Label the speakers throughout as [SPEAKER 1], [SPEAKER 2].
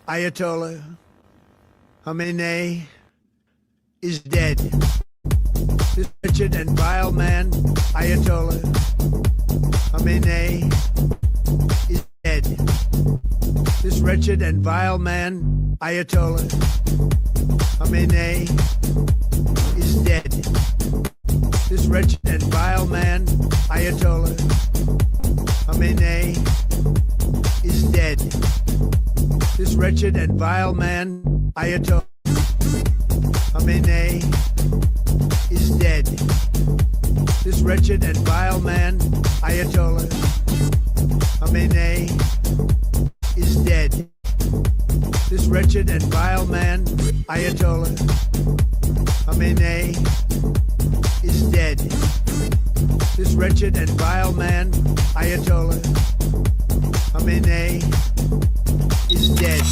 [SPEAKER 1] Ayatollah Khamenei is dead. This wretched and vile man, Ayatollah Khamenei, is dead. This wretched and vile man, Ayatollah Khamenei, is dead. This wretched and vile man, Ayatollah Khamenei, is dead. This wretched and vile man, Ayatollah Khamenei, is dead. This wretched and vile man, Ayatollah Khamenei, is dead. This wretched and vile man, Ayatollah Khamenei, is dead. This wretched and vile man, Ayatollah Khamenei, is dead.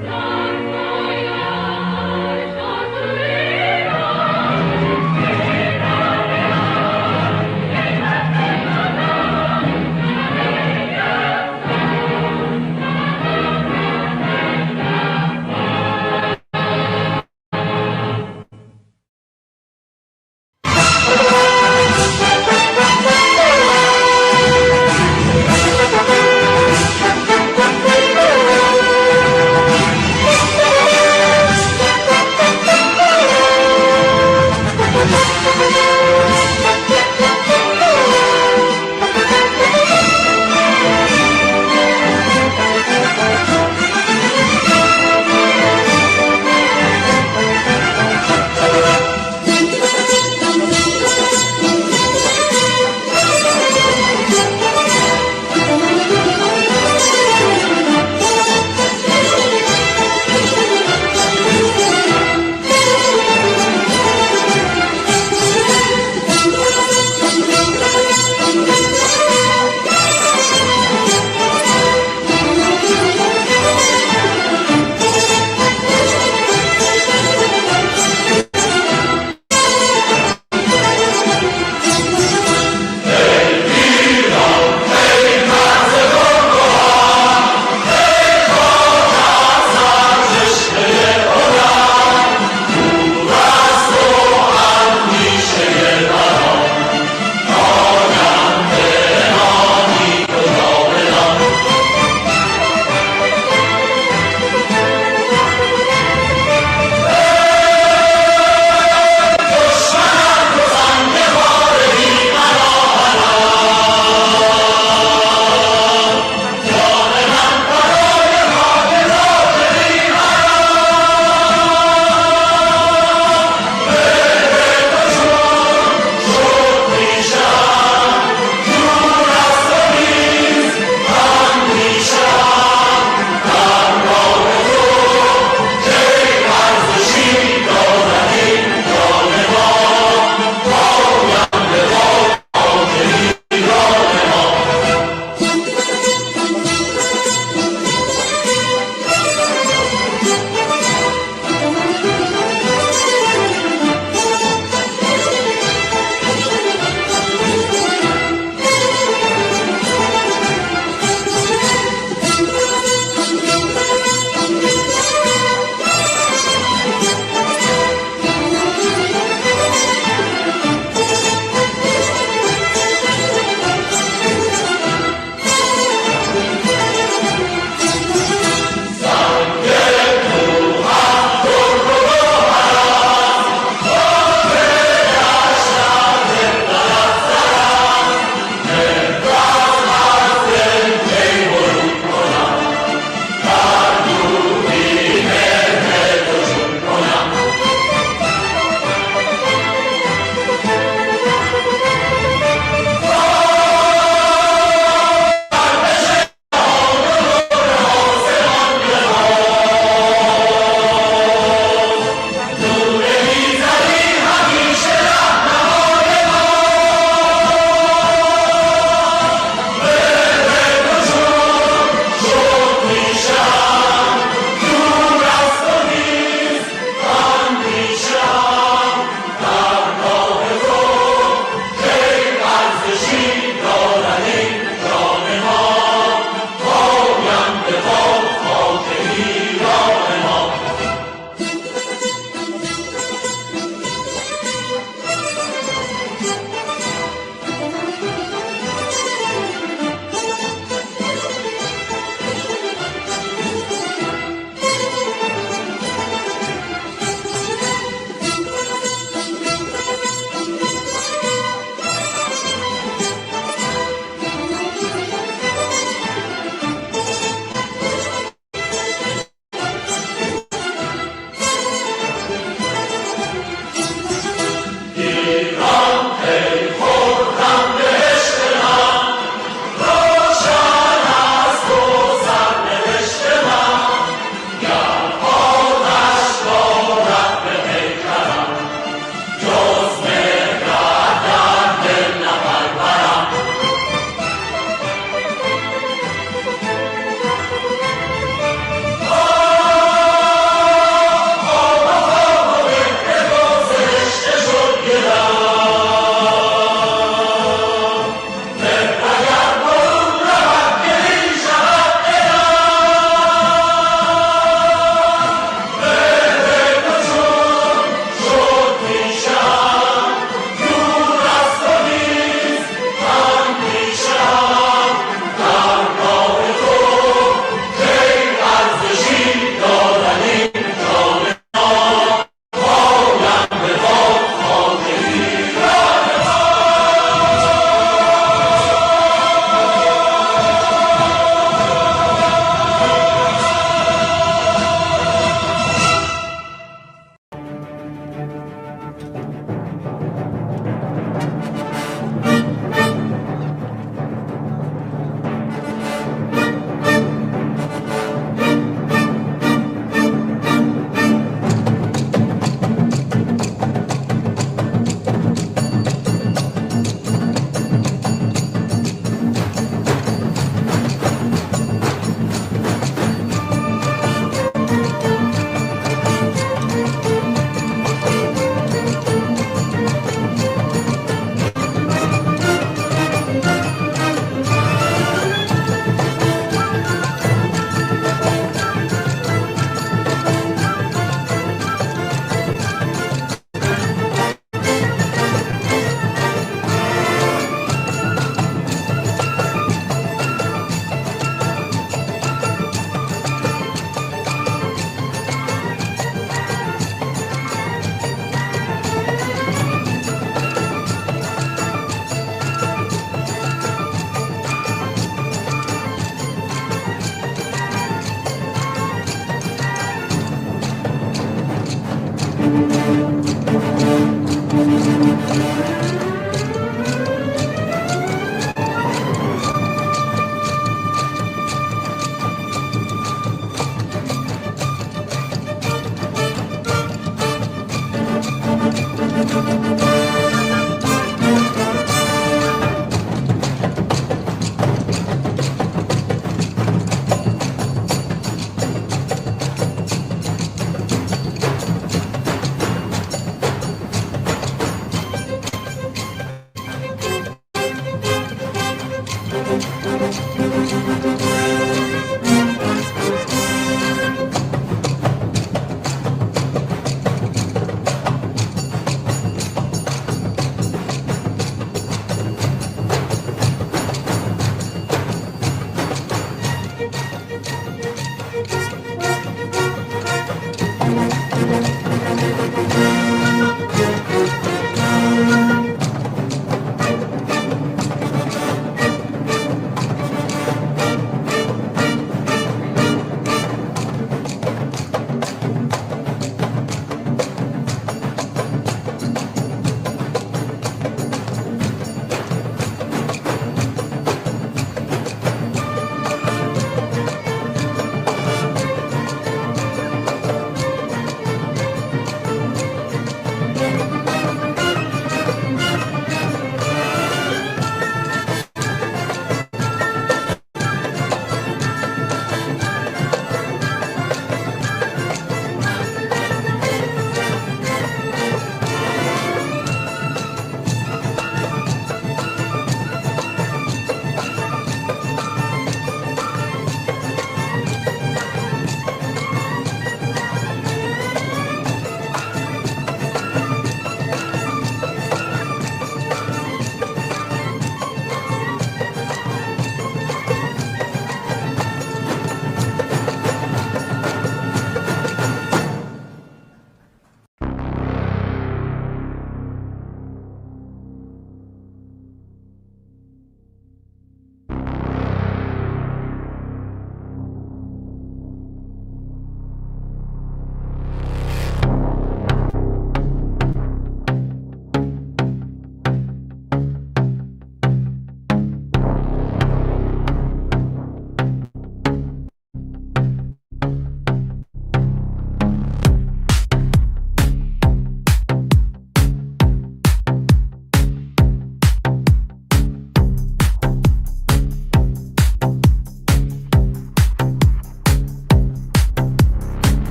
[SPEAKER 2] No!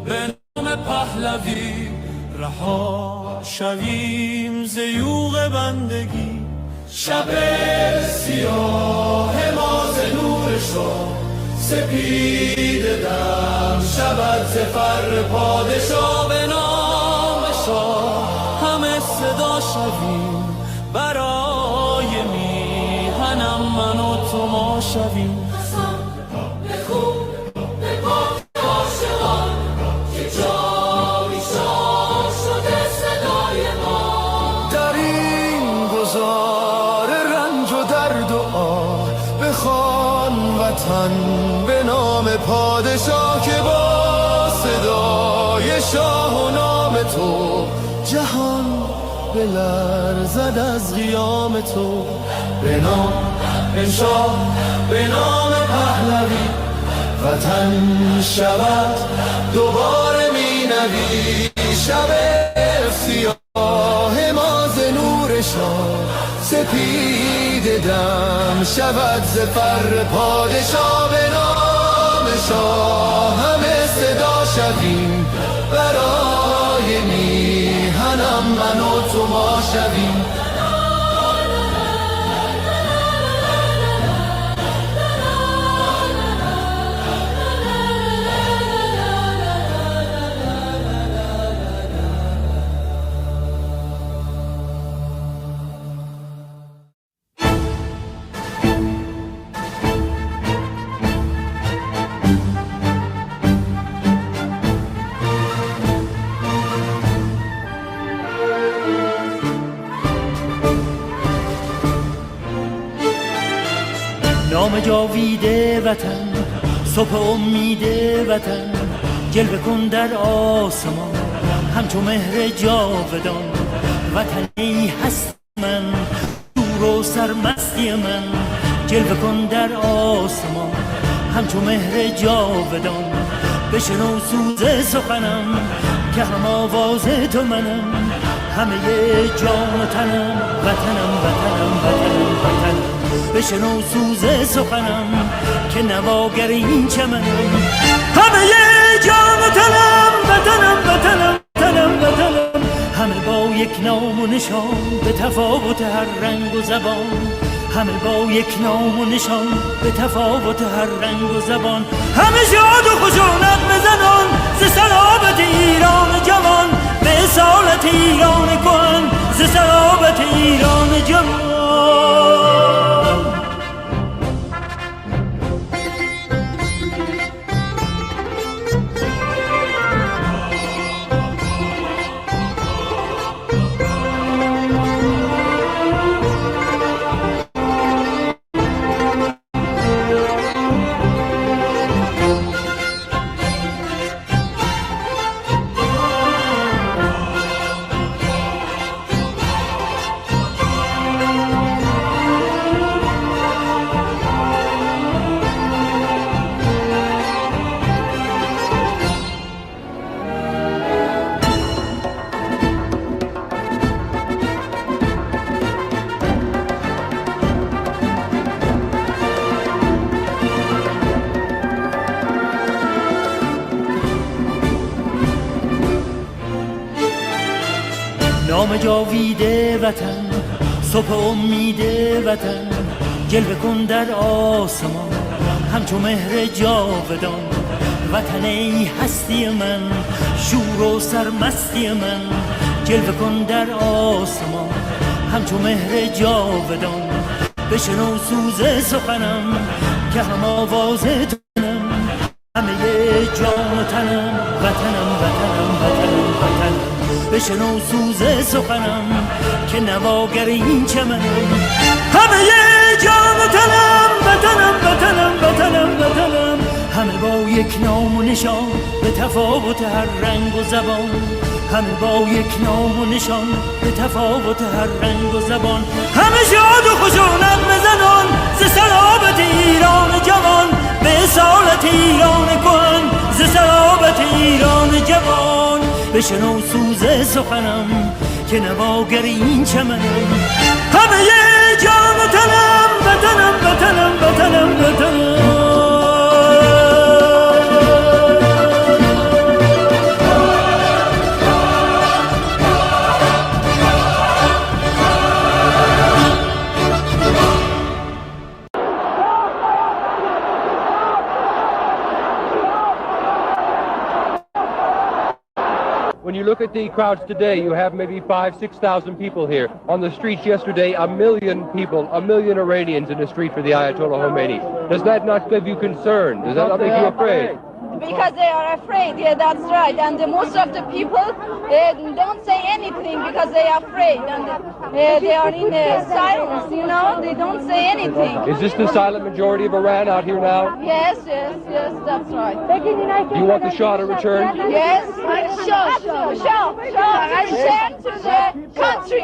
[SPEAKER 2] به نام پهلوی رها شویم ز یوغ بندگی. شب سیاه ما ز نور شاه سپید دم شود ز فر پادشاه. به نام شاه همه صدا شویم برای میهنم من و تو ما شویم.
[SPEAKER 3] به نام پادشاه که با صدای شاه و نام تو جهان بلرزد از قیام تو. به نام شاه به نام پهلوی وطن شود دوباره می نوی. شب سیاه ما ز نور شاه سپید دم شود ز فر پادشاه. به نام شاه همه صدا شویم برای میهنم من و تو ما شویم.
[SPEAKER 4] نام جاویده وطن صبح امید وطن جلوه کن در آسمان همچو مهر جاودان. وطنی هست من دور و سرمستی من جلوه کن در آسمان همچو مهر جاودان. بشنو سوز سخنم که هم آواز تو منم همه جان و تنم وطنم وطنم وطنم وطنم. بشنو سوز سخنم که نواگر این چمنم همه جان و تنم وطنم وطنم وطنم وطنم. همه با یک نام و نشان به تفاوت هر رنگ و زبان. همه با یک نام و نشان به تفاوت هر رنگ و زبان. همه شاد و خشونت بزنان ز صلابت ایران جوان به اصالت ایران کهن ز صلابت ایران جوان. نام جاویده وطن صبح امید وطن جلوه کن در آسمان همچو مهر جاودان. وطن ای هستی من شور و سرمستی من جلوه کن در آسمان همچو مهر جاودان. بشنو سوز سخنم که هم آواز تو منم همه جان و تنم وطنم وطنم وطنم وطنم. بشنو سوز سخنم که نواگر این چمنم همه جان و تنم وطنم وطنم وطنم وطنم. همه با یک نام و نشان به تفاوت هر رنگ و زبان. همه با یک نام و نشان به تفاوت هر رنگ و زبان. همه شاد و خشونت بزنان ز صلابت ایران جوان به اصالت ایران کهن ز صلابت ایران جوان. بشنو سوز سخنم که نواگر این چمنم همه جان و تنم وطنم وطنم وطنم وطنم.
[SPEAKER 5] When you look at the crowds today, you have maybe 5,000-6,000 people here. On the streets yesterday, 1 million people, 1 million Iranians in the street for the Ayatollah Khomeini. Does that not give you concern? Does that not make you afraid?
[SPEAKER 6] Because they are afraid, yeah, that's right. And most of the people don't say anything because they are afraid. And they are in silence, you know, they don't say anything.
[SPEAKER 5] Is this the silent majority of Iran out here now?
[SPEAKER 6] Yes, that's right.
[SPEAKER 5] Do you want the Shah to return?
[SPEAKER 6] Yes, Shah, return to the country.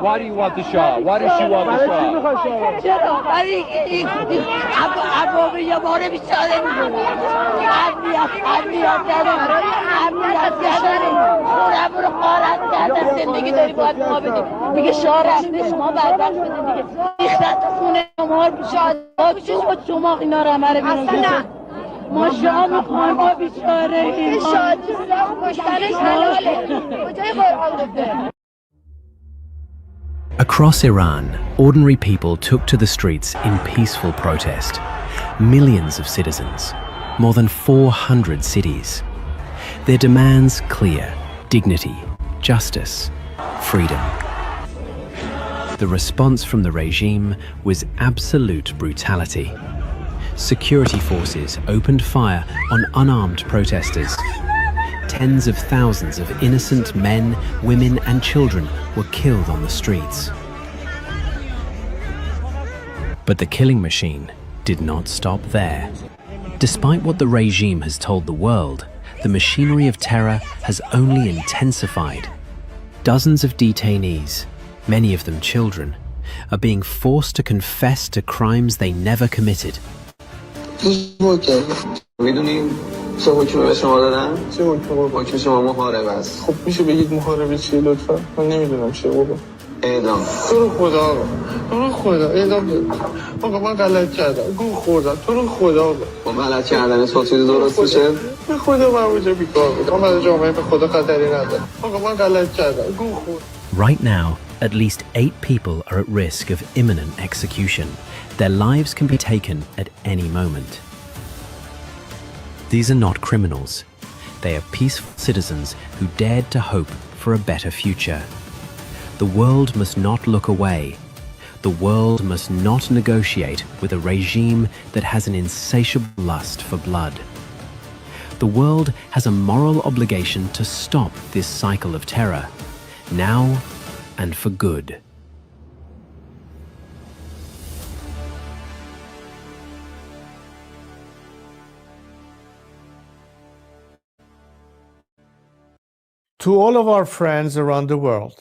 [SPEAKER 5] Why do you want the Shah? Why does she want the Shah?
[SPEAKER 7] Across Iran, ordinary people took to the streets in peaceful protest. Millions of citizens, more than 400 cities. Their demands clear: dignity, justice, freedom. The response from the regime was absolute brutality. Security forces opened fire on unarmed protesters. Tens of thousands of innocent men, women, and children were killed on the streets. But the killing machine did not stop there. Despite what the regime has told the world, the machinery of terror has only intensified. Dozens of detainees, many of them children, are being forced to confess to crimes they never committed.
[SPEAKER 8] چه حکمی به شما دادن؟ چه حکمی؟ حکم شما محاربه است. خب میشه بگید محاربه چیه لطفا؟ من نمیدونم چیه بابا. اعدام. تو رو خدا آقا. تو رو خدا اعدام بده. آقا من غلط کردم. گو خوردم. تو رو خدا آقا. با غلط کردن تو چیزی درست میشه؟ به خدا من اونجا بیکار بودم. من از جامعه به خدا خطری ندارم. آقا من غلط کردم. گو خوردم.
[SPEAKER 7] Right now, at least 8 people are at risk of imminent execution. Their lives can be taken at any moment. These are not criminals. They are peaceful citizens who dared to hope for a better future. The world must not look away. The world must not negotiate with a regime that has an insatiable lust for blood. The world has a moral obligation to stop this cycle of terror, now and for good.
[SPEAKER 1] To all of our friends around the world,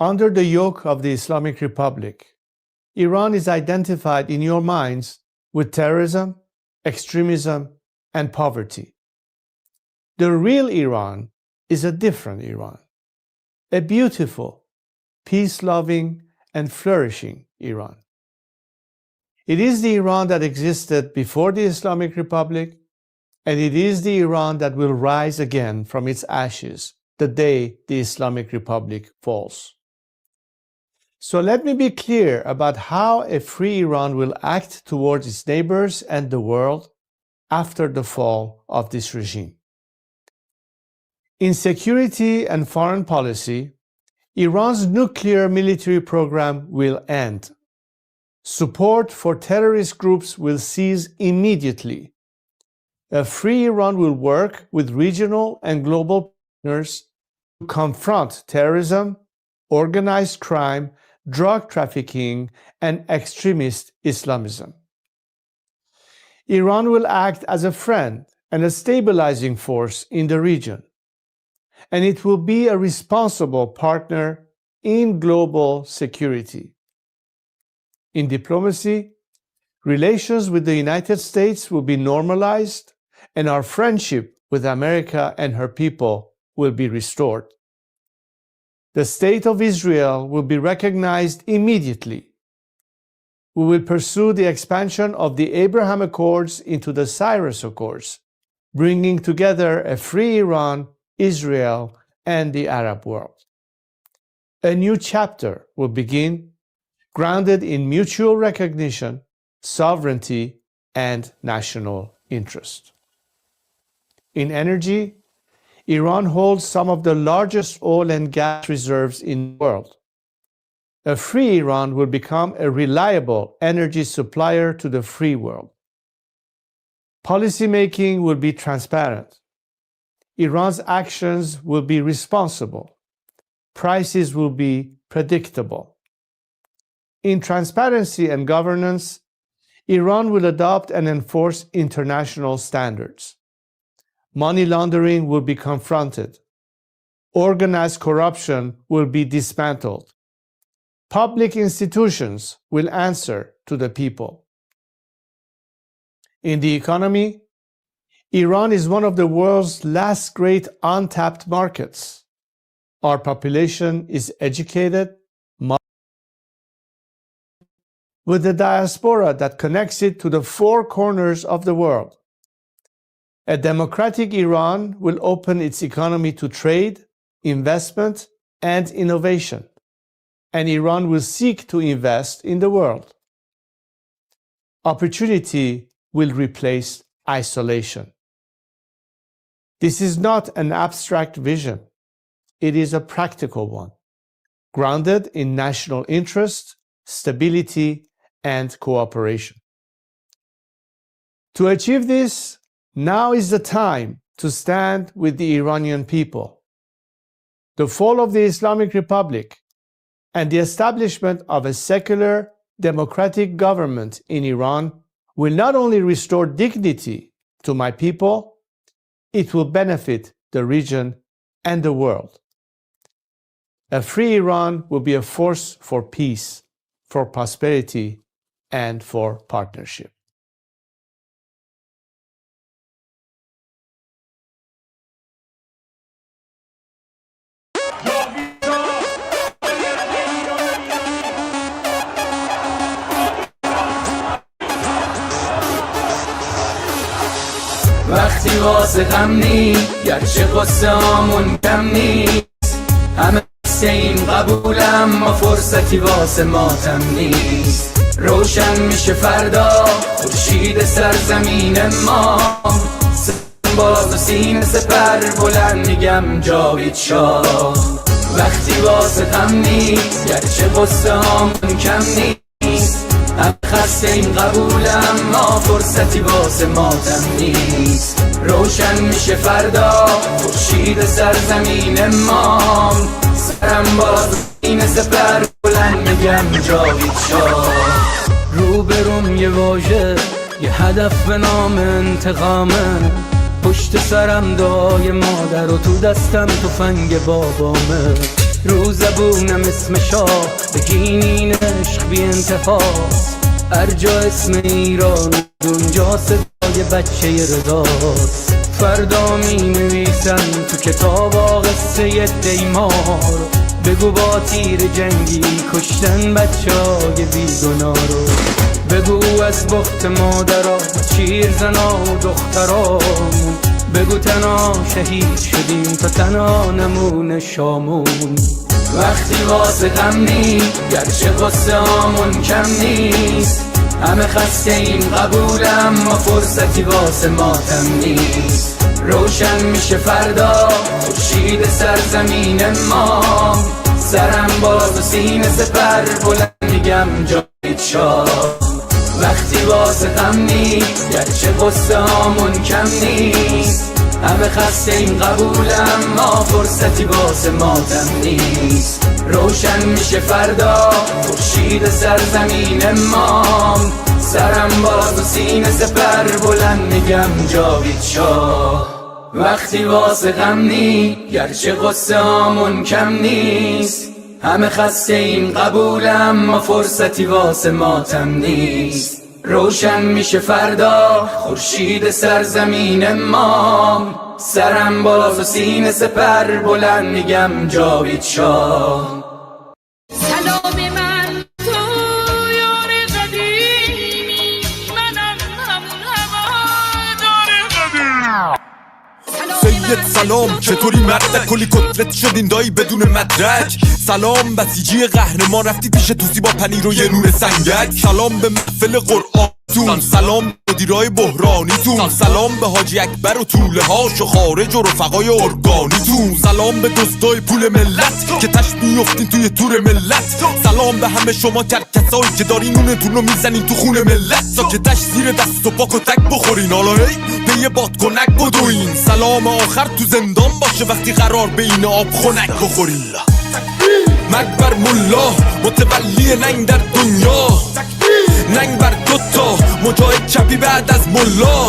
[SPEAKER 1] under the yoke of the Islamic Republic, Iran is identified in your minds with terrorism, extremism, and poverty. The real Iran is a different Iran, a beautiful, peace-loving, and flourishing Iran. It is the Iran that existed before the Islamic Republic, and it is the Iran that will rise again from its ashes the day the Islamic Republic falls. So let me be clear about how a free Iran will act towards its neighbors and the world after the fall of this regime. In security and foreign policy, Iran's nuclear military program will end. Support for terrorist groups will cease immediately. A free Iran will work with regional and global partners to confront terrorism, organized crime, drug trafficking, and extremist Islamism. Iran will act as a friend and a stabilizing force in the region, and it will be a responsible partner in global security. In diplomacy, relations with the United States will be normalized, and our friendship with America and her people will be restored. The State of Israel will be recognized immediately. We will pursue the expansion of the Abraham Accords into the Cyrus Accords, bringing together a free Iran, Israel, and the Arab world. A new chapter will begin, grounded in mutual recognition, sovereignty, and national interest. In energy, Iran holds some of the largest oil and gas reserves in the world. A free Iran will become a reliable energy supplier to the free world. Policymaking will be transparent. Iran's actions will be responsible. Prices will be predictable. In transparency and governance, Iran will adopt and enforce international standards. Money laundering will be confronted. Organized corruption will be dismantled. Public institutions will answer to the people. In the economy, Iran is one of the world's last great untapped markets. Our population is educated, with a diaspora that connects it to the four corners of the world. A democratic Iran will open its economy to trade, investment, and innovation, and Iran will seek to invest in the world. Opportunity will replace isolation. This is not an abstract vision. It is a practical one, grounded in national interest, stability, and cooperation. To achieve this, now is the time to stand with the Iranian people. The fall of the Islamic Republic and the establishment of a secular, democratic government in Iran will not only restore dignity to my people, it will benefit the region and the world. A free Iran will be a force for peace, for prosperity, and for partnership.
[SPEAKER 2] وقتی واسه غم نی گرچه قصه هامون کم نیست همه این قبولم ما فرصتی واسه ماتم نیست روشن میشه فردا خورشید سرزمین ما باز و سینه سپر بلند میگم جاوید شاه وقتی واسه غم نی گرچه قصه هامون کم نیست هم خسته این قبولم ما فرصتی واسه ماتم نیست روشن میشه فردا خورشید سرزمین ما سرم باز این سپر بلند میگم جاوید شاه روبروم یه واژه یه هدف به نام انتقامه پشت سرم دعای مادر و تو دستم تفنگ بابامه رو زبونم اسم شاه بگینین عشق بی انتهاست هر جا اسم ایران اونجا صدای بچه رضاست فردا می نویسم تو کتاب قصه دیمار بگو با تیر جنگی کشتن بچه های بیگناه رو بگو از بخت مادرها چیر زنا و دخترام بگو تنها شهید شدیم تا تنها نمونه شامون وقتی واسه غم نی گرچه قصه هامون کم نیست همه خسته این قبولم ما فرصتی واسه ماتم نیست روشن میشه فردا خورشید سرزمین ما سرم باز و سینه سپر بلند میگم جاوید شاه وقتی واسه غم نی گرچه قصه هامون کم نیست همه خسته این قبولم ما فرصتی واسه ماتم نیست روشن میشه فردا خورشید سرزمین ما سرم باز و سینه سپر بلند میگم جاوید شاه وقتی واسه غم نی گرچه قصه هامون کم نیست همه خسته این قبولم ما فرصتی واسه ماتم نیست روشن میشه فردا خورشید سرزمین ما سرم باز و سینه سپر بلند میگم جاوید شاه
[SPEAKER 9] سلام من تو یار قدیمی منم همون هوادار قدیم
[SPEAKER 10] سید سلام چطوری مردک کلی کتلت شدین دایی بدون مدرک سلام بسیجی قهرمان رفتی پیش توسی با پنیر و یه نون سنگک. سلام به محفل قرآنتون، سلام به مدیرای بحرانیتون، سلام به حاجی اکبر و طوله هاش و خارج و رفقای ارگانیتون، سلام به دوستای پول ملت که تش میفتین توی تور ملت، سلام به همه شما کرکسایی که دارین نونتون رو میزنین تو خون ملت تا که تش زیر دست و پاک و تک بخورین حالا هی به یه بادکنک بدوین. سلام آخر تو زندان باشه وقتی قرار به این آب خنک بخورین. مرگ بر ملا متولی ننگ در دنیا، ننگ بر دوتا مجاهد چپی بعد از ملا.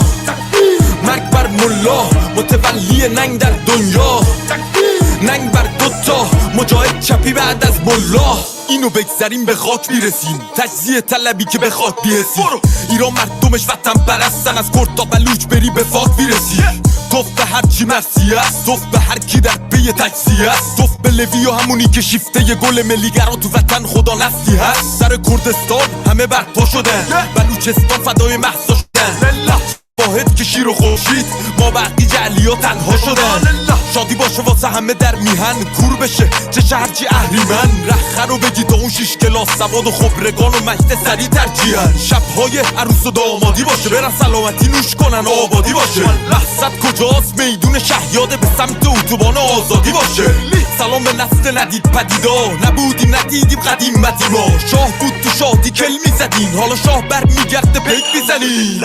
[SPEAKER 10] مرگ بر ملا متولی ننگ در دنیا، ننگ بر دوتا مجاهد چپی بعد از ملا. اینو بگذاریم به خاک میرسیم، تجزیه طلبی که به خاک بیرسیم. ایران مردمش وطن پرستن، از کرد تا بلوچ بری به فاک میرسی. توف به هر چی مرسی است، توف به هر کی در پی تجزیه است، توف به لوی و همونی که شیفته ی گل ملیگرا تو وطن خدا نسلی هست. سر کردستان همه برپا شدن، بلوچستان فدای مهسا شدن. واحد که شیر و خورشید ما بقی جعلی ها تنها شدن. شادی باشه واسه همه در میهن، کور بشه چه شهرچی اهریمن. رخه رو بگی تا اون 6 کلاس سواد و خبرگان و مجد سری ترجیحن. شبهای عروس و دامادی باشه، برن سلامتی نوش کنن و آبادی باشه. مقصد کجاست؟ میدون شهیاده به سمت اتوبان آزادی باشه. سلام به نسل ندید پدیدا، نبودیم ندیدیم قدیمتی ما. شاه بود تو شادی کل میزدین، حالا شاه بر میگرده پیک میزنین.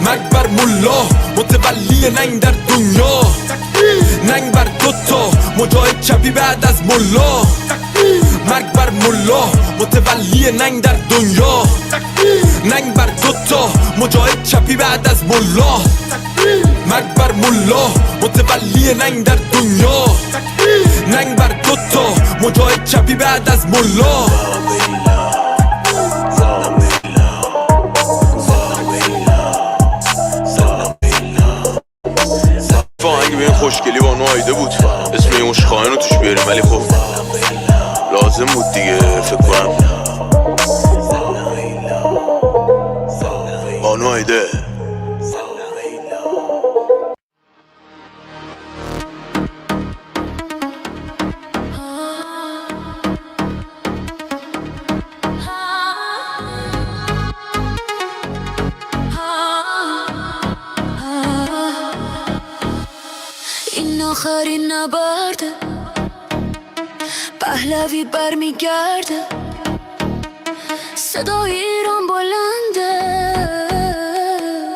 [SPEAKER 10] مرگ بر ملا متولی ننگ در دنیا، ننگ بر دوتا مجاهد چپی بعد از ملا. مرگ بر ملا متولی ننگ در دنیا، ننگ بر دوتا مجاهد چپی بعد از ملا. مرگ بر ملا متولی ننگ در دنیا، ننگ بر دوتا مجاهد چپی بعد از ملا.
[SPEAKER 11] اگه به این خوشگلی با نو آیده بود اسم این مشخواهن رو توش بیاریم، ولی خب لازم بود دیگه. فکر کنم با نو آیده
[SPEAKER 9] آخرین نبرده، پهلوی برمیگرده، صدای ایران بلنده،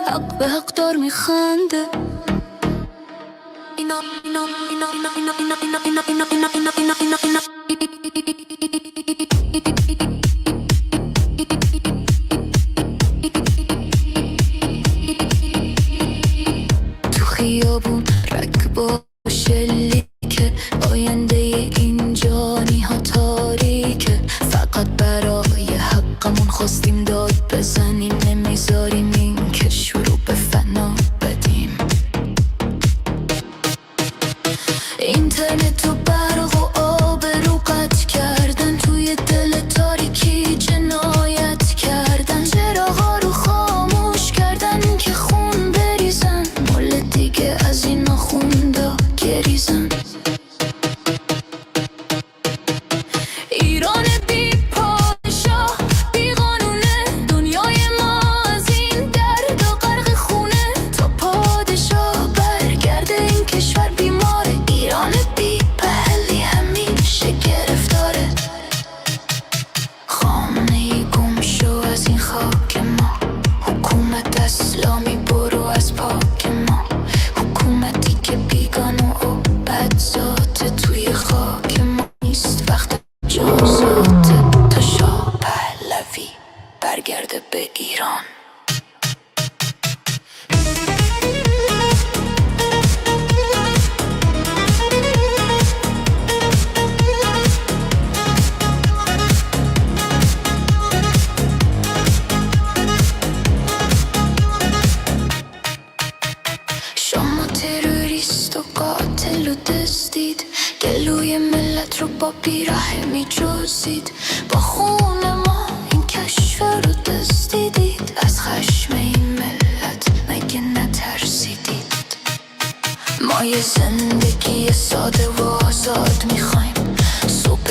[SPEAKER 9] حق به حق دار میخنده. اینا اینا اینا اینا اینا اینا اینا اینا اینا اینا اینا اینا اینا تو خیابون رکبا شلیکه، آینده این جانی ها تاریکه. فقط برای حقمون خواستیم داد بزنیم، نمیذاریم این کشور رو به فنا بدیم. اینترنت و برق و آب رو قطع کردن، توی دل تاریکی جنایت کردن. چراغا رو خاموش کردن که خون بریزن، مال دیگه از اینا خونده گریزن. ایران بی پادشاه بی قانونه، دنیای ما از این درد و غرق خونه. تا پادشاه برگرده این کشور بیماره، ایران بی پهلی همیشه گرفتاره. خامنه‌ای گم شو از این خاک ما، حکومت اسلامی برو از پاک ما. حکومتی که بیگانه و بدذاته توی خاک ما نیست، وقت جازاته تا شاه پهلوی برگرده به ایران. شما تروریست و قاتل و دزدید، گلوی ملت رو با بیرحمی جزید. با خون ما این کشور رو دزدیدید، از خشم این ملت مگه نترسیدید؟ ما یه زندگی ساده و آزاد میخوایم، صبح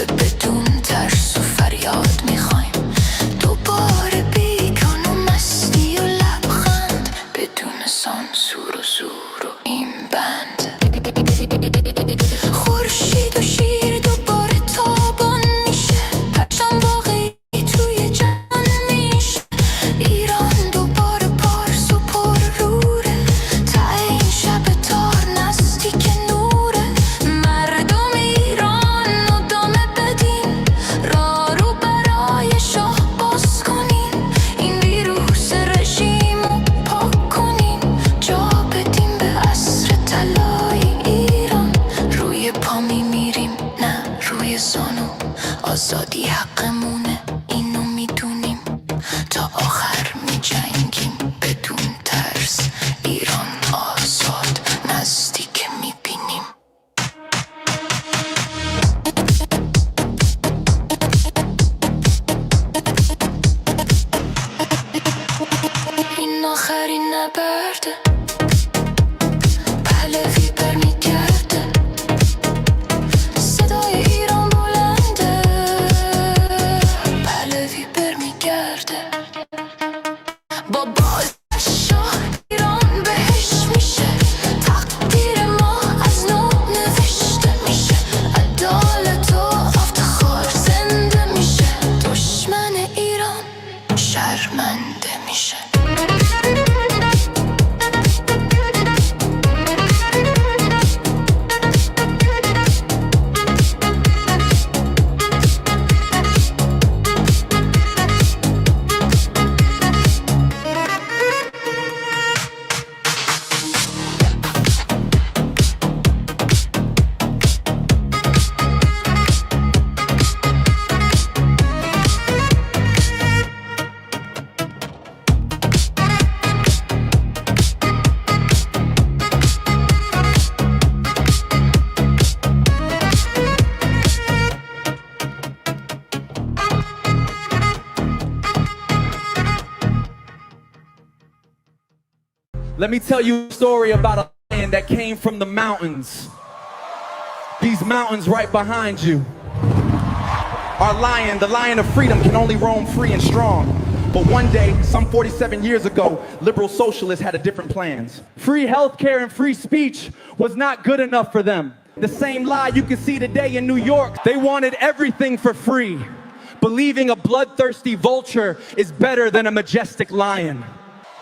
[SPEAKER 9] روی زانو آزادی حقمونه اینو میدونیم تا آخر میجنگیم بدون ترس ایران آزاد نزدیک میبینیم این آخرین نبرده پهلوی برمیگرده صدای ایران بلنده پهلوی برمیگرده با باز شاه ایران بهش میشه تقدیر ما از نو نوشته میشه عدالت و افتخار زنده میشه دشمن ایران شرمنده میشه
[SPEAKER 12] Let me tell you a story about a lion that came from the mountains. These mountains right behind you. Our lion, the lion of freedom, can only roam free and strong. But one day, some 47 years ago, liberal socialists had a different plans. Free healthcare and free speech was not good enough for them. The same lie you can see today in New York. They wanted everything for free, believing a bloodthirsty vulture is better than a majestic lion.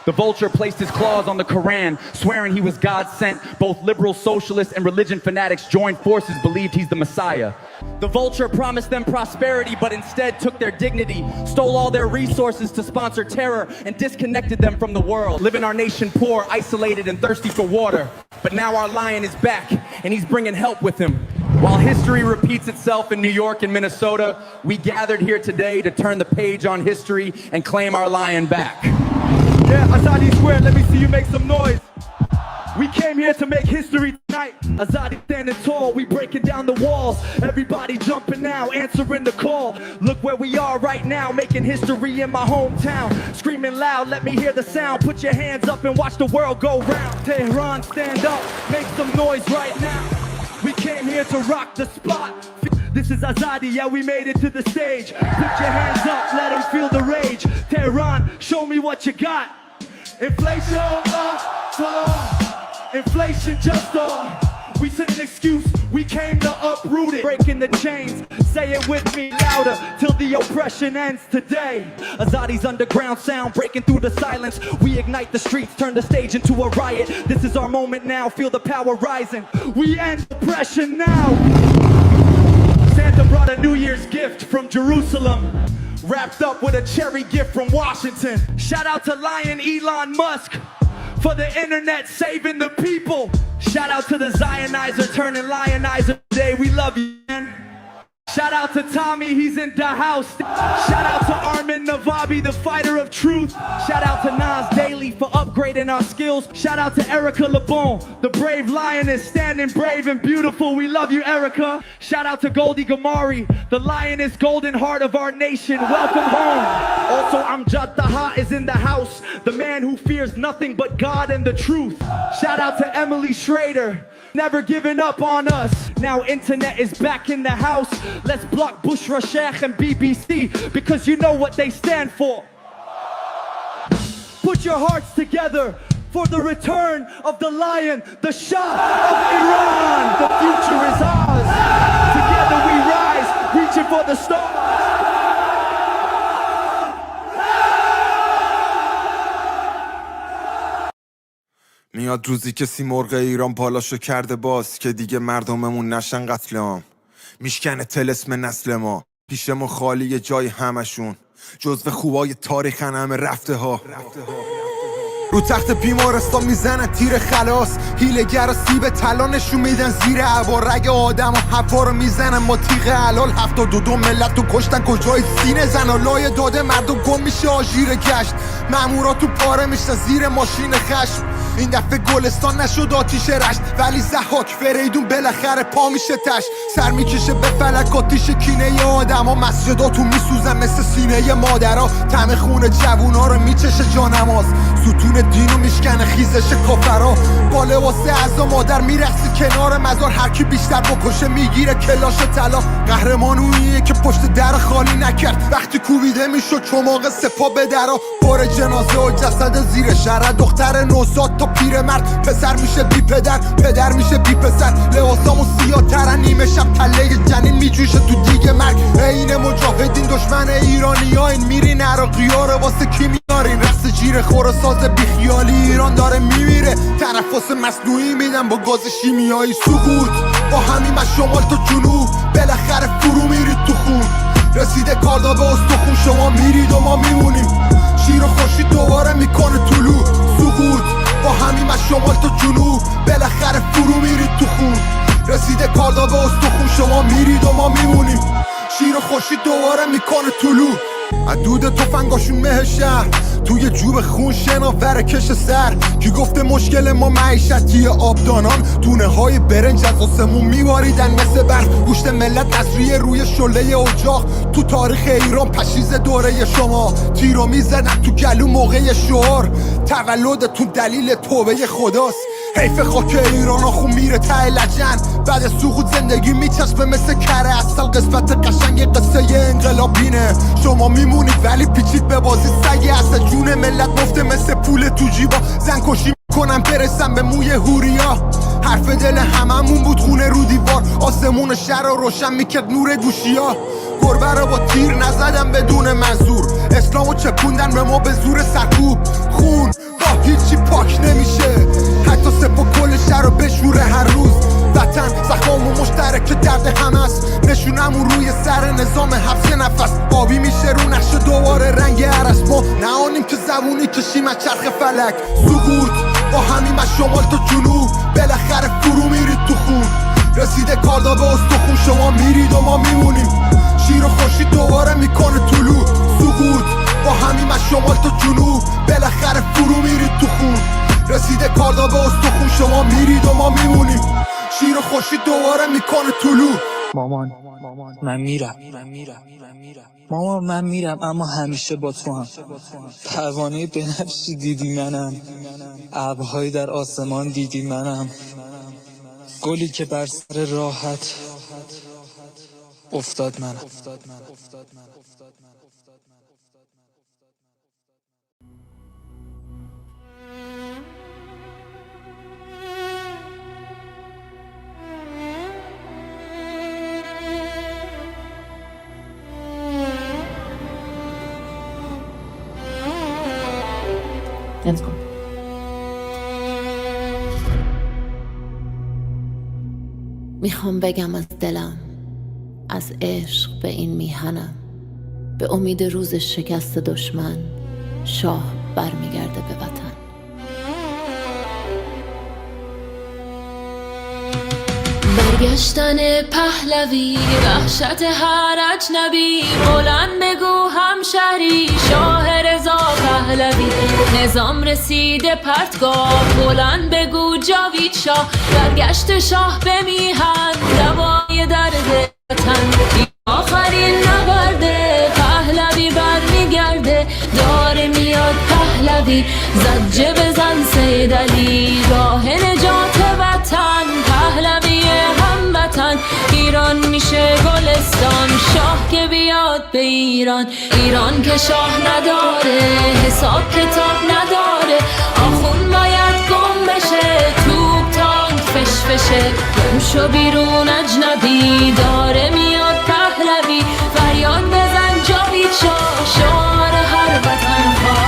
[SPEAKER 12] The vulture placed his claws on the Quran, swearing he was God sent. Both liberal socialists and religion fanatics joined forces, believed he's the Messiah. The vulture promised them prosperity, but instead took their dignity, stole all their resources to sponsor terror, and disconnected them from the world, living our nation poor, isolated, and thirsty for water. But now our lion is back, and he's bringing help with him. While history repeats itself in New York and Minnesota, we gathered here today to turn the page on history and claim our lion back. Yeah, Azadi Square, let me see you make some noise. We came here to make history tonight. Azadi standing tall, we breaking down the walls. Everybody jumping now, answering the call. Look where we are right now, making history in my hometown. Screaming loud, let me hear the sound. Put your hands up and watch the world go round. Tehran, stand up, make some noise right now. We came here to rock the spot. This is Azadi, yeah, we made it to the stage. Put your hands up, let them feel the rage. Tehran, show me what you got. Inflation, inflation just we said an excuse, we came to uproot it. Breaking the chains, say it with me louder, till the oppression ends today. Azadi's underground sound, breaking through the silence. We ignite the streets, turn the stage into a riot. This is our moment now, feel the power rising. We end oppression now. Santa brought a New Year's gift from Jerusalem, wrapped up with a cherry gift from Washington. Shout out to Lion Elon Musk for the internet saving the people. Shout out to the Zionizer turning lionizer today. We love you, man. Shout out to Tommy, he's in the house. Shout out to Armin Navabi, the fighter of truth. Shout out to Nas Daily for upgrading our skills. Shout out to Erica LeBon, the brave lioness, standing brave and beautiful. We love you, Erica. Shout out to Goldie Gamari, the lioness, golden heart of our nation. Welcome home. Also, Amjad Taha is in the house, the man who fears nothing but God and the truth. Shout out to Emily Schrader, never giving up on us. Now internet is back in the house. Let's block Bushra Sheikh and BBC, because you know what they stand for. Put your hearts together for the return of the lion, the Shah of Iran. The future is ours. Together we rise, reaching for the stars.
[SPEAKER 10] میاد روزی که سیمرغ ایران پالاشو کرده باز، که دیگه مردممون نشن قتل عام. میشکنه طلسم نسل ما، پیش ما خالی جای همشون، جزو خوبای تاریخن همه رفته ها.
[SPEAKER 13] رو تخت بیمارستان میزنن تیر خلاص، هیلگر و سیب طلا نشون میدن زیر عبا، رگ آدم و حفا رو میزنن با تیغ حلال. 72 ملت رو کشتن کجای سینه زن، لای داده مردم گم میشه آژیر گشت، مامورا تو پاره میشن زیر ماشین خشم. این دفعه گلستان نشد آتیش رشت، ولی زحاک فریدون بالاخره پا میشه تش، سر میکشه به فلک آتیش کینه آدم ها، مسجداتون میسوزن مثل سینه مادرها، طعم خون جوونا رو میچشه جانماز، ستون دینو میشکنه خیزش کافرها، با لباس عزا مادر میرقصی کنار مزار، هر کی بیشتر بکشه میگیره کلاش طلا. قهرمان اونیه که پشت در خالی نکرد، وقتی کوبیده میشد چماق سپا به درا، پر جنازه و جسد زیر شهر، دختر نوزاد تا پیرمرد، پسر میشه بی پدر، پدر میشه بی پسر، لباسامون سیاه ترن، نیمه شب تله جنین میجوشه تو دیگه مرگ. این مجاهدین دشمن ایرانی ها، این میرین عراقی ها رو واسه کی میارین، رقص جیر خور ساز بیخیالی ایران داره میمیره، تنفس مصنوعی میدن با گاز شیمیایی. سقوط با همین از شمال تا جنوب، بالاخره فرو میرید تو خون، رسیده کاردا به استخون، شما میرید و ما میمونیم، شیر و خورشید دوباره میکنه طلوع. سقوط با همین از شمال تا جنوب، بالاخره فرو میرید تو خون، رسیده کاردا به استخون، شما میرید و ما میمونیم، شیر و خورشید دوباره میکنه طلوع. عدود تفنگاشون مه شهر، توی جوب خون شناور کش سر، کی گفته مشکل ما معیشتی آبدانان، دونه های برنج از آسمون میواریدن مثل برف، گوشت ملت نصریه روی شله اجاق، تو تاریخ ایران پشیز دوره شما، تیرو میزدن تو گلو موقع شعار، تولدتون دلیل توبه خداست، حیف خاک ایران خون میره ته لجن، بعد سقوط زندگی میچسبه مثل کره اصل، قسمت قشنگ قصه انقلابینه، شما میمونید ولی پیچید به بازی سگی، اصل جون ملت مفته مثل پول تو جیبا، زن کشی میکنم برسم به موی هوریا، حرف دل هممون بود خونه رو دیوار، آسمون شهر رو روشن میکرد نور گوشیا، گربه رو با تیر نزدم بدون منظور، اسلامو چپوندن به ما به زور سرکوب، خون با هیچی پاک نمیشه، حتی سپا کل شهر رو بشوره هر روز، وطن زخمامو مشترک درد هم است، نشونمون روی سر نظام حبس نفس، آبی میشه رو نقش دوباره رنگ عرس، ما نهانیم که زبونی کشیم از چرخ فلک. سقوط با همین از شمال تا جنوب، بالاخره فرو میرید تو خون، رسیده کاردا به استخون، شما میرید و ما میمونیم، شیر و خورشید دوباره میکنه طلوع. سقوط با همین از شمال تا جنوب، بالاخره فرو میرید تو خون، رسیده کاردا به استخون، شما میرید و ما میمونیم، شیر و خورشید دوباره میکنه طلوع.
[SPEAKER 14] مامان من میرم، مامان من میرم، اما همیشه با تو هم، پروانه بنفشی دیدی منم، ابرهایی در آسمان دیدی منم، گلی که بر سر راحت افتاد منم.
[SPEAKER 15] Let's go. میخوام بگم از دلم، از عشق به این میهنم، به امید روز شکست دشمن، شاه برمیگرده به وطن. برگشتن پهلوی، وحشت هر اجنبی، بلند بگو همشهری، شاه رضا پهلوی، نظام رسیده پرتگاه، بلند بگو جاوید شاه، برگشت شاه به میهن، دوای درد وطن، آخرین نبرده، پهلوی برمیگرده، داره میاد پهلوی، زجه بزن سید علی، راه نجات وطن، پهلوی هموطن، ایران میشه گلستان، شاه که بیاد به ایران، ایران که شاه نداره، حساب کتاب نداره، آخون باید گم بشه، توپ تانک فشفشه، گم شو بیرون اجنبی، داره میاد پهلوی، فریاد بزن جاوید شاه، شعار هر وطن ها.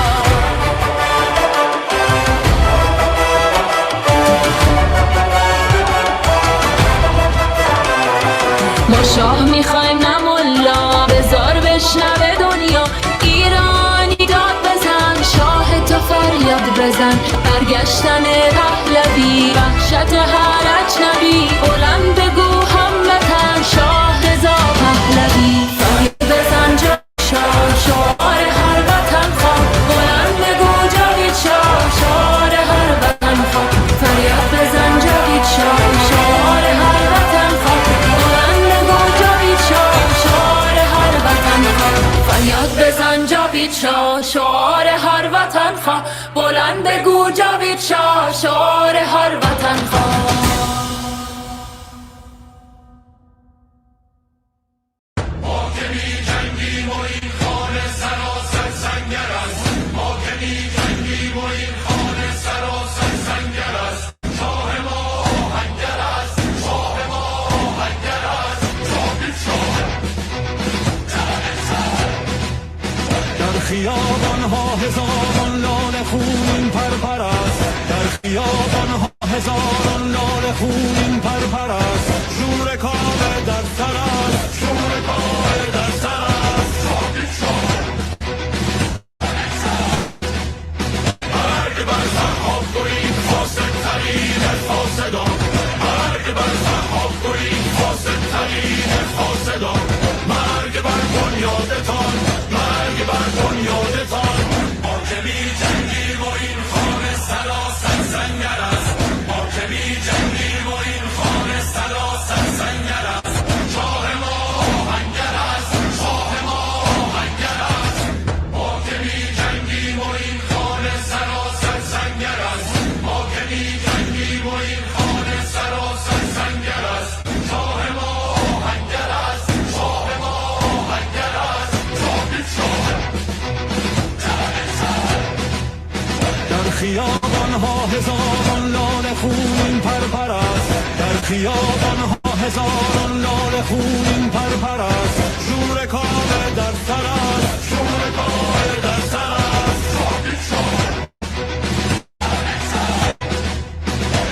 [SPEAKER 15] ما شاه میخوایم نه ملا، بذار بشنوه دنیا، ایرانی داد بزن، شاه تو فریاد
[SPEAKER 9] بزن برگشتن پهلوی وحشت هر اجنبی بلند بگو هموطن شاه رضا پهلوی فریاد بزن شاه شعار هر وطن خواه بلند بگو جاوید شاه شعار هر وطن خواه فریاد بزن جاوید شاه شعار هر وطن خواه بلند بگو جاوید شاه شعار هر وطن خواه فریاد بزن جاوید شاه شعار هر وطن خواه بلند بگو جاوید شاه شعار هر وطن خواه
[SPEAKER 16] خیابان‌ها هزاران لاله خونین پرپر است در خیابان‌ها هزاران لاله خونین پرپر است شور کاوه در سر است شور کاوه در سر است مرگ بر سرخاب گویی فاسدترین فاسدان مرگ بر سرخاب گویی فاسدترین فاسدان مرگ بر بنیادتان مرگ بر بنیادتان ما که بی جنگیم و این خانه سلاسل سنگر است ما که بی جنگیم و این خانه سلاسل سنگر است شاه ما آهنگر است شاه ما آهنگر است ما که بی جنگیم و این خانه سلاسل سنگر است ما که بی جنگیم و این خانه سلاسل سنگر است شاه ما آهنگر است شاه ما آهنگر است در خیابان‌ها هزاران لاله خونین پرپر است در خیابان‌ها هزاران لاله خونین پرپر است شور کاوه در سر است شور کاوه در سر است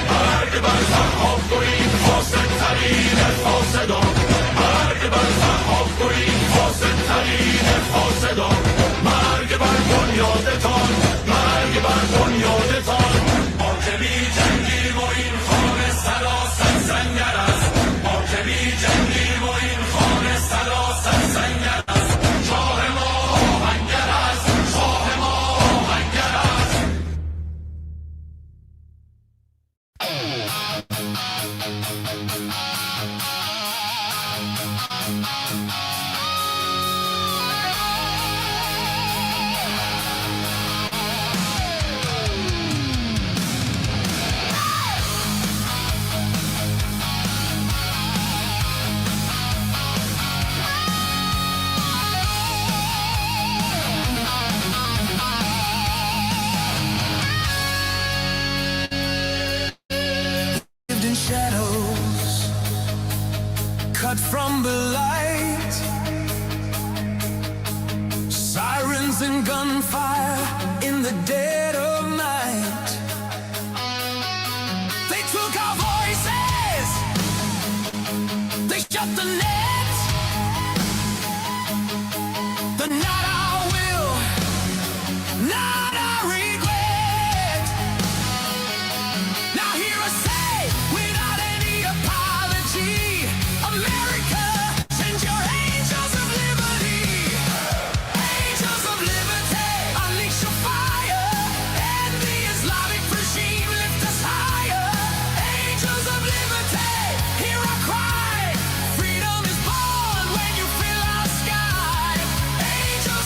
[SPEAKER 16] مرگ بر سرخاب گویی فاسدترین فاسدان مرگ بر سرخاب گویی فاسدترین فاسدان مرگ بر بنیادتان مرگ بر بنیادتان ما که بی جنگیم و این خانه سلاسل سنگر است ما که بی جنگیم و این خانه سلاسل سنگر است شاه ما آهنگر است شاه ما آهنگر است
[SPEAKER 3] In shadows, cut from the light, sirens and gunfire in the dead of night. They took our voices, they shut the net, the not our will, not our regret. Now hear us say, without any apology, America, send your angels of liberty. Angels of liberty, unleash your fire, and the Islamic regime lift us higher. Angels of liberty, hear our cry. Freedom is born when you fill our sky. Angels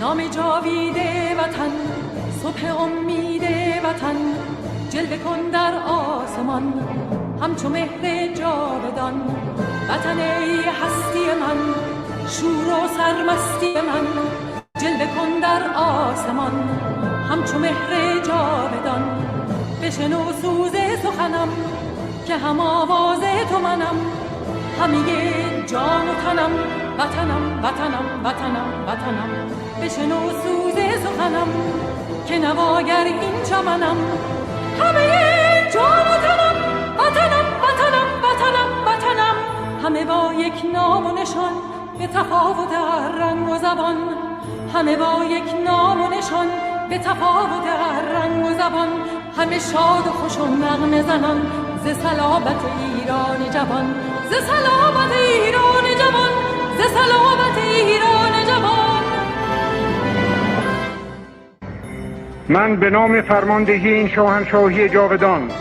[SPEAKER 17] نام جاوید وطن، صبح امید وطن، جلوه کن در آسمان همچو مهر جاودان. وطن ای هستی من، شور و سرمستی من، جلوه کن در آسمان همچو مهر جاودان. بشنو سوز سخنم که هم آواز تو منم، همه جان و تنم وطنم وطنم وطنم وطنم. بشنو سوز سخنم که نواگر این چمنم، همه جان و تنم وطنم وطنم وطنم وطنم. همه با یک نام و نشان به تفاوت هر رنگ و زبان، همه با یک نام و نشان به تفاوت هر رنگ و زبان. همه شاد و خوش و نغمه زنان ز صلابت ایران جوان، ز صلابت ایران جوان، ز صلابت ایران جوان.
[SPEAKER 18] من به نام فرماندهی این شاهنشاهی جاودان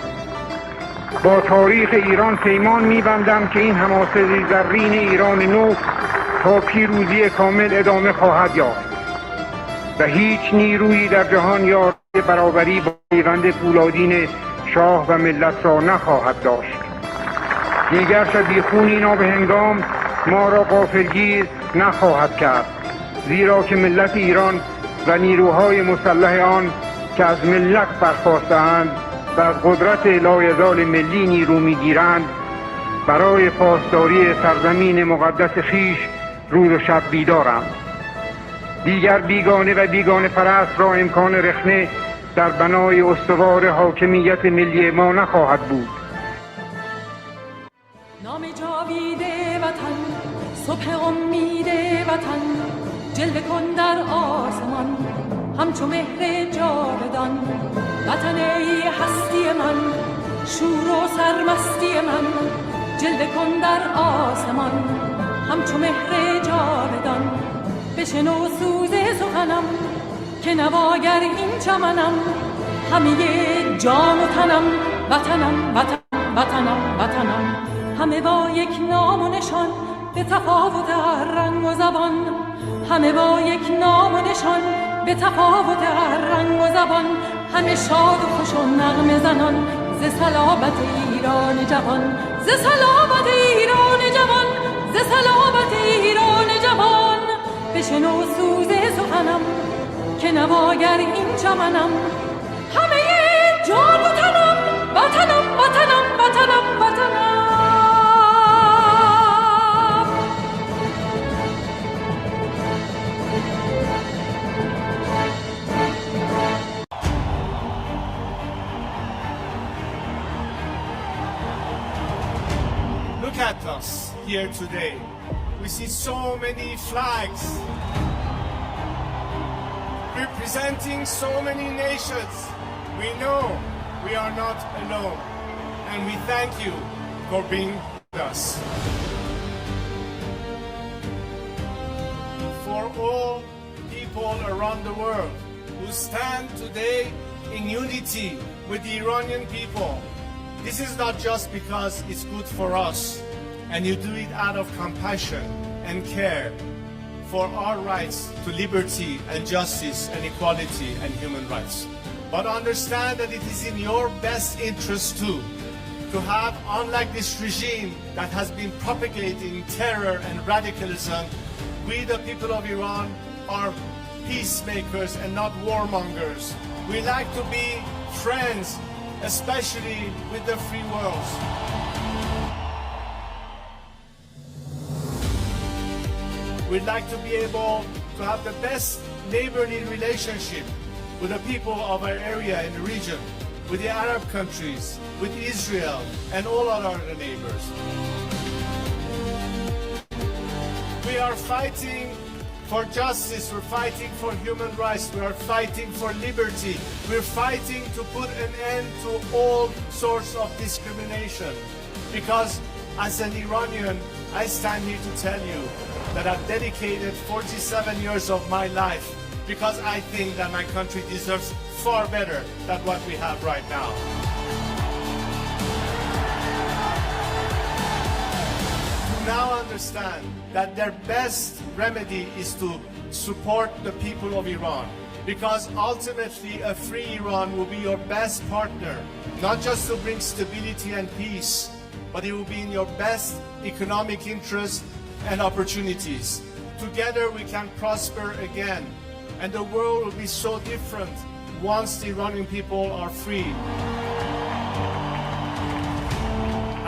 [SPEAKER 18] با تاریخ ایران پیمان می‌بندم که این حماسه زرین ایران نو تا پیروزی کامل ادامه خواهد یافت و هیچ نیرویی در جهان یارای برابری با پیوند فولادین شاه و ملت را نخواهد داشت. دیگر شبیخونی نابهنگام ما را غافلگیر نخواهد کرد، زیرا که ملت ایران و نیروهای مسلح آن که از ملت برخاسته‌اند و از قدرت لایزال ملی نیرو می‌گیرند، برای پاسداری سرزمین مقدس خویش روز و شب بیدارند. دیگر بیگانه و بیگانه پرست را امکان رخنه در بنای استوار حاکمیت ملی ما نخواهد بود.
[SPEAKER 17] نام جاوید وطن، صبح امید وطن، جلوه کن در آسمان همچو مهر جاودان. وطن ای هستی من، شور و سرمستی من، جلوه کن در آسمان همچو مهر جاودان. بشنو سوز سخنم که نواگر این چمنم، همه جان و تنم وطنم وطنم وطنم وطنم. همه با یک نام و نشان به تفاوت هر رنگ و زبان، همه با یک نام و نشان به تفاوت هر رنگ و زبان. همه شاد و خوش و نغمه زنان ز صلابت ایران جوان، ز صلابت ایران جوان، ز صلابت ایران جوان. بشنو سوز سخنم که نواگر این چمنم، همه جان و تنم وطنم وطنم وطنم وطنم.
[SPEAKER 19] Look at us here today. We see so many flags representing so many nations. We know we are not alone, and we thank you for being with us. For all people around the world who stand today in unity with the Iranian people, this is not just because it's good for us, and you do it out of compassion and care for our rights to liberty and justice and equality and human rights. But understand that it is in your best interest too to have, unlike this regime that has been propagating terror and radicalism, we the people of Iran are peacemakers and not warmongers. We like to be friends, especially with the free world. We'd like to be able to have the best neighborly relationship with the people of our area and the region, with the Arab countries, with Israel, and all our other neighbors. We are fighting for justice, we're fighting for human rights, we are fighting for liberty, we're fighting to put an end to all sorts of discrimination. Because as an Iranian, I stand here to tell you that I've dedicated 47 years of my life because I think that my country deserves far better than what we have right now. now understand that their best remedy is to support the people of Iran, because ultimately a free Iran will be your best partner, not just to bring stability and peace, but it will be in your best economic interest and opportunities. Together we can prosper again, and the world will be so different once the Iranian people are free.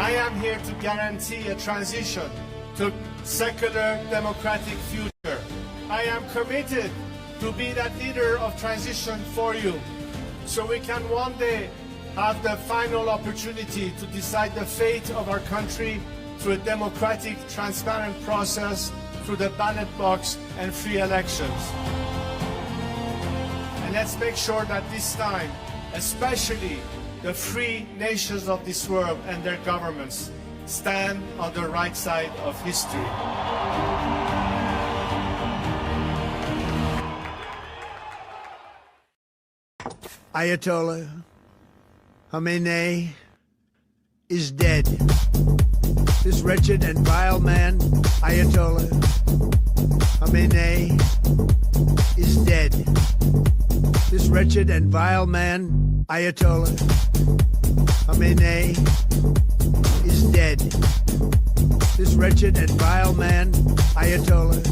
[SPEAKER 19] I am here to guarantee a transition to secular democratic future. I am committed to be that leader of transition for you, so we can one day have the final opportunity to decide the fate of our country through a democratic, transparent process, through the ballot box and free elections. And let's make sure that this time, especially the free nations of this world and their governments, stand on the right side of history.
[SPEAKER 20] Ayatollah Khamenei is dead. This wretched and vile man, Ayatollah Khamenei, is dead. This wretched and vile man, Ayatollah Khamenei, is dead. This wretched and vile man, Ayatollah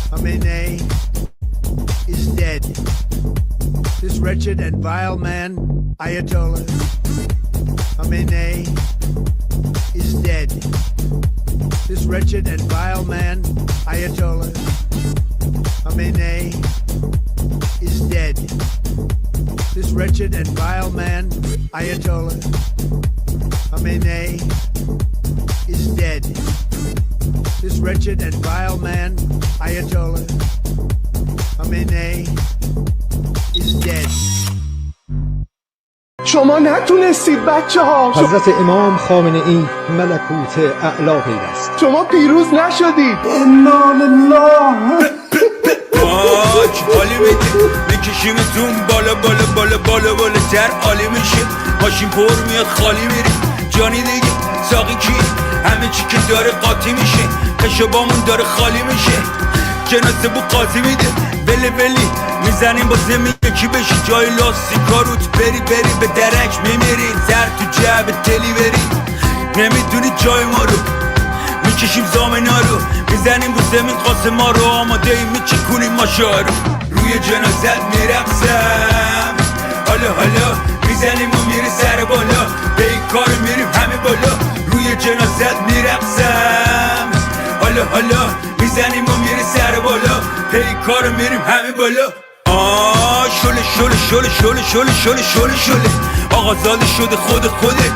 [SPEAKER 20] Khamenei, is dead. This wretched and vile man, Ayatollah Khamenei, is dead. This wretched and vile man, Ayatollah Khamenei, is dead. This wretched and vile man, Ayatollah Khamenei, is dead. This wretched and vile man, Ayatollah Khamenei, is dead.
[SPEAKER 21] شما نتونستید بچه ها.
[SPEAKER 22] حضرت امام خامنه ای ملکوت اعلا پیوست.
[SPEAKER 21] شما پیروز نشدید. انا لله.
[SPEAKER 10] عالی میدی میکشیمتون بالا بالا بالا بالا بالا تر عالی میشه. ماشین پر میاد خالی میری جانی دیگه ساقی کی همه چی که داره قاطی میشه. خشبامون داره خالی میشه. جنازه بو قاضی میده بله بلی میزنیم با زمین یکی بشی جای لاستیکا روت بری بری به درک میمیری زر تو جعب تلی بری نمیدونی جای ما رو میکشیم زامنا رو میزنیم رو زمین قاسما رو آماده ایم میچکونیم ماشا رو روی جنازت میرقصم حالا حالا میزنیم و میره سر بالا به این کار میریم همه بالا روی جنازت میرقصم حالا حالا میزنیم و میره سر بالا پی کار میریم همه بالا شله شله شله شله شله شله شله شله آقازاده شده خودت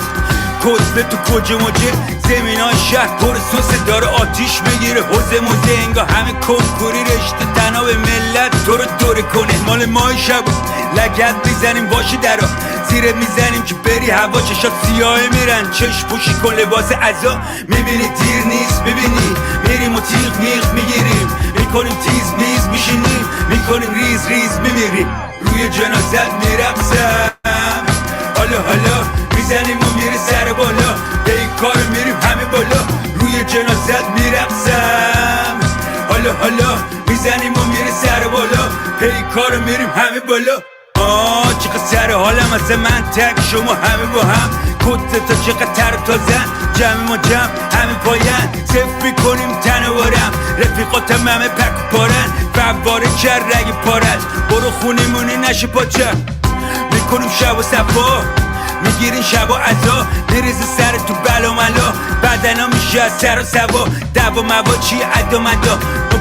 [SPEAKER 10] کتله تو کجه مجه زمین های شهر پر سوسه داره آتیش میگیره حوزه موزه انگاه همه کنکوری رشته تنها به ملت تو رو دوره کنه مال مای شب لگت میزنیم باشه درا زیرت میزنیم که بری هوا چشات سیاه میرن چشم پوشی کن لباس عزا میبینی دیر نیست ببینی میریم و تیغ میغ میگیریم میکنیم تیز میز میشینیم میکنیم ریز ریز میمیریم روی جنازت میرقصم حالا حالا میزنیم و میره سر بالا به این کار میریم همه بالا روی جنازت میرقصم حالا حالا میزنیم و میره سر بالا به این کار میریم همه بالا چقدر سر حالم از من تک شما همه با هم کت تا چقدر تر تا زن جمع ما جمع همه پاین صف میکنیم تن و بارم رفیقاتم همه پک و پارن فواره کر رگ پارد برو خونیمونی نشه پاچه میکنیم شب و صفا میگیرین شب و عزا میریزه سر تو بلا ملا بدنا میشه از سر و سوا دوا موا چیه ادا مدا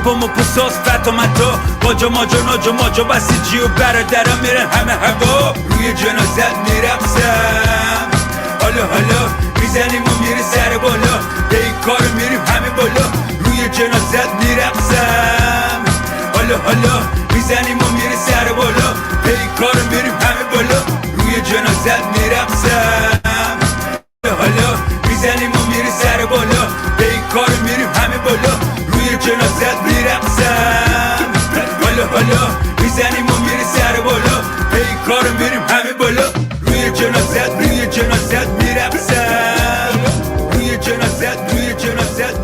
[SPEAKER 10] مپا ساس فتا متا باجا ماجا ناجا ماجا بسیجی و برادرم میرن همه هوا روی جنازت میرقصم حالا حالا میزنیم و میره سر بالا به این کار میریم همه بالا روی جنازت میرقصم حالا حالا میزنیم و میره سر بالا به این کار میریم همه بالا روی جنازت میرقصم حالا میزنیم و میره سر بالا به این کار میریم همه بالا روی جنازت میرقصم حالا حالا میزنیم و میره سر بالا به این کار میریم همه بالا روی جنازت میرقصم روی جنازت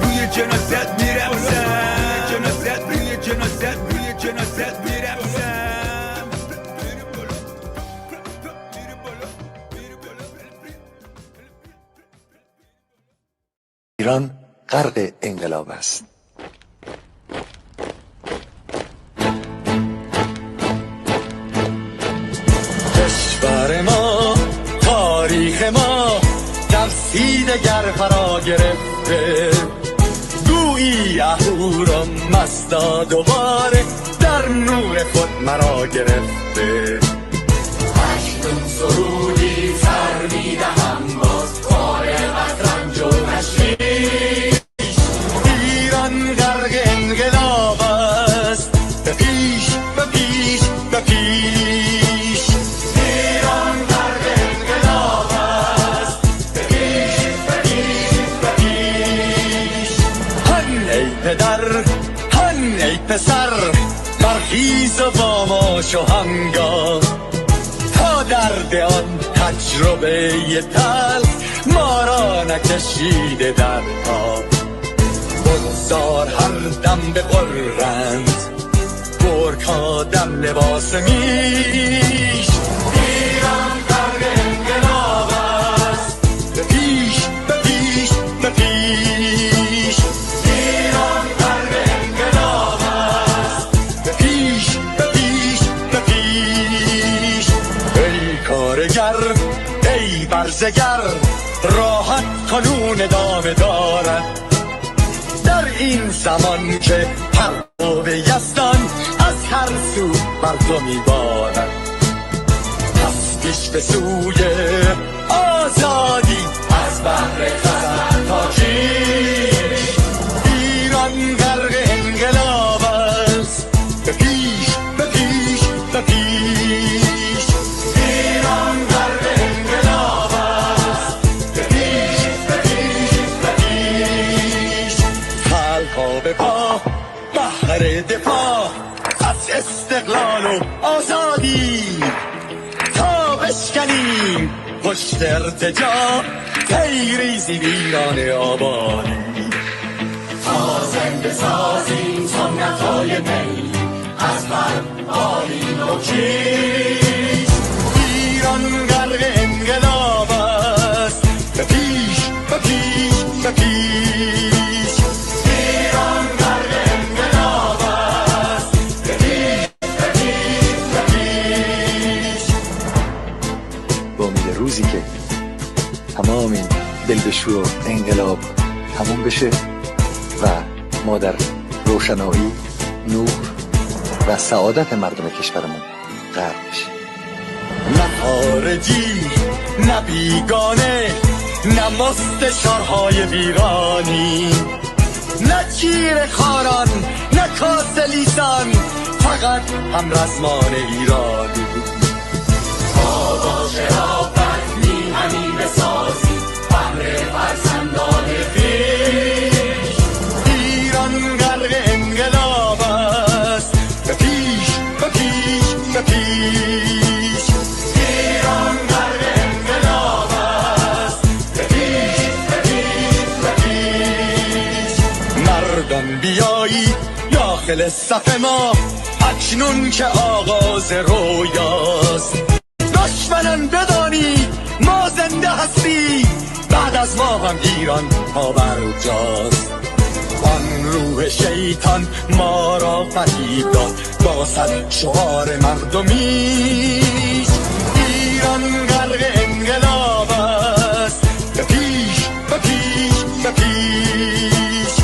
[SPEAKER 4] غرق انقلاب است.
[SPEAKER 2] کشور ما، تاریخ ما نفسی دگر فرا گرفته، گویی اهورا مستا دوباره در نور خود مرا گرفته. اکنون سرودی سر میدهم باز فارغ از رنج و تشویش. ایران غرق انقلاب است، به پیش به پیش به پیش. ایران غرق انقلاب است، به پیش به پیش به پیش. هن ای پدر، هن ای پسر، برخیز و با ما شو همگام، تا درد آن تجربه تلخ ما را نکشیده در آب. بگذار هر دم بغرند گرگ‌ها دم لباس میش. ایران غرق انقلاب است، به پیش به پیش به پیش. ایران غرق انقلاب است، به پیش به پیش به پیش. ای کارگر، ای برزگر، راحت کنون ادامه دارد در این زمان که پرتاب یزدان از هر سو بر تو میبارد. پس پیش به سوی آزادی از بحر خزر تا کیش. ایران غرق انقلاب است، به پیش به پیش به پیش. ایران غرق انقلاب است، به پیش به پیش به پیش. خلقا به پا بهر دفاع از استقلال و آزادی، تا بشکنیم پشت ارتجاع تیریزی ویران آبادی. تا زنده سازیم سنت‌های می از بر بالین و کیش. ایران غرق انقلاب است، به پیش به پیش به پیش. ایران غرق انقلاب است، به پیش به پیش به پیش.
[SPEAKER 4] با امید روزی که تمام این دلبشور و انقلاب تموم بشه و ما در روشنایی، نور و سعادت مردم کشورمون غرق بشیم.
[SPEAKER 2] نه خارجی نه بیگانه، نه مستشارهای ویرانی، نه چیر خاران نه کاسلیسان، فقط هم رزمان ایرانی. تا با شرافت میهنی بسازی بهر فرزندان خویش. ایران غرق انقلاب است، به پیش به پیش به پیش. ایران غرق انقلاب است، به پیش به پیش به پیش. مردان بیایی داخل صف ما، اکنون که آغاز رویاست. دشمنان بدانید ما زنده هستی، بعد از ما هم ایران پابرجاست. آن روح شیطان ما را فریب داد با صد شعار مردمیش. ایران غرق انقلاب است، به پیش به پیش به پیش.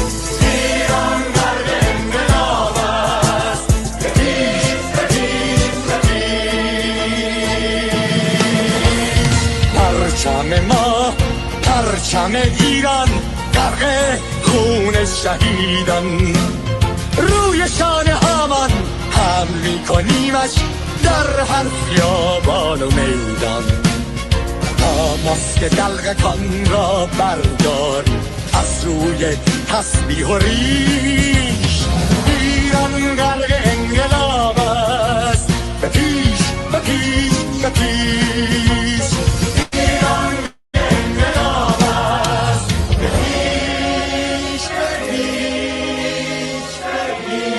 [SPEAKER 2] ایران غرق انقلاب است، به پیش به پیش به پیش. پرچم ما، پرچم ایران غرق خون شهیدان، روی شانه هامان حمل میکنیمش در هر خیابان و میدان. تا ماسک دلغکان را برداری از روی تسبیح و ریش. ایران غرق انقلاب است، به پیش به پیش به پیش. ایران انقلاب است، به پیش به پیش به پیش.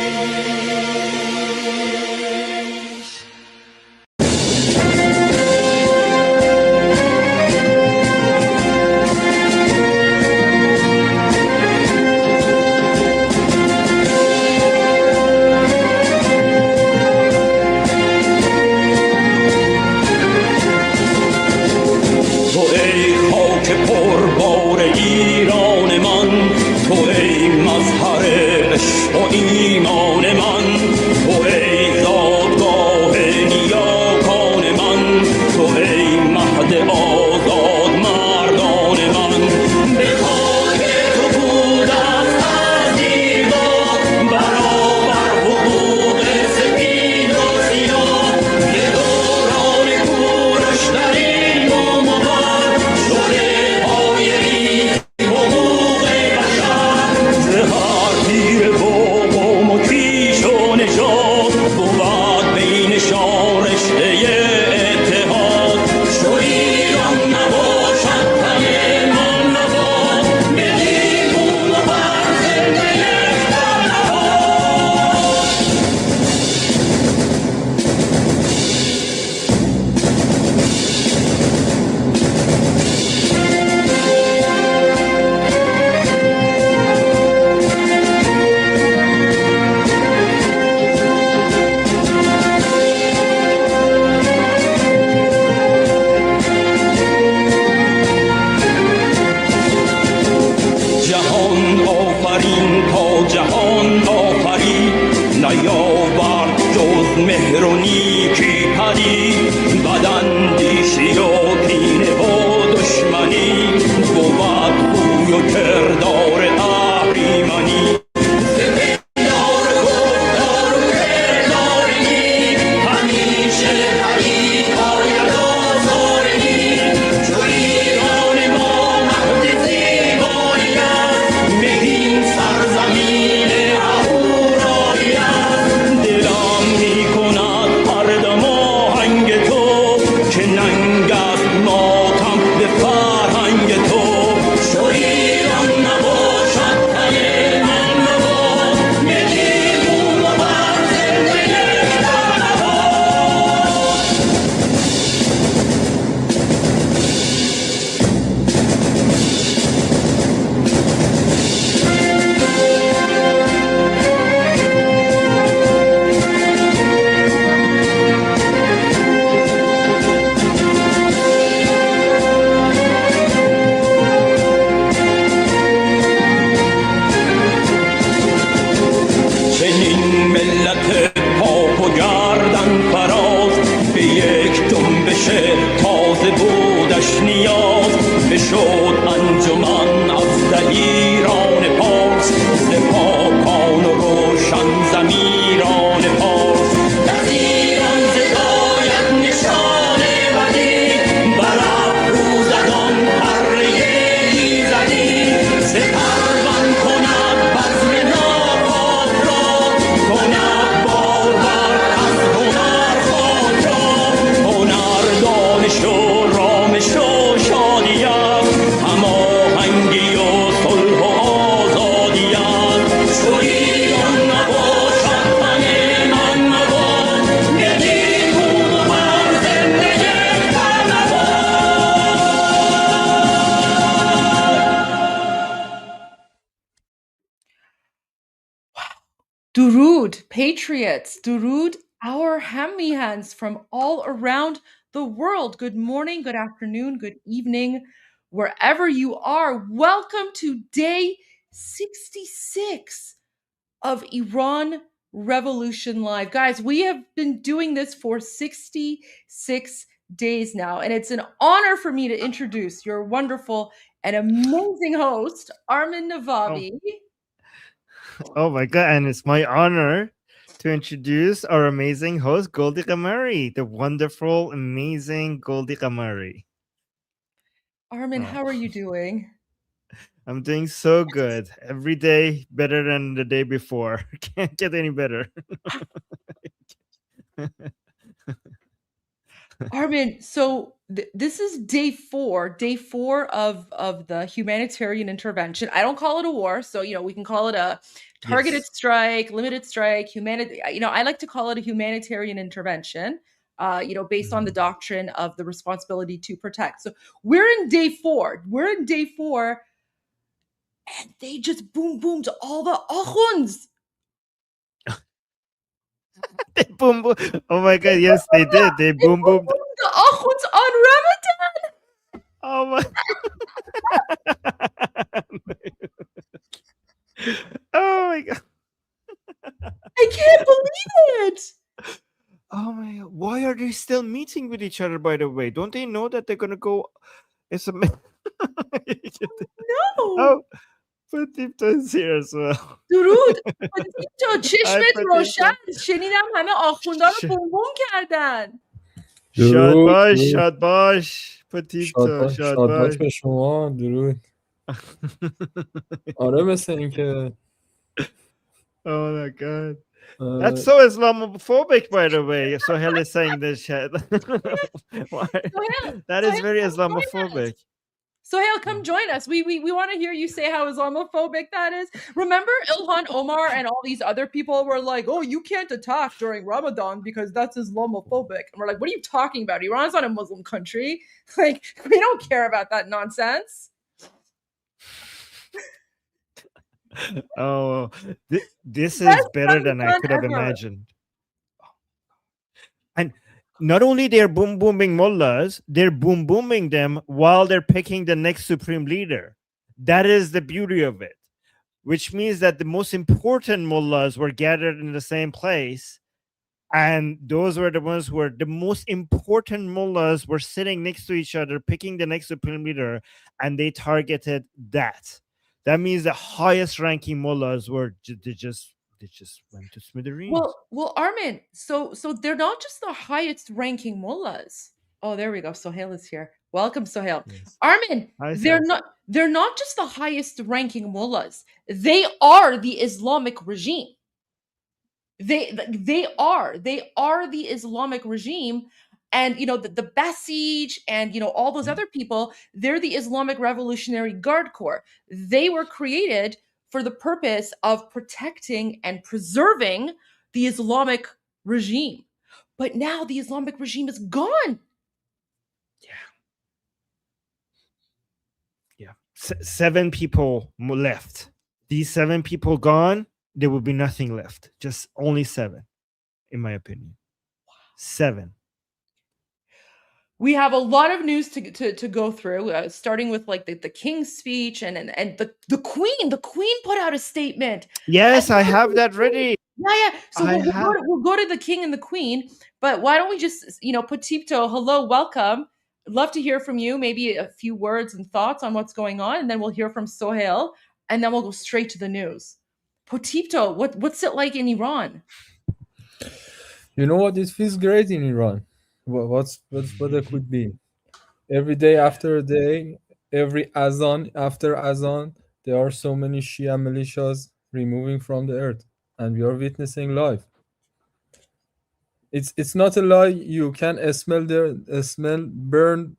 [SPEAKER 16] مظهر عشق و ایمان من، تو ای زادگاه نیاکان من، تو ای مهد آزاد مردان من. به خاک تو بود از عزیزان برابر حقوق سپید و سیاه، یه دوران کوروش در این بوم و بر شده پایه‌ای حقوق بشر. زهر تیر با قوم و کیش و نژاد بود بینشان رشته اتحاد. چو ایران نباشد تن من نباد، بدین بوم و بر زنده یک نهاد. جهان آفرین تا جهان آفرین، نیاورد جز مهر و نیکی پدید. بداندیشی و کینه و دشمنی بود خوی و کردار اهریمنی. زمیندار گفتار و کردار نیک، همیشه پدید آید آزارنی. چو ایران ما مهد زیبایی است، مهین سرزمین اهورایی است. دلم می‌کند هر دم آهنگ تو، که ننگ است ماتم به فرهنگ تو. چو ایران نباشد تن من نباد، بدین بوم و بر زنده یک نهاد. چنین ملت پاک و گردن فراز، به یک جنبش تازه بودش نیاز. بشد انجمن از دلیران پارس، ز پاکان و روشن ضمیران پارس. از ایران زداید نشان بدی، برافروزد آن پره ایزدی. سپربند کند بزم ناپاک را، کند بارور از هنر خاک را. هنر دانش و رامش و شادی است، هماهنگی و صلح و آزادی است. چو ایران نباشد تن من مباد، بدین بوم و بر زنده یک تن نباد.
[SPEAKER 17] Durud, patriots, Durud, our Hamihans from all around the world. Good morning, good afternoon, good evening, wherever you are. Welcome to day 66 of Iran Revolution Live. Guys, we have been doing this for 66 days now, and it's an honor for me to introduce your wonderful and amazing host, Armin Navabi.
[SPEAKER 5] Oh my God, and it's my honor to introduce our amazing host, Goldie Qamari, the wonderful, amazing Goldie Qamari.
[SPEAKER 17] Armin, how are you doing?
[SPEAKER 5] I'm doing so good. Every day better than the day before. Can't get any better.
[SPEAKER 17] Armin, so this is day four of the humanitarian intervention. I don't call it a war, so we can call it a targeted strike, limited strike, I like to call it a humanitarian intervention. Based on the doctrine of the responsibility to protect. So we're in day four. And they just boomed all the akhunds.
[SPEAKER 5] They boom boom. Oh my God, yes, they did. They boom boomed.
[SPEAKER 17] The akhunds on Ramadan.
[SPEAKER 5] Oh my. Oh my god.
[SPEAKER 6] I can't believe it.
[SPEAKER 5] Oh my god. Why are they still meeting with each other, by the way? Don't they know that they're gonna go? It's a
[SPEAKER 6] No.
[SPEAKER 5] Oh, Patipta is here as well.
[SPEAKER 6] درود. تو
[SPEAKER 5] Hi,
[SPEAKER 6] چشمت
[SPEAKER 5] Patipta.
[SPEAKER 6] روشن. شنیدم همه آخوندا رو بوم بوم کردن.
[SPEAKER 5] شاد
[SPEAKER 8] درود
[SPEAKER 5] باش،
[SPEAKER 8] درود.
[SPEAKER 5] شاد باش، پتیپتا، شاد
[SPEAKER 8] شاد باش
[SPEAKER 5] باش.
[SPEAKER 8] به شما. درود. آره مثل اینکه
[SPEAKER 5] Oh my god. That's so Islamophobic, by the way. Sohail is saying this shit. Why? That is very Islamophobic.
[SPEAKER 6] Sohail, come join us. We want to hear you say how Islamophobic that is. Remember Ilhan Omar and all these other people were like, oh, you can't attack during Ramadan because that's Islamophobic. And we're like, what are you talking about? Iran's not a Muslim country. Like, we don't care about that nonsense.
[SPEAKER 5] Oh, this is better than I could have
[SPEAKER 6] ever.
[SPEAKER 5] imagined. And not only they're boom booming mullahs, they're boom booming them while they're picking the next supreme leader. That is the beauty of it, which means that the most important mullahs were gathered in the same place. And those were the ones who were the most important mullahs were sitting next to each other, picking the next supreme leader, and they targeted that. That means the highest ranking mullahs were they just went to smithereens.
[SPEAKER 6] Well, Armin, so they're not just the highest ranking mullahs. Oh, there we go. Sohail is here. Welcome, Sohail.
[SPEAKER 5] Yes.
[SPEAKER 6] Armin,
[SPEAKER 5] Hi,
[SPEAKER 6] they're not just the highest ranking mullahs. They are the Islamic regime. They are the Islamic regime. And the Basij and all those other people, they're the Islamic Revolutionary Guard Corps. They were created for the purpose of protecting and preserving the Islamic regime. But now the Islamic regime is gone.
[SPEAKER 5] Yeah. 7 people left. These 7 people gone, there will be nothing left. Just only 7, in my opinion. 7.
[SPEAKER 6] We have a lot of news to go through, starting with like the king's speech and the queen. The queen put out a statement.
[SPEAKER 5] Yes, I have that ready.
[SPEAKER 6] Yeah. So we'll go to the king and the queen, but why don't we just, Potipto, hello, welcome. I'd love to hear from you, maybe a few words and thoughts on what's going on, and then we'll hear from Sohail, and then we'll go straight to the news. Potipto, what's it like in Iran?
[SPEAKER 8] you know what? It feels great in Iran. What it could be. Every day after day, every azan after azan, there are so many Shia militias removing from the earth, and we are witnessing live. It's not a lie. You can smell burned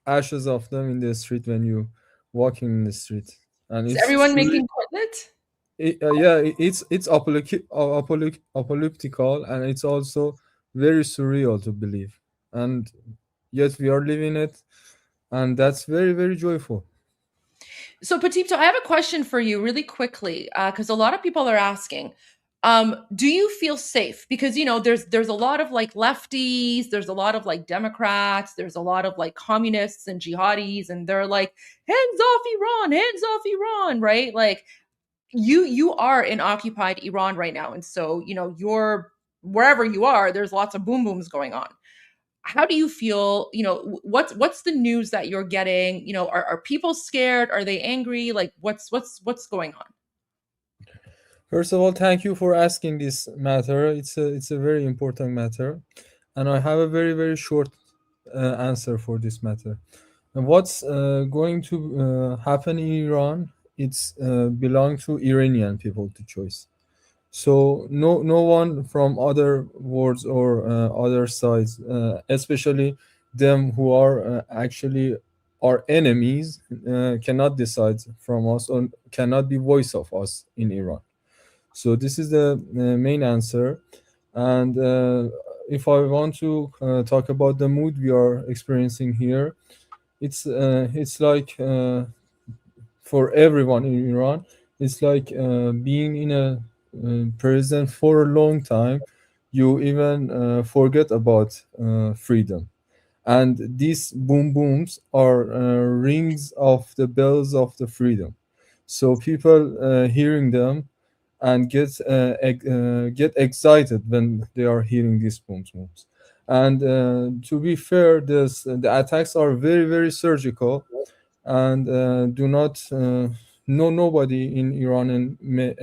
[SPEAKER 8] ashes of them in the street when you walking in the street, and
[SPEAKER 6] Is
[SPEAKER 8] it's
[SPEAKER 6] everyone
[SPEAKER 8] truly-
[SPEAKER 6] making toilet?
[SPEAKER 8] It's apocalyptical, and it's also very surreal to believe, and yet we are living it, and that's very, very joyful.
[SPEAKER 6] So, Potipto, I have a question for you really quickly, because a lot of people are asking, do you feel safe? Because, there's a lot of like lefties, there's a lot of like Democrats, there's a lot of like communists and jihadis, and they're like, hands off Iran, right? Like, you are in occupied Iran right now. And so, you're wherever you are, there's lots of boom booms going on. How do you feel? What's the news that you're getting? Are people scared? Are they angry? Like, what's going on?
[SPEAKER 8] First of all, thank you for asking this matter. It's a very important matter, and I have a very, very short answer for this matter. And what's going to happen in Iran? It's belong to Iranian people to choice. So no one from other worlds or other sides, especially them who are actually our enemies, cannot decide from us or cannot be voice of us in Iran. So this is the main answer. And if I want to talk about the mood we are experiencing here, it's like for everyone in Iran, it's like being in a prison for a long time. You even forget about freedom. And these boom booms are rings of the bells of the freedom. So people hearing them and get excited when they are hearing these booms. And to be fair, the attacks are very very surgical, and do not know nobody in Iranian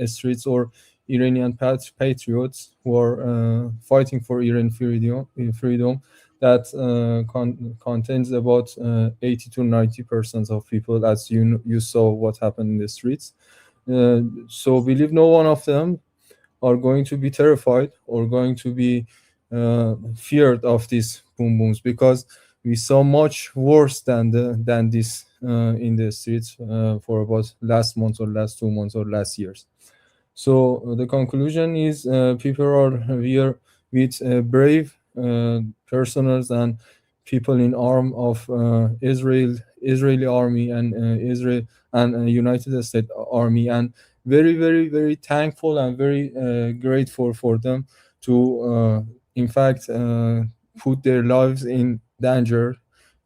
[SPEAKER 8] streets or Iranian patriots who are fighting for Iran freedom that contains about 80 to 90% of people, as you saw what happened in the streets. So believe no one of them are going to be terrified or going to be feared of these boom booms, because we saw much worse than this in the streets for about last month or last 2 months or last years. So the conclusion is people are here with brave personals and people in arm of Israeli army and Israel and United States army, and very very very thankful and very grateful for them to in fact put their lives in danger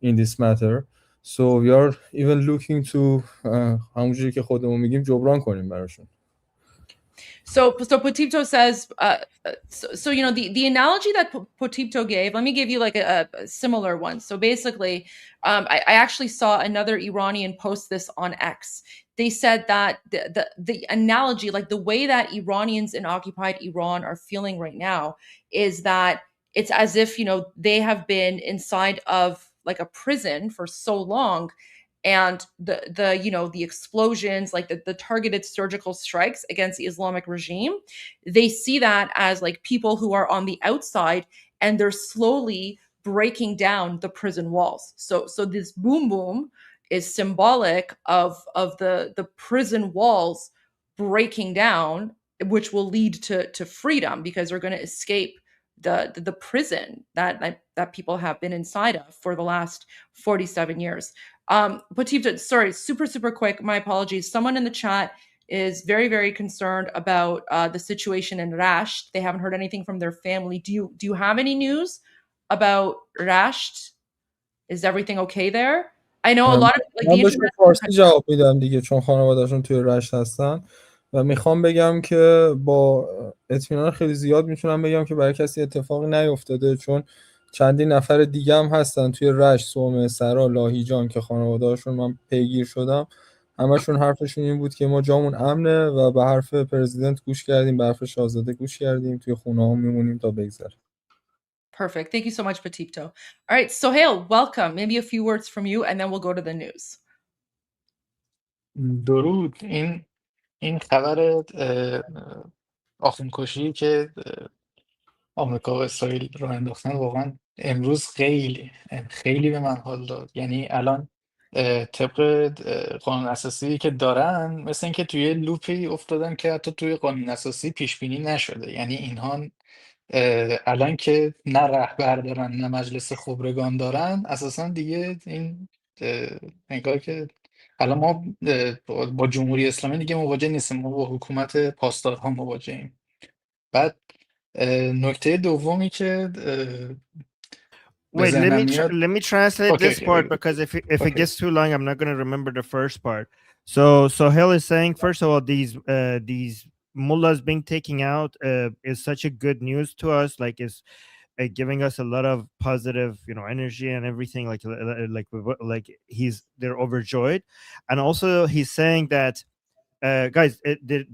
[SPEAKER 8] in this matter. So we are even looking to همونجوری که خودمون میگیم جبران کنیم براشون.
[SPEAKER 6] So Potipto says, so you know the analogy that Potipto gave. Let me give you like a similar one. So basically, I actually saw another Iranian post this on X. They said that the analogy, like the way that Iranians in occupied Iran are feeling right now, is that it's as if they have been inside of like a prison for so long, and the explosions, like the targeted surgical strikes against the Islamic regime, they see that as like people who are on the outside, and they're slowly breaking down the prison walls. So this boom boom is symbolic of the prison walls breaking down, which will lead to freedom, because they're going to escape the prison that people have been inside of for the last 47 years. Potipta, sorry, super quick, my apologies. Someone in the chat is very, very concerned about the situation in Rasht. They haven't heard anything from their family. Do you have any news about Rasht? Is everything okay there? I know a lot of like the
[SPEAKER 8] من بهشون
[SPEAKER 6] internet.
[SPEAKER 8] فارسی جواب میدم دیگه، چون خانواده‌شون توی رشت هستن و میخوام بگم که با اطمینان خیلی زیاد میتونم بگم که برای کسی اتفاقی نیفتاده، چون چندین نفر دیگه هم هستن توی رشت، صومعه، سرا، لاهیجان که خانواده‌هاشون من پیگیر شدم، همشون حرفشون این بود که ما جامون امنه و به حرف پرزیدنت گوش کردیم، به حرف شاهزاده گوش کردیم، توی خونه‌ها میمونیم تا بگذره.
[SPEAKER 6] Perfect. Thank you so much, Potipto. All right, Sohail, welcome. Maybe a few words from you, and then we'll go to the news.
[SPEAKER 1] درود. این خبر آخونکشی که آمریکا و اسرائیل رو انداختن واقعا امروز خیلی خیلی به من حال داد. یعنی الان طبق قانون اساسی که دارن، مثل اینکه توی لوپی افتادن که حتی توی قانون اساسی پیش بینی نشده. یعنی اینها الان که نه رهبر دارن نه مجلس خبرگان دارن، اساسا دیگه این انگار که الان ما با جمهوری اسلامی دیگه مواجه نیستیم، ما با حکومت پاسدارها مواجهیم. بعد نکته دومی که به
[SPEAKER 5] Wait,
[SPEAKER 1] ذهنم میاد.
[SPEAKER 5] let me translate this part, because if it gets too long, I'm not going to remember the first part. So Sohail is saying, first of all, these mullahs being taken out is such a good news to us. Like, it's giving us a lot of positive, energy and everything. Like they're overjoyed, and also he's saying that, guys,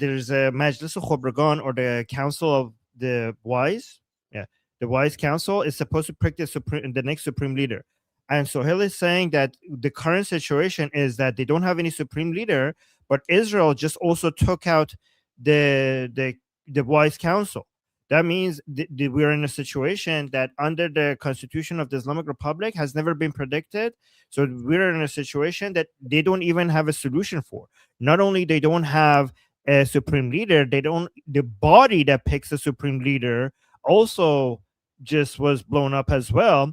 [SPEAKER 5] there's a Majlis al-Khobragan, or the Council of the Wise. Yeah, the Wise Council is supposed to pick the next supreme leader. And Sohail is saying that the current situation is that they don't have any supreme leader, but Israel just also took out the Wise Council. That means we're in a situation that under the Constitution of the Islamic Republic has never been predicted. So we're in a situation that they don't even have a solution for. Not only they don't have a supreme leader, the body that picks a supreme leader also just was blown up as well.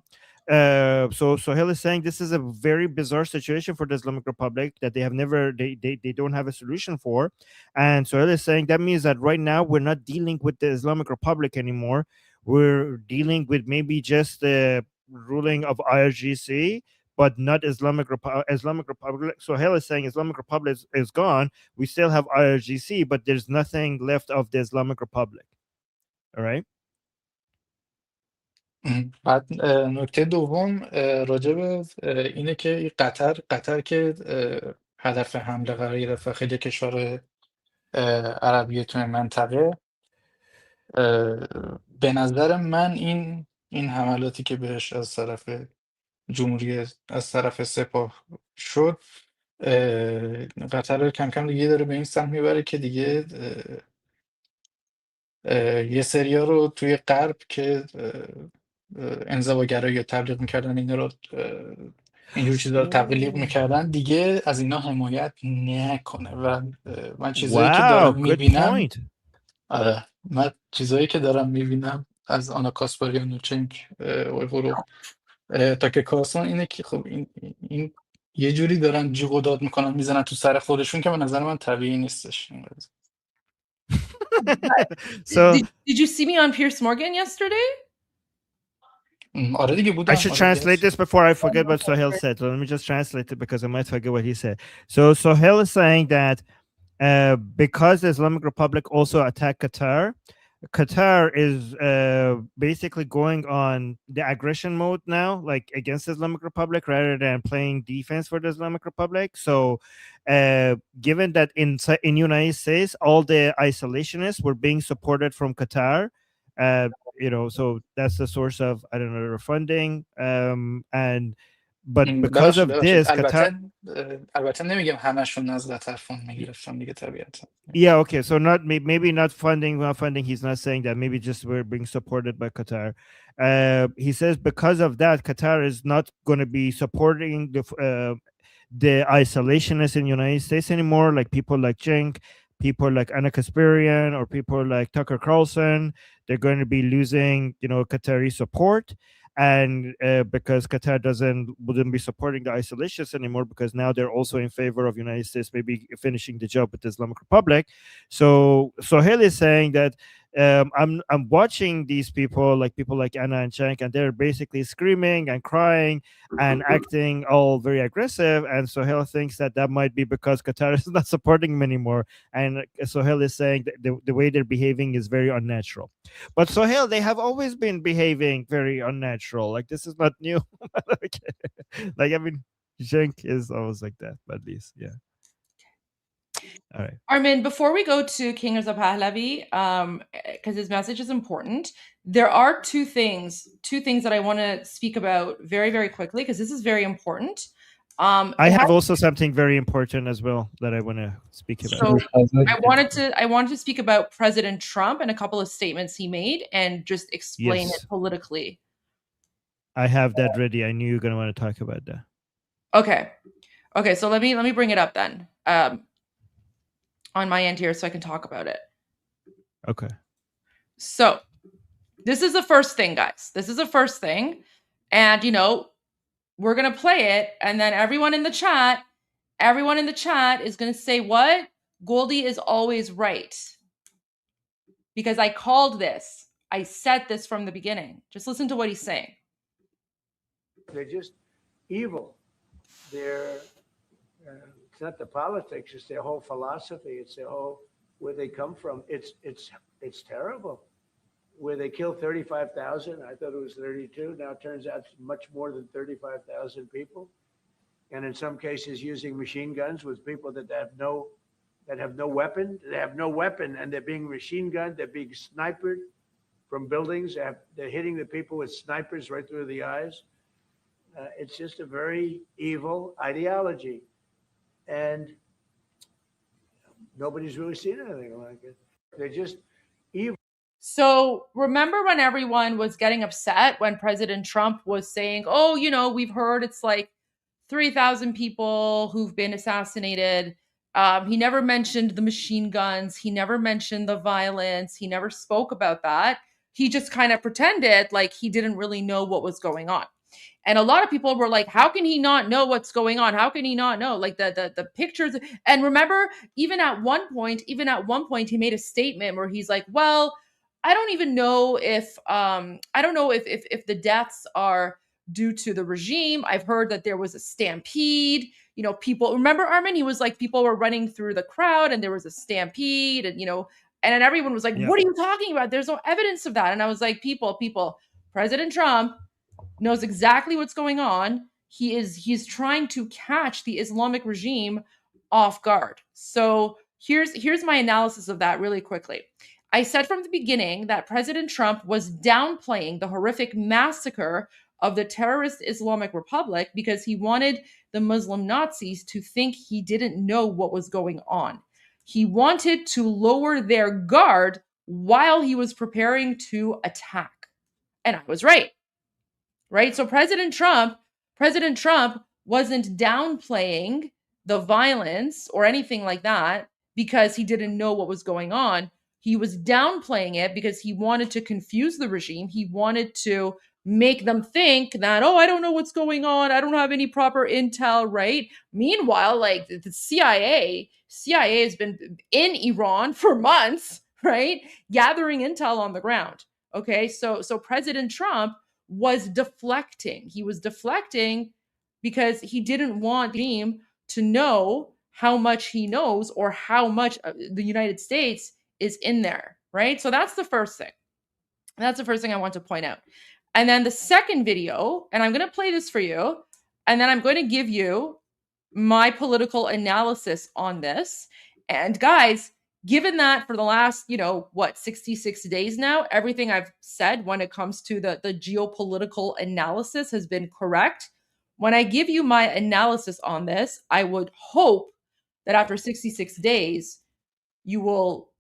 [SPEAKER 5] So Sohail is saying this is a very bizarre situation for the Islamic Republic that they have never, they don't have a solution for. And Sohail is saying that means that right now we're not dealing with the Islamic Republic anymore. We're dealing with maybe just the ruling of IRGC, but not Islamic Republic. So Hell is saying Islamic Republic is gone. We still have IRGC, but there's nothing left of the Islamic Republic. All right.
[SPEAKER 1] بعد نکته دوم راجع به اینه که قطر که هدف حمله قرار گرفت و خیلی کشور عربی توی منطقه، به نظر من این حملاتی که بهش از طرف جمهوری، از طرف سپاه شد، قطر رو کم کم دیگه داره به این سمت میبره که دیگه یه سریا رو توی غرب که انزواگرایی رو تبلیغ میکردن، اینا رو اینجور چیزا رو تبلیغ میکردن، دیگه از اینا حمایت نکنه. و من چیزایی که دارم
[SPEAKER 5] Wow, good
[SPEAKER 1] میبینم،
[SPEAKER 5] point.
[SPEAKER 1] من چیزایی که دارم میبینم از آنا کاسپاریان و چنک اویغورو تا کارسون اینه که خب این یه جوری دارن جیغ و داد میکنن، میزنن تو سر خودشون که به نظر من طبیعی نیستش.
[SPEAKER 5] So
[SPEAKER 6] Did you see me on Pierce Morgan yesterday?
[SPEAKER 1] آره دیگه
[SPEAKER 5] I
[SPEAKER 1] بودم.
[SPEAKER 5] should
[SPEAKER 1] آره دیگه
[SPEAKER 5] translate this before I forget what Sohail said. So let me just translate it because I might forget what he said. So Sohail is saying that because the Islamic Republic also attacked Qatar, Qatar is basically going on the aggression mode now, like against the Islamic Republic, rather than playing defense for the Islamic Republic. So, given that in United States, all the isolationists were being supported from Qatar, so that's the source of, I don't know, their funding. But because of this, Qatar.
[SPEAKER 1] البته نمیگم همشون از قطر فند میگرفتن دیگه طبیعتا.
[SPEAKER 5] Yeah, okay. So maybe not funding. He's not saying that. Maybe just we're being supported by Qatar. He says because of that, Qatar is not going to be supporting the isolationists in the United States anymore, like people like Cenk, people like Anna Kasparian, or people like Tucker Carlson. They're going to be losing, Qatari support. And because Qatar wouldn't be supporting the isolationists anymore, because now they're also in favor of United States maybe finishing the job with the Islamic Republic. So Sohail is saying that I'm watching these people like Anna and Cenk, and they're basically screaming and crying and acting all very aggressive. And Sohail thinks that might be because Qatar is not supporting them anymore. And Sohail is saying that the way they're behaving is very unnatural. But Sohail, they have always been behaving very unnatural. Like, this is not new. Like, I mean, Cenk is always like that, but at least, yeah. All right.
[SPEAKER 6] Armin, before we go to King Reza Pahlavi, because his message is important, there are two things that I want to speak about very, very quickly, because this is very important.
[SPEAKER 5] I have also something very important as well that I want to speak about.
[SPEAKER 6] So I wanted to speak about President Trump and a couple of statements he made, and just explain it politically.
[SPEAKER 5] I have that ready. I knew you were going to want to talk about that.
[SPEAKER 6] Okay. So let me bring it up then. On my end here, so I can talk about it.
[SPEAKER 5] Okay.
[SPEAKER 6] So this is the first thing, guys. This is the first thing. And, we're going to play it. And then everyone in the chat is going to say what? Goldie is always right. Because I called this. I said this from the beginning. Just listen to what he's saying.
[SPEAKER 20] They're just evil. It's not the politics, it's their whole philosophy, it's their whole, where they come from. It's terrible. Where they killed 35,000, I thought it was 32. Now it turns out it's much more than 35,000 people. And in some cases using machine guns with people that have no weapon. They have no weapon, and they're being machine gunned, they're being sniped from buildings. They're hitting the people with snipers right through the eyes. It's just a very evil ideology. And nobody's really seen anything like it. They're just evil.
[SPEAKER 6] So remember when everyone was getting upset when President Trump was saying, we've heard it's like 3,000 people who've been assassinated. He never mentioned the machine guns. He never mentioned the violence. He never spoke about that. He just kind of pretended like he didn't really know what was going on. And a lot of people were like, how can he not know what's going on? How can he not know? Like the pictures. And remember, even at one point, he made a statement where he's like, well, I don't even know if, if the deaths are due to the regime. I've heard that there was a stampede. You know, people remember Armin? He was like, people were running through the crowd and there was a stampede, and and then everyone was like,
[SPEAKER 5] Yeah.
[SPEAKER 6] what are you talking about? There's no evidence of that. And I was like, people, President Trump knows exactly what's going on. He's trying to catch the Islamic regime off guard. So here's my analysis of that really quickly. I said from the beginning that President Trump was downplaying the horrific massacre of the terrorist Islamic Republic because he wanted the Muslim Nazis to think he didn't know what was going on. He wanted to lower their guard while he was preparing to attack. And I was right. Right? So President Trump wasn't downplaying the violence or anything like that because he didn't know what was going on. He was downplaying it because he wanted to confuse the regime. He wanted to make them think that, oh, I don't know what's going on. I don't have any proper intel, right? Meanwhile, like the CIA has been in Iran for months, right? Gathering intel on the ground. Okay, so President Trump was deflecting. He was deflecting because he didn't want the regime to know how much he knows or how much the United States is in there, right? So that's the first thing. That's the first thing I want to point out. And then the second video, and I'm going to play this for you, and then I'm going to give you my political analysis on this. And guys, given that for the last, 66 days now, everything I've said when it comes to the geopolitical analysis has been correct. When I give you my analysis on this, I would hope that after 66 days, you will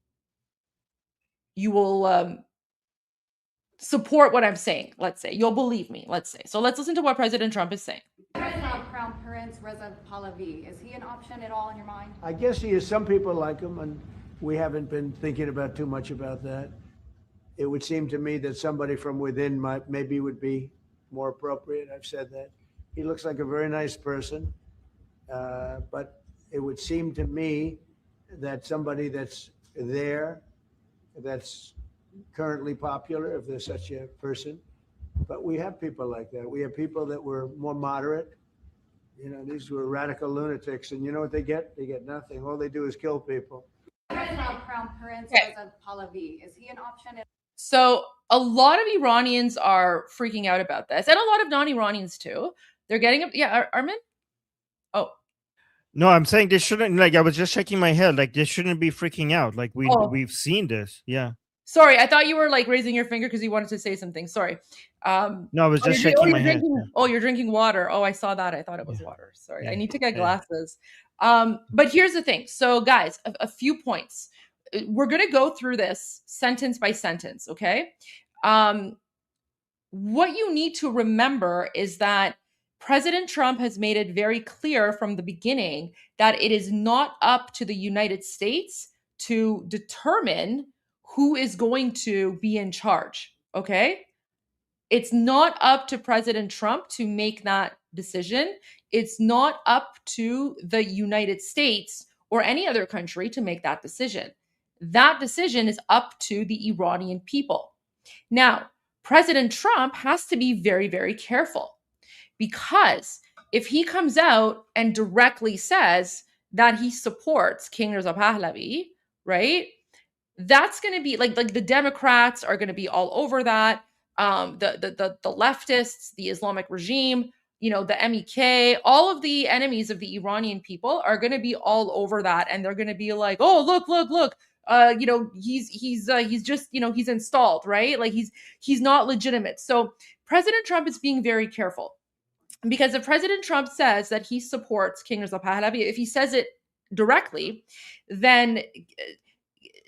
[SPEAKER 6] support what I'm saying, let's say. You'll believe me, let's say. So let's listen to what President Trump is saying.
[SPEAKER 7] Crown Prince Reza Pahlavi, is he an option at all in your mind?
[SPEAKER 20] I guess he is. Some people like him, and we haven't been thinking about too much about that. It would seem to me that somebody from within maybe would be more appropriate. I've said that. He looks like a very nice person, but it would seem to me that somebody that's there, that's currently popular, if there's such a person. But we have people like that. We have people that were more moderate. These were radical lunatics, and you know what they get? They get nothing. All they do is kill people.
[SPEAKER 7] Crown Prince Reza Pahlavi, is he an option?
[SPEAKER 6] So a lot of Iranians are freaking out about this, and a lot of non-Iranians too. They're getting up. Yeah, Armin? Oh.
[SPEAKER 5] No, I'm saying they shouldn't. Like, I was just shaking my head. Like, they shouldn't be freaking out. Like, we've seen this. Yeah.
[SPEAKER 6] Sorry, I thought you were like raising your finger because you wanted to say something. Sorry.
[SPEAKER 5] No, I was just shaking my head.
[SPEAKER 6] Oh, you're drinking water. Oh, I saw that. I thought it was water. Sorry, I need to get glasses. But here's the thing. So, guys, a few points. We're going to go through this sentence by sentence, okay? What you need to remember is that President Trump has made it very clear from the beginning that it is not up to the United States to determine who is going to be in charge, okay? It's not up to President Trump to make that decision. It's not up to the United States or any other country to make that decision. That decision is up to the Iranian people. Now, President Trump has to be very, very careful, because if he comes out and directly says that he supports King Reza Pahlavi, right? That's going to be like the Democrats are going to be all over that. The leftists, the Islamic regime, the MEK, all of the enemies of the Iranian people are going to be all over that, and they're going to be like, "Oh, look, he's just, he's installed, right? Like he's not legitimate." So President Trump is being very careful, because if President Trump says that he supports King Reza Pahlavi, if he says it directly, then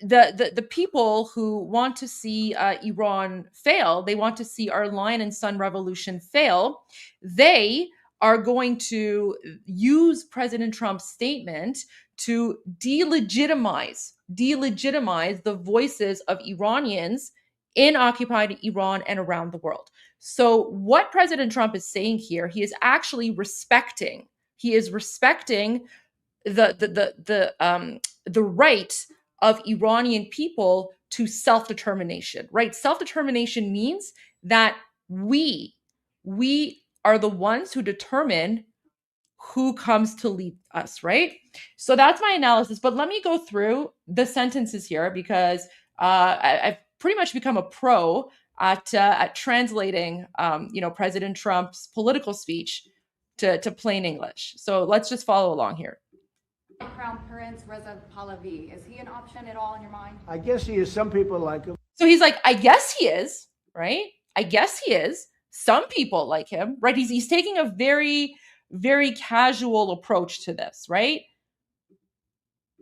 [SPEAKER 6] the people who want to see Iran fail, they want to see our Lion and Sun revolution fail, they are going to use President Trump's statement to delegitimize the voices of Iranians in occupied Iran and around the world. So what President Trump is saying here, he is actually respecting the right of Iranian people to self-determination, right? Self-determination means that we are the ones who determine who comes to lead us, right? So that's my analysis. But let me go through the sentences here because I've pretty much become a pro at translating, President Trump's political speech to plain English. So let's just follow along here.
[SPEAKER 7] Crown Prince Reza Pahlavi, is he an option at all in your mind?
[SPEAKER 20] I guess he is. Some people like him.
[SPEAKER 6] So he's like, I guess he is, right? I guess he is. Some people like him, right? He's taking a very, very casual approach to this, right?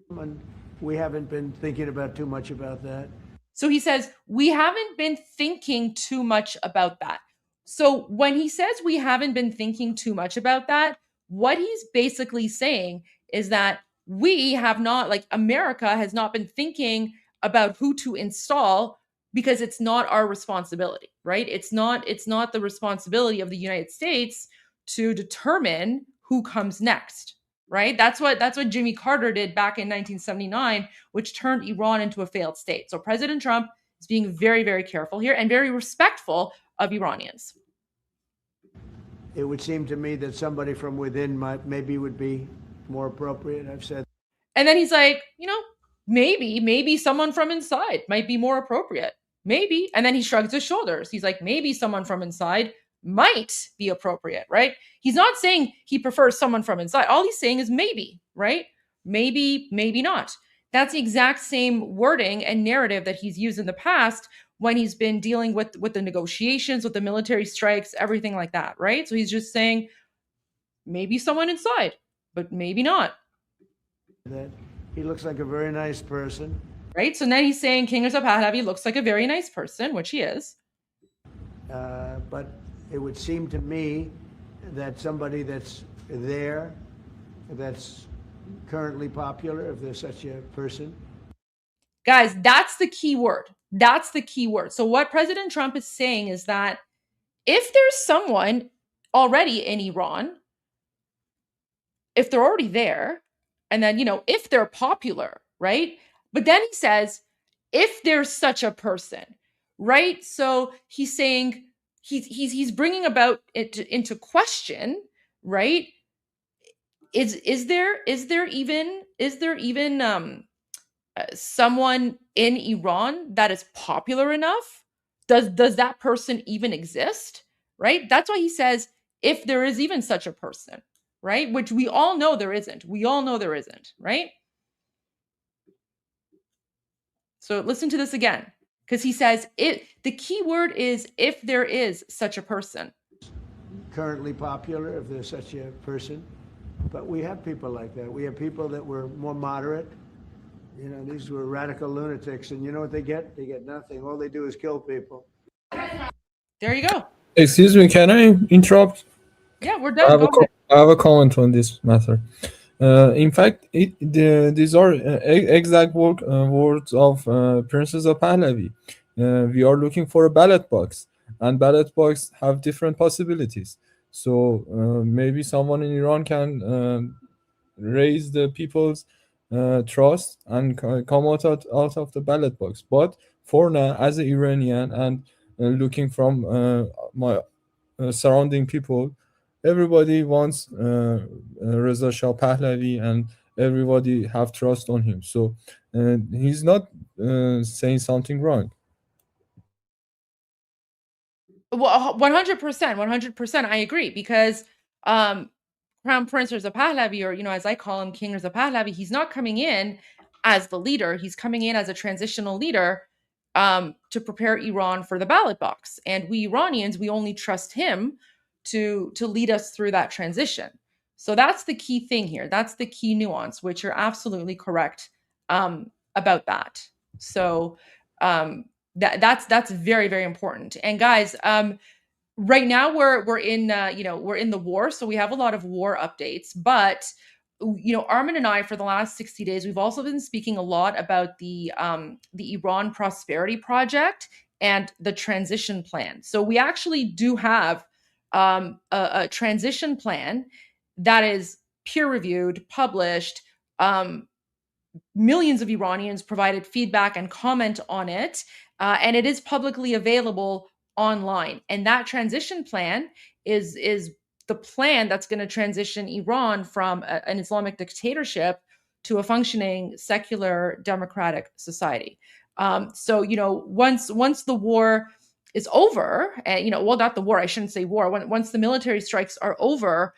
[SPEAKER 20] And we haven't been thinking about too much about that.
[SPEAKER 6] So he says, we haven't been thinking too much about that. So when he says we haven't been thinking too much about that, what he's basically saying is that we have not, like America has not been thinking about who to install because it's not our responsibility, right? It's not the responsibility of the United States to determine who comes next, right? That's what Jimmy Carter did back in 1979, which turned Iran into a failed state. So President Trump is being very, very careful here and very respectful of Iranians.
[SPEAKER 20] It would seem to me that somebody from within maybe would be more appropriate. I've said.
[SPEAKER 6] And then he's like, maybe someone from inside might be more appropriate. Maybe. And then he shrugs his shoulders. He's like, maybe someone from inside might be appropriate, right? He's not saying he prefers someone from inside. All he's saying is maybe, right? Maybe, maybe not. That's the exact same wording and narrative that he's used in the past when he's been dealing with the negotiations, with the military strikes, everything like that, right? So he's just saying maybe someone inside, but maybe not.
[SPEAKER 20] That he looks like a very nice person.
[SPEAKER 6] Right? So then he's saying King Reza Pahlavi looks like a very nice person, which he is.
[SPEAKER 20] But it would seem to me that somebody that's there, that's currently popular, if there's such a person.
[SPEAKER 6] Guys, that's the key word. That's the key word. So what President Trump is saying is that if there's someone already in Iran, if they're already there, and then, if they're popular, right? But then he says, if there's such a person, right? So he's saying, he's bringing about it into question, right? Is there even someone in Iran that is popular enough? Does that person even exist? Right? That's why he says, if there is even such a person, right? Which we all know there isn't. We all know there isn't, right? So listen to this again, because he says the key word is if there is such a person.
[SPEAKER 20] Currently popular, if there's such a person. But we have people like that. We have people that were more moderate. These were radical lunatics, and you know what they get? They get nothing. All they do is kill people.
[SPEAKER 6] There you go.
[SPEAKER 8] Excuse me, can I interrupt?
[SPEAKER 6] Yeah, we're done.
[SPEAKER 8] I have a comment on this matter. In fact, these are exact words of Princess of Pahlavi. We are looking for a ballot box, and ballot box have different possibilities. So maybe someone in Iran can raise the people's trust and come out of the ballot box. But for now, as an Iranian and looking from my surrounding people, everybody wants Reza Shah Pahlavi, and everybody have trust on him. So he's not saying something wrong.
[SPEAKER 6] Well, 100%, I agree, because Crown Prince Reza Pahlavi, or as I call him, King Reza Pahlavi, he's not coming in as the leader. He's coming in as a transitional leader to prepare Iran for the ballot box. And we Iranians, we only trust him to lead us through that transition. So that's the key thing here. That's the key nuance, which you're absolutely correct about that. So that's very, very important. And guys, right now we're in the war, so we have a lot of war updates. But Armin and I, for the last 60 days, we've also been speaking a lot about the Iran Prosperity Project and the transition plan. So we actually do have a transition plan that is peer-reviewed, published. Millions of Iranians provided feedback and comment on it, and it is publicly available online. And that transition plan is the plan that's going to transition Iran from an Islamic dictatorship to a functioning secular democratic society. So, once the war is over, and well, not the war, I shouldn't say war. Once the military strikes are over,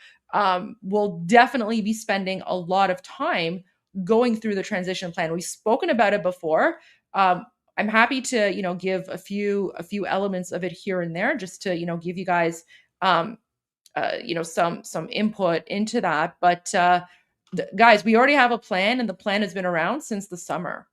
[SPEAKER 6] we'll definitely be spending a lot of time going through the transition plan. We've spoken about it before. I'm happy to give a few elements of it here and there, just to give you guys some input into that. But guys, we already have a plan, and the plan has been around since the summer.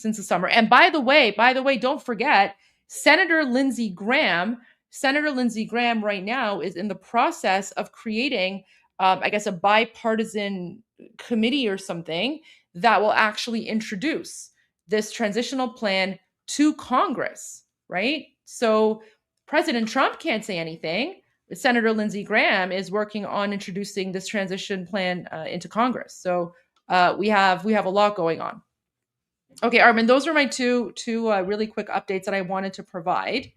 [SPEAKER 6] And by the way, don't forget, Senator Lindsey Graham right now is in the process of creating, I guess, a bipartisan committee or something that will actually introduce this transitional plan to Congress, right? So President Trump can't say anything. Senator Lindsey Graham is working on introducing this transition plan into Congress. So we have a lot going on. Okay, Armin, those are my two really quick updates that I wanted to provide.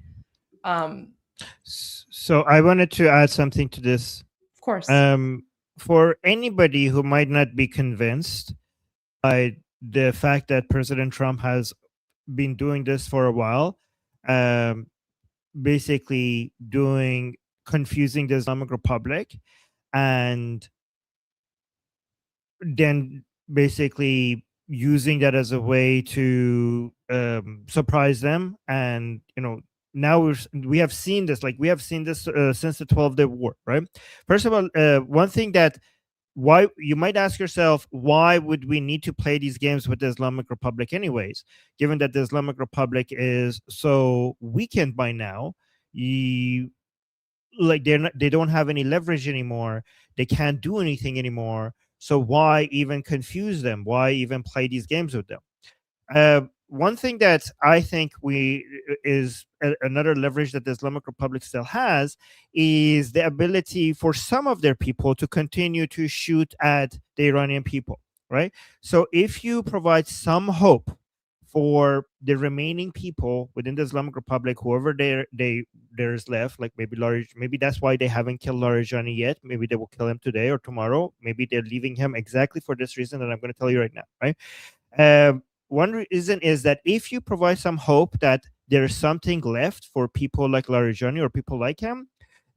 [SPEAKER 5] So I wanted to add something to this.
[SPEAKER 6] Of course.
[SPEAKER 5] For anybody who might not be convinced by the fact that President Trump has been doing this for a while, basically confusing the Islamic Republic, and then basically using that as a way to surprise them. And now we have seen this since the 12-day war, right? First of all, one thing that why you might ask yourself, why would we need to play these games with the Islamic Republic anyways, given that the Islamic Republic is so weakened by now? They don't have any leverage anymore. They can't do anything anymore. So why even confuse them? Why even play these games with them? One thing that I think is another leverage that the Islamic Republic still has is the ability for some of their people to continue to shoot at the Iranian people, right? So if you provide some hope for the remaining people within the Islamic Republic, whoever there's left, like maybe that's why they haven't killed Larijani yet. Maybe they will kill him today or tomorrow. Maybe they're leaving him exactly for this reason that I'm going to tell you right now, right? One reason is that if you provide some hope that there's something left for people like Larijani or people like him,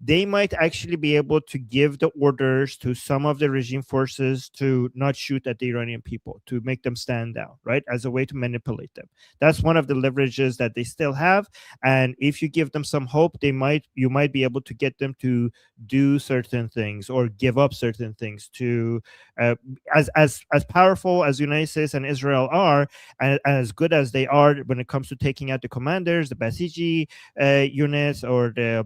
[SPEAKER 5] they might actually be able to give the orders to some of the regime forces to not shoot at the Iranian people, to make them stand down, right? As a way to manipulate them. That's one of the leverages that they still have. And if you give them some hope, you might be able to get them to do certain things or give up certain things to, as powerful as the United States and Israel are, and as good as they are when it comes to taking out the commanders, the Basiji units, or the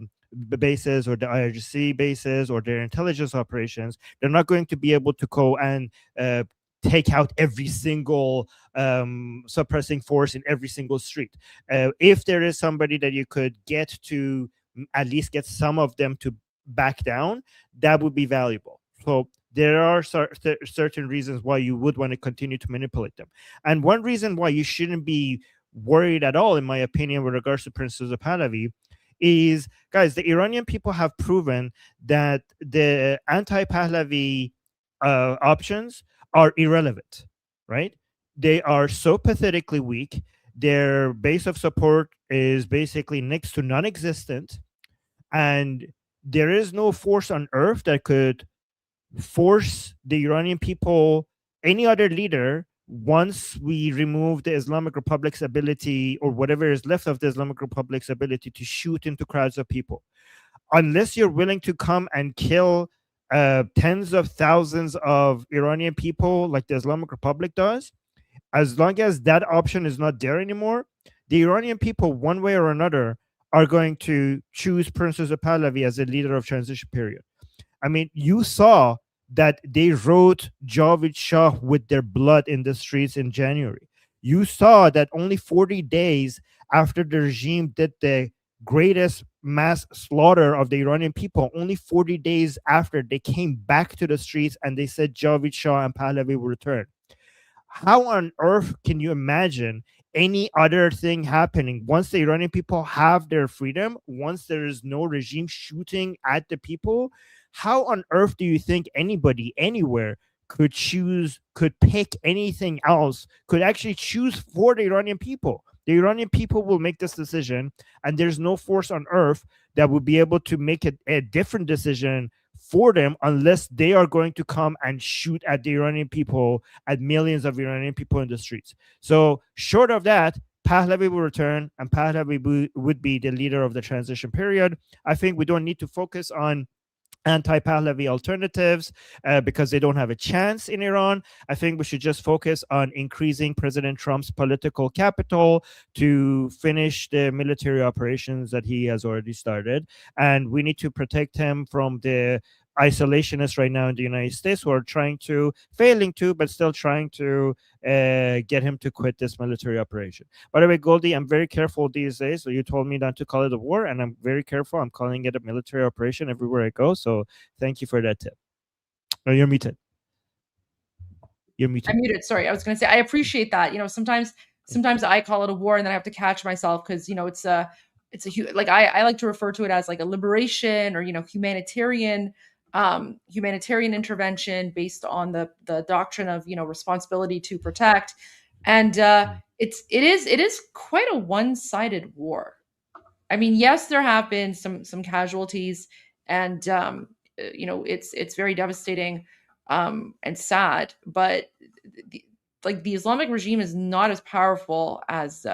[SPEAKER 5] bases, or the IRGC bases, or their intelligence operations, they're not going to be able to go and take out every single suppressing force in every single street. If there is somebody that you could get to at least get some of them to back down, that would be valuable. So there are certain reasons why you would want to continue to manipulate them. And one reason why you shouldn't be worried at all, in my opinion, with regards to Princess of Pahlavi, is, guys, the Iranian people have proven that the anti-Pahlavi options are irrelevant, right? They are so pathetically weak. Their base of support is basically next to non-existent, and there is no force on earth that could force the Iranian people, any other leader, once we remove the Islamic Republic's ability, or whatever is left of the Islamic Republic's ability, to shoot into crowds of people. Unless you're willing to come and kill tens of thousands of Iranian people like the Islamic Republic does, as long as that option is not there anymore, the Iranian people, one way or another, are going to choose Princess of Pahlavi as a leader of transition period. I mean, you saw that they wrote Javid Shah with their blood in the streets in January. You saw that only 40 days after the regime did the greatest mass slaughter of the Iranian people, only 40 days after, they came back to the streets and they said Javid Shah and Pahlavi will return. How on earth can you imagine any other thing happening. Once the Iranian people have their freedom, once there is no regime shooting at the people, how on earth do you think anybody anywhere could pick anything else, could actually choose for the Iranian people? The Iranian people will make this decision, and there's no force on earth that would be able to make a different decision for them unless they are going to come and shoot at the Iranian people, at millions of Iranian people in the streets. So short of that, Pahlavi will return, and Pahlavi would be the leader of the transition period. I think we don't need to focus on anti-Pahlavi alternatives because they don't have a chance in Iran. I think we should just focus on increasing President Trump's political capital to finish the military operations that he has already started. And we need to protect him from the isolationists right now in the United States who are failing to, but still trying to get him to quit this military operation. By the way, Goldie, I'm very careful these days. So you told me not to call it a war, and I'm very careful. I'm calling it a military operation everywhere I go. So thank you for that tip. Oh, you're muted. You're muted.
[SPEAKER 6] I'm muted. Sorry, I was going to say I appreciate that. Sometimes I call it a war, and then I have to catch myself because it's a like I like to refer to it as like a liberation or humanitarian intervention based on the doctrine of responsibility to protect, and it is quite a one-sided war. I mean, yes, there have been some casualties, and it's very devastating and sad, but the Islamic regime is not as powerful as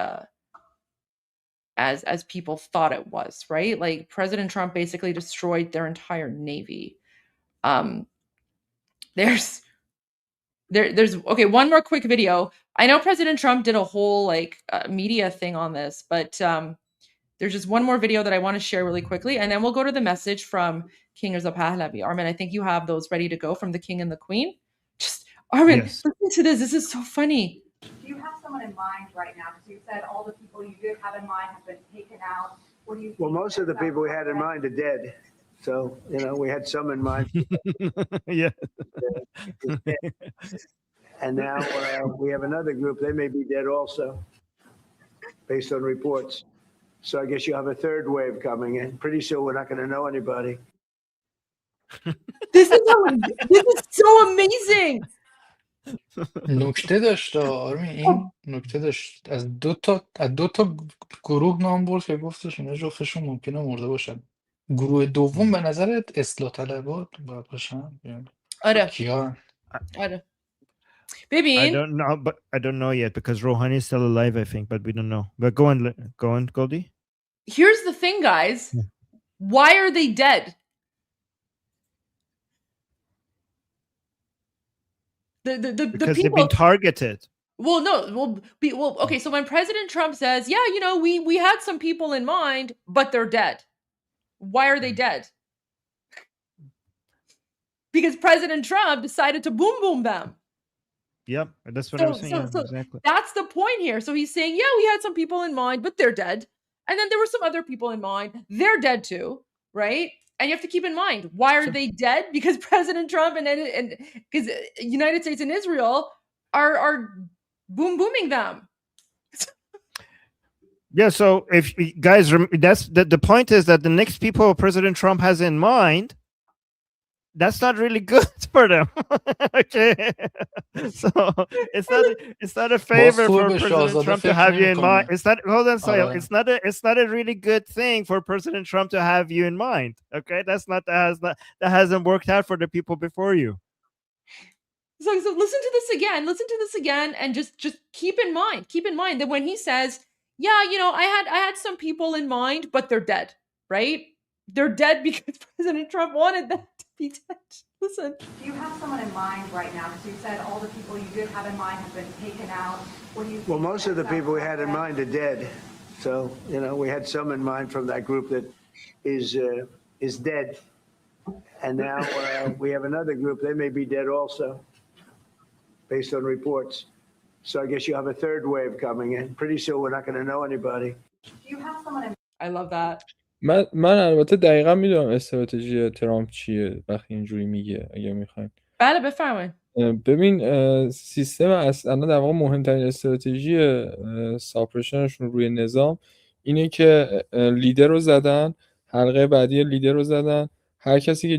[SPEAKER 6] people thought it was, right? Like President Trump basically destroyed their entire navy. There's okay, one more quick video. I know President Trump did a whole media thing on this, but there's just one more video that I want to share really quickly, and then we'll go to the message from King Reza Pahlavi. Armin, I think you have those ready to go from the King and the Queen. Just Armin,
[SPEAKER 5] yes.
[SPEAKER 6] Listen to this. This is so funny.
[SPEAKER 7] Do you have someone in mind right now? Because you said all the people you did have in mind have been taken out. What do you think?
[SPEAKER 11] Well, most of the people we had in mind are dead. So, we had some in mind.
[SPEAKER 5] Yeah.
[SPEAKER 11] And now we have another group. They may be dead also, based on reports. So I guess you have a third wave coming in. Pretty soon we're not going to know anybody.
[SPEAKER 6] This is so amazing.
[SPEAKER 1] نکته داشت آرمین، این نکته داشت. از دو تا گروه نام برد که گفتش اینا جفتشون ممکنه مرده باشن. گروه دوم به نظرت اصلاح طلبات باید باشن؟
[SPEAKER 6] آره.
[SPEAKER 1] کیان؟
[SPEAKER 6] آره. ببین.
[SPEAKER 5] I don't know yet because Rouhani is still alive, I think, but we don't know. But go on, Goldie.
[SPEAKER 6] Here's the thing, guys. Why are they dead?
[SPEAKER 5] Because
[SPEAKER 6] people,
[SPEAKER 5] they've been targeted.
[SPEAKER 6] Well, no. Okay. So when President Trump says, "Yeah, we had some people in mind, but they're dead," why are they dead? Because President Trump decided to boom them.
[SPEAKER 5] Yep, that's what I was saying.
[SPEAKER 6] So
[SPEAKER 5] exactly.
[SPEAKER 6] That's the point here. So he's saying, "Yeah, we had some people in mind, but they're dead," and then there were some other people in mind. They're dead too, right? And you have to keep in mind, why are they dead? Because President Trump and because United States and Israel are booming them.
[SPEAKER 5] Yeah. So if guys, that's the point is that the next people President Trump has in mind, that's not really good for them. Okay. So it's not a favor for President Trump to have you in mind. It's not it's not a really good thing for President Trump to have you in mind. Okay. That hasn't worked out for the people before you.
[SPEAKER 6] So listen to this again, and just keep in mind that when he says, "Yeah, I had some people in mind, but they're dead," right? They're dead because President Trump wanted them to be dead. Listen.
[SPEAKER 7] Do you have someone in mind right now? Because you said all the people you did have in mind have been taken out. What do you think?
[SPEAKER 11] Well, most of the people we had in mind are dead. So, we had some in mind from that group that is dead. And now we have another group. They may be dead also, based on reports. So I guess you have a third wave coming in. Pretty soon we're not going to know anybody.
[SPEAKER 7] Do you have someone in
[SPEAKER 6] I love that.
[SPEAKER 8] من البته دقیقا میدونم استراتژی ترامپ چیه وقتی اینجوری میگه. اگه میخواین
[SPEAKER 6] بله بفرمایید.
[SPEAKER 8] ببین سیستم اصلا در واقع مهمترین استراتژی ساپرشنشون روی نظام اینه که لیدر رو زدن، حلقه بعدی لیدر رو زدن، هر کسی که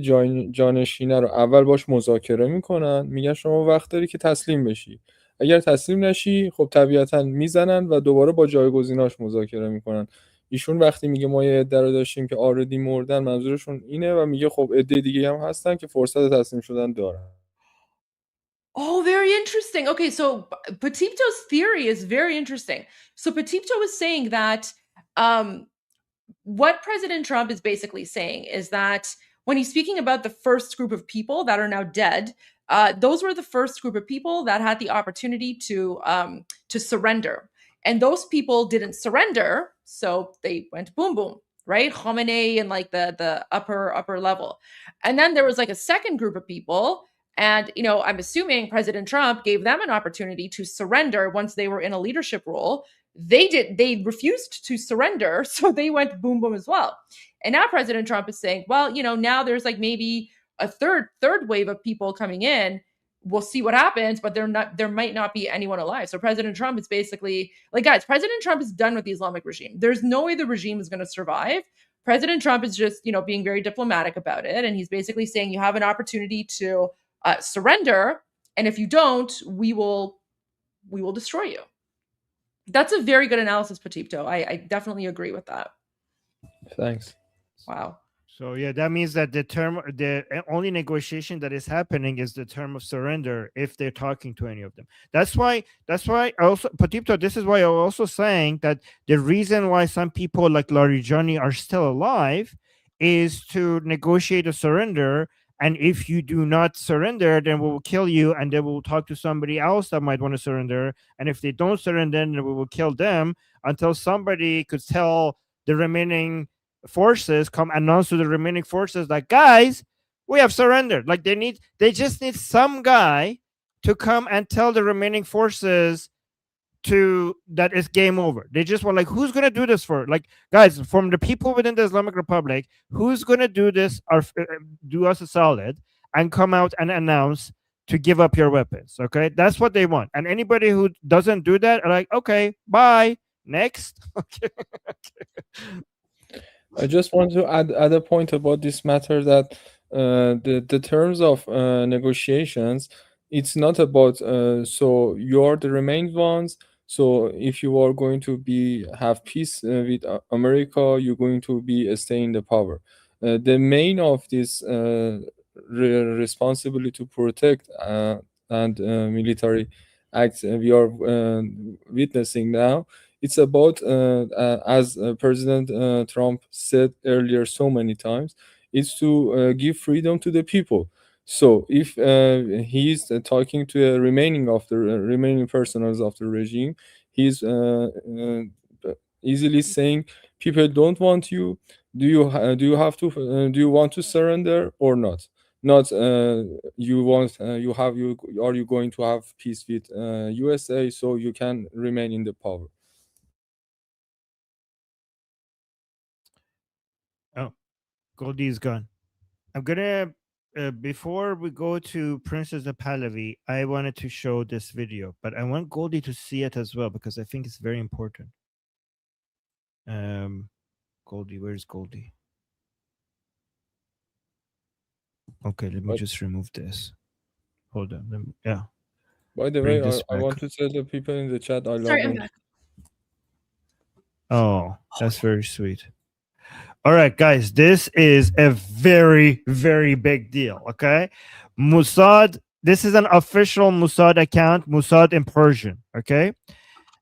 [SPEAKER 8] جانشینه رو اول باش مذاکره میکنن، میگن شما وقت داری که تسلیم بشی، اگر تسلیم نشی خب طبیعتا میزنن و دوباره با جایگزیناش مذاکره میکنن. ایشون وقتی میگه ما یه عده رو داشتیم که آردی مردن، منظورشون اینه و میگه خب عده دیگه هم هستن که فرصت تسلیم شدن دارن.
[SPEAKER 6] Oh, very interesting. Okay, so Petito's theory is very interesting. So Petito is saying that what President Trump is basically saying is that when he's speaking about the first group of people that are now dead, those were the first group of people that had the opportunity to surrender, and those people didn't surrender, so they went boom boom, right? Khamenei and like the upper level, and then there was like a second group of people. And, you know, I'm assuming President Trump gave them an opportunity to surrender once they were in a leadership role. They refused to surrender, so they went boom boom as well. And now President Trump is saying, well, you know, now there's like maybe a third wave of people coming in. We'll see what happens, but there might not be anyone alive. So President Trump is basically like, guys, President Trump is done with the Islamic regime. There's no way the regime is going to survive. President Trump is just, you know, being very diplomatic about it. And he's basically saying you have an opportunity to surrender, and if you don't, we will destroy you. That's a very good analysis, Petito. I definitely agree with that.
[SPEAKER 8] Thanks.
[SPEAKER 6] Wow.
[SPEAKER 5] So yeah, that means that the only negotiation that is happening is the term of surrender if they're talking to any of them. That's why I also, Petito, this is why I'm also saying that the reason why some people like Larijani are still alive is to negotiate a surrender. And if you do not surrender, then we will kill you, and then we will talk to somebody else that might want to surrender. And if they don't surrender, then we will kill them until somebody could tell the remaining forces, come announce to the remaining forces like, guys, we have surrendered. Like they just need some guy to come and tell the remaining forces that it's game over. They just want like, who's gonna do this for? Like, guys, from the people within the Islamic Republic, who's gonna do this or do us a solid and come out and announce to give up your weapons? Okay, that's what they want. And anybody who doesn't do that are like, okay, bye, next. Okay.
[SPEAKER 8] I just want to add a point about this matter that the terms of negotiations, it's not about so you're the remained ones. So if you are going to have peace with America, you're going to be staying in the power. The main of this responsibility to protect and military acts we are witnessing now, it's about, as President Trump said earlier so many times, it's to give freedom to the people. So if he's talking to the remaining personals of the regime, he's easily saying, people don't want you. Do you want to surrender or not? Not are you going to have peace with USA so you can remain in the power?
[SPEAKER 5] Oh, Goldie is gone. I'm gonna before we go to Princess of Pahlavi, I wanted to show this video, but I want Goldie to see it as well because I think it's very important. Goldie, where's Goldie? Okay, let me just remove this. Hold on. Yeah.
[SPEAKER 8] By the way, I want to tell the people in the chat I love them.
[SPEAKER 5] Oh, that's very sweet. All right, guys, this is a very, very big deal. Okay. Mossad, this is an official Mossad account, Mossad in Persian. Okay.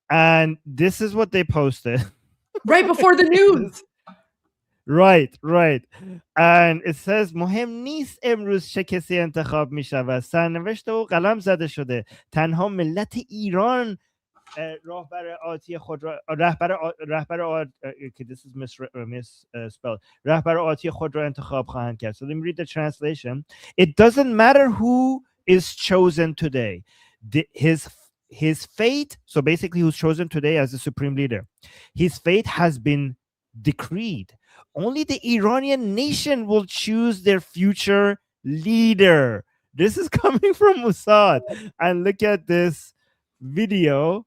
[SPEAKER 5] And this is what they posted.
[SPEAKER 6] Right before the news.
[SPEAKER 5] Right. And it says مهم نیست امروز چه کسی انتخاب می شود. سرنوشت و قلم زده شده. تنها ملت ایران رهبر آتی خود را this is misspelled. رهبر آتی خود را انتخاب خواهند کرد. So let me read the translation. It doesn't matter who is chosen today. His fate, so basically who's chosen today as the supreme leader, his fate has been decreed. Only the Iranian nation will choose their future leader. This is coming from Mossad. And look at this video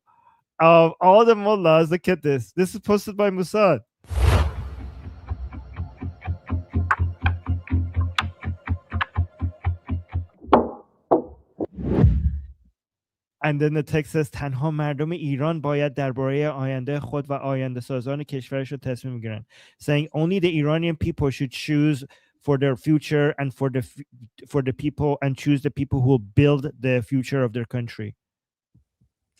[SPEAKER 5] of all the mullahs. Look at this. This is posted by Mossad. And then the text says تنها مردم ایران باید درباره آینده خود و آینده سازان کشورشون تصمیم میگیرن. Saying only the Iranian people should choose for their future and for the people and choose the people who will build the future of their country.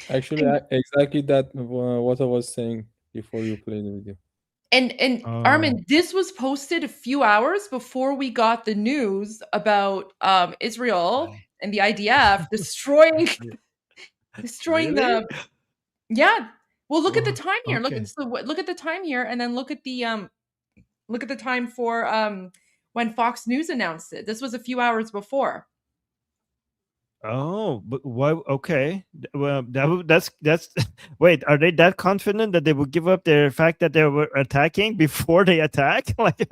[SPEAKER 8] Actually, exactly that what I was saying before you played the video.
[SPEAKER 6] And Armin, this was posted a few hours before we got the news about Israel and the IDF destroying
[SPEAKER 5] Really?
[SPEAKER 6] the. Yeah. Well, look at the time here.
[SPEAKER 5] Okay.
[SPEAKER 6] Look at the time here, and then look at the time for when Fox News announced it. This was a few hours before.
[SPEAKER 5] Oh, but why? Okay, well, that's wait. Are they that confident that they would give up their fact that they were attacking before they attack? Like,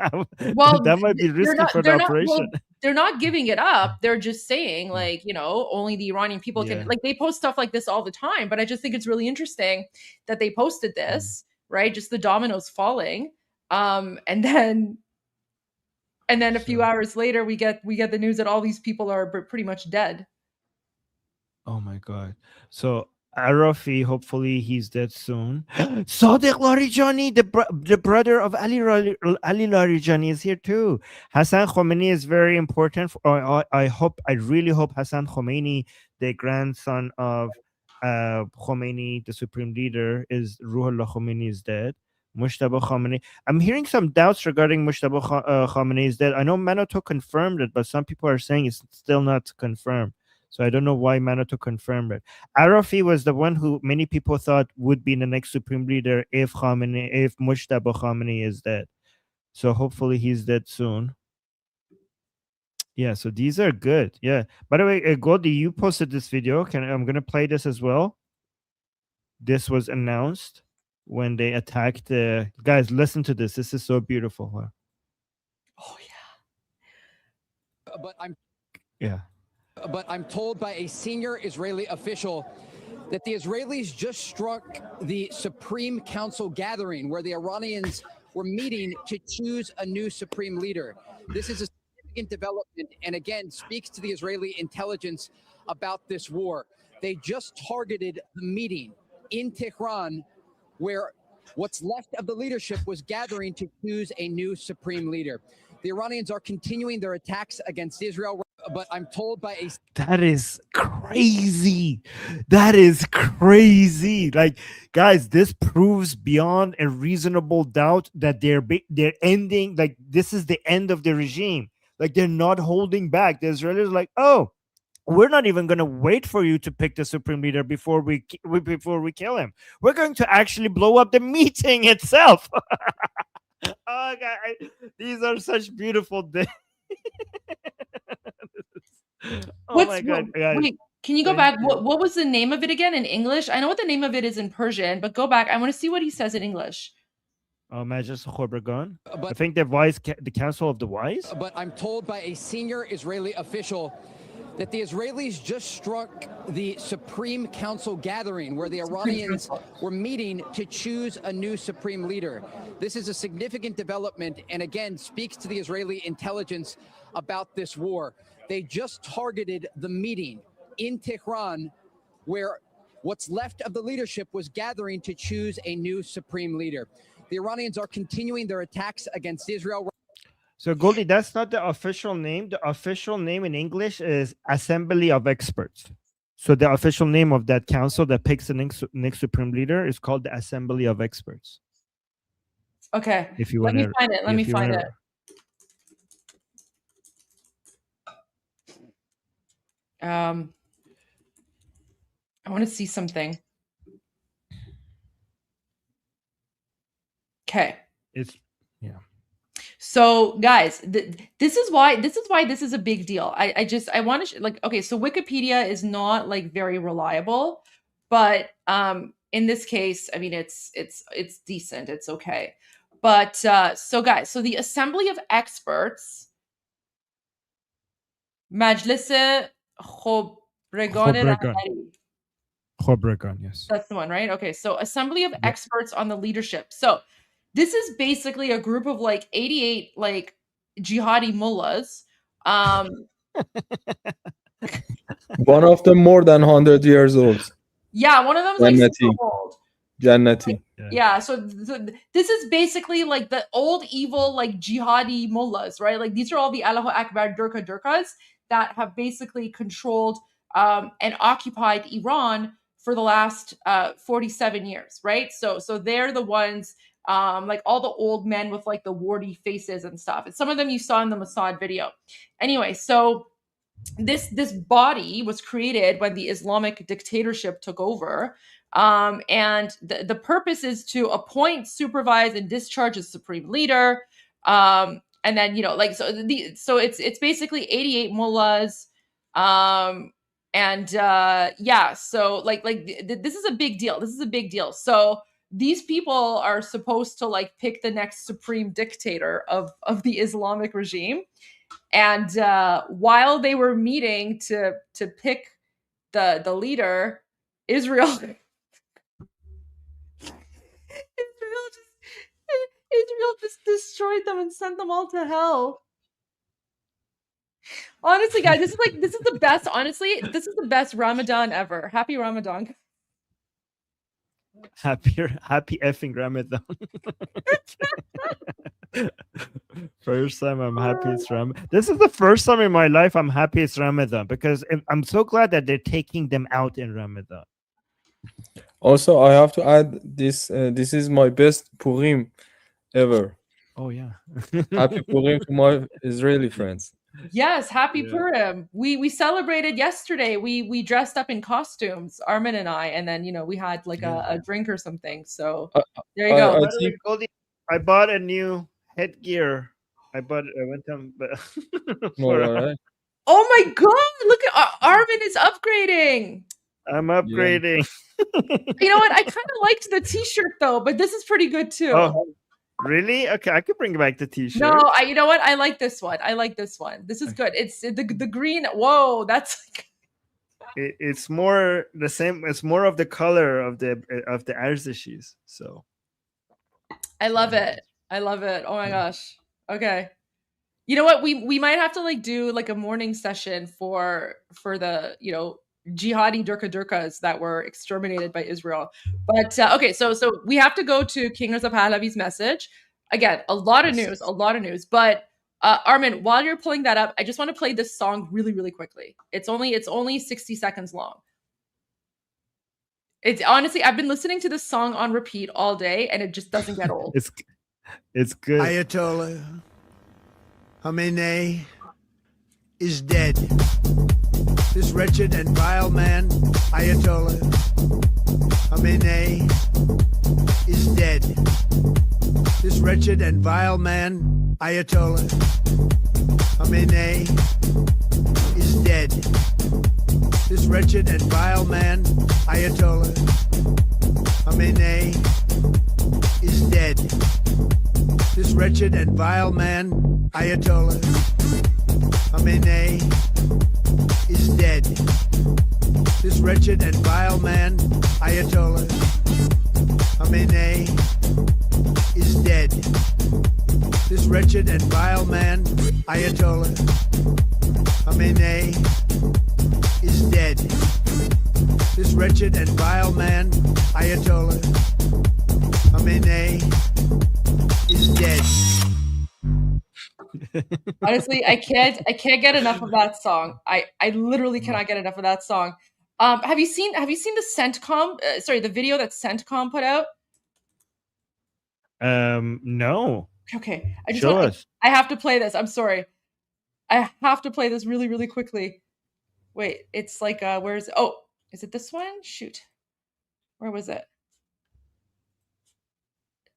[SPEAKER 6] Well,
[SPEAKER 5] that might be risky for the operation.
[SPEAKER 6] They're not giving it up. They're just saying, like, only the Iranian people can.
[SPEAKER 5] Yeah.
[SPEAKER 6] Like, they post stuff like this all the time. But I just think it's really interesting that they posted this, right? Just the dominoes falling, and then a few hours later, we get the news that all these people are pretty much dead.
[SPEAKER 5] Oh my God. So Arafi, hopefully he's dead soon. Sadiq Larijani, the brother of Ali Larijani is here too. Hassan Khomeini is very important. I really hope Hassan Khomeini, the grandson of Khomeini, the supreme leader, is Ruhollah Khomeini is dead. Mushtaba Khomeini. I'm hearing some doubts regarding Mushtaba Khomeini is dead. I know Manoto confirmed it, but some people are saying it's still not confirmed. So I don't know why Manoto confirmed it. Arafi was the one who many people thought would be the next supreme leader if Mushtaba Khomeini is dead. So hopefully he's dead soon. Yeah, so these are good. Yeah. By the way, Goldie, you posted this video. I'm going to play this as well. This was announced when they attacked the guys. Listen to this. This is so beautiful.
[SPEAKER 6] Oh
[SPEAKER 12] yeah.
[SPEAKER 5] But
[SPEAKER 12] I'm told by a senior Israeli official that the Israelis just struck the Supreme Council gathering where the Iranians were meeting to choose a new supreme leader. This is a significant development and again speaks to the Israeli intelligence about this war. They just targeted the meeting in Tehran where what's left of the leadership was gathering to choose a new supreme leader. The Iranians are continuing their attacks against Israel, but I'm told by a...
[SPEAKER 5] That is crazy. That is crazy. Like, guys, this proves beyond a reasonable doubt that they're ending, like, this is the end of the regime. Like, they're not holding back. The Israelis are like, oh, we're not even going to wait for you to pick the supreme leader before we kill him. We're going to actually blow up the meeting itself. Oh, God, these are such beautiful days. Oh my God, guys.
[SPEAKER 6] Wait, can you go back? What was the name of it again in English? I know what the name of it is in Persian, but go back. I want to see what he says in English.
[SPEAKER 5] Majlis Khobragan. I think the Council of the Wise.
[SPEAKER 12] But I'm told by a senior Israeli official that the Israelis just struck the Supreme Council gathering where the Iranians were meeting to choose a new supreme leader. This is a significant development and again speaks to the Israeli intelligence about this war. They just targeted the meeting in Tehran where what's left of the leadership was gathering to choose a new supreme leader. The Iranians are continuing their attacks against Israel.
[SPEAKER 5] So, Goldie, that's not the official name. The official name in English is Assembly of Experts. So the official name of that council that picks the next supreme leader is called the Assembly of Experts.
[SPEAKER 6] Okay.
[SPEAKER 5] If you
[SPEAKER 6] Let
[SPEAKER 5] want
[SPEAKER 6] me find it. Let me find it. I want to see something. Okay. So guys, this is why this is a big deal. I want to like, okay, so Wikipedia is not like very reliable, but in this case, I mean it's decent, it's okay. But so guys, so the Assembly of Experts مجلس خبرگان
[SPEAKER 5] Khobregan.
[SPEAKER 6] رهبری.
[SPEAKER 5] Khobregan, yes.
[SPEAKER 6] That's the one, right? Okay, so Assembly of Experts on the Leadership. So this is basically a group of like 88 like jihadi mullahs.
[SPEAKER 8] One of them more than 100 years old.
[SPEAKER 6] Yeah, one of them is like
[SPEAKER 8] Jannati.
[SPEAKER 6] super old.
[SPEAKER 8] Jannati.
[SPEAKER 6] Yeah, so this is basically like the old evil like jihadi mullahs, right? Like these are all the Allahu Akbar Durkas that have basically controlled and occupied Iran for the last 47 years, right? So they're the ones like all the old men with like the warty faces and stuff. And some of them you saw in the Mossad video. Anyway, so this body was created when the Islamic dictatorship took over. And the purpose is to appoint, supervise, and discharge a supreme leader. And then, like, so it's basically 88 mullahs. Yeah, so like this is a big deal. This is a big deal. So these people are supposed to like pick the next supreme dictator of the Islamic regime. And while they were meeting to pick the leader, Israel just destroyed them and sent them all to hell. Honestly, guys, this is the best. Honestly, this is the best Ramadan ever. Happy Ramadan.
[SPEAKER 5] Happy effing Ramadan. First time I'm happy it's Ramadan. This is the first time in my life I'm happy it's Ramadan, because I'm so glad that they're taking them out in Ramadan.
[SPEAKER 8] Also, I have to add this. This is my best Purim ever.
[SPEAKER 5] Oh yeah.
[SPEAKER 8] Happy Purim to my Israeli friends.
[SPEAKER 6] Yes, happy Purim. We celebrated yesterday. We dressed up in costumes, Armin and I, and then we had like a drink or something. So there you go.
[SPEAKER 5] Goldie, I bought a new headgear. I went on.
[SPEAKER 8] Right.
[SPEAKER 6] Oh my God! Look at Armin is upgrading.
[SPEAKER 5] I'm upgrading.
[SPEAKER 6] You know what? I kind of liked the T-shirt though, but this is pretty good too.
[SPEAKER 5] Oh, really? Okay, I could bring back the T-shirt.
[SPEAKER 6] No, you know what? I like this one. This is good. It's the green. Whoa, that's.
[SPEAKER 5] It's more the same. It's more of the color of the Arzishis. So.
[SPEAKER 6] I love it. Oh my gosh. Okay. You know what? We might have to like do like a morning session for the jihadi Durkas that were exterminated by Israel. But okay, so we have to go to King Reza Pahlavi's message. Again, a lot of news. But Armin, while you're pulling that up, I just want to play this song really, really quickly. It's only 60 seconds long. It's honestly, I've been listening to this song on repeat all day, and it just doesn't get old.
[SPEAKER 5] It's good.
[SPEAKER 11] Ayatollah Khamenei is dead. This wretched and vile man, Ayatollah Khamenei, is dead. This wretched and vile man, Ayatollah Khamenei, is dead. This wretched and vile man, Ayatollah Khamenei, is dead. This wretched and vile man, Ayatollah Khamenei, is dead. This wretched and vile man, Ayatollah Khamenei, is dead. This wretched and vile man, Ayatollah Khamenei, is dead. This wretched and vile man, Ayatollah Khamenei, is dead.
[SPEAKER 6] Honestly, I can't get enough of that song. I literally cannot get enough of that song. Have you seen the CENTCOM? The video that CENTCOM put out?
[SPEAKER 5] No.
[SPEAKER 6] Okay, I have to play this. I'm sorry. I have to play this really, really quickly. Wait, it's like where's is it this one? Shoot. Where was it?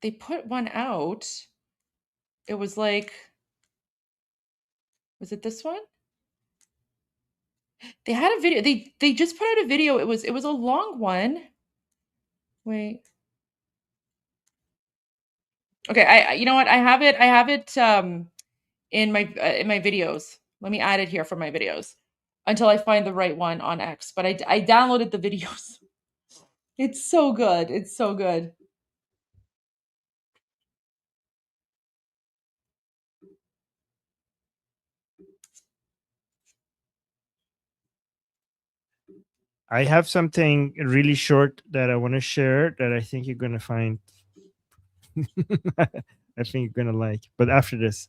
[SPEAKER 6] They put one out. It was like, was it this one? They had a video. They just put out a video. It was a long one. Wait. Okay, you know what? I have it in my videos. Let me add it here for my videos until I find the right one on X. But I downloaded the videos. It's so good. It's so good.
[SPEAKER 5] I have something really short that I want to share that I think you're gonna find. I think you're gonna like, but after this.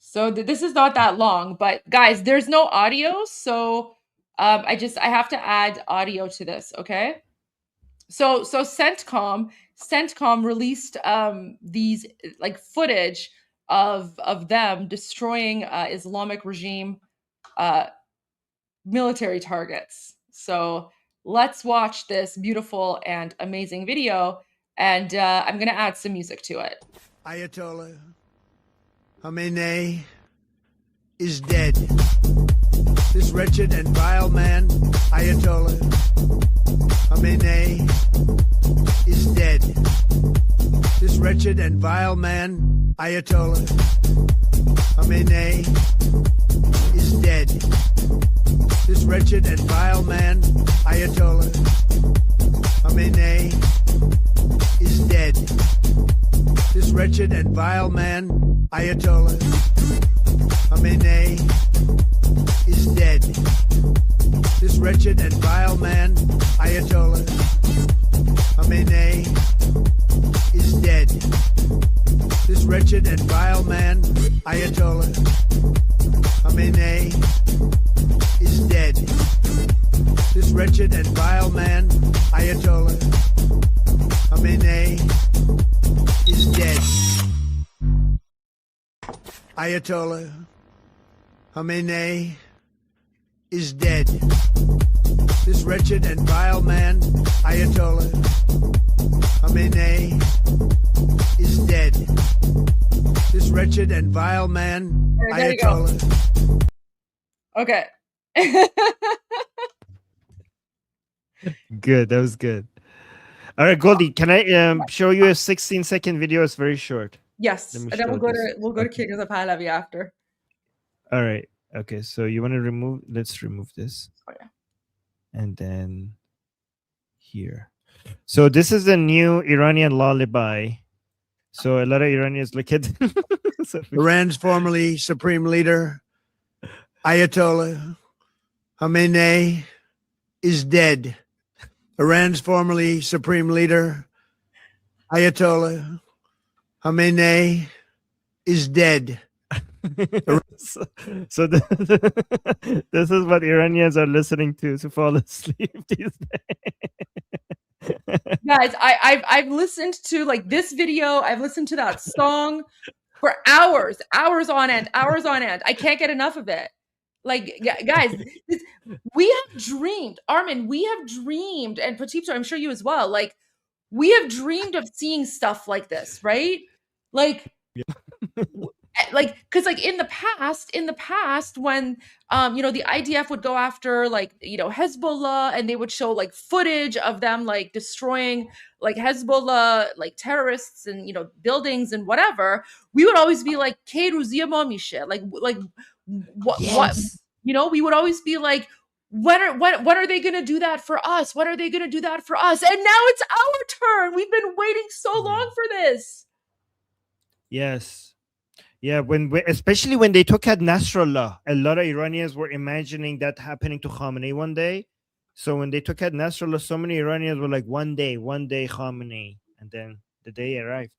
[SPEAKER 6] So this is not that long, but guys, there's no audio, so I have to add audio to this, okay? So CENTCOM released these like footage of them destroying Islamic regime military targets. So let's watch this beautiful and amazing video, and I'm gonna add some music to it.
[SPEAKER 11] Ayatollah Khamenei is dead. This wretched and vile man, Ayatollah Khamenei, is dead. This wretched and vile man, Ayatollah Khamenei, is dead. This wretched and vile man, Ayatollah Khamenei, is dead. This wretched and vile man, Ayatollah Khamenei, is dead. This wretched and vile man, Ayatollah Khamenei, is dead. This wretched and vile man, Ayatollah Khamenei, is dead. This wretched and vile man, Ayatollah Khamenei, is dead. Ayatollah Khamenei is dead. This wretched and vile man, Ayatollah Khamenei, is dead. This wretched and vile man,
[SPEAKER 6] There you go.
[SPEAKER 11] Ayatollah.
[SPEAKER 6] Okay.
[SPEAKER 5] Good. That was good. All right, Goldie, can I show you a 16-second video? It's very short.
[SPEAKER 6] Yes,
[SPEAKER 5] Let me
[SPEAKER 6] and then
[SPEAKER 5] show
[SPEAKER 6] we'll go to
[SPEAKER 5] this.
[SPEAKER 6] King of the Pahlavi after.
[SPEAKER 5] All right. Okay, so you want to remove, let's remove this.
[SPEAKER 6] Oh, yeah.
[SPEAKER 5] And then here. So this is the new Iranian lullaby. So a lot of Iranians look at so
[SPEAKER 11] Iran's formerly supreme leader, Ayatollah Khamenei, is dead. Iran's formerly supreme leader, Ayatollah Khamenei, is dead.
[SPEAKER 5] so this is what Iranians are listening to fall asleep these days.
[SPEAKER 6] Guys, I've listened to like this video. I've listened to that song for hours on end. I can't get enough of it. Like, guys, we have dreamed, Armin, we have dreamed, and Patipto, I'm sure you as well. Like, we have dreamed of seeing stuff like this, right? Like, like, because like in the past when the IDF would go after like Hezbollah, and they would show like footage of them like destroying like Hezbollah like terrorists and buildings and whatever, we would always be like like what we would always be like, when are they gonna do that for us? When are they gonna do that for us? And now it's our turn. We've been waiting so long for this.
[SPEAKER 5] Yes. Yeah, especially when they took out Nasrallah, a lot of Iranians were imagining that happening to Khamenei one day. So when they took out Nasrallah, so many Iranians were like, one day Khamenei, and then the day arrived.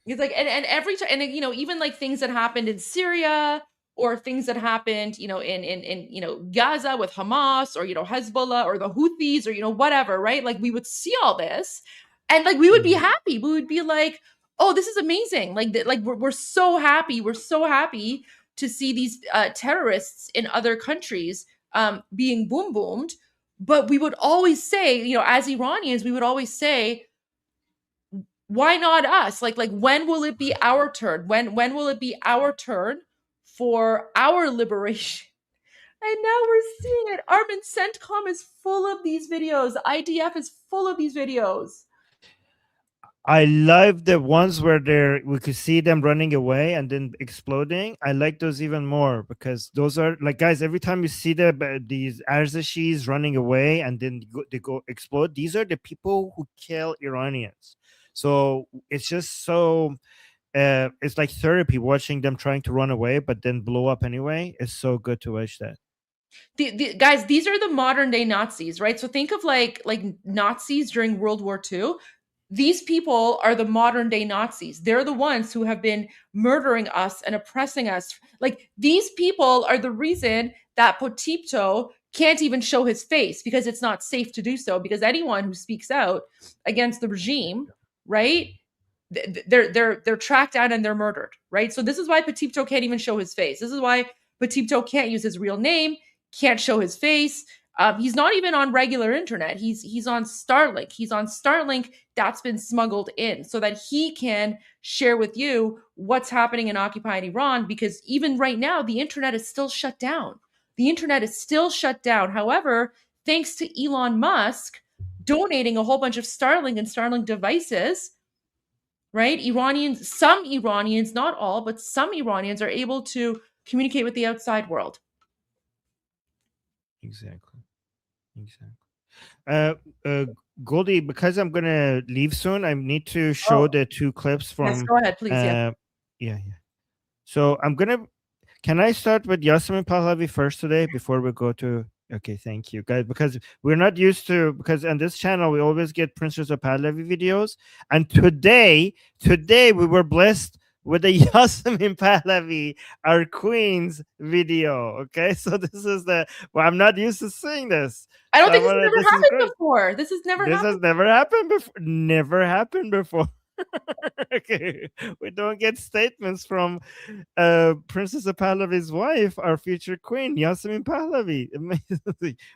[SPEAKER 6] It's like, and every time, and even like things that happened in Syria, or things that happened, in Gaza with Hamas, or Hezbollah, or the Houthis, or whatever, right? Like we would see all this, and like we would be happy. We would be like, oh, this is amazing. Like we're so happy. We're so happy to see these terrorists in other countries being boomed. But we would always say, as Iranians, we would always say, why not us? Like when will it be our turn? When will it be our turn for our liberation? And now we're seeing it. Armin, CENTCOM is full of these videos. IDF is full of these videos.
[SPEAKER 5] I love the ones where we could see them running away and then exploding. I like those even more because those are like, guys, every time you see these Arzashis running away and then they go explode, these are the people who kill Iranians. So it's just so it's like therapy watching them trying to run away but then blow up anyway. It's so good to watch that.
[SPEAKER 6] Guys, these are the modern day Nazis, right? So think of like Nazis during World War II. These people are the modern day Nazis. They're the ones who have been murdering us and oppressing us. Like, these people are the reason that Potipto can't even show his face because it's not safe to do so, because anyone who speaks out against the regime, right, they're tracked down and they're murdered, right? So this is why Potipto can't even show his face. This is why Potipto can't use his real name, can't show his face. He's not even on regular internet. He's on Starlink. He's on Starlink that's been smuggled in so that he can share with you what's happening in occupied Iran, because even right now, the internet is still shut down. The internet is still shut down. However, thanks to Elon Musk donating a whole bunch of Starlink and Starlink devices, right? Some Iranians, not all, but some Iranians are able to communicate with the outside world.
[SPEAKER 5] Exactly. Goldie, because I'm gonna leave soon, I need to show the two clips from.
[SPEAKER 6] Yes, go ahead, please.
[SPEAKER 5] Yeah. So can I start with Yasemin Pahlavi first today before we go to? Okay, thank you, guys, because we're not used to, because on this channel we always get Princess of Pahlavi videos, and today we were blessed with a Yasemin Pahlavi, our queen's video. Okay, so this is I'm not used to seeing this.
[SPEAKER 6] I don't think this has never happened before. This has never
[SPEAKER 5] happened before. Okay, we don't get statements from Princess of Pahlavi's wife, our future queen, Yasemin Pahlavi.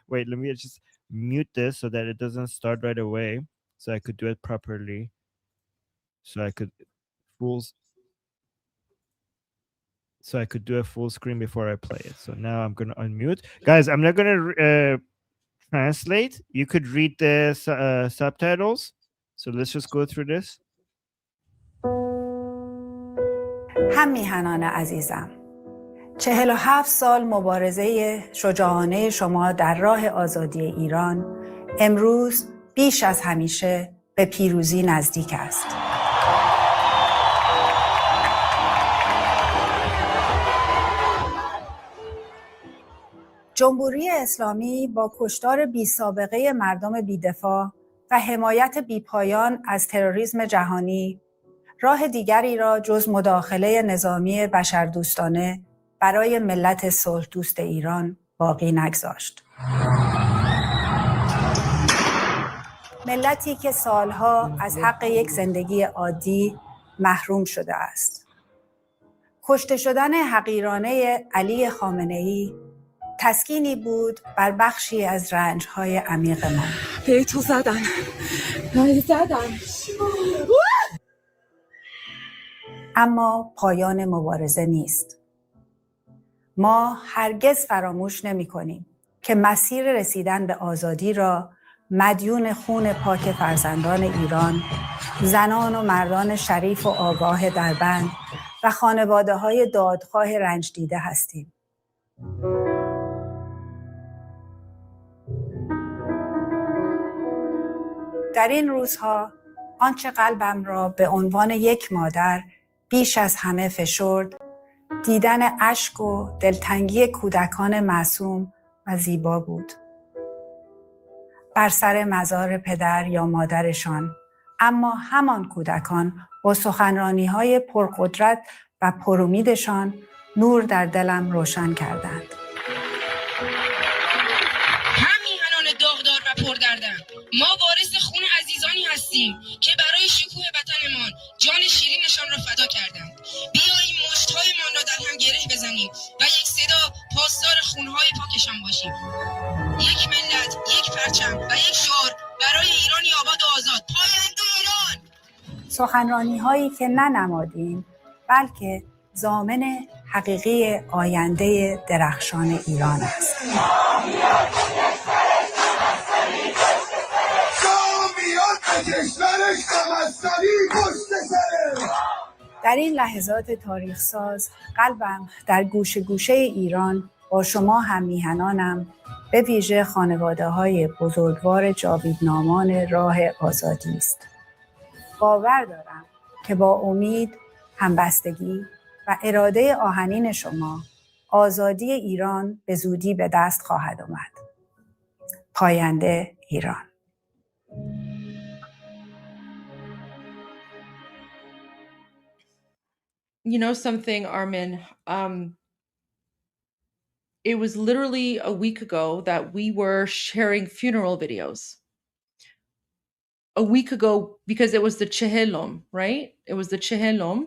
[SPEAKER 5] Wait, let me just mute this so that it doesn't start right away, so I could do it properly. So I could do a full screen before I play it. So now I'm gonna unmute, guys. I'm not gonna translate. You could read the subtitles. So let's just go through this.
[SPEAKER 13] هم میهنان عزیزم، 47 سال مبارزه شجاعانه شما در راه آزادی ایران امروز بیش از همیشه به پیروزی نزدیک است. جمهوری اسلامی با کشتار بی‌سابقه مردم بی‌دفاع و حمایت بی‌پایان از تروریسم جهانی، راه دیگری را جز مداخله نظامی بشردوستانه برای ملت صلح‌دوست ایران باقی نگذاشت. ملتی که سالها از حق یک زندگی عادی محروم شده است. کشته شدن حقیرانه علی خامنه‌ای تسکینی بود بر بخشی از رنج‌های عمیق ما.
[SPEAKER 17] تو زدن.
[SPEAKER 13] اما پایان مبارزه نیست. ما هرگز فراموش نمی‌کنیم که مسیر رسیدن به آزادی را مدیون خون پاک فرزندان ایران، زنان و مردان شریف و آگاه دربند و خانواده‌های دادخواه رنج دیده هستیم. در این روزها آنچه قلبم را به عنوان یک مادر بیش از همه فشرد، دیدن اشک و دلتنگی کودکان معصوم و زیبا بود. بر سر مزار پدر یا مادرشان، اما همان کودکان با سخنرانی‌های پرقدرت و پرامیدشان نور در دلم روشن کردند.
[SPEAKER 14] ما وارث خون عزیزانی هستیم که برای شکوه وطنمان جان شیرینشان را فدا کردند. بیاییم مشت‌هایمان را در هم گره بزنیم و یک صدا پاسدار خونهای پاکشان باشیم. یک ملت، یک پرچم و یک شعار برای ایرانی آباد و آزاد. پاینده ایران!
[SPEAKER 13] سخنرانی‌هایی که نه نمادین، بلکه ضامن حقیقی آینده درخشان ایران است. در این لحظات تاریخ ساز قلبم در گوشه گوشه ایران با شما هم میهنانم، به ویژه خانواده‌های بزرگوار جاویدنامان راه آزادی است. باور دارم که با امید، همبستگی و اراده آهنین شما آزادی ایران به زودی به دست خواهد آمد. پاینده ایران.
[SPEAKER 6] You know something, Armin? It was literally a week ago that we were sharing funeral videos. A week ago, because it was the Chehelom, right? It was the Chehelom.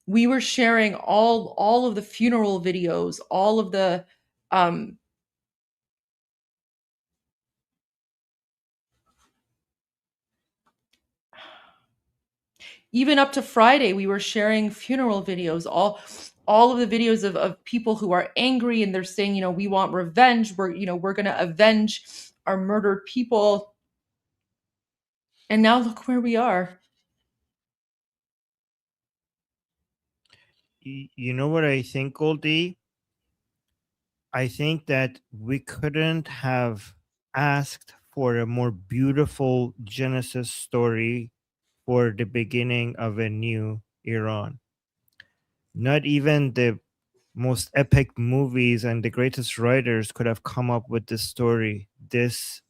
[SPEAKER 6] We were sharing all of the funeral videos, all of the even up to Friday, we were sharing funeral videos, all of the videos of people who are angry and they're saying, you know, we want revenge. We're going to avenge our murdered people. And now look where we are.
[SPEAKER 5] You know what I think, Goldie? I think that we couldn't have asked for a more beautiful Genesis story for the beginning of a new Iran. Not even the most epic movies and the greatest writers could have come up with this story, this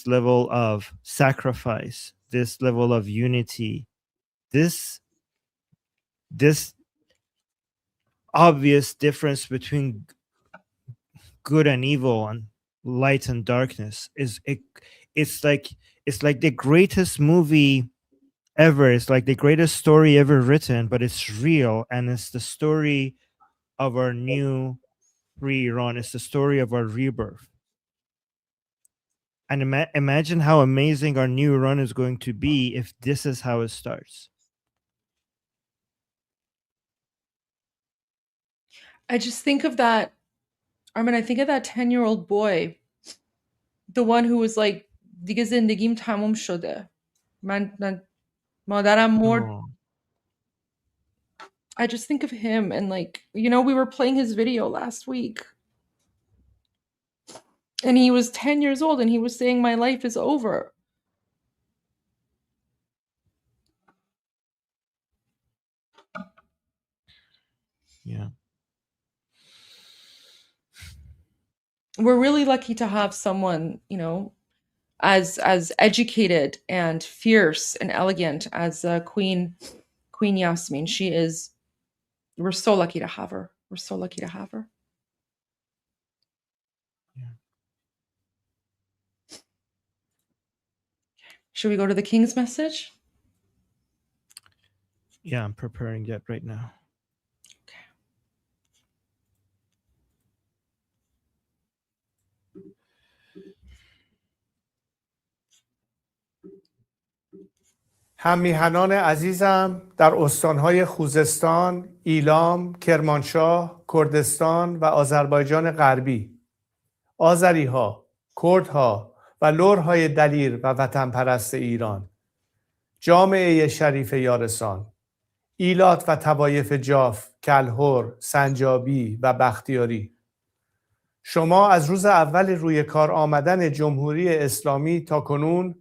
[SPEAKER 5] level of sacrifice, this level of unity, this obvious difference between good and evil and light and darkness it's like the greatest movie ever. It's like the greatest story ever written, but it's real, and it's the story of our new free Iran. It's the story of our rebirth. And imagine how amazing our new Iran is going to be if this is how it starts.
[SPEAKER 6] I just think of that, Armin, I think of that 10-year-old boy, the one who was like, دیگه زندگیم تموم شده. من مادرم مرد. I just think of him and like, you know, we were playing his video last week. And he was 10 years old and he was saying my life is over.
[SPEAKER 5] Yeah.
[SPEAKER 6] We're really lucky to have someone, you know, as educated and fierce and elegant as Queen Yasmin. She is. We're so lucky to have her. We're so lucky to have her.
[SPEAKER 5] Yeah.
[SPEAKER 6] Should we go to the King's message?
[SPEAKER 5] Yeah, I'm preparing that right now.
[SPEAKER 19] هم‌میهنان عزیزم در استان‌های خوزستان، ایلام، کرمانشاه، کردستان و آذربایجان غربی، آذری‌ها، کردها و لرهای دلیر و وطن پرست ایران، جامعه شریف یارسان، ایلات و طوایف جاف، کلهر، سنجابی و بختیاری، شما از روز اول روی کار آمدن جمهوری اسلامی تا کنون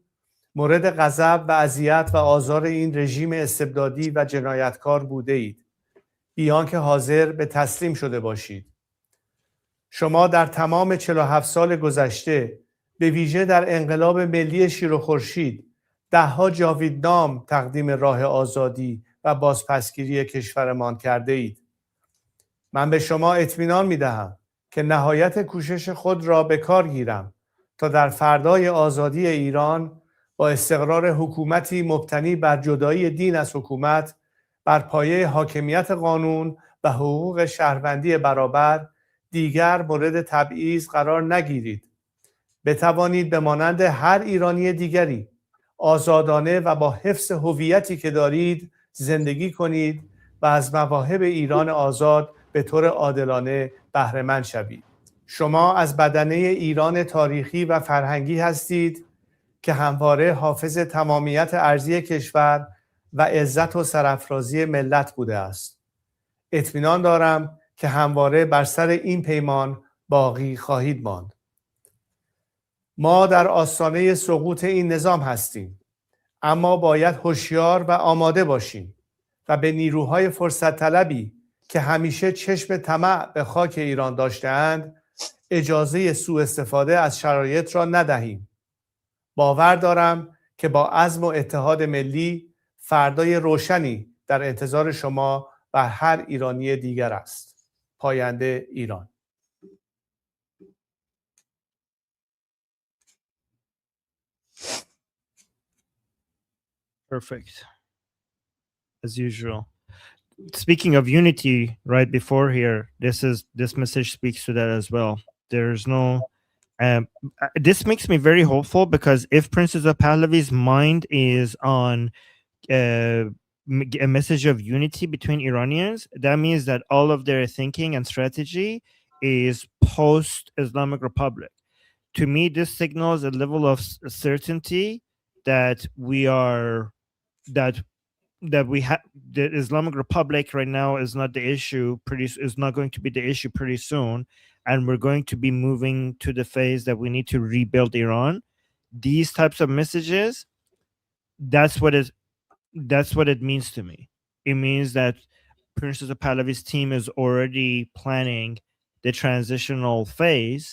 [SPEAKER 19] مورد غضب و اذیت و آزار این رژیم استبدادی و جنایتکار بوده اید، بی آنکه حاضر به تسلیم شده باشید. شما در تمام 47 سال گذشته، به ویژه در انقلاب ملی شیر و خورشید، ده‌ها جاویدنام تقدیم راه آزادی و بازپسگیری کشورمان کرده اید. من به شما اطمینان می‌دهم که نهایت کوشش خود را به کار گیرم تا در فردای آزادی ایران با استقرار حکومتی مبتنی بر جدایی دین از حکومت، بر پایه حاکمیت قانون و حقوق شهروندی برابر، دیگر مورد تبعیض قرار نگیرید. بتوانید به مانند هر ایرانی دیگری آزادانه و با حفظ هویتی که دارید زندگی کنید و از مواهب ایران آزاد به طور عادلانه بهره مند شوید. شما از بدنه ایران تاریخی و فرهنگی هستید
[SPEAKER 9] که همواره حافظ تمامیت ارضی کشور و عزت و سرافرازی ملت بوده است. اطمینان دارم که همواره بر سر این پیمان باقی خواهید ماند. ما در آستانه سقوط این نظام هستیم، اما باید هوشیار و آماده باشیم و به نیروهای فرصت طلبی که همیشه چشم طمع به خاک ایران داشته‌اند اجازه سوء استفاده از شرایط را ندهیم. باور دارم که با عزم و اتحاد ملی فردای روشنی در انتظار شما و هر ایرانی دیگر است. پاینده ایران.
[SPEAKER 5] Perfect. As usual. Speaking of unity, right before here, this message speaks to that as well. There's no this makes me very hopeful, because if Princess of Pahlavi's mind is on a message of unity between Iranians, that means that all of their thinking and strategy is post-Islamic Republic. To me, this signals a level of certainty that we have the Islamic Republic right now is not the issue. Is not going to be the issue pretty soon, and we're going to be moving to the phase that we need to rebuild Iran. These types of messages, that's what it means to me. It means that Princess of Pahlavi's team is already planning the transitional phase,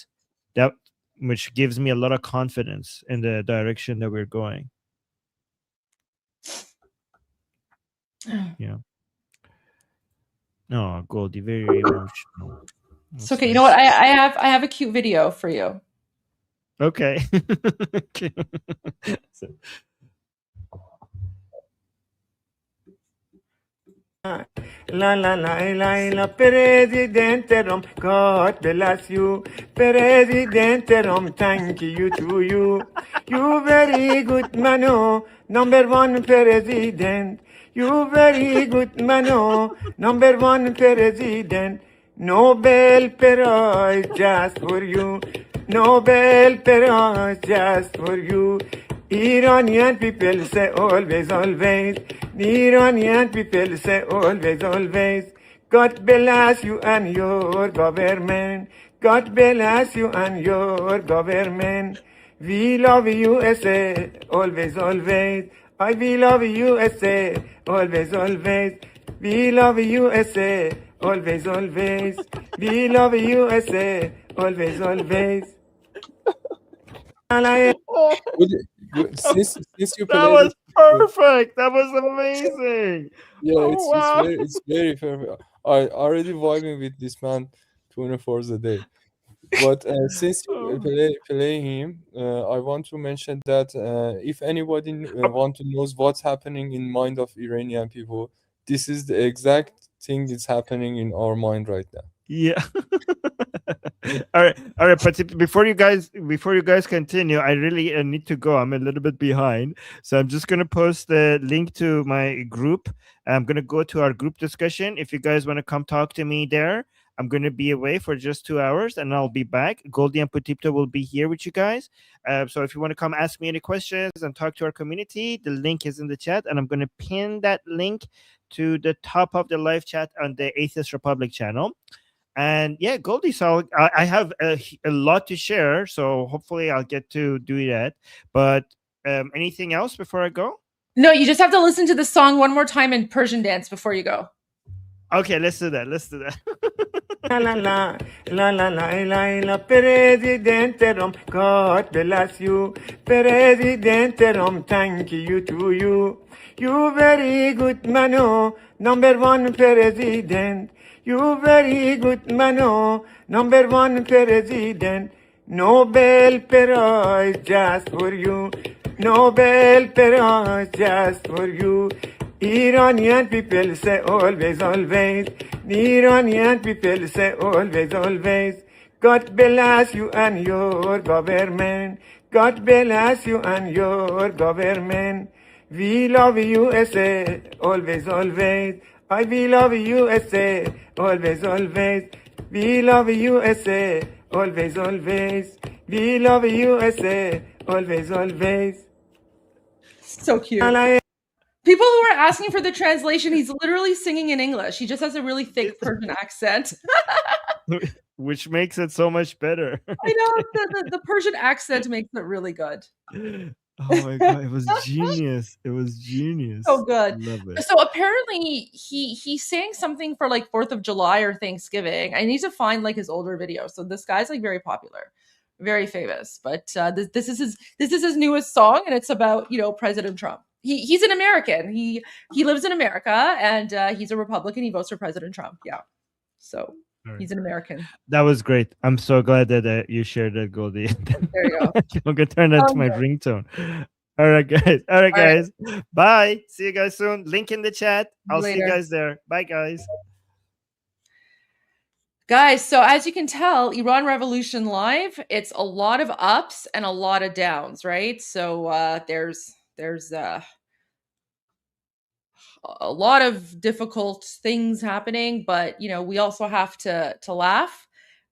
[SPEAKER 5] which gives me a lot of confidence in the direction that we're going. Yeah. Oh, Goldie, very emotional.
[SPEAKER 6] It's okay. You know what? I have a cute video for you.
[SPEAKER 5] Okay. Okay.
[SPEAKER 15] La la la la la President Rom, God bless you. President Rom, thank you to you. You very good man, oh, number one president. You very good man, oh, number one president. Nobel Prize just for you. Nobel Prize just for you. Iranian people say always, always. Iranian people say always, always. God bless you and your government. God bless you and your government. We love USA, always, always. We love USA, always, always. We love USA, always, always. We love USA, always, always.
[SPEAKER 8] Since you
[SPEAKER 5] That
[SPEAKER 8] played
[SPEAKER 5] was perfect. That was amazing.
[SPEAKER 8] Yeah,
[SPEAKER 5] Oh, wow.
[SPEAKER 8] it's very perfect. I already vibing with this man 24 hours a day. But since you play him, I want to mention that if anybody want to knows what's happening in mind of Iranian people, this is the exact thing that's happening in our mind right now.
[SPEAKER 5] Yeah. all right. But before you guys continue, I really need to go. I'm a little bit behind, so I'm just gonna post the link to my group. I'm gonna go to our group discussion. If you guys want to come talk to me there, I'm gonna be away for just 2 hours, and I'll be back. Goldie and Putipto will be here with you guys. So if you want to come ask me any questions and talk to our community, the link is in the chat, and I'm gonna pin that link to the top of the live chat on the Atheist Republic channel. And yeah, Goldie, so I have a lot to share, so hopefully I'll get to do that. But anything else before I go?
[SPEAKER 6] No, you just have to listen to the song one more time in Persian dance before you go.
[SPEAKER 5] Okay, let's do that.
[SPEAKER 15] La la la la la la la la President Rom, God bless you. President Rom, thank you to you. You very good man, oh, number one president. You very good man, oh, number one president. Nobel Prize just for you. Nobel Prize just for you. Iranian people say always, always. Iranian people say always, always. God bless you and your government. God bless you and your government. We love USA, always, always. We love USA, always, always. We love USA, always, always. We love USA, always, always.
[SPEAKER 6] So cute. People who are asking for the translation, he's literally singing in English. He just has a really thick Persian accent.
[SPEAKER 5] Which makes it so much better.
[SPEAKER 6] I know, the Persian accent makes it really good.
[SPEAKER 5] Oh my god, it was genius. It was genius.
[SPEAKER 6] So good.
[SPEAKER 5] Love it.
[SPEAKER 6] So apparently he's saying something for like 4th of July or Thanksgiving. I need to find like his older video. So this guy's like very popular, very famous. But this is his newest song, and it's about, you know, President Trump. He's an American. He lives in America, and he's a Republican. He votes for President Trump. Yeah. So he's an American.
[SPEAKER 5] That was great. I'm so glad that you shared that, Goldie.
[SPEAKER 6] There you go.
[SPEAKER 5] I'm gonna turn that to my ringtone. All right, guys. All right, guys. Bye. See you guys soon. Link in the chat. I'll see you guys there. Bye, guys.
[SPEAKER 6] Guys, so as you can tell, Iran Revolution Live, it's a lot of ups and a lot of downs, right? So there's a lot of difficult things happening, but you know, we also have to laugh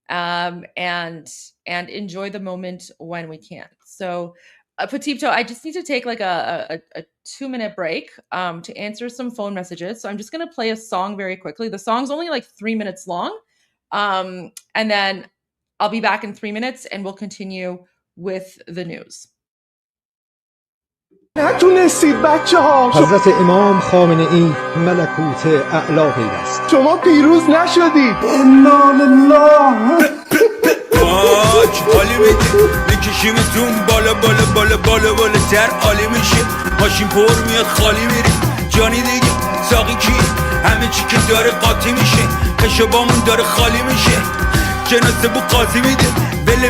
[SPEAKER 6] and enjoy the moment when we can. So Patipto, I just need to take like a 2-minute break to answer some phone messages. So I'm just going to play a song very quickly. The song's only like 3 minutes long. And then I'll be back in 3 minutes and we'll continue with the news.
[SPEAKER 21] نتونستید بچه ها
[SPEAKER 22] حضرت امام خامنه ای ملکوت اعلا پیوست
[SPEAKER 21] شما پیروز نشدید انا لله
[SPEAKER 10] حالی میدی میکشیمتون بالا بالا بالا بالا بالاتر عالی میشه ماشین پر میاد خالی میری جانی دیگه ساقی کی همه چی که داره قاطی میشه خشبامون داره خالی میشه جنازه بو قاضی میده بلی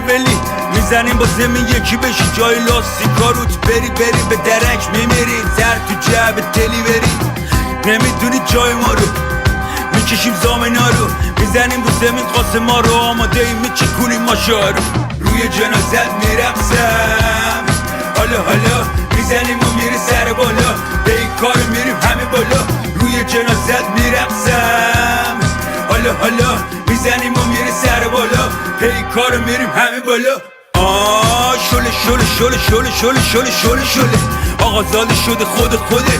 [SPEAKER 10] میزنیم با زمین یکی بشی جای لاستیکا روت بری به درک میمیری زر تو جعب تلی بری نمیدونی جای ما رو میکشیم زامنا رو میزنیم رو زمین قاسما رو آماده ایم میچکونیم ماشا رو روی جنازت میرقصم حالا میزنیم و میری سر بالا به این کار میریم همه بالا روی جنازت میرقصم حالا میزنیم و میری سر بالا به این کار میریم همه بالا شله آقازاده شده خودت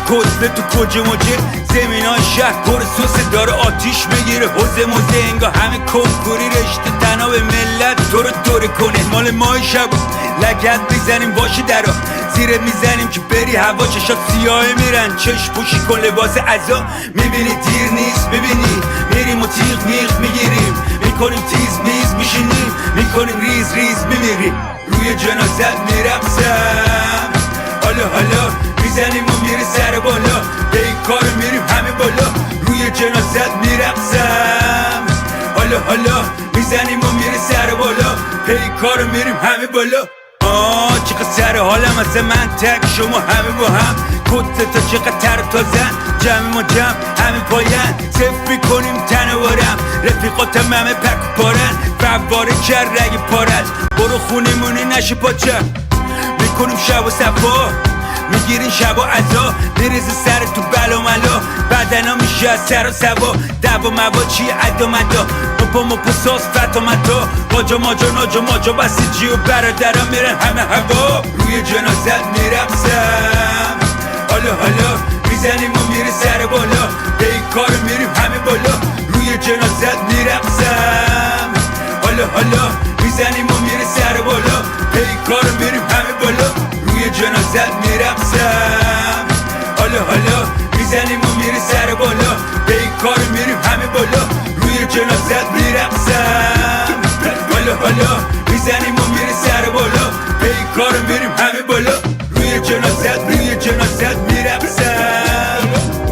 [SPEAKER 10] کتله تو کجه مجه زمین های شهر پر سوسه داره آتیش میگیره حوزه موزه انگا همه کنکوری رشته تنها به ملت تو رو دوره کنه مال مای شب لگت میزنیم باشه درا زیرت میزنیم که بری هوا چشات سیاه میرن چشم پوشی کن لباس عزا میبینی دیر نیست ببینی میریم و تیغ میغ میگیریم میکنیم تیز میز میشینیم میکنیم ریز میمیریم روی جنازت میرقصم حالا میزنیم و میری سر بالا به این کار میریم همه بالا روی جنازت میرقصم حالا میزنیم و میری سر بالا به این کار میریم همه بالا چقدر سر حالم از من تک شما همه با هم کتله تا چقدر تر تا زن جمع ما جمع همه پاین صف میکنیم تنوارم رفیقاتم همه پک و پارن فواره کرد رگ پارد برو خونیمونی نشه پاچم میکنیم شب و صفا میگیرین شب و عزا میریز سر تو بلا ملا بدنا میشه از سر و سوا دوا موا چی عدا مدا مپا ساس فتا متا باجا ماجا بسیجی و برادرم میرن همه هوا روی جنازت میرقصم حالا میزنیم و میری سر بالا به این کار میریم همه بالا روی جنازت میرقصم حالا میزنیم و میری سر بالا به این کار میریم همه بالا روی جنازت میرقصم حالا میزنیم و میری سر بالا به این کار میریم همه بالا روی جنازت میرقصم حالا میزنیم و میری سر بالا به این کار میریم همه بالا روی جنازت میرقصم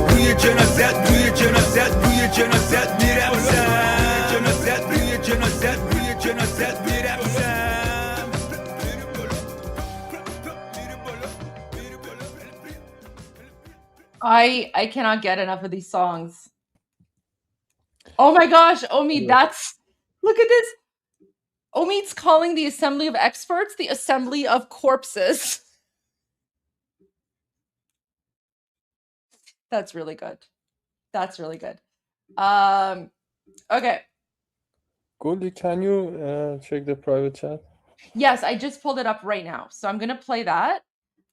[SPEAKER 10] روی جنازت میرقصم روی جنازت میرقصم
[SPEAKER 6] I cannot get enough of these songs. Oh my gosh, Omid, look at this. Omid's calling the Assembly of Experts the Assembly of Corpses. That's really good. Okay.
[SPEAKER 8] Goldie, can you check the private chat?
[SPEAKER 6] Yes, I just pulled it up right now. So I'm going to play that.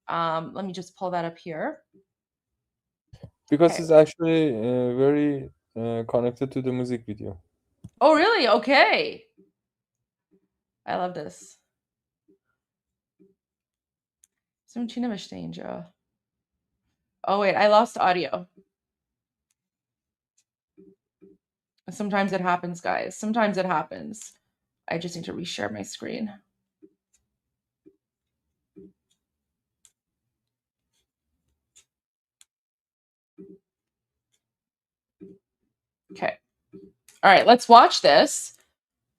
[SPEAKER 6] Let me just pull that up here.
[SPEAKER 8] Because
[SPEAKER 6] Okay.
[SPEAKER 8] it's actually very connected to the music video.
[SPEAKER 6] Oh, really? Okay. I love this. Some چی نوشته اینجا. Oh, wait, I lost audio. Sometimes it happens, guys. Sometimes it happens. I just need to reshare my screen. Okay. All right, let's watch this.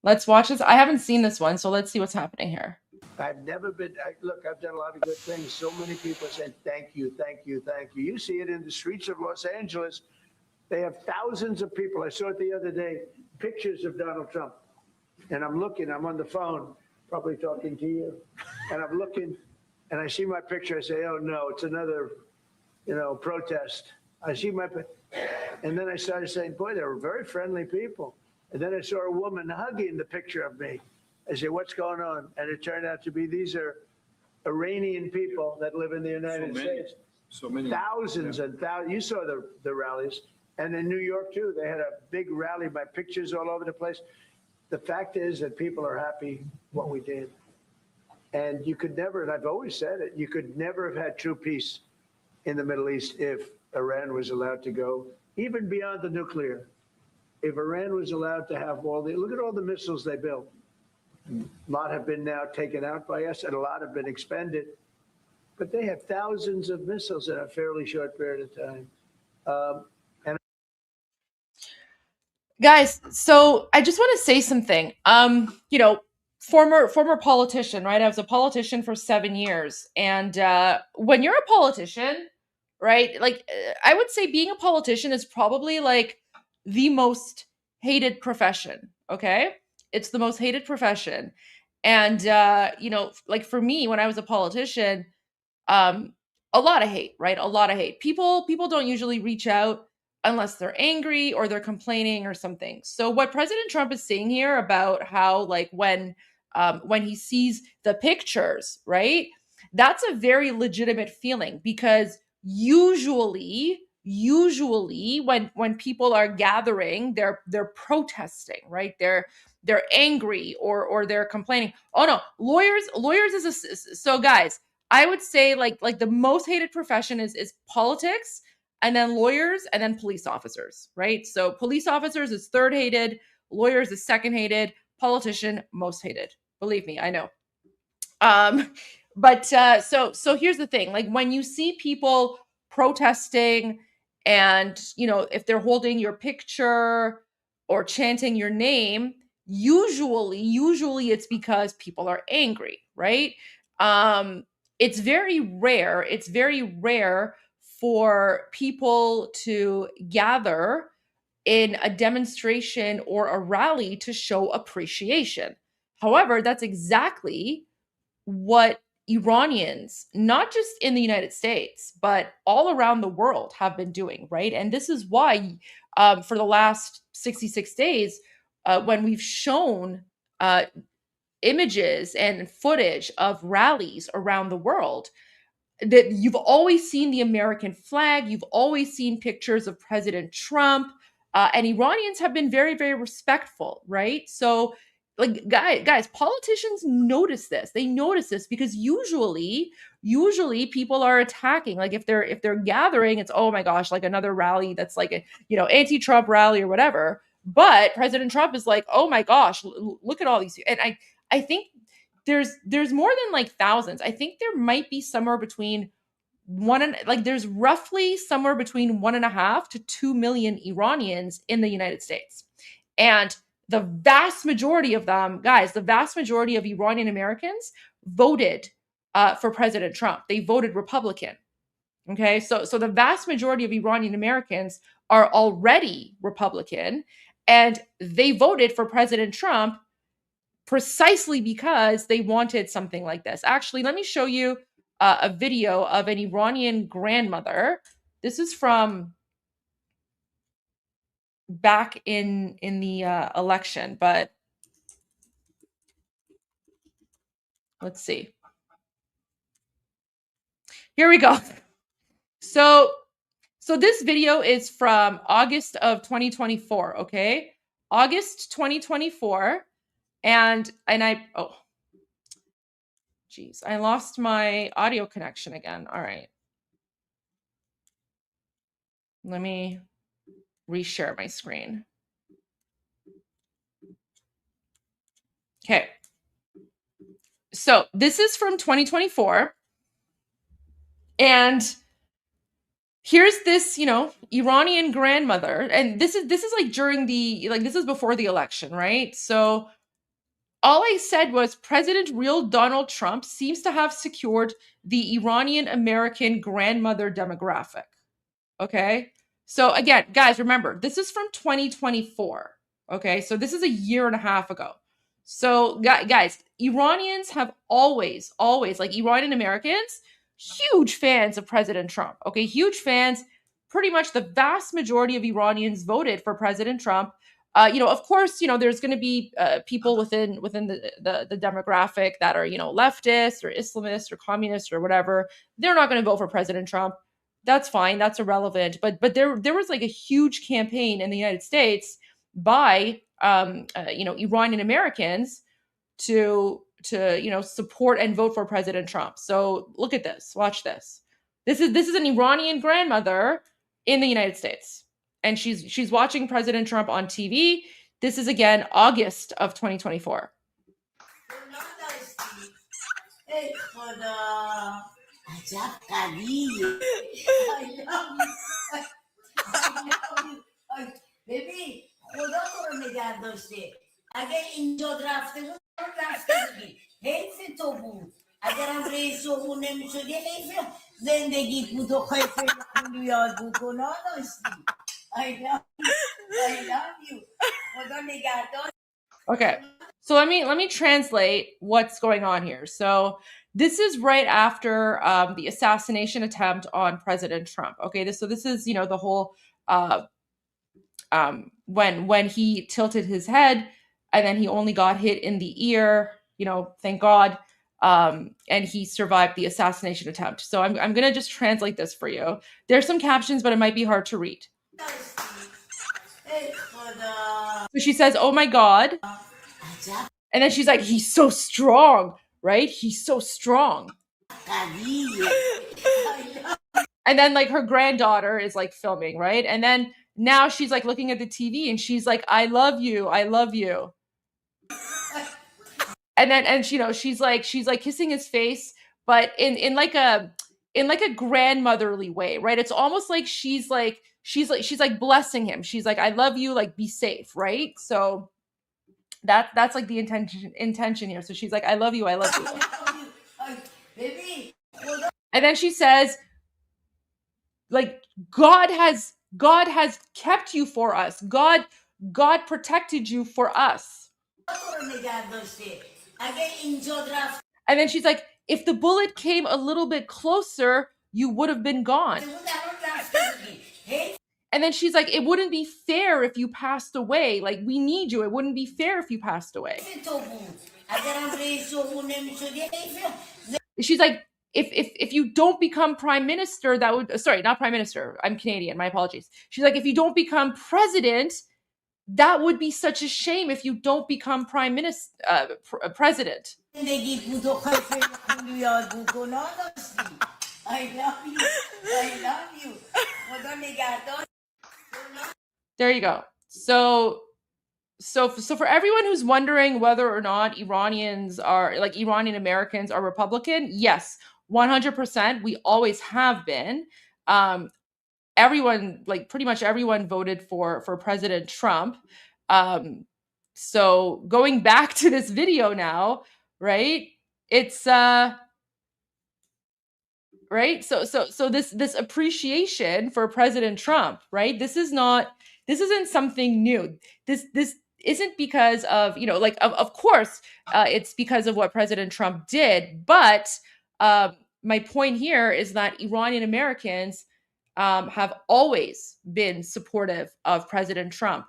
[SPEAKER 6] Let's watch this. I haven't seen this one, so let's see what's happening here.
[SPEAKER 11] I've never been, look, I've done a lot of good things. So many people said, thank you, thank you, thank you. You see it in the streets of Los Angeles. They have thousands of people. I saw it the other day, pictures of Donald Trump. And I'm looking, I'm on the phone, probably talking to you. And I'm looking, and I see my picture. I say, oh no, it's another, protest. I see my, and then I started saying, boy, they were very friendly people. And then I saw a woman hugging the picture of me. I said, what's going on? And it turned out to be these are Iranian people that live in the United States.
[SPEAKER 3] So many.
[SPEAKER 11] Thousands and thousands. You saw the rallies. And in New York, too, they had a big rally, my pictures all over the place. The fact is that people are happy what we did. And you could never, and I've always said it, you could never have had true peace in the Middle East if Iran was allowed to go, even beyond the nuclear. If Iran was allowed to have look at all the missiles they built. A lot have been now taken out by us, and a lot have been expended. But they have thousands of missiles in a fairly short period of time.
[SPEAKER 6] Guys, so I just want to say something. Former politician, right? I was a politician for 7 years. And when you're a politician, right? I would say being a politician is probably like the most hated profession, okay? It's the most hated profession. And for me, when I was a politician, a lot of hate, right? A lot of hate. People don't usually reach out unless they're angry or they're complaining or something. So what President Trump is saying here about how when he sees the pictures, right? That's a very legitimate feeling because usually when people are gathering, they're protesting, right? They're angry or they're complaining. Oh no, lawyers is so guys, I would say like the most hated profession is politics, and then lawyers, and then police officers, right? So police officers is third hated, lawyers is second hated, politician most hated. Believe me, I know. But so here's the thing: like when you see people protesting, and if they're holding your picture or chanting your name, usually it's because people are angry, right? It's very rare. It's very rare for people to gather in a demonstration or a rally to show appreciation. However, that's exactly what Iranians, not just in the United States, but all around the world have been doing, right? And this is why for the last 66 days, when we've shown images and footage of rallies around the world, that you've always seen the American flag, you've always seen pictures of President Trump, and Iranians have been very, very respectful, right? So, guys, politicians notice this. They notice this because usually people are attacking. Like if they're gathering, it's oh my gosh, like another rally that's like a anti-Trump rally or whatever. But President Trump is like, oh my gosh, look at all these, and I think there's more than like thousands. I think there might be somewhere between there's roughly somewhere between 1.5 to 2 million Iranians in the United States. And the vast majority of them, guys, the vast majority of Iranian Americans voted for President Trump. They voted Republican. Okay, so the vast majority of Iranian Americans are already Republican, and they voted for President Trump precisely because they wanted something like this. Actually, let me show you a video of an Iranian grandmother. This is from back in the election, but Let's see. Here we go. So this video is from August of 2024, okay? August 2024. And oh, geez, I lost my audio connection again. All right. Let me reshare my screen. Okay. So this is from 2024. And here's this, Iranian grandmother. And this is like during this is before the election, right? So all I said was President real Donald Trump seems to have secured the Iranian American grandmother demographic. Okay. So again, guys, remember, this is from 2024. Okay. So this is a year and a half ago. So guys, Iranians have always, like Iranian Americans, huge fans of President Trump. Okay. Huge fans. Pretty much the vast majority of Iranians voted for President Trump. Of course, there's going to be people within the demographic that are, leftist or Islamist or communist or whatever. They're not going to vote for President Trump. That's fine. That's irrelevant. But there was like a huge campaign in the United States by Iranian Americans to support and vote for President Trump. So look at this. Watch this. This is an Iranian grandmother in the United States. And she's watching President Trump on TV. This is again August of 2024.
[SPEAKER 3] ببین خدا تو رو نگه داشته اگه اینجا رفته بود رفته بودی حیف تو بود اگرم رئیس جمهور نمیشدی حیف زندگیت بود و خیف خونی یاد بود گناه داشتی I love you خدا نگهدار.
[SPEAKER 6] Okay, so let me translate what's going on here. So this is right after the assassination attempt on President Trump. Okay, this is the whole when he tilted his head and then he only got hit in the ear. Thank God, and he survived the assassination attempt. So I'm gonna just translate this for you. There's some captions, but it might be hard to read. So she says, "Oh my God," and then she's like, "He's so strong, right? He's so strong." And then like her granddaughter is like filming, right? And then now she's like looking at the TV and she's like, "I love you, I love you." And then she's like kissing his face, but in like a grandmotherly way, right? It's almost like she's like blessing him. She's like, "I love you, like be safe," right? So that's like the intention here. So she's like, "I love you, I love you." And then she says, like, God has kept you for us. God protected you for us. And then she's like, "If the bullet came a little bit closer, you would have been gone." And then she's like, "It wouldn't be fair if you passed away. Like, we need you. It wouldn't be fair if you passed away." She's like, if you don't become prime minister, that would, sorry, not prime minister. I'm Canadian. My apologies. She's like, "If you don't become president, that would be such a shame if you don't become prime minister, president."
[SPEAKER 3] I love you. I love you.
[SPEAKER 6] There you go. So for everyone who's wondering whether or not Iranian Americans are Republican, yes, 100%. We always have been. Everyone, like pretty much everyone, voted for President Trump. So going back to this video now, right? It's right. So this appreciation for President Trump, right? This isn't something new. This isn't because of, of course, it's because of what President Trump did. But my point here is that Iranian Americans have always been supportive of President Trump,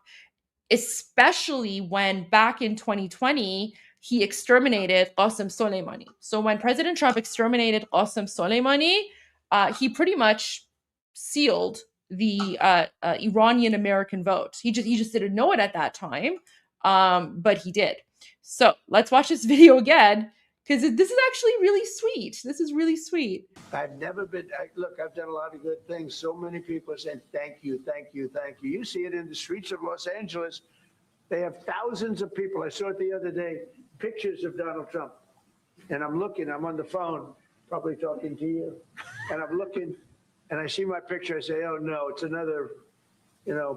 [SPEAKER 6] especially when back in 2020, he exterminated Qasem Soleimani. So when President Trump exterminated Qasem Soleimani, he pretty much sealed the Iranian American vote. He just didn't know it at that time, but he did. So let's watch this video again, because this is actually really sweet. This is really sweet.
[SPEAKER 11] I've never been, look, I've done a lot of good things. So many people are saying, thank you, thank you, thank you. You see it in the streets of Los Angeles. They have thousands of people. I saw it the other day, pictures of Donald Trump. And I'm looking, I'm on the phone, probably talking to you. And I'm looking, and I see my picture. I say, oh no, it's another,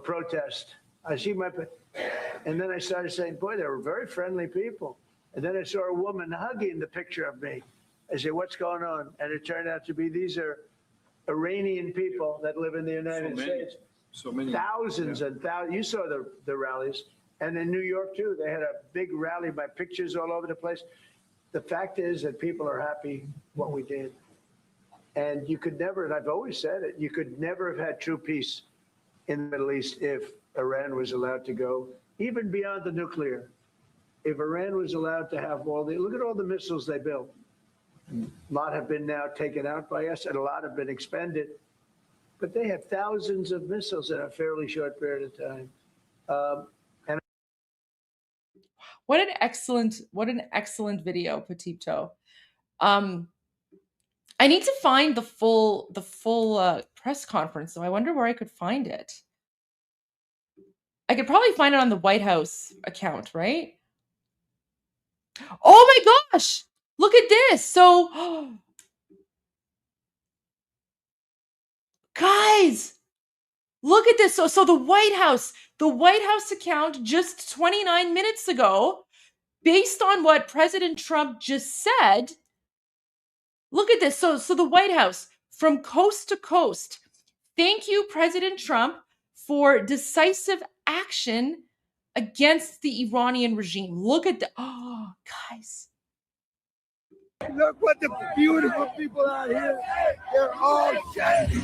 [SPEAKER 11] protest. I see my, and then I started saying, boy, they were very friendly people. And then I saw a woman hugging the picture of me. I said, what's going on? And it turned out to be, these are Iranian people that live in the United States.
[SPEAKER 4] So many.
[SPEAKER 11] Thousands and thousands. You saw the rallies. And in New York, too, they had a big rally, my pictures all over the place. The fact is that people are happy what we did. And you could never, and I've always said it, you could never have had true peace in the Middle East if Iran was allowed to go, even beyond the nuclear. If Iran was allowed to have look at all the missiles they built. A lot have been now taken out by us, and a lot have been expended. But they have thousands of missiles in a fairly short period of time.
[SPEAKER 6] What an excellent video, Petito. I need to find the full press conference, so I wonder where I could find it. I could probably find it on the White House account, right? Oh my gosh! Look at this. So, guys, look at this. So the White House account just 29 minutes ago, based on what President Trump just said. Look at this. So the White House, from coast to coast. Thank you, President Trump, for decisive action against the Iranian regime. Look at guys.
[SPEAKER 21] Look what the beautiful people out here. They're all shining.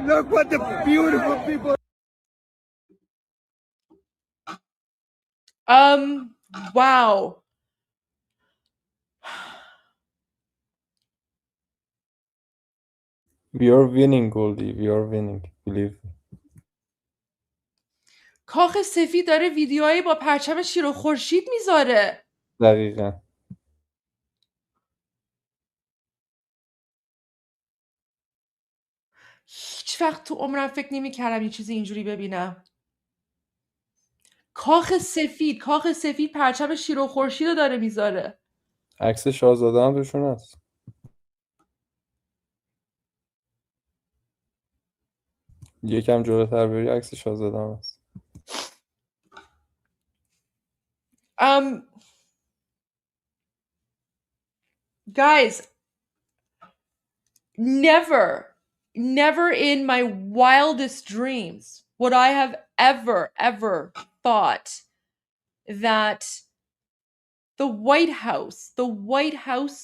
[SPEAKER 21] Look what the beautiful people.
[SPEAKER 6] Wow.
[SPEAKER 8] We are winning, Goldie. We are winning. Believe me.
[SPEAKER 6] کاخ سفید داره ویدیوهایی با پرچم شیر و خورشید میذاره.
[SPEAKER 8] دقیقاً.
[SPEAKER 6] هیچ وقت تو عمرم فکر نمی‌کردم یه چیزی اینجوری ببینم. کاخ سفید پرچم شیر و خورشید رو داره میذاره.
[SPEAKER 8] عکس شاهزاده هم توشون هست. یکم جلوتر بری عکس شاهزاده هم هست.
[SPEAKER 6] Guys, never in my wildest dreams would I have ever thought that the White House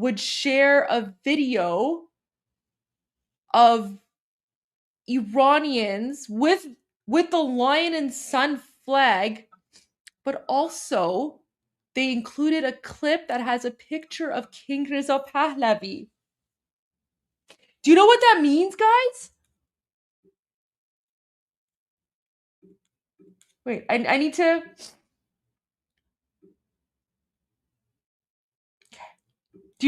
[SPEAKER 6] would share a video of Iranians with the lion and sun flag, but also they included a clip that has a picture of King Reza Pahlavi. Do you know what that means, guys? Wait, I need to... Do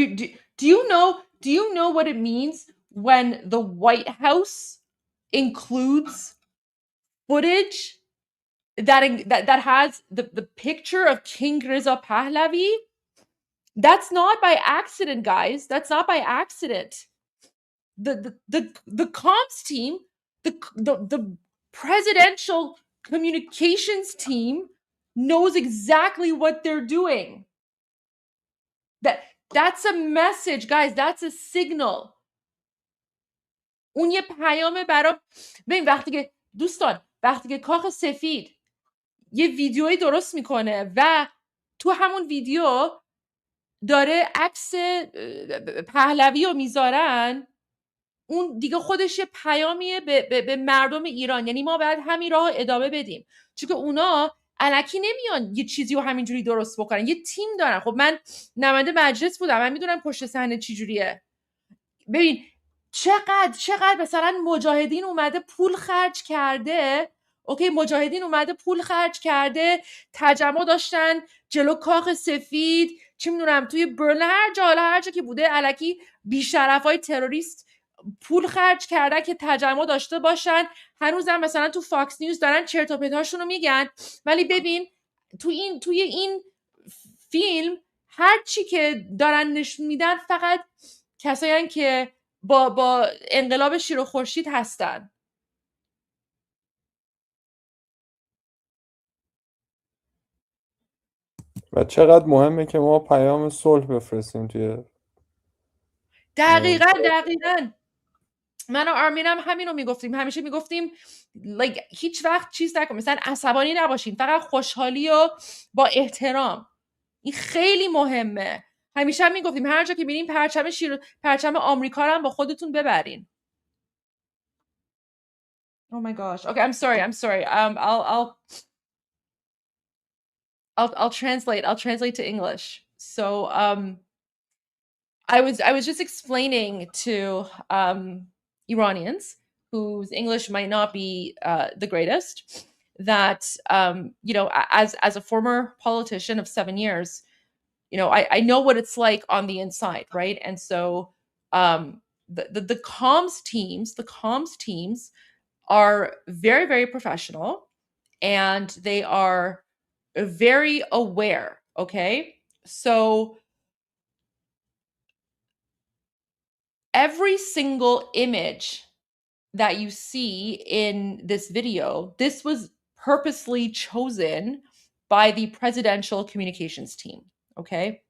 [SPEAKER 6] you know what it means when the White House includes footage that has the picture of King Reza Pahlavi? That's not by accident, guys. That's not by accident. The comms team, the presidential communications team knows exactly what they're doing. That's a message, guys. That's a signal. اون یه پیام برای ببین وقتی که کاخ سفید یه ویدیویی درست میکنه و تو همون ویدیو داره عکس پهلوی رو میذارن، اون دیگه خودش یه پیامیه به مردم ایران. یعنی ما باید همین راه ادامه بدیم، چون که اونا الکی نمیان یه چیزی رو همینجوری درست بکنن، یه تیم دارن. خب من نماینده مجلس بودم، من میدونم پشت صحنه چی جوریه. ببین چقدر مثلا مجاهدین اومده پول خرج کرده، اوکی، مجاهدین اومده پول خرج کرده، تجمع داشتن جلو کاخ سفید، چی میدونم توی برلین، هر جا که بوده، الکی بیشرفای تروریست پول خرج کردن که تجمع داشته باشن. هنوزم مثلا تو فاکس نیوز دارن چرت و پرتاشون رو میگن. ولی ببین توی این فیلم هر چی که دارن نشون میدن فقط کسایی که با انقلاب شیر و خورشید هستن.
[SPEAKER 8] و چقدر مهمه که ما پیام صلح بفرستیم توی
[SPEAKER 6] دقیقاً من و آرمینم همین رو میگفتیم، همیشه میگفتیم هیچ وقت چیز نکن، مثلا عصبانی نباشین، فقط خوشحالی و با احترام. این خیلی مهمه. همیشه هم میگفتیم هر جا که میرین پرچم آمریکا رو هم با خودتون ببرین. Oh my gosh. Okay, I'm sorry. I'll translate to English. So I was just explaining to Iranians whose English might not be the greatest that as a former politician of 7 years, I know what it's like on the inside, right? And so the comms teams are very, very professional, and they are very aware. Okay, so every single image that you see in this video, this was purposely chosen by the presidential communications team. Okay,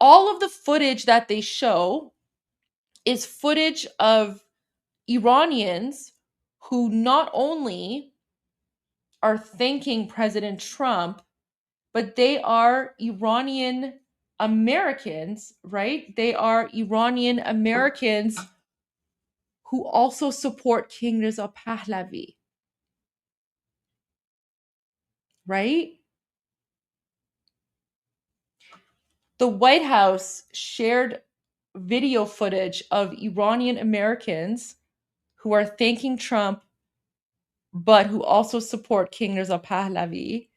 [SPEAKER 6] all of the footage that they show is footage of Iranians who not only are thanking President Trump, but they are Iranian Americans, right? They are Iranian Americans who also support King Reza Pahlavi, right? The White House shared video footage of Iranian Americans who are thanking Trump, but who also support King Reza Pahlavi.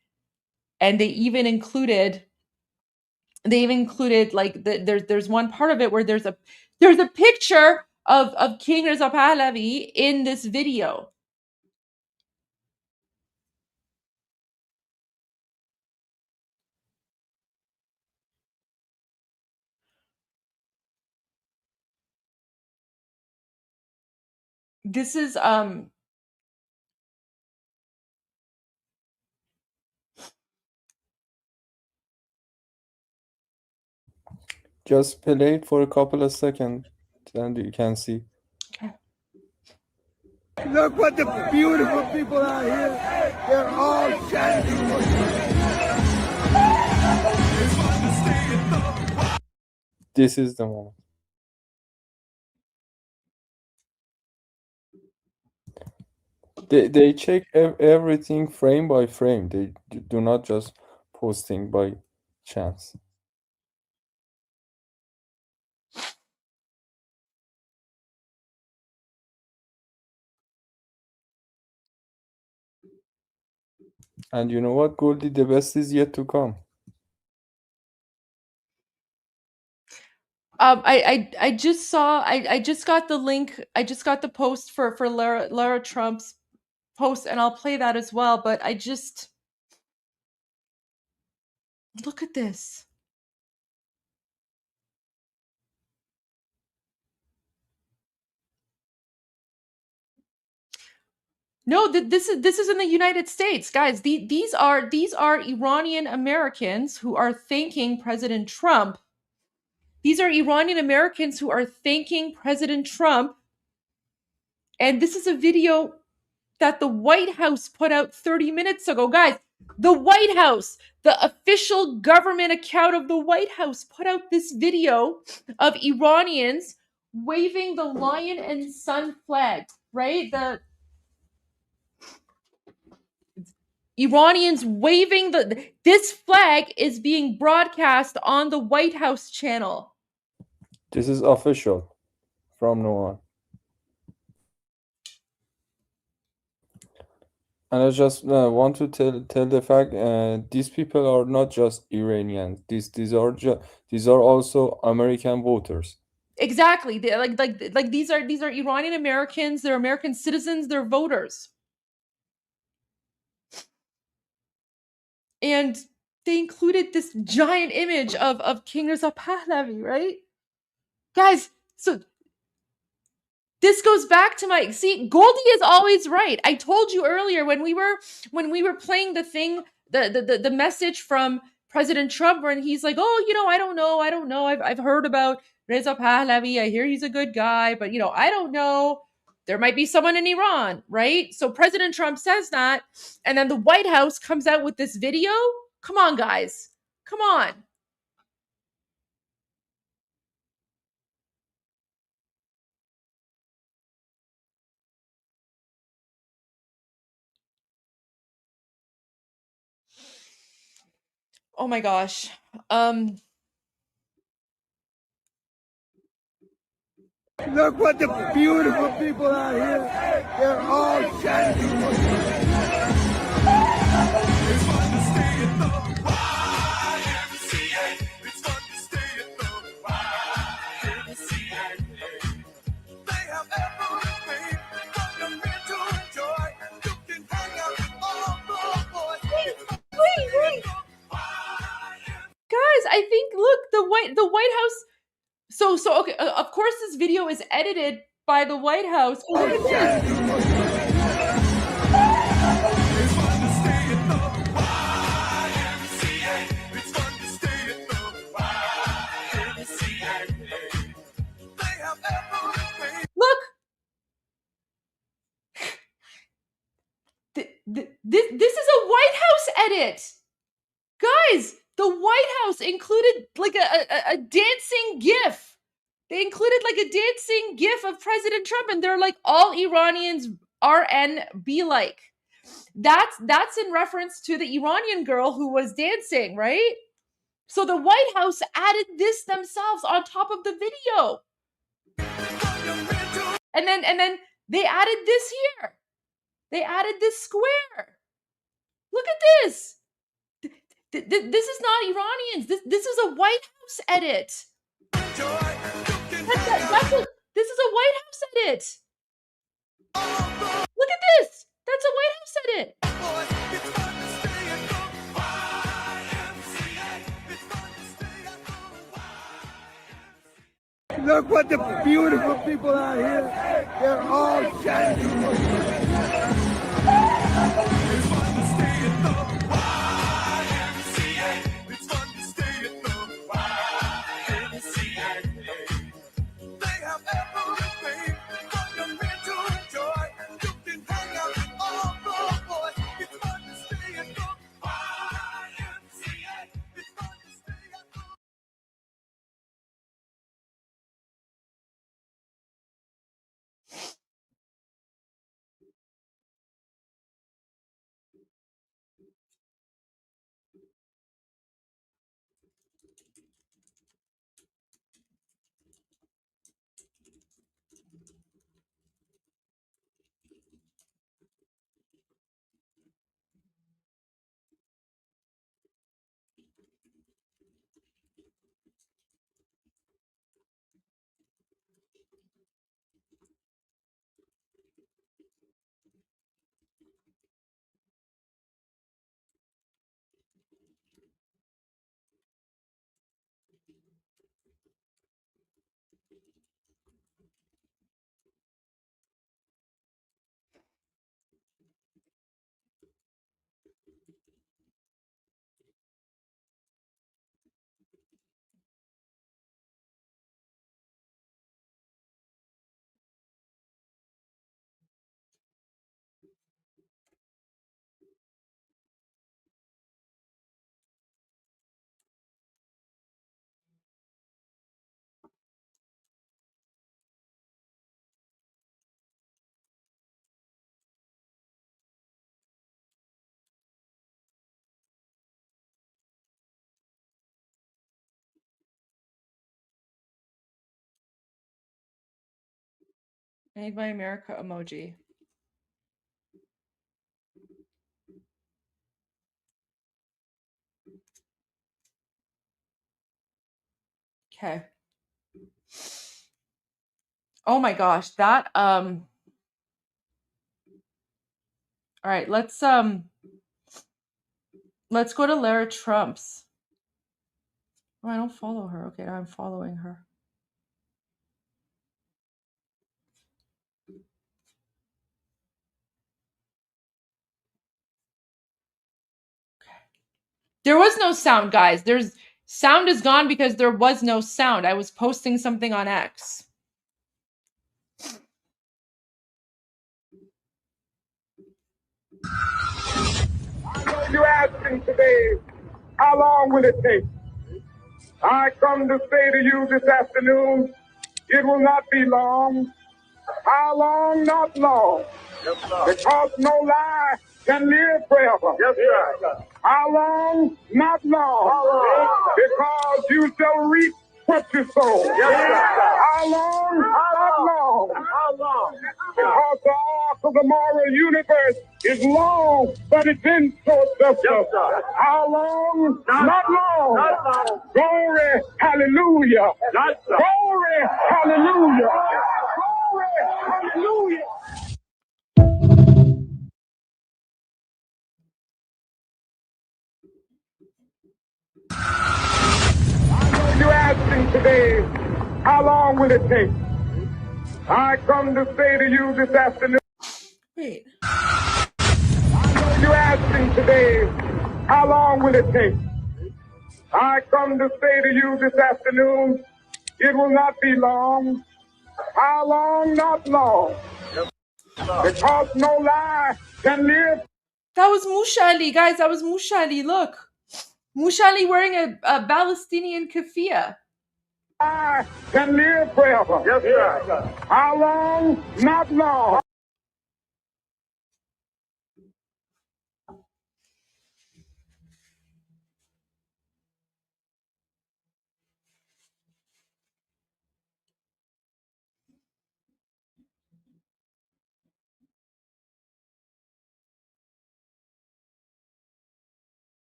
[SPEAKER 6] And they even included there's one part of it where there's a picture of King Reza Pahlavi in this video. This is
[SPEAKER 8] Just play it for a couple of seconds and you can see.
[SPEAKER 21] Look what the beautiful people out here. They're all chanting.
[SPEAKER 8] This is the moment. They check everything frame by frame. They do not just posting by chance. And you know what, Goldie? The best is yet to come.
[SPEAKER 6] I just saw I just got the link. I just got the post for Lara Trump's post, and I'll play that as well. But I just look at this. No, this is in the United States, guys. These are Iranian Americans who are thanking President Trump. These are Iranian Americans who are thanking President Trump And this is a video that the White House put out 30 minutes ago. Guys, the White House, the official government account of the White House, put out this video of Iranians waving the lion and sun flag, right? The Iranians waving this flag is being broadcast on the White House channel.
[SPEAKER 8] This is official from now on. And I just want to tell the fact these people are not just Iranians. These are also American voters.
[SPEAKER 6] Exactly. Like these are Iranian Americans, they're American citizens, they're voters. And they included this giant image of King Reza Pahlavi, right? Guys, so this goes back to Goldie is always right. I told you earlier when we were playing the thing, the message from President Trump, when he's like, oh, I don't know. I've heard about Reza Pahlavi. I hear he's a good guy, but I don't know. There might be someone in Iran, right? So President Trump says that, and then the White House comes out with this video. Come on, guys. Come on. Oh my gosh.
[SPEAKER 21] Look what the beautiful people out here. They're all shining.
[SPEAKER 6] Guys, I think the White House. So okay. Of course, this video is edited by the White House. Look at this. Look. This is a White House edit. Guys, the White House included like a dancing GIF. They included like a dancing GIF of President Trump, and they're like, all Iranians RN be like. That's in reference to the Iranian girl who was dancing, right? So the White House added this themselves on top of the video. And then they added this here. They added this square. Look at this. This is not Iranians. This is a White House edit. This is a White House edit. Look at this. That's a White House edit.
[SPEAKER 21] Look what the beautiful people out here. They're all shining.
[SPEAKER 6] Made by America emoji. Okay. Oh my gosh, that all right, let's go to Lara Trump's. Oh, I don't follow her. Okay, now I'm following her. There was no sound, guys. Sound is gone because there was no sound. I was posting something on X.
[SPEAKER 4] You asking today, how long will it take? I come to say to you this afternoon, it will not be long. How long? Not long. Yes, because no lie can live forever. Yes, sir. How long? Not long. How long? Because you shall reap what you sow. Yes, sir. How long? Not long. How long? Because the arc of the moral universe is long, but it's in short suffering. Yes, sir. How long? Not long. Not long. Glory, hallelujah. Not so. Glory, hallelujah. Glory, hallelujah. You're asking today, how long will it take? I come to say to you this afternoon.
[SPEAKER 6] Wait.
[SPEAKER 4] You're asking today, how long will it take? I come to say to you this afternoon, it will not be long. How long? Not long. Because no lie can live.
[SPEAKER 6] That was Mushali, guys. That was Mushali. Look. Mushali wearing a Palestinian keffiyeh.
[SPEAKER 4] I can live forever. Yes, sir. How long? Not long.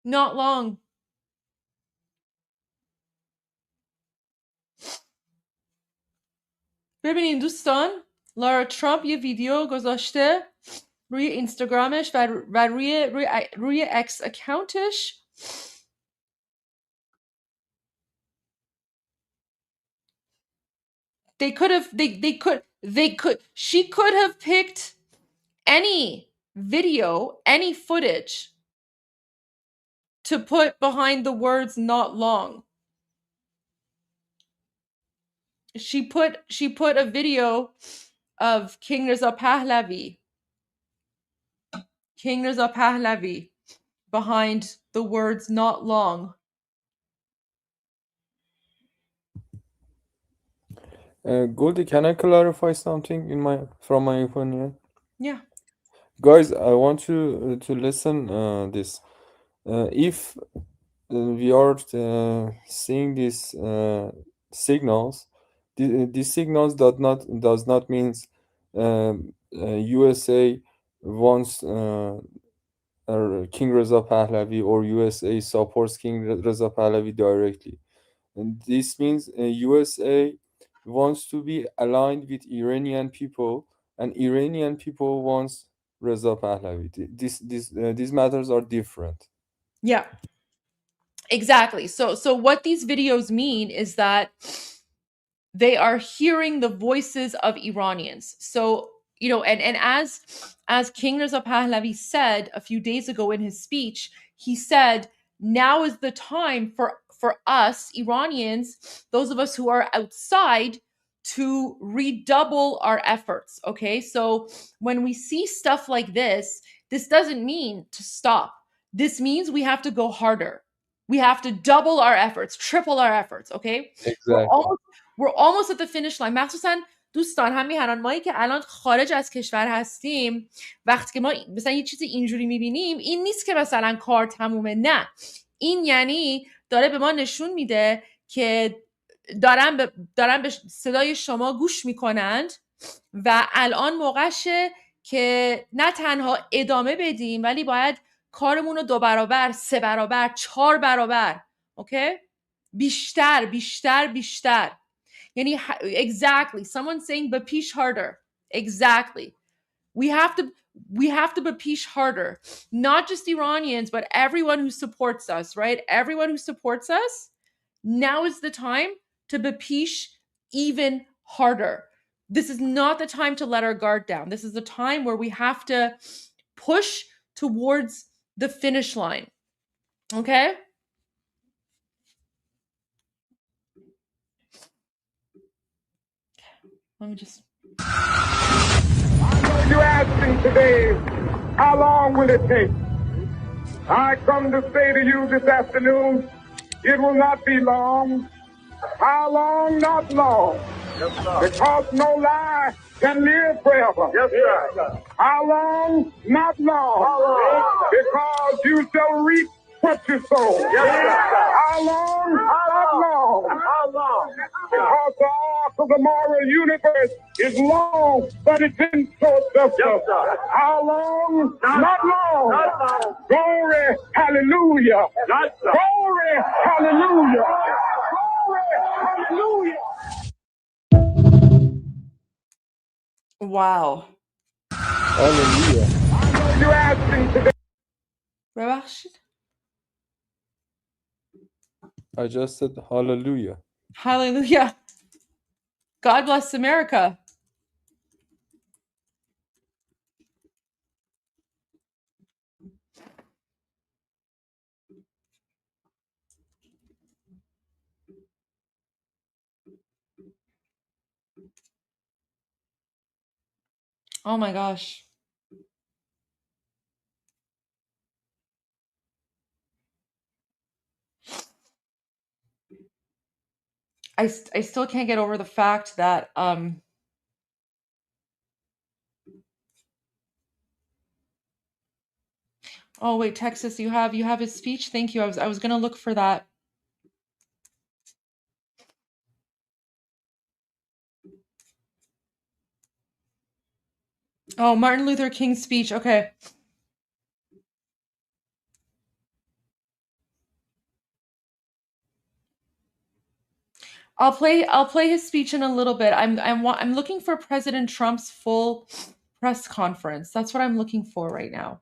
[SPEAKER 6] Not long. ببینین دوستان، لارا ترامپ یه ویدیو گذاشته روی اینستاگرامش و روی اکس اکاونتش. She could have picked any video, any footage to put behind the words not long. She put a video of King Reza Pahlavi behind the words not long.
[SPEAKER 8] Goldie, can I clarify something from my opinion?
[SPEAKER 6] Yeah.
[SPEAKER 8] Guys, I want to listen this. If we are seeing these signals, these signals does not means USA wants King Reza Pahlavi or USA supports King Reza Pahlavi directly. And this means USA wants to be aligned with Iranian people, and Iranian people wants Reza Pahlavi. These matters are different.
[SPEAKER 6] Yeah. Exactly. So what these videos mean is that they are hearing the voices of Iranians. So, and as King Reza Pahlavi said a few days ago in his speech, he said, now is the time for us Iranians, those of us who are outside, to redouble our efforts. Okay. So when we see stuff like this doesn't mean to stop. This means we have to go harder. We have to double our efforts, triple our efforts. Okay.
[SPEAKER 8] Exactly.
[SPEAKER 6] We're almost at the finish line. مخصوصا دوستان همین الان مایی که الان خارج از کشور هستیم، وقتی که ما مثلا یه چیزی اینجوری میبینیم، این نیست که مثلا کار تمومه. نه، این یعنی داره به ما نشون میده که دارن به صدای شما گوش میکنند و الان موقعشه که نه تنها ادامه بدیم ولی باید کارمون رو 2 برابر، 3 برابر، 4 برابر، اوکی؟ بیشتر بیشتر بیشتر. یعنی exactly someone saying بپیش harder. Exactly. We have to بپیش harder. Not just Iranians, but everyone who supports us, right? Everyone who supports us. Now is the time to بپیش even harder. This is not the time to let our guard down. This is the time where we have to push towards the finish line. Okay? Let me just...
[SPEAKER 4] You're asking today, how long will it take? I come to say to you this afternoon, it will not be long. How long? Not long. Yes, sir. Because no lie can live forever. Yes, sir. How long? Not long. How long? Because you shall reap what you sow. Yes, sir. How long? Not long. How long? Because the arc of the moral universe is long, but it's in short suffering. Yes, sir. How long? Not long. Not long. Glory, hallelujah. Not so. Glory, hallelujah. Hallelujah.
[SPEAKER 6] Wow.
[SPEAKER 8] Hallelujah.
[SPEAKER 4] You're asking today.
[SPEAKER 6] ببخشید.
[SPEAKER 8] I just said hallelujah.
[SPEAKER 6] Hallelujah. God bless America. Oh my gosh. I still can't get over the fact that oh wait, Texas, you have his speech. Thank you. I was going to look for that. Oh, Martin Luther King's speech. Okay. I'll play his speech in a little bit. I'm looking for President Trump's full press conference. That's what I'm looking for right now.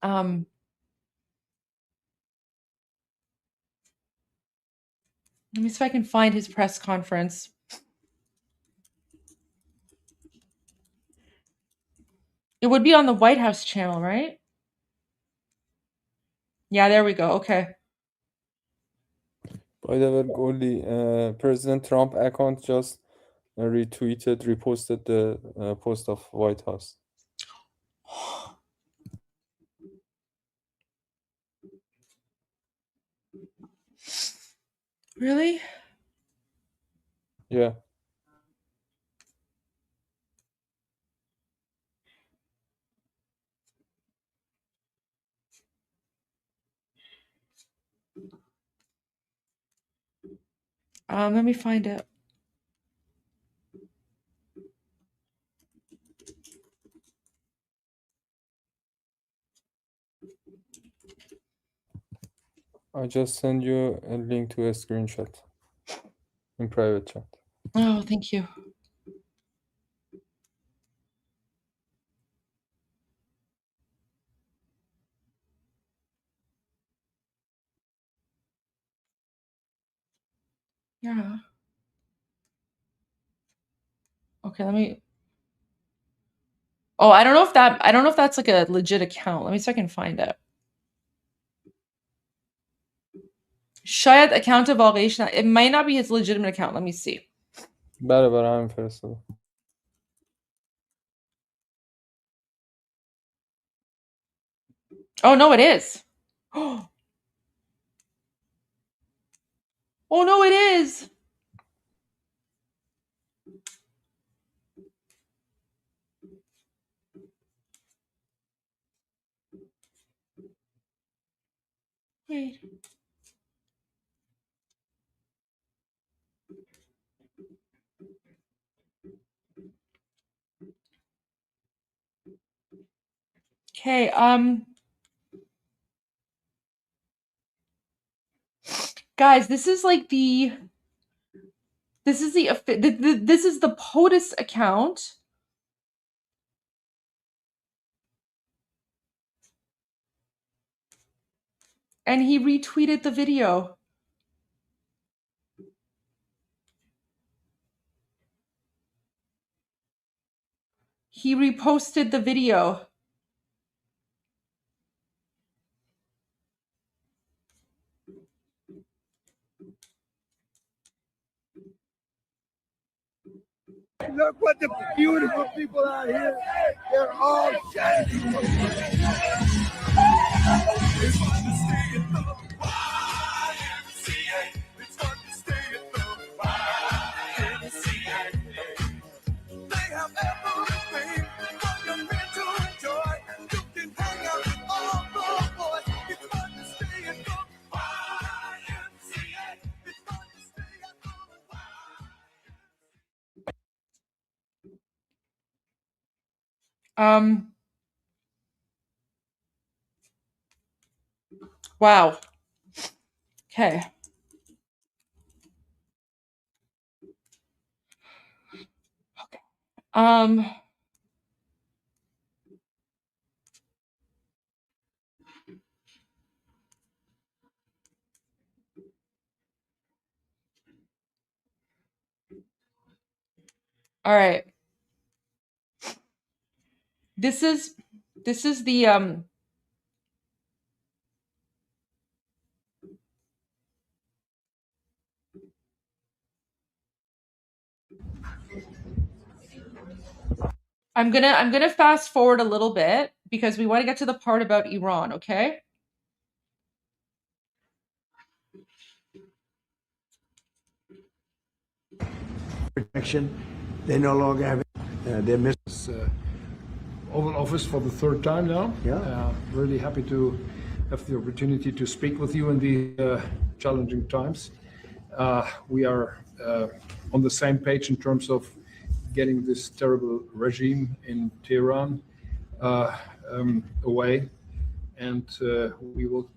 [SPEAKER 6] Let me see if I can find his press conference. It would be on the White House channel, right? Yeah, there we go. Okay.
[SPEAKER 8] By the way, Goldie, President Trump account just reposted the post of White House.
[SPEAKER 6] Really?
[SPEAKER 8] Yeah.
[SPEAKER 6] Let me find it.
[SPEAKER 8] I just send you a link to a screenshot in private chat.
[SPEAKER 6] Oh, thank you. Yeah. Okay, let me... Oh, I don't know if that's like a legit account. Let me see if I can find it. شاید account واقعیش نه. It might not be his legitimate account. Let me see.
[SPEAKER 8] برای همین فرستادم.
[SPEAKER 6] Oh no, it is. Oh no, it is. Wait. Okay. Guys, this is like this is the POTUS account. And he retweeted the video. He reposted the video.
[SPEAKER 21] Look what the beautiful people out here. They're all shining.
[SPEAKER 16] It's fun to stay at the YMCA. It's fun to stay at the YMCA. They have everything for your men to enjoy. You can hang out with all the boys. It's fun to stay at the YMCA. It's fun to stay at the
[SPEAKER 6] Wow. Okay. All right. This is the I'm gonna fast forward a little bit because we want to get to the part about Iran, okay?
[SPEAKER 11] Protection. They no longer have they're missing.
[SPEAKER 2] Oval Office for the third time now.
[SPEAKER 11] Yeah.
[SPEAKER 2] Really happy to have the opportunity to speak with you in these challenging times. We are on the same page in terms of getting this terrible regime in Tehran away. And we will talk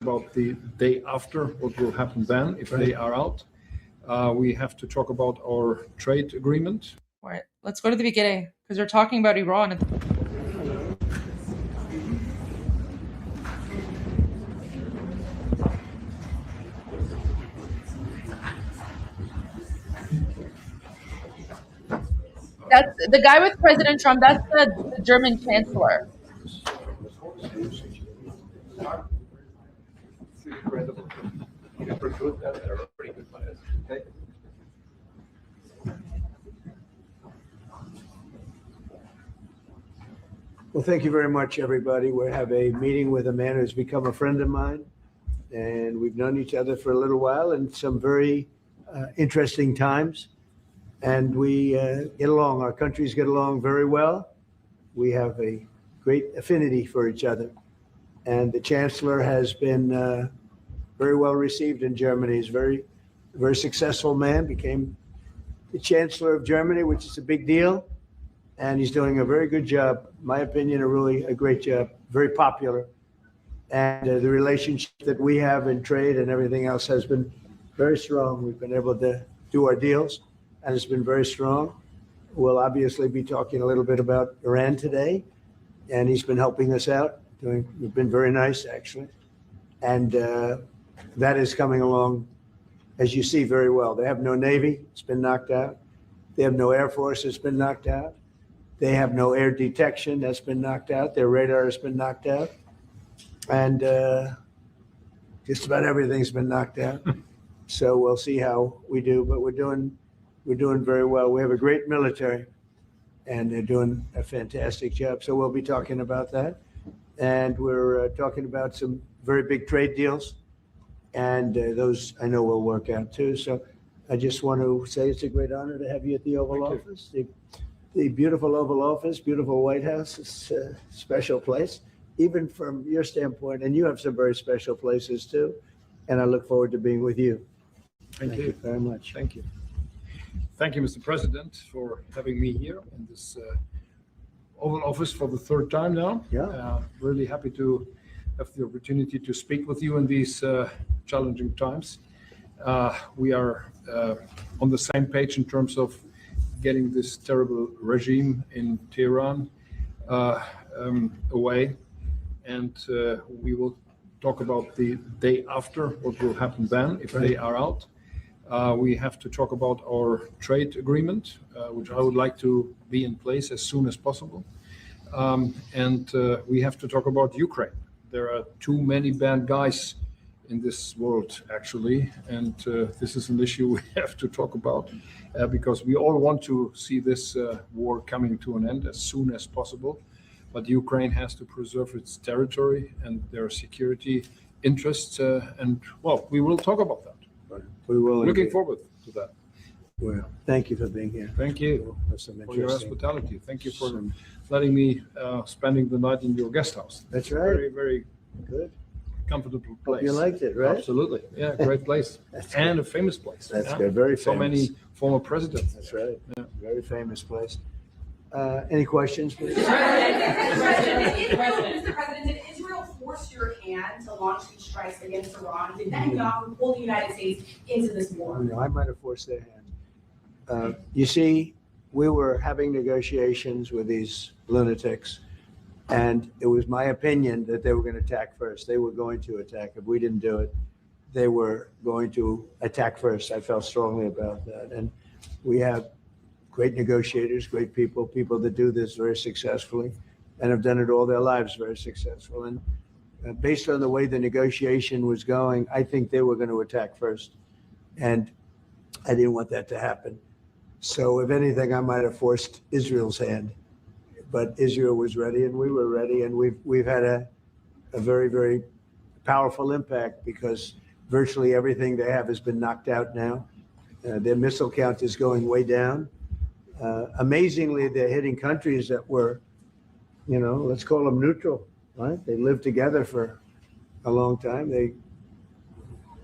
[SPEAKER 2] about the day after, what will happen then if they are out. We have to talk about our trade agreement.
[SPEAKER 6] All right, let's go to the beginning because we're talking about Iran. That's the guy with President Trump. That's the German chancellor.
[SPEAKER 11] Well, thank you very much, everybody. We have a meeting with a man who's become a friend of mine, and we've known each other for a little while and some very interesting times. And we get along. Our countries get along very well. We have a great affinity for each other. And the chancellor has been very well received in Germany. He's a very successful man, became the chancellor of Germany, which is a big deal. And he's doing a very good job. In my opinion, a great job, very popular. And the relationship that we have in trade and everything else has been very strong. We've been able to do our deals, and it's been very strong. We'll obviously be talking a little bit about Iran today, and he's been helping us out. We've been very nice, actually. And that is coming along, as you see, very well. They have no Navy. It's been knocked out. They have no Air Force. It's been knocked out. They have no air detection. That's been knocked out. Their radar has been knocked out. And just about everything's been knocked out. So we'll see how we do, but we're doing very well. We have a great military, and they're doing a fantastic job. So we'll be talking about that. And we're talking about some very big trade deals, and those I know will work out too. So I just want to say it's a great honor to have you at the Oval Office. The beautiful Oval Office, beautiful White House. It's a special place, even from your standpoint. And you have some very special places too. And I look forward to being with you.
[SPEAKER 2] Thank you
[SPEAKER 11] very much.
[SPEAKER 2] Thank you. Thank you, Mr. President, for having me here in this Oval Office for the third time now.
[SPEAKER 11] Yeah.
[SPEAKER 2] Really happy to have the opportunity to speak with you in these challenging times. We are on the same page in terms of getting this terrible regime in Tehran away. And we will talk about the day after, what will happen then if they are out. We have to talk about our trade agreement, which I would like to be in place as soon as possible. And we have to talk about Ukraine. There are too many bad guys in this world, actually, and this is an issue we have to talk about because we all want to see this war coming to an end as soon as possible. But Ukraine has to preserve its territory and their security interests, and well, we will talk about that.
[SPEAKER 11] We will.
[SPEAKER 2] Looking forward to that.
[SPEAKER 11] Well, thank you for being here.
[SPEAKER 2] Thank you
[SPEAKER 11] That's some
[SPEAKER 2] for your
[SPEAKER 11] interesting.
[SPEAKER 2] hospitality. Thank you for letting me spending the night in your guest house.
[SPEAKER 11] That's right.
[SPEAKER 2] Very, very
[SPEAKER 11] good,
[SPEAKER 2] comfortable place.
[SPEAKER 11] You liked it, right?
[SPEAKER 2] Absolutely. Yeah, great place and a famous place.
[SPEAKER 11] That's
[SPEAKER 2] yeah?
[SPEAKER 11] good. Very
[SPEAKER 2] So many
[SPEAKER 11] famous.
[SPEAKER 2] former presidents.
[SPEAKER 11] That's right.
[SPEAKER 2] Yeah.
[SPEAKER 11] Very famous place. Any questions, please?
[SPEAKER 18] Mr. President, did Israel force your hand to launch these strikes against Iran? Did Netanyahu pull the United States into this war?
[SPEAKER 11] No, I might have forced their hand. You see, we were having negotiations with these lunatics, and it was my opinion that they were going to attack first. They were going to attack. If we didn't do it, they were going to attack first. I felt strongly about that. And we have great negotiators, great people, people that do this very successfully and have done it all their lives very successful. And based on the way the negotiation was going, I think they were going to attack first. And I didn't want that to happen. So if anything, I might have forced Israel's hand. But Israel was ready and we were ready. And we've had a very, very powerful impact because virtually everything they have has been knocked out now. Their missile count is going way down. Amazingly, they're hitting countries that were, let's call them neutral, right? They lived together for a long time.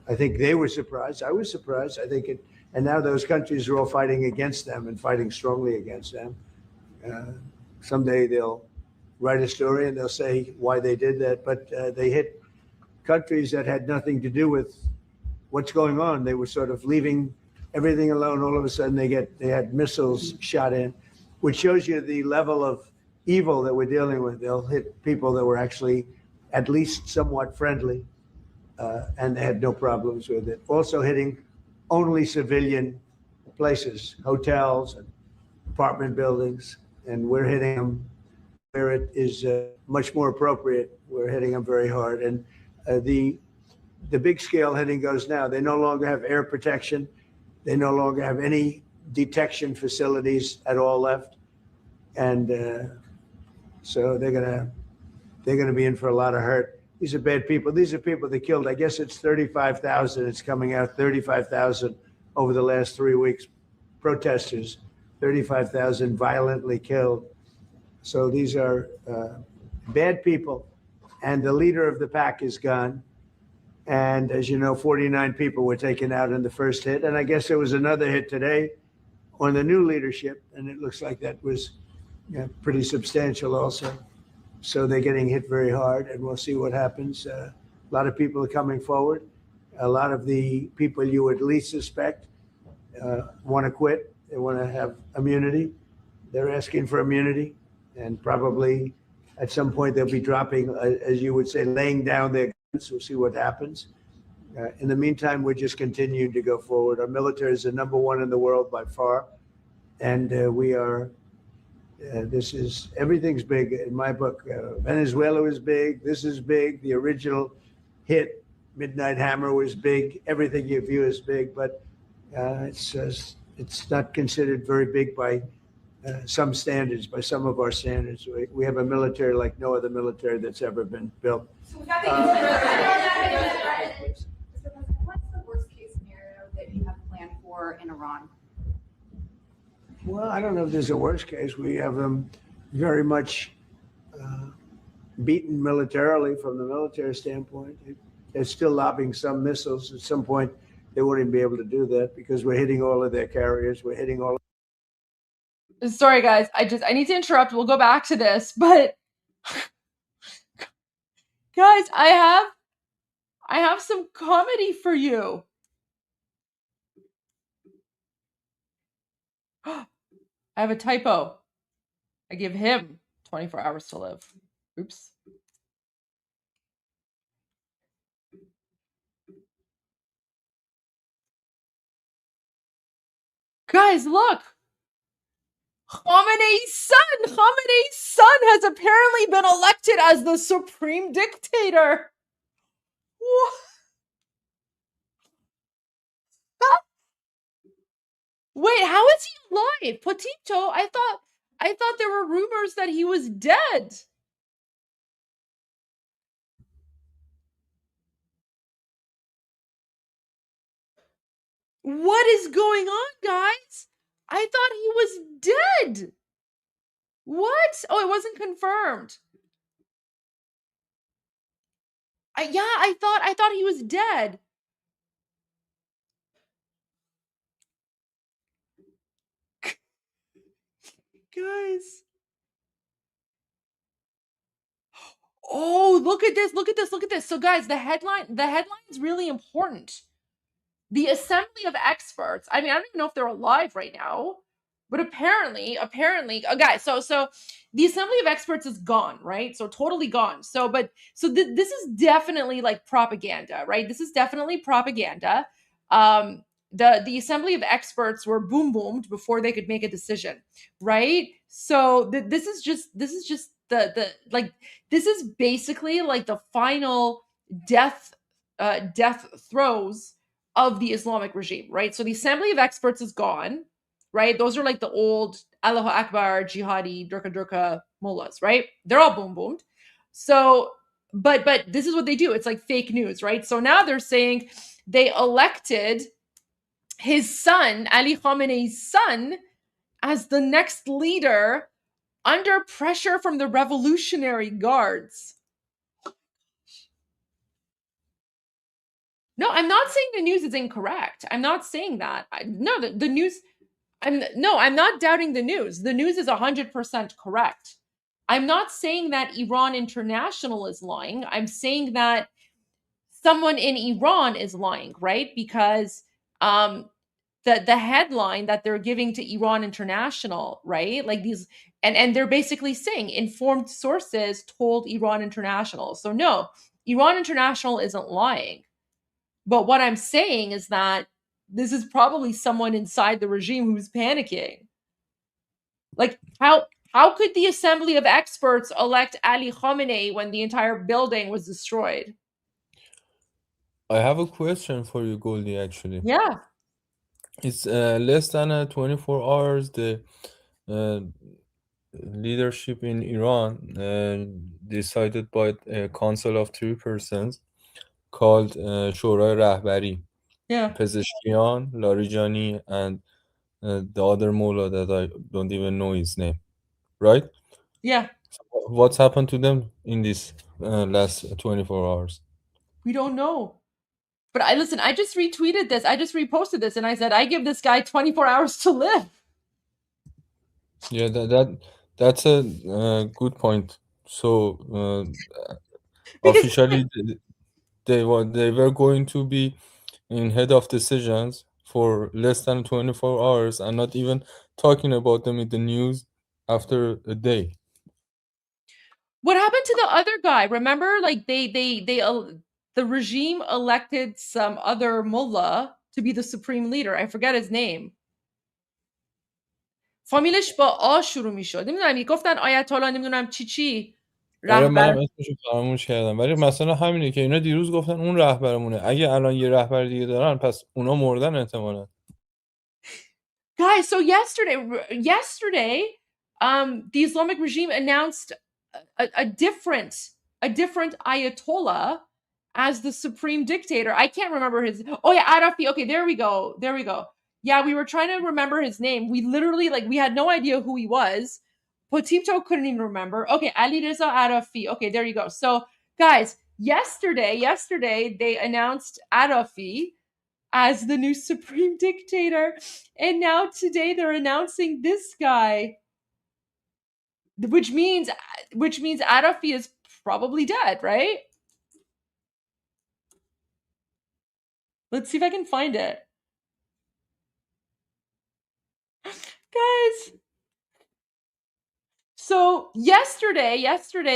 [SPEAKER 11] I think they were surprised. I was surprised. And now those countries are all fighting against them and fighting strongly against them. Someday they'll write a story and they'll say why they did that. But they hit countries that had nothing to do with what's going on. They were sort of leaving everything alone. All of a sudden they had missiles shot in, which shows you the level of evil that we're dealing with. They'll hit people that were actually at least somewhat friendly, and they had no problems with it. Also hitting only civilian places, hotels and apartment buildings, and we're hitting them where it is much more appropriate. We're hitting them very hard. And the big scale hitting goes now. They no longer have air protection. They no longer have any detection facilities at all left, and so they're gonna be in for a lot of hurt. These are bad people. These are people that killed. I guess it's 35,000. It's coming out 35,000 over the last 3 weeks. Protesters, 35,000 violently killed. So these are bad people, and the leader of the pack is gone. And as you know, 49 people were taken out in the first hit. And I guess there was another hit today on the new leadership. And it looks like that was pretty substantial also. So they're getting hit very hard and we'll see what happens. A lot of people are coming forward. A lot of the people you would least suspect want to quit. They want to have immunity. They're asking for immunity. And probably at some point they'll be dropping, as you would say, laying down their guns. We'll see what happens. In the meantime, we're just continuing to go forward. Our military is the number one in the world by far. And we are, everything's big in my book. Venezuela was big. This is big. The original hit, Midnight Hammer, was big. Everything you view is big, but it's not considered very big by some standards, by some of our standards. We have a military like no other military that's ever been built.
[SPEAKER 18] So without the what's the worst case scenario that you have planned for in Iran?
[SPEAKER 11] Well, I don't know if there's a worst case. We have them very much beaten militarily from the military standpoint. They're still lobbing some missiles. At some point, they won't even be able to do that because we're hitting all of their carriers. We're hitting all
[SPEAKER 6] Sorry, guys. I need to interrupt. We'll go back to this, but guys, I have some comedy for you. I have a typo. I give him 24 hours to live. Oops. Guys, look. Khamenei's son has apparently been elected as the supreme dictator. What? Wait, how is he alive? Potito, I thought there were rumors that he was dead. What is going on, guys? I thought he was dead. What? Oh, it wasn't confirmed. I thought he was dead. Guys. Oh, look at this. Look at this. Look at this. So guys, the headline is really important. The Assembly of Experts. I mean, I don't even know if they're alive right now, but apparently, guys, so the Assembly of Experts is gone, right? So totally gone. So this is definitely like propaganda, right? This is definitely propaganda. The Assembly of Experts were boomed before they could make a decision, right? So this is just the like, this is basically like the final death throes of the Islamic regime, right? So the Assembly of Experts is gone, right? Those are like the old Allahu Akbar, jihadi, durka mullahs, right? They're all boomed. So, but this is what they do. It's like fake news, right? So now they're saying they elected his son, Ali Khamenei's son, as the next leader under pressure from the Revolutionary Guards. No, I'm not saying the news is incorrect. I'm not saying that. The news. I'm not doubting the news. The news is 100% correct. I'm not saying that Iran International is lying. I'm saying that someone in Iran is lying, right? Because the headline that they're giving to Iran International, right? Like these, and they're basically saying informed sources told Iran International. So no, Iran International isn't lying. But what I'm saying is that this is probably someone inside the regime who's panicking. Like, how could the Assembly of Experts elect Ali Khamenei when the entire building was destroyed?
[SPEAKER 8] I have a question for you, Goldie, actually.
[SPEAKER 6] Yeah.
[SPEAKER 8] It's less than 24 hours. The leadership in Iran decided by a council of 3 persons called شورای رهبری.
[SPEAKER 6] Yeah.
[SPEAKER 8] Pezeshkian, Larijani, and the other mullah that I don't even know his name. Right?
[SPEAKER 6] Yeah.
[SPEAKER 8] So what's happened to them in this last 24 hours?
[SPEAKER 6] We don't know. But I just retweeted this. I just reposted this and I said, I give this guy 24 hours to live.
[SPEAKER 8] Yeah, that's a good point. So officially they were going to be in head of decisions for less than 24 hours and not even talking about them in the news after a day.
[SPEAKER 6] What happened to the other guy? Remember, like the regime elected some other mullah to be the supreme leader. I forget his name. فامیلش با آ شروع میشد. نمیدونم میگفتن آیت الله نمیدونم چی
[SPEAKER 8] آره
[SPEAKER 6] رهبر.
[SPEAKER 8] منم اسمشو فراموش کردم ولی مثلا همینه که اینا دیروز گفتن اون رهبرمونه. اگه الان یه رهبر دیگه دارن پس اونا مردن احتمالاً.
[SPEAKER 6] Guys, so yesterday, the Islamic regime announced a different Ayatollah as the supreme dictator. I can't remember his. Oh yeah, Arafi. Okay, there we go. Yeah, we were trying to remember his name. We literally we had no idea who he was. Potito couldn't even remember. Okay, Ali Reza Arafi. Okay, there you go. So guys, yesterday they announced Arafi as the new supreme dictator. And now today they're announcing this guy, which means Arafi is probably dead, right? Let's see if I can find it. Guys, so yesterday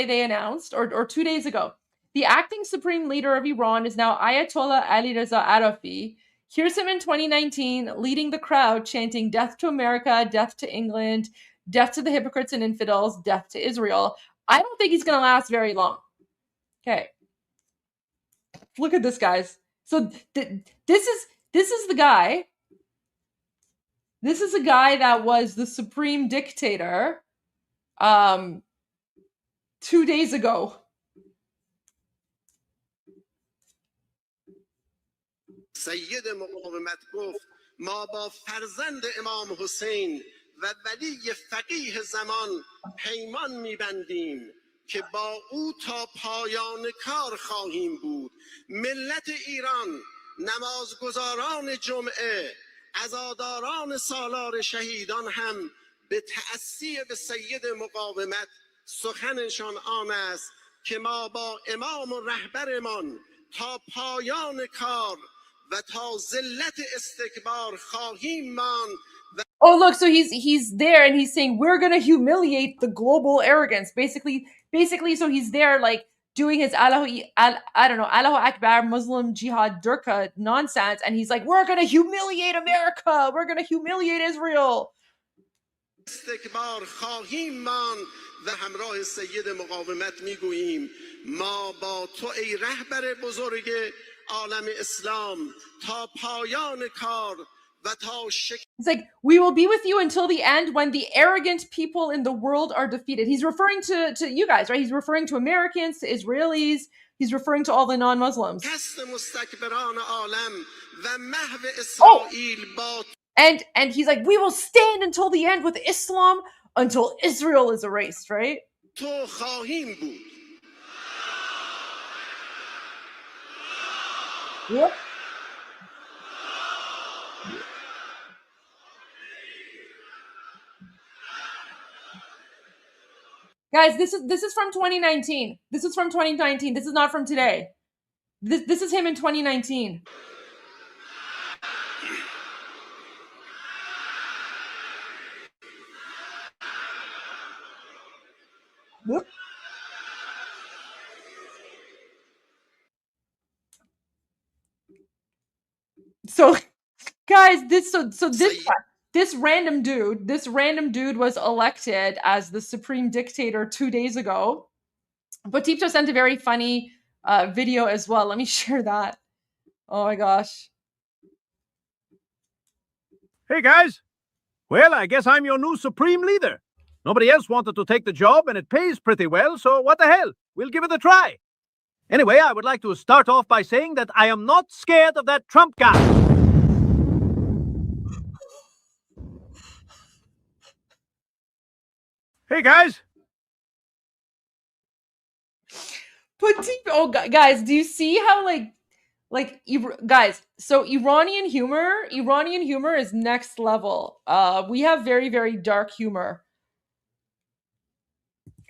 [SPEAKER 6] they announced, or 2 days ago, the acting supreme leader of Iran is now Ayatollah Ali Reza Arafi. Here's him in 2019 leading the crowd chanting death to America, death to England, death to the hypocrites and infidels, death to Israel. I don't think he's going to last very long. Okay. Look at this, guys. So this is the guy. This is a guy that was the supreme dictator 2 days ago.
[SPEAKER 1] سید مقاومت گفت ما با فرزند امام حسین و ولی فقیه زمان پیمان می‌بندیم که با او تا پایان کار خواهیم بود. ملت ایران، نمازگزاران جمعه، عزاداران سالار شهیدان هم به تأسی به سید مقاومت سخنشان آن است که ما با امام و رهبرمان تا پایان کار و تا ذلت استکبار خواهیم ماند.
[SPEAKER 6] Oh, look, so he's there and he's saying we're going to humiliate the global arrogance. Basically, so he's there like doing his Allahu Akbar Muslim Jihad Durka nonsense, and he's like, we're going to humiliate America. We're going to humiliate Israel.
[SPEAKER 1] استکبار خواهیم ماند و همراه سید مقاومت میگوییم ما با تو ای رهبر بزرگ عالم اسلام تا پایان کار و تا
[SPEAKER 6] It's like, we will be with you until the end when the arrogant people in the world are defeated. He's referring to you guys, right? He's referring to Americans, to Israelis. He's referring to all the non-Muslims. Oh! And he's like, we will stand until the end with Islam until Israel is erased, right? Yep. Guys, this is from 2019. This is from 2019. This is not from today. This is him in 2019. Whoop. So, guys, this random dude was elected as the supreme dictator 2 days ago. But Tipto sent a very funny video as well. Let me share that. Oh my gosh.
[SPEAKER 20] Hey guys, well, I guess I'm your new supreme leader. Nobody else wanted to take the job and it pays pretty well, so what the hell? We'll give it a try. Anyway, I would like to start off by saying that I am not scared of that Trump guy. Hey guys.
[SPEAKER 6] Oh, guys, do you see how guys, so Iranian humor is next level. We have very, very dark humor.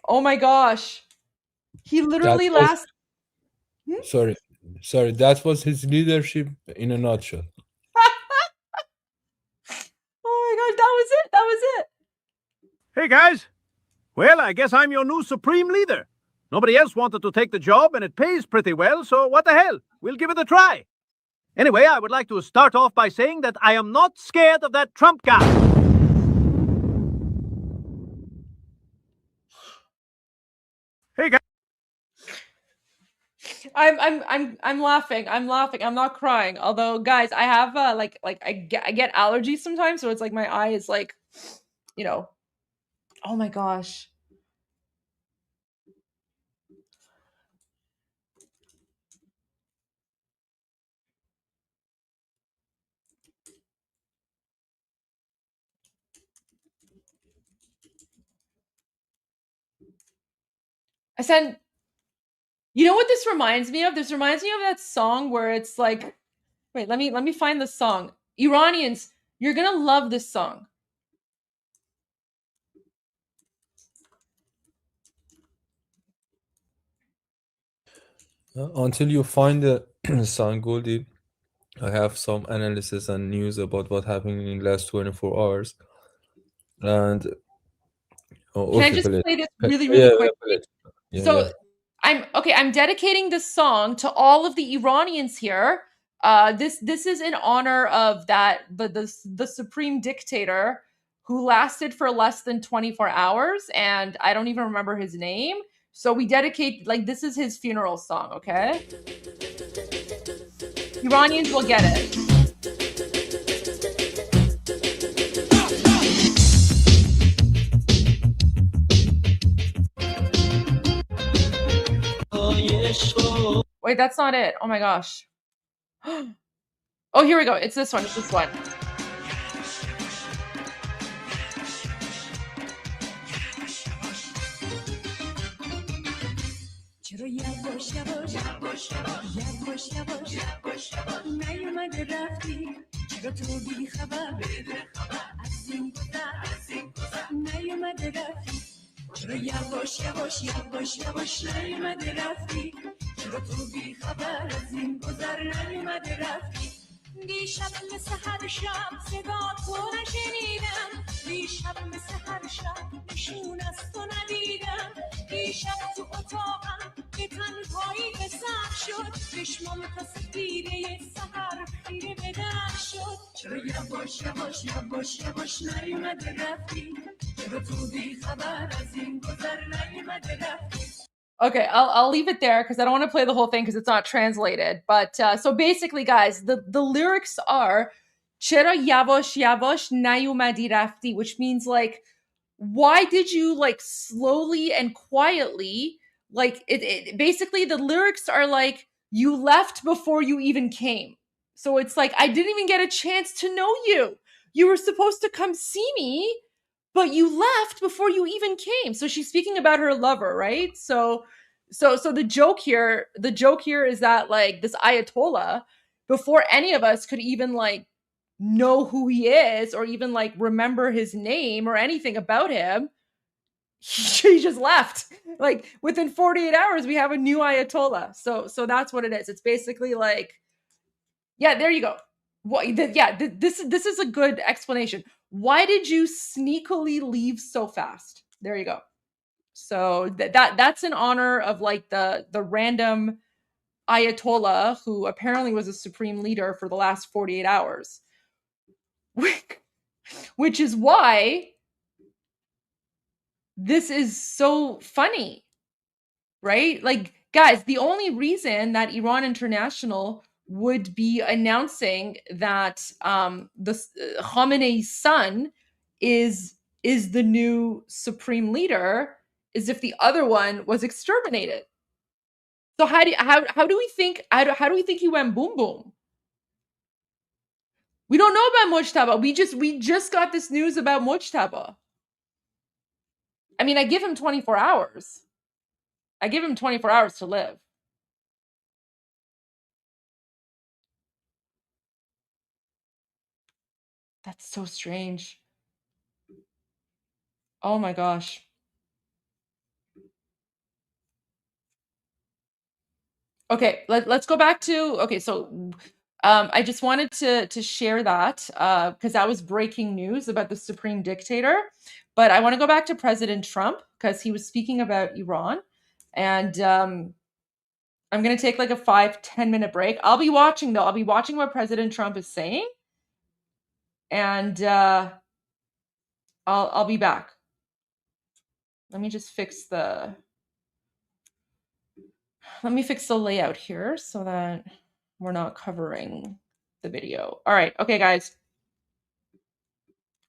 [SPEAKER 6] Oh my gosh. He literally
[SPEAKER 8] Sorry, that was his leadership in a nutshell.
[SPEAKER 6] Oh my gosh, that was it.
[SPEAKER 20] Hey guys, well, I guess I'm your new supreme leader. Nobody else wanted to take the job and it pays pretty well, so what the hell? We'll give it a try. Anyway, I would like to start off by saying that I am not scared of that Trump guy. Hey guys.
[SPEAKER 6] I'm laughing. I'm not crying. Although, guys, I have I get allergies sometimes, so it's like my eye is like, oh my gosh. I said, you know what this reminds me of? This reminds me of that song where it's like, Wait, let me find the song. Iranians, you're gonna love this song.
[SPEAKER 8] Until you find the song, Goldie, I have some analysis and news about what happened in the last 24 hours. And
[SPEAKER 6] Can I
[SPEAKER 8] okay,
[SPEAKER 6] just
[SPEAKER 8] play it.
[SPEAKER 6] play this
[SPEAKER 8] Yeah,
[SPEAKER 6] really
[SPEAKER 8] yeah,
[SPEAKER 6] quickly?
[SPEAKER 8] play it. Yeah,
[SPEAKER 6] So
[SPEAKER 8] yeah.
[SPEAKER 6] I'm dedicating this song to all of the Iranians here. This is in honor of the supreme dictator who lasted for less than 24 hours, and I don't even remember his name. So we dedicate, like, this is his funeral song, okay? Iranians will get it. Wait, that's not it. Oh my gosh. Oh, here we go. It's this one. It's this one.
[SPEAKER 17] چرا یواش یواش یواش یواش یواش نیومده رفتی چرا تو بی خبر از این گذر نیومده رفتی چرا یواش یواش یواش یواش نیومده رفتی چرا تو بی خبر از این گذر نیومده رفتی دیشب مثل هر شب صدا تو نشنیدم دیشب مثل هر شب نشون از تو ندیدم دیشب تو اتاقم به تنهایی به سر شد چشمام تا سپیده سحر خیره به در شد چرا یواش یواش یواش یواش نیومده رفتی چرا تو بی خبر از این گذر نیومده رفتی.
[SPEAKER 6] Okay, I'll leave it there because I don't want to play the whole thing because it's not translated. But so basically, guys, the lyrics are "Chera yavosh yavosh nayumadi rafti," which means like, why did you like slowly and quietly like it? Basically, the lyrics are like you left before you even came. So it's like I didn't even get a chance to know you. You were supposed to come see me, but you left before you even came. So she's speaking about her lover, right? So the joke here is that like this Ayatollah, before any of us could even like know who he is or even like remember his name or anything about him, he just left. Like within 48 hours we have a new Ayatollah. So that's what it is. It's basically like, yeah, there you go. This is a good explanation. Why did you sneakily leave so fast? There you go. So that's in honor of like the random Ayatollah who apparently was a supreme leader for the last 48 hours. Which is why this is so funny, right? Like, guys, the only reason that Iran International would be announcing that Khamenei's son is the new supreme leader is if the other one was exterminated. So how do we think he went boom boom? We don't know about Mojtaba. We just got this news about Mojtaba. I mean, I give him 24 hours. I give him 24 hours to live. That's so strange. Oh my gosh. Okay, let's go back to, okay, so I just wanted to share that because that was breaking news about the supreme dictator. But I want to go back to President Trump because he was speaking about Iran. And I'm going to take like a 5-10 minute break. I'll be watching though. I'll be watching what President Trump is saying. And I'll be back. Let me just fix the layout here so that we're not covering the video. All right. Okay, guys.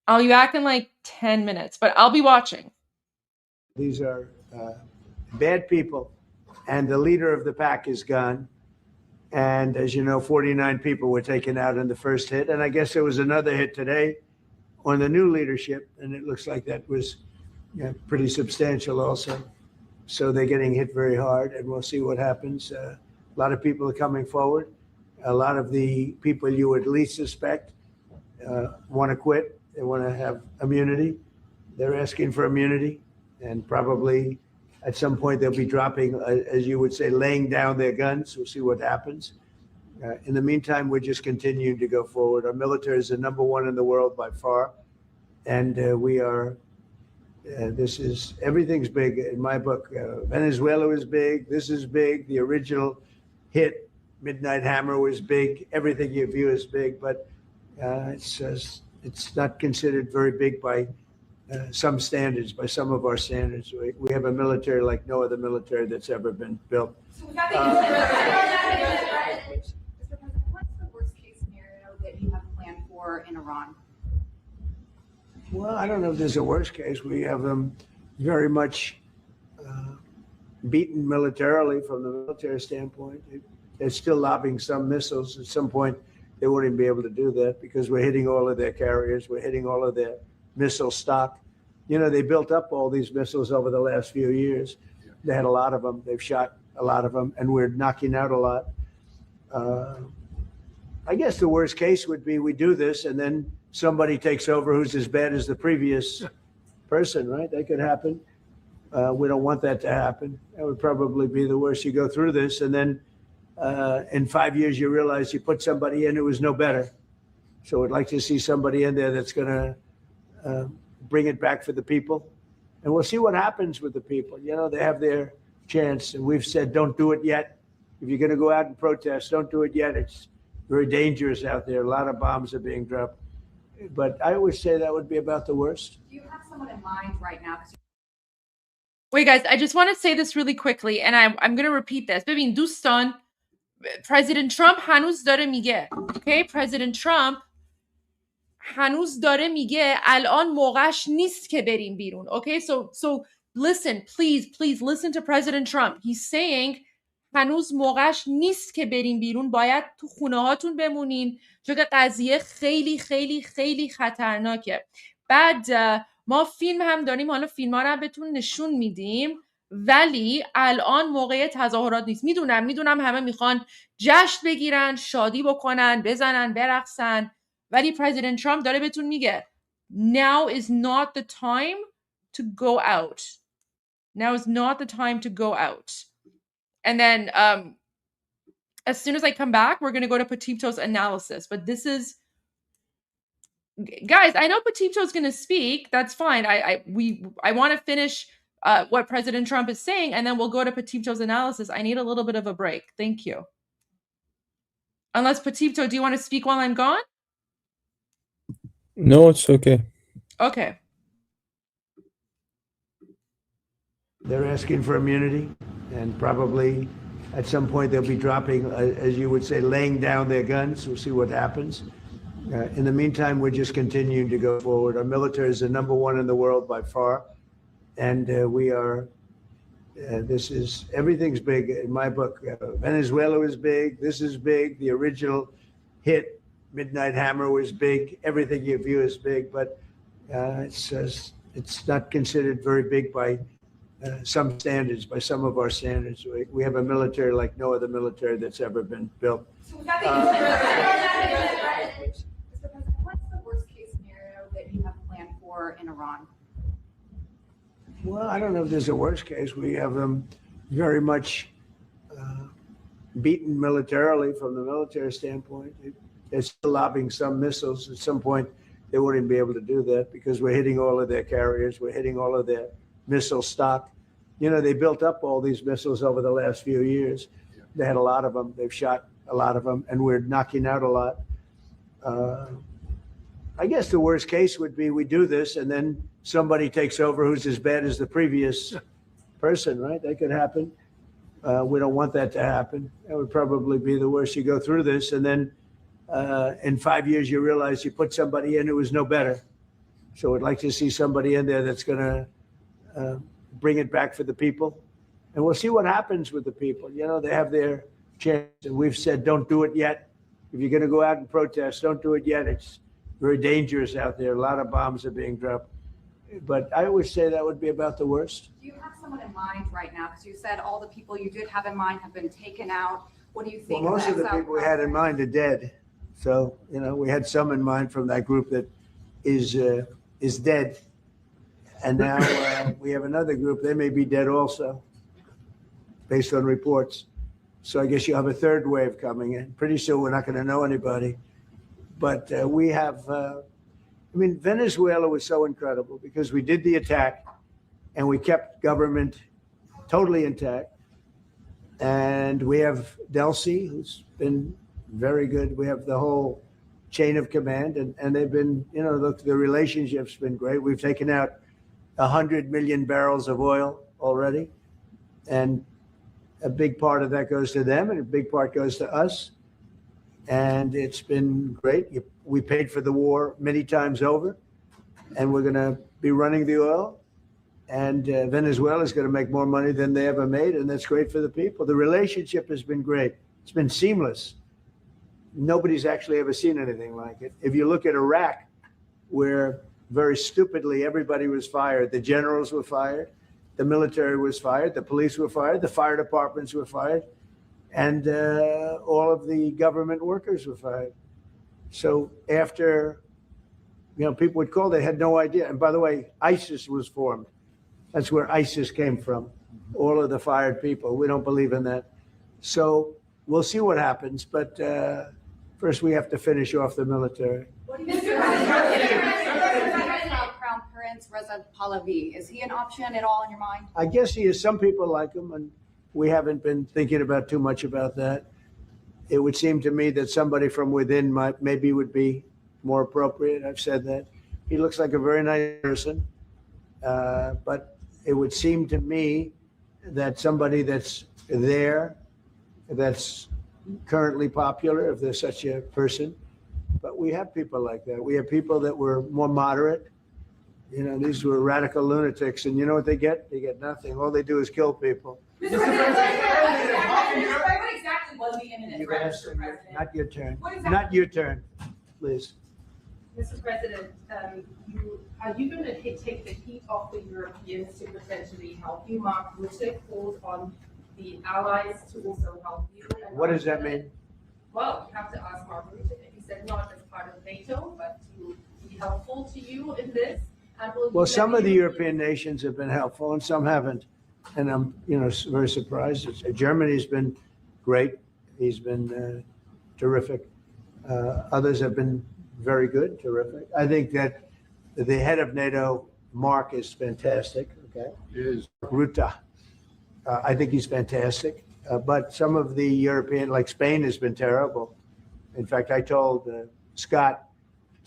[SPEAKER 6] I'll be back in like 10 minutes, but I'll be watching.
[SPEAKER 11] These are bad people, and the leader of the pack is gone. And as you know, 49 people were taken out in the first hit. And I guess there was another hit today on the new leadership, and it looks like that was pretty substantial also. So they're getting hit very hard, and we'll see what happens. A lot of people are coming forward. a lot of the people you would least suspect want to quit. They want to have immunity. They're asking for immunity, and probably at some point they'll be dropping, as you would say, laying down their guns. We'll see what happens. In the meantime, we're just continuing to go forward. Our military is the number one in the world by far, and we are. Everything's big in my book. Venezuela was big. This is big. The original hit, Midnight Hammer, was big. Everything you view is big, but it's not considered very big by some standards, by some of our standards. We have a military like no other military that's ever been built.
[SPEAKER 18] Mr. President, what's the worst case scenario that you have planned for in Iran?
[SPEAKER 11] Well, I don't know if there's a worst case. We have them very much beaten militarily from the military standpoint. They're still lobbing some missiles. At some point, they won't even be able to do that because we're hitting all of their carriers. We're hitting all of their missile stock. You know, they built up all these missiles over the last few years. They had a lot of them. They've shot a lot of them, and we're knocking out a lot. I guess the worst case would be we do this, and then somebody takes over who's as bad as the previous person, right? That could happen. We don't want that to happen. That would probably be the worst. You go through this, and then in 5 years, you realize you put somebody in who was no better. So I'd like to see somebody in there that's going to bring it back for the people. And we'll see what happens with the people. You know, they have their chance. And we've said, don't do it yet. If you're going to go out and protest, don't do it yet. It's very dangerous out there. A lot of bombs are being dropped. But I always say that would be about the worst.
[SPEAKER 18] Do you have someone in mind right now?
[SPEAKER 6] Wait, guys, I just want to say this really quickly, and I'm going to repeat this. ببین دوستان، President Trump هنوز داره میگه، okay? President Trump هنوز داره میگه الان موقعش نیست که بریم بیرون. Okay, so listen, please listen to President Trump. He's saying هنوز موقعش نیست که بریم بیرون، باید تو خونه هاتون بمونین چون که قضیه خیلی خیلی خیلی خطرناکه. بعد ما فیلم هم داریم، حالا فیلم ها رو هم بهتون نشون میدیم، ولی الان موقع تظاهرات نیست. میدونم همه میخوان جشن بگیرن، شادی بکنن، بزنن، برقصن، ولی پرزیدنت ترامپ داره بهتون میگه now is not the time to go out. Now is not the time to go out. And then as soon as I come back, we're going to go to Petito's analysis. But this is, guys, I know Petito's going to speak. That's fine. I want to finish what President Trump is saying, and then we'll go to Petito's analysis. I need a little bit of a break. Thank you. Unless Petito, do you want to speak while I'm gone?
[SPEAKER 8] No, it's okay.
[SPEAKER 6] Okay.
[SPEAKER 11] They're asking for immunity, and probably at some point they'll be dropping, as you would say, laying down their guns. We'll see what happens. In the meantime, we're just continuing to go forward. Our military is the number one in the world by far, and we are. Everything's big in my book. Venezuela was big. This is big. The original hit, Midnight Hammer, was big. Everything you view is big, but it's not considered very big by some standards, by some of our standards. We have a military like no other military that's ever been built.
[SPEAKER 18] Mr. President, what's the worst case scenario that you have planned for in Iran?
[SPEAKER 11] Well, I don't know if there's a worst case. We have them very much beaten militarily from the military standpoint. They're still lobbing some missiles. At some point, they won't even be able to do that because we're hitting all of their carriers. We're hitting all of their missile stock. You know, they built up all these missiles over the last few years. They had a lot of them. They've shot a lot of them, and we're knocking out a lot. I guess the worst case would be we do this, and then somebody takes over who's as bad as the previous person, right? That could happen. We don't want that to happen. That would probably be the worst. You go through this, and then in 5 years, you realize you put somebody in who was no better. So I'd like to see somebody in there that's going to bring it back for the people. And we'll see what happens with the people. You know, they have their chance. And we've said, don't do it yet. If you're going to go out and protest, don't do it yet. It's very dangerous out there. A lot of bombs are being dropped. But I always say that would be about the worst.
[SPEAKER 18] Do you have someone in mind right now? Because you said all the people you did have in mind have been taken out. What do you
[SPEAKER 11] Well,
[SPEAKER 18] think?
[SPEAKER 11] most of the people we had in mind are dead. So, we had some in mind from that group that is dead. And now we have another group, they may be dead also, based on reports. So I guess you have a third wave coming in. Pretty soon we're not going to know anybody. But we have, Venezuela was so incredible because we did the attack and we kept government totally intact. And we have Delcy, who's been very good. We have the whole chain of command, and they've been, look, the relationship's been great. We've taken out 100 million barrels of oil already, and a big part of that goes to them, and a big part goes to us. And it's been great. We paid for the war many times over, and we're going to be running the oil. And Venezuela is going to make more money than they ever made, and that's great for the people. The relationship has been great. It's been seamless. Nobody's actually ever seen anything like it. If you look at Iraq, where very stupidly everybody was fired, the generals were fired, the military was fired, the police were fired, the fire departments were fired, and all of the government workers were fired. So after, people would call, they had no idea. And by the way, ISIS was formed. That's where ISIS came from, all of the fired people. We don't believe in that. So we'll see what happens. But first, we have to finish off the military.
[SPEAKER 18] Crown Prince Reza Pahlavi, is he an option at all in your mind?
[SPEAKER 11] I guess he is. Some people like him, and we haven't been thinking about too much about that. It would seem to me that somebody from within maybe would be more appropriate. I've said that. He looks like a very nice person, but it would seem to me that somebody that's there, that's currently popular, if there's such a person. But we have people like that. We have people that were more moderate. These were radical lunatics, and you know what they get? They get nothing. All they do is kill people.
[SPEAKER 18] Mr. President, what exactly was the imminent threat, Mr. President?
[SPEAKER 11] Not your turn. Not your turn, please.
[SPEAKER 7] Mr. President, are you going to take the heat off the Europeans to potentially help you? Mark Rutte called on the allies to also help you.
[SPEAKER 11] What does that mean?
[SPEAKER 7] Well, you have to ask Mark Rutte. He said not as part of NATO, but to be helpful to you in this.
[SPEAKER 11] Well, some of the European nations have been helpful and some haven't. And I'm, very surprised. Germany's been great. He's been terrific. Others have been very good, terrific. I think that the head of NATO, Mark, is fantastic. Okay,
[SPEAKER 2] Yes.
[SPEAKER 11] Rutte, I think he's fantastic. But some of the European, like Spain, has been terrible. In fact, I told Scott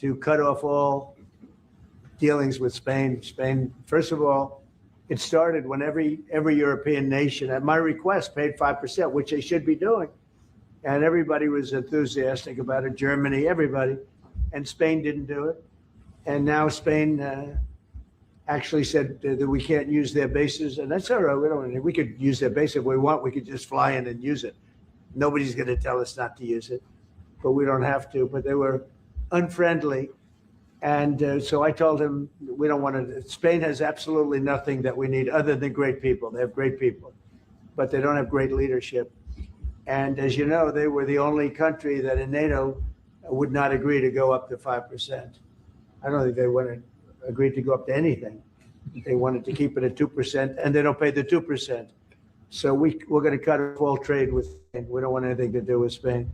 [SPEAKER 11] to cut off all dealings with Spain. Spain, first of all, it started when every European nation, at my request, paid 5%, which they should be doing. And everybody was enthusiastic about it. Germany, everybody. And Spain didn't do it. And now Spain actually said that we can't use their bases. And that's all right. We could use their base if we want. We could just fly in and use it. Nobody's going to tell us not to use it. But we don't have to. But they were unfriendly. And so I told him, we don't want to. Spain has absolutely nothing that we need other than great people. They have great people. But they don't have great leadership. And as you know, they were the only country that in NATO would not agree to go up to 5%. I don't think they would have agreed to go up to anything. They wanted to keep it at 2%, and they don't pay the 2%. So we're going to cut off all trade with Spain. We don't want anything to do with Spain.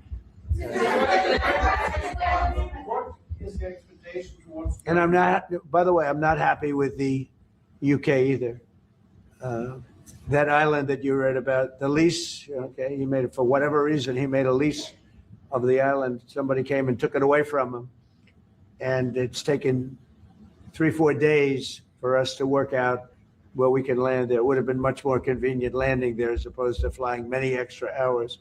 [SPEAKER 19] What is the expectation towards?
[SPEAKER 11] And I'm not, by the way, I'm not happy with the UK either. That island that you read about, the lease, okay, he made it for whatever reason, he made a lease of the island. Somebody came and took it away from him. And it's taken 3-4 days for us to work out where we can land there. It would have been much more convenient landing there as opposed to flying many extra hours.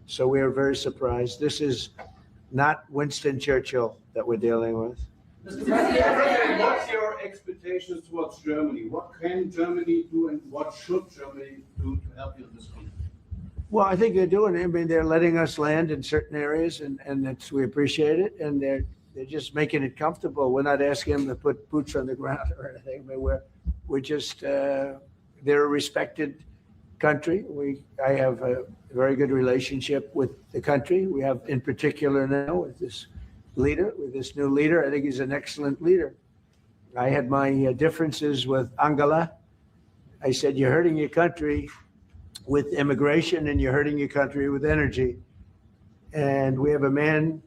[SPEAKER 11] So we are very surprised. This is not Winston Churchill that we're dealing with.
[SPEAKER 19] Mr. President, what's your expectations towards Germany? What can Germany do and what should Germany do to help you in this conflict?
[SPEAKER 11] Well, I think they're doing it. I mean, they're letting us land in certain areas, and we appreciate it. And they're just making it comfortable. We're not asking them to put boots on the ground or anything. I mean, we're just they're a respected country. I have a very good relationship with the country. We have, in particular now, with this leader, with this new leader. I think he's an excellent leader. I had my differences with Angela. I said, you're hurting your country with immigration and you're hurting your country with energy. And we have a man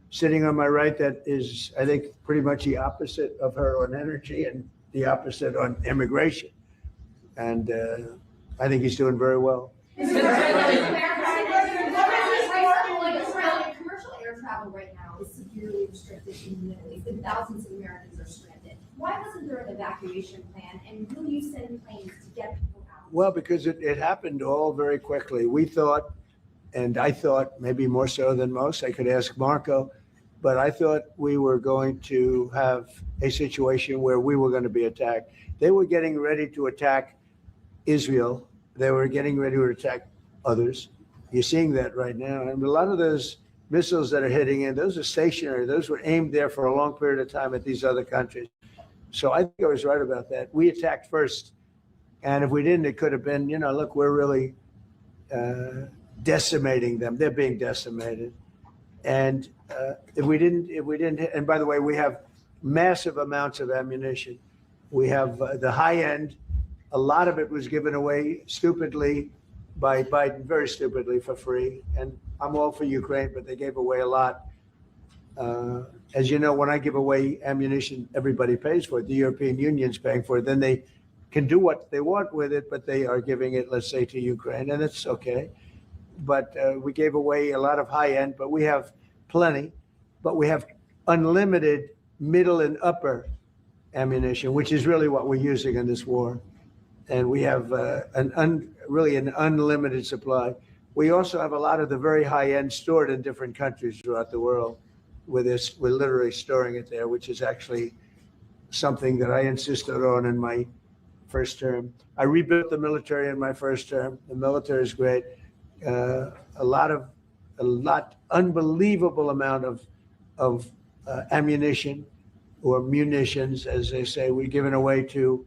[SPEAKER 11] sitting on my right that is, I think, pretty much the opposite of her on energy and the opposite on immigration. And I think he's doing very well.
[SPEAKER 18] Commercial air travel right now is severely restricted in the Middle East, and thousands of Americans are stranded. Why wasn't there an evacuation plan, and will you send planes to get people out?
[SPEAKER 11] Well, because it happened all very quickly. We thought, and I thought maybe more so than most, I could ask Marco, but I thought we were going to have a situation where we were going to be attacked. They were getting ready to attack Israel. They were getting ready to attack others. You're seeing that right now. And a lot of those missiles that are hitting in, those are stationary. Those were aimed there for a long period of time at these other countries. So I think I was right about that. We attacked first. And if we didn't, it could have been, look, we're really decimating them. They're being decimated. And if we didn't, and by the way, we have massive amounts of ammunition. We have the high end. A lot of it was given away stupidly by Biden, very stupidly, for free. And I'm all for Ukraine, but they gave away a lot. As you know, when I give away ammunition, everybody pays for it. The European Union's paying for it. Then they can do what they want with it, but they are giving it, let's say, to Ukraine, and it's okay. But we gave away a lot of high end, but we have plenty. But we have unlimited middle and upper ammunition, which is really what we're using in this war. And we have really an unlimited supply. We also have a lot of the very high end stored in different countries throughout the world. We're literally storing it there, which is actually something that I insisted on in my first term. I rebuilt the military in my first term. The military is great. Unbelievable amount of ammunition or munitions, as they say, we're giving away to.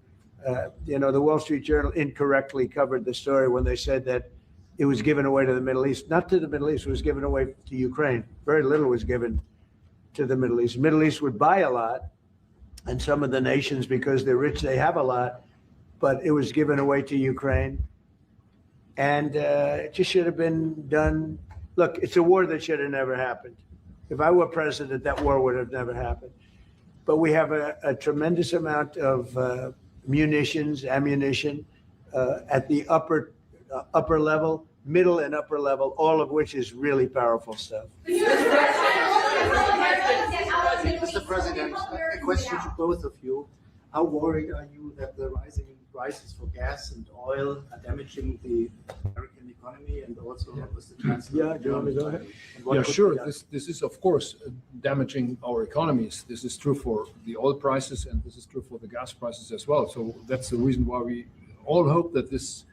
[SPEAKER 11] The Wall Street Journal incorrectly covered the story when they said that it was given away to the Middle East. Not to the Middle East, it was given away to Ukraine. Very little was given to the Middle East. Middle East would buy a lot, and some of the nations, because they're rich, they have a lot, but it was given away to Ukraine. And it just should have been done. Look, it's a war that should have never happened. If I were president, that war would have never happened. But we have a tremendous amount of munitions, ammunition at the upper level, middle and upper level, all of which is really powerful stuff.
[SPEAKER 12] Mr. President, a question to both of you. How worried are you that the rising prices for gas and oil are damaging the American economy and also with the chancellor?
[SPEAKER 11] Yeah, do you want to go ahead?
[SPEAKER 2] Yeah, sure. This is, of course, damaging our economies. This is true for the oil prices, and this is true for the gas prices as well. So that's the reason why we all hope that this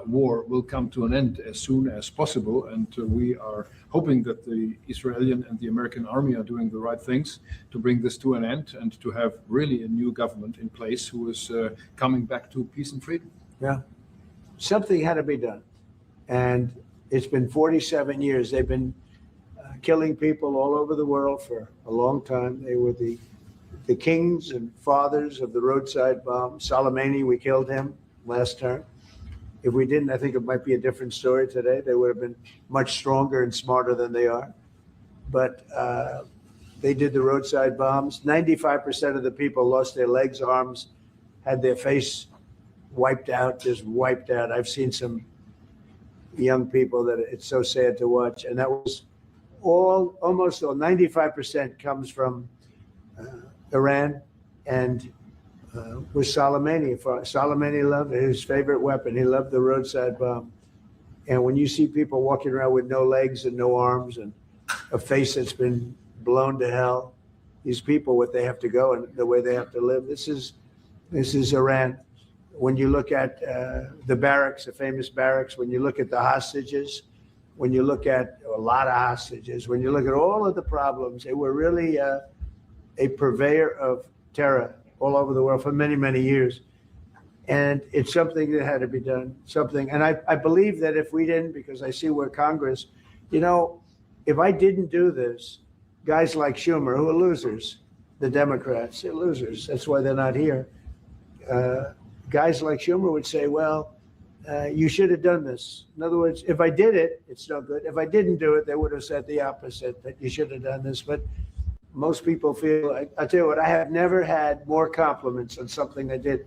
[SPEAKER 2] war will come to an end as soon as possible. And we are hoping that the Israeli and the American army are doing the right things to bring this to an end and to have really a new government in place who is coming back to peace and freedom.
[SPEAKER 11] Yeah, something had to be done. And it's been 47 years. They've been killing people all over the world for a long time. They were the kings and fathers of the roadside bomb. Soleimani, we killed him last term. If we didn't, I think it might be a different story today. They would have been much stronger and smarter than they are. But they did the roadside bombs. 95% of the people lost their legs, arms, had their face wiped out, just wiped out. I've seen some young people that it's so sad to watch. And that was almost all, 95% comes from Iran and with Soleimani. Soleimani loved his favorite weapon. He loved the roadside bomb. And when you see people walking around with no legs and no arms and a face that's been blown to hell, these people, what they have to go and the way they have to live, this is Iran. When you look at the barracks, the famous barracks, when you look at the hostages, when you look at a lot of hostages, when you look at all of the problems, they were really a purveyor of terror all over the world for many, many years. And it's something that had to be done, something. And I believe that if we didn't, because I see where Congress, if I didn't do this, guys like Schumer, who are losers, the Democrats, they're losers. That's why they're not here. Guys like Schumer would say, well, you should have done this. In other words, if I did it, it's no good. If I didn't do it, they would have said the opposite, that you should have done this. But most people feel, I tell you what, I have never had more compliments on something I did.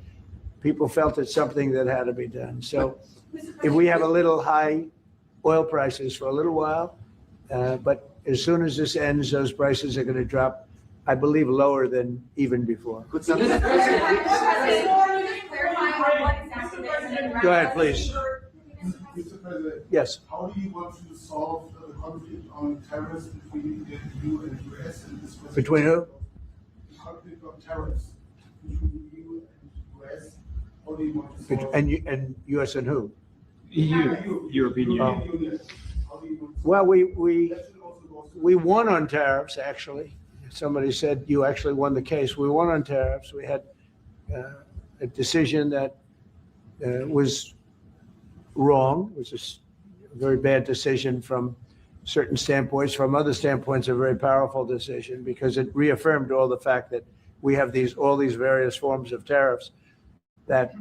[SPEAKER 11] People felt it's something that had to be done. So if we have a little high oil prices for a little while, but as soon as this ends, those prices are going to drop, I believe, lower than even before. Go ahead, please.
[SPEAKER 13] Mr. President.
[SPEAKER 11] Yes.
[SPEAKER 13] How do you want to solve the conflict on tariffs between the EU and the US?
[SPEAKER 11] Between who?
[SPEAKER 13] The conflict on tariffs between the EU and the US. How do you want to solve
[SPEAKER 11] And US and who?
[SPEAKER 13] EU.
[SPEAKER 2] European Union.
[SPEAKER 13] How do you want to
[SPEAKER 11] Well, we won on tariffs, actually. Somebody said you actually won the case. We won on tariffs. We had a decision that was wrong. It was a very bad decision from certain standpoints. From other standpoints, a very powerful decision because it reaffirmed all the fact that we have all these various forms of tariffs that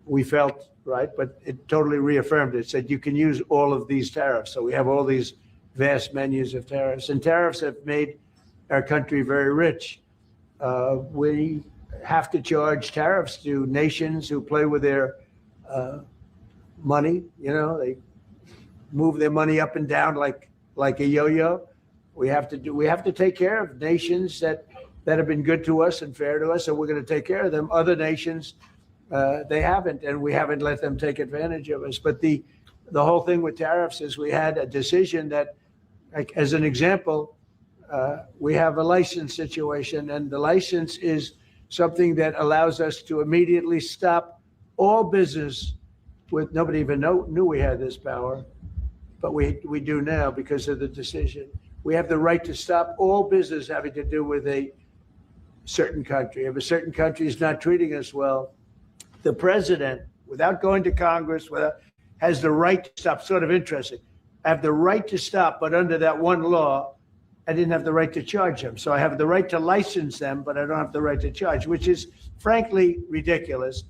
[SPEAKER 11] we felt right, but it totally reaffirmed it. It said you can use all of these tariffs. So we have all these vast menus of tariffs, and tariffs have made our country very rich. We have to charge tariffs to nations who play with their money. They move their money up and down like a yo-yo. We have to take care of nations that have been good to us and fair to us, and we're going to take care of them. Other nations, they haven't, and we haven't let them take advantage of us. But the whole thing with tariffs is we had a decision that, like as an example, we have a license situation, and the license is something that allows us to immediately stop all business with, nobody even knew we had this power, but we do now because of the decision. We have the right to stop all business having to do with a certain country. If a certain country is not treating us well, the president, without going to Congress, has the right to stop. Sort of interesting. I have the right to stop, but under that one law, I didn't have the right to charge them. So I have the right to license them, but I don't have the right to charge, which is frankly ridiculous.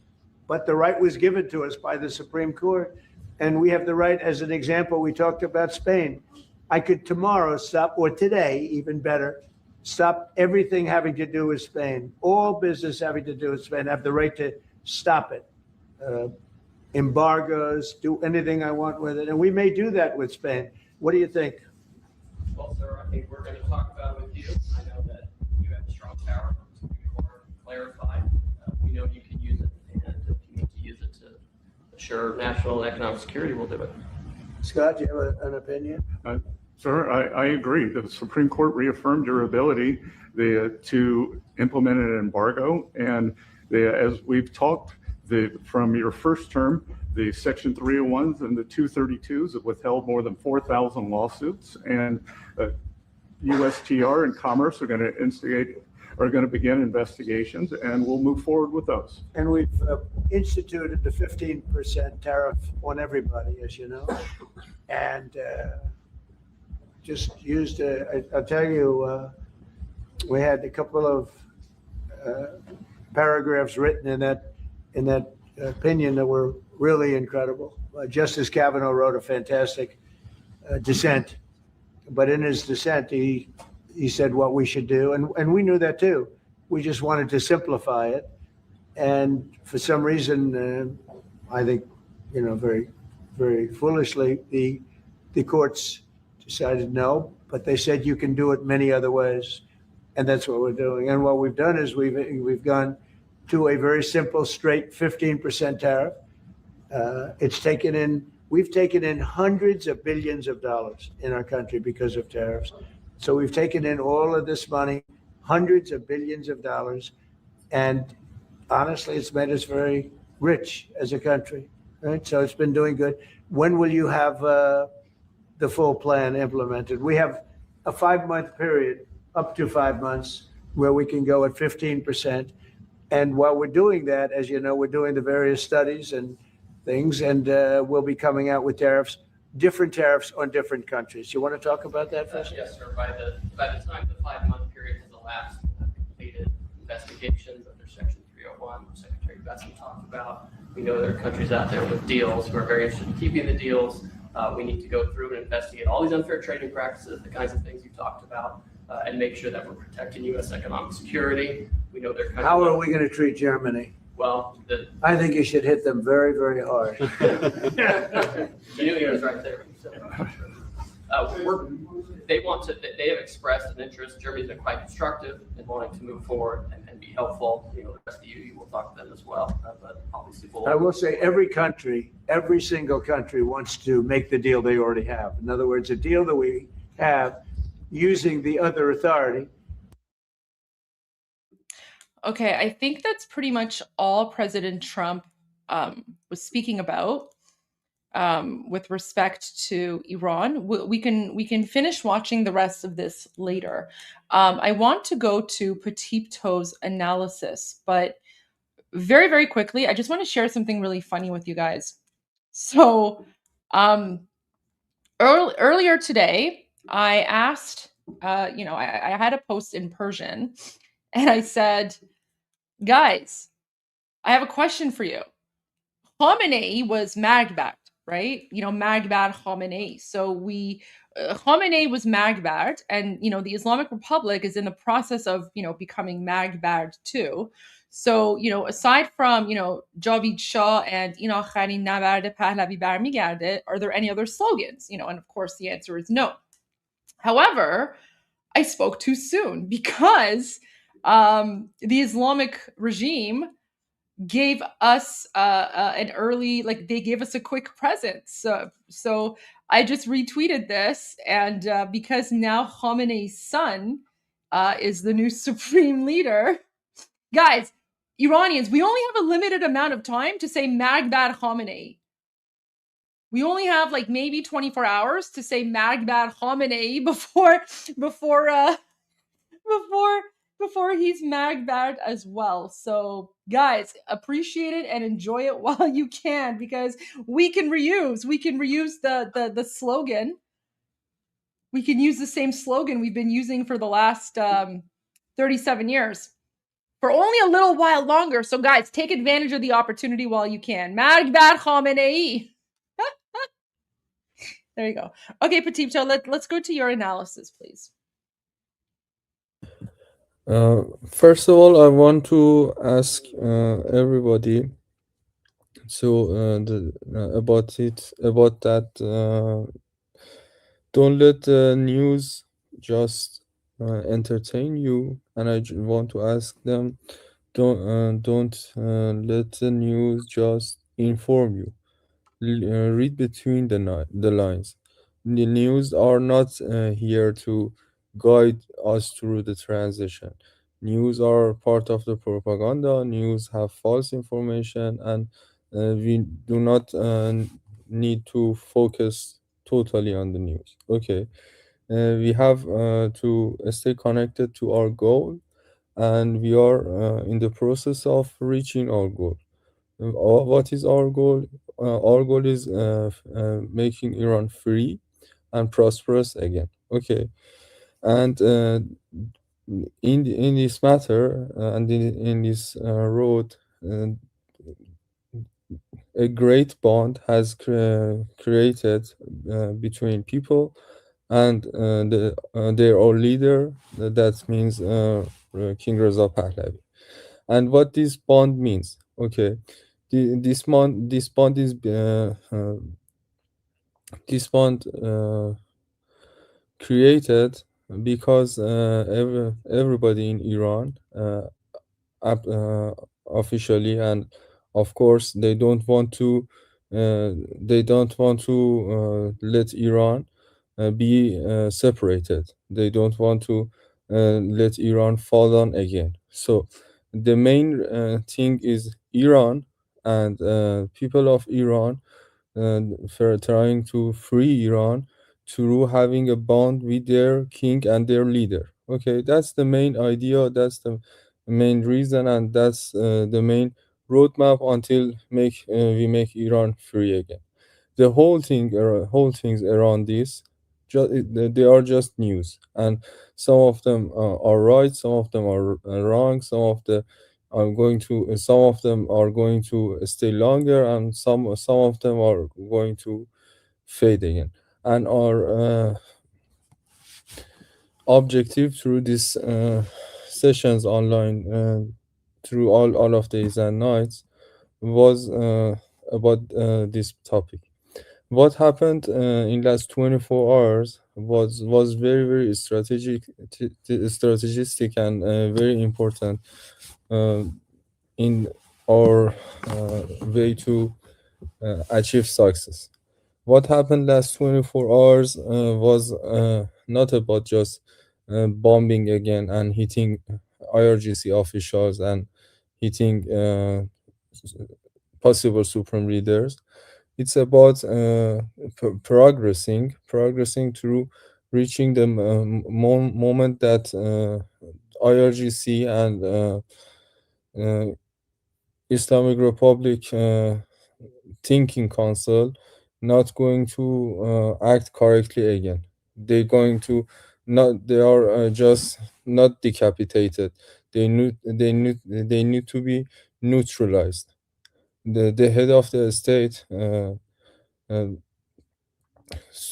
[SPEAKER 11] But the right was given to us by the Supreme Court. And we have the right, as an example, we talked about Spain. I could tomorrow stop, or today, even better, stop everything having to do with Spain. All business having to do with Spain. I have the right to stop it. Embargoes, do anything I want with it. And we may do that with Spain. What do you think?
[SPEAKER 14] Well, sir, I think we're going to talk about it with you. I know that you have a strong power from the Supreme Court, clarified. We know you can use it, and if you need to use it to assure national and economic security, we'll do it.
[SPEAKER 11] Scott, do you have an opinion?
[SPEAKER 23] Sir, I agree. The Supreme Court reaffirmed your ability to implement an embargo, and as we've talked, from your first term, the Section 301s and the 232s have withheld more than 4,000 lawsuits, and USTR and Commerce are going to begin investigations, and we'll move forward with those.
[SPEAKER 11] And we've instituted the 15% tariff on everybody, as you know, and just used. I'll tell you, we had a couple of paragraphs written in that opinion that were really incredible. Justice Kavanaugh wrote a fantastic dissent, but in his dissent, he said what we should do, and we knew that too. We just wanted to simplify it, and for some reason, I think, very, very foolishly, the courts decided no, but they said you can do it many other ways, and that's what we're doing. And what we've done is we've gone to a very simple, straight 15% tariff. We've taken in hundreds of billions of dollars in our country because of tariffs. So we've taken in all of this money, hundreds of billions of dollars, and honestly, it's made us very rich as a country, right? So it's been doing good. When will you have the full plan implemented? We have a 5-month period, up to 5 months, where we can go at 15%. And while we're doing that, as you know, we're doing the various studies and things, and we'll be coming out with different tariffs on different countries. You want to talk about that first?
[SPEAKER 14] Yes, sir. By the time the 5-month period has elapsed, completed investigations under Section 301, which Secretary Besson talked about. We know there are countries out there with deals who are very interested in keeping the deals. We need to go through and investigate all these unfair trading practices, the kinds of things you talked about, and make sure that we're protecting U.S. economic security. We know there are countries.
[SPEAKER 11] How are we going to treat Germany?
[SPEAKER 14] Well,
[SPEAKER 11] I think you should hit them very, very hard.
[SPEAKER 14] Julia is right there. They have expressed an interest. Germany's been quite constructive in wanting to move forward and be helpful. The rest of you will talk to them as well. But obviously,
[SPEAKER 11] I will say every country, every single country wants to make the deal they already have. In other words, a deal that we have using the other authority.
[SPEAKER 6] Okay, I think that's pretty much all President Trump was speaking about with respect to Iran. We can finish watching the rest of this later. I want to go to Petito's analysis, but very, very quickly, I just want to share something really funny with you guys. So earlier today, I asked, I had a post in Persian, and I said, guys, I have a question for you. Khamenei was magbagged, right? Magbagged Khamenei. So Khamenei was magbagged, and the Islamic Republic is in the process of becoming magbagged too. So aside from Javid Shah and Kharin Nabard Pahlavi barmigarde, are there any other slogans? And of course the answer is no. However, I spoke too soon because the Islamic regime gave us an early, they gave us a quick present. So I just retweeted this, and because now Khamenei's son is the new supreme leader, guys, Iranians, we only have a limited amount of time to say Magbad Khamenei. We only have maybe 24 hours to say Magbad Khamenei before he's magbagged as well. So guys, appreciate it and enjoy it while you can, because we can reuse the slogan. We can use the same slogan we've been using for the last 37 years for only a little while longer. So guys, take advantage of the opportunity while you can. Magbad Khamenei. There you go. Okay, Petito, let's go to your analysis, please.
[SPEAKER 8] First of all, I want to ask everybody about that. Don't let the news just entertain you, and I want to ask them, don't let the news just inform you. Read between the lines. The news are not here to guide us through the transition. News are part of the propaganda. News have false information, and we do not need to focus totally on the news. Okay, we have to stay connected to our goal, and we are in the process of reaching our goal. What is our goal? Our goal is making Iran free and prosperous again. Okay, and in this matter and in this road, a great bond has created between people and their own leader. That means King Reza Pahlavi. And what this bond means? Okay, this bond is created because everybody in Iran, officially, and of course they don't want to let Iran be separated. They don't want to let Iran fall down again. So the main thing is Iran and people of Iran for trying to free Iran through having a bond with their king and their leader. Okay, that's the main idea. That's the main reason, and that's the main roadmap until we make Iran free again. The whole things around this, they are just news, and some of them are right, some of them are wrong, some of them are going to stay longer, and some of them are going to fade again. And our objective through these sessions online, through all of days and nights, was about this topic. What happened in last 24 hours was very very strategistic and very important uh, in our way to achieve success. What happened last 24 hours was not about just bombing again and hitting IRGC officials and hitting possible supreme leaders. It's about progressing through reaching the moment that IRGC and Islamic Republic Thinking Council not going to act correctly again. They're going to not. They are just not decapitated. They need to be neutralized. The head of the state, uh,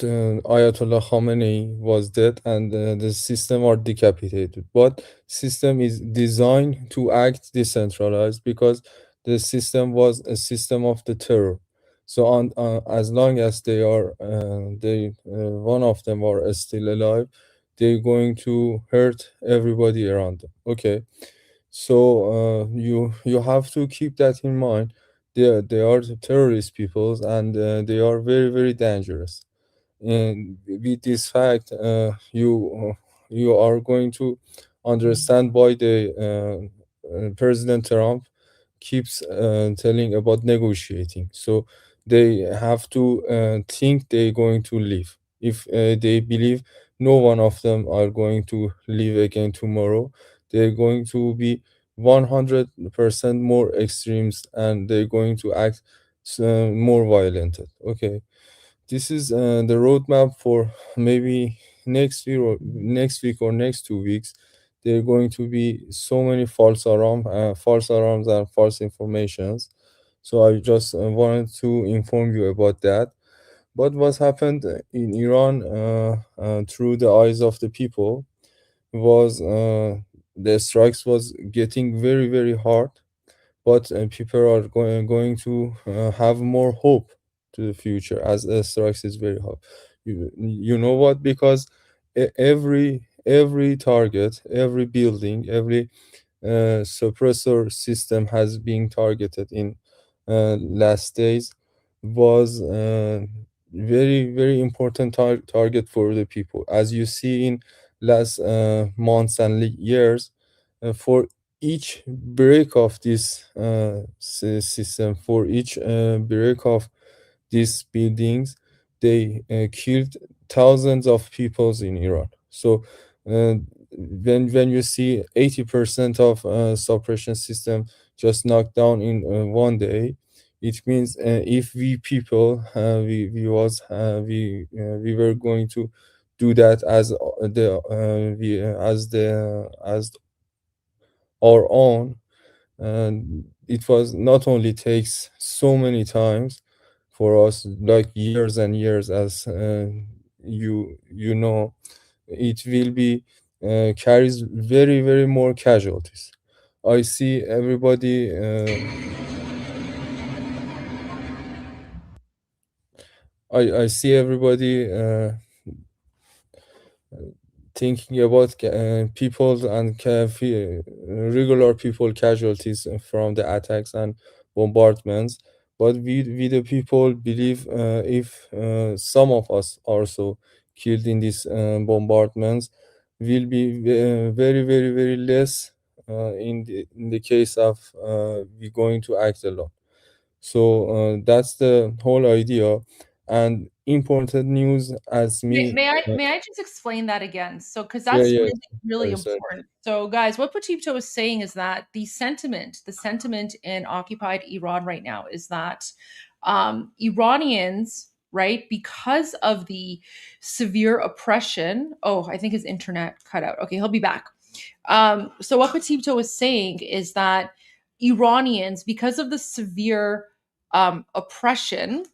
[SPEAKER 8] Ayatollah Khamenei, was dead, and the system are decapitated. But system is designed to act decentralized because the system was a system of the terror. So as long as one of them are still alive, they're going to hurt everybody around them. Okay, so you have to keep that in mind. They are the terrorist peoples, and they are very very dangerous. And with this fact, you are going to understand why the President Trump keeps telling about negotiating. So they have to think they're going to leave. If they believe no one of them are going to leave again tomorrow, they're going to be 100% more extremes, and they're going to act more violent. Okay, this is the roadmap for maybe next week or next 2 weeks. There are going to be so many false alarms and false informations. So I just wanted to inform you about that. But what happened in Iran through the eyes of the people was the strikes was getting very very hard, but people are going to have more hope to the future as the strikes is very hard. You know what? Because every target, every building, every suppressor system has been targeted in last days, was very very important target for the people, as you see in last months and years. For each break of this system, for each break of these buildings, they killed thousands of peoples in Iran. So when you see 80% of suppression system just knocked down in one day, it means if we people we were going to do that as as our own, and it was not only takes so many times for us, like years and years, as you know, it will be carries very very more casualties. I see everybody I see everybody thinking about people and regular people casualties from the attacks and bombardments. But we the people believe if some of us also killed in these bombardments, will be very very very less in the case of we going to act alone. So that's the whole idea. And important news as me.
[SPEAKER 6] May I just explain that again? So, because
[SPEAKER 8] Yeah,
[SPEAKER 6] that's
[SPEAKER 8] yeah.
[SPEAKER 6] really
[SPEAKER 8] Sorry.
[SPEAKER 6] important. So, guys, what Potipto is saying is that the sentiment in occupied Iran right now is that Iranians, right, because of the severe oppression. Oh, I think his internet cut out. Okay, he'll be back. So, what Potipto is saying is that Iranians, because of the severe oppression,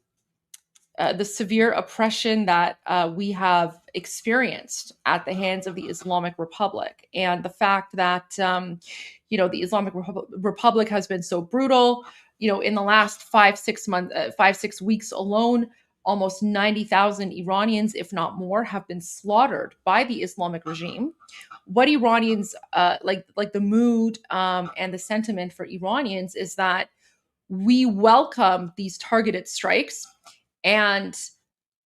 [SPEAKER 6] that we have experienced at the hands of the Islamic Republic, and the fact that the Islamic Republic has been so brutal. In the last 5-6 weeks alone, almost 90,000 Iranians, if not more, have been slaughtered by the Islamic regime. What Iranians like the mood and the sentiment for Iranians is that we welcome these targeted strikes, and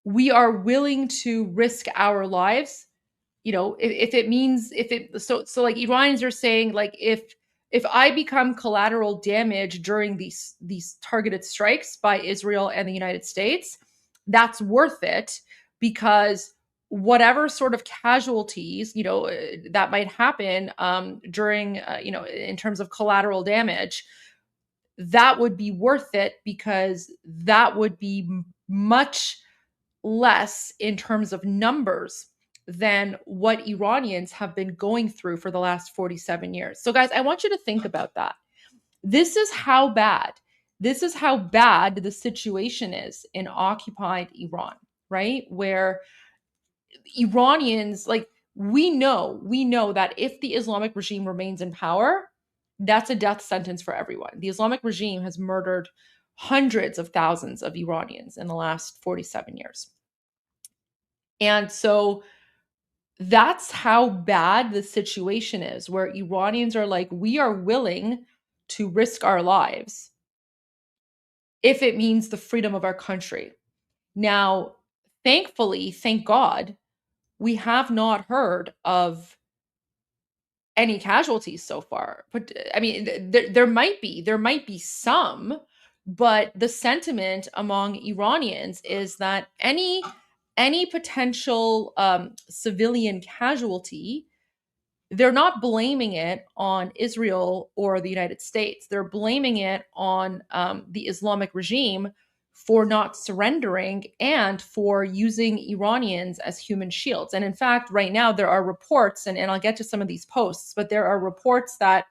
[SPEAKER 6] we are willing to risk our lives, if it means, so like Iranians are saying, like, if I become collateral damage during these targeted strikes by Israel and the United States, that's worth it, because whatever sort of casualties that might happen during in terms of collateral damage, that would be worth it, because that would be much less in terms of numbers than what Iranians have been going through for the last 47 years. So, guys, I want you to think about that. This is how bad the situation is in occupied Iran, right? Where Iranians, like, we know that if the Islamic regime remains in power, that's a death sentence for everyone. The Islamic regime has murdered hundreds of thousands of Iranians in the last 47 years. And so that's how bad the situation is, where Iranians are like, we are willing to risk our lives if it means the freedom of our country. Now, thankfully, thank God, we have not heard of any casualties so far. But I mean, there might be some, but the sentiment among Iranians is that any potential civilian casualty, they're not blaming it on Israel or the United States. They're blaming it on the Islamic regime for not surrendering and for using Iranians as human shields. And in fact, right now there are reports, and I'll get to some of these posts, but there are reports that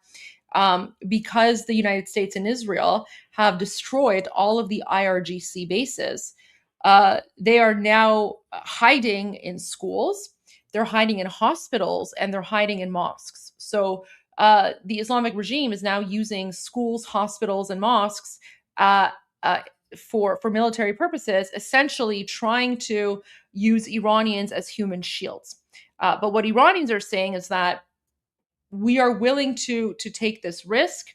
[SPEAKER 6] because the United States and Israel have destroyed all of the IRGC bases, they are now hiding in schools, they're hiding in hospitals, and they're hiding in mosques. So the Islamic regime is now using schools, hospitals, and mosques for military purposes, essentially trying to use Iranians as human shields. But what Iranians are saying is that we are willing to take this risk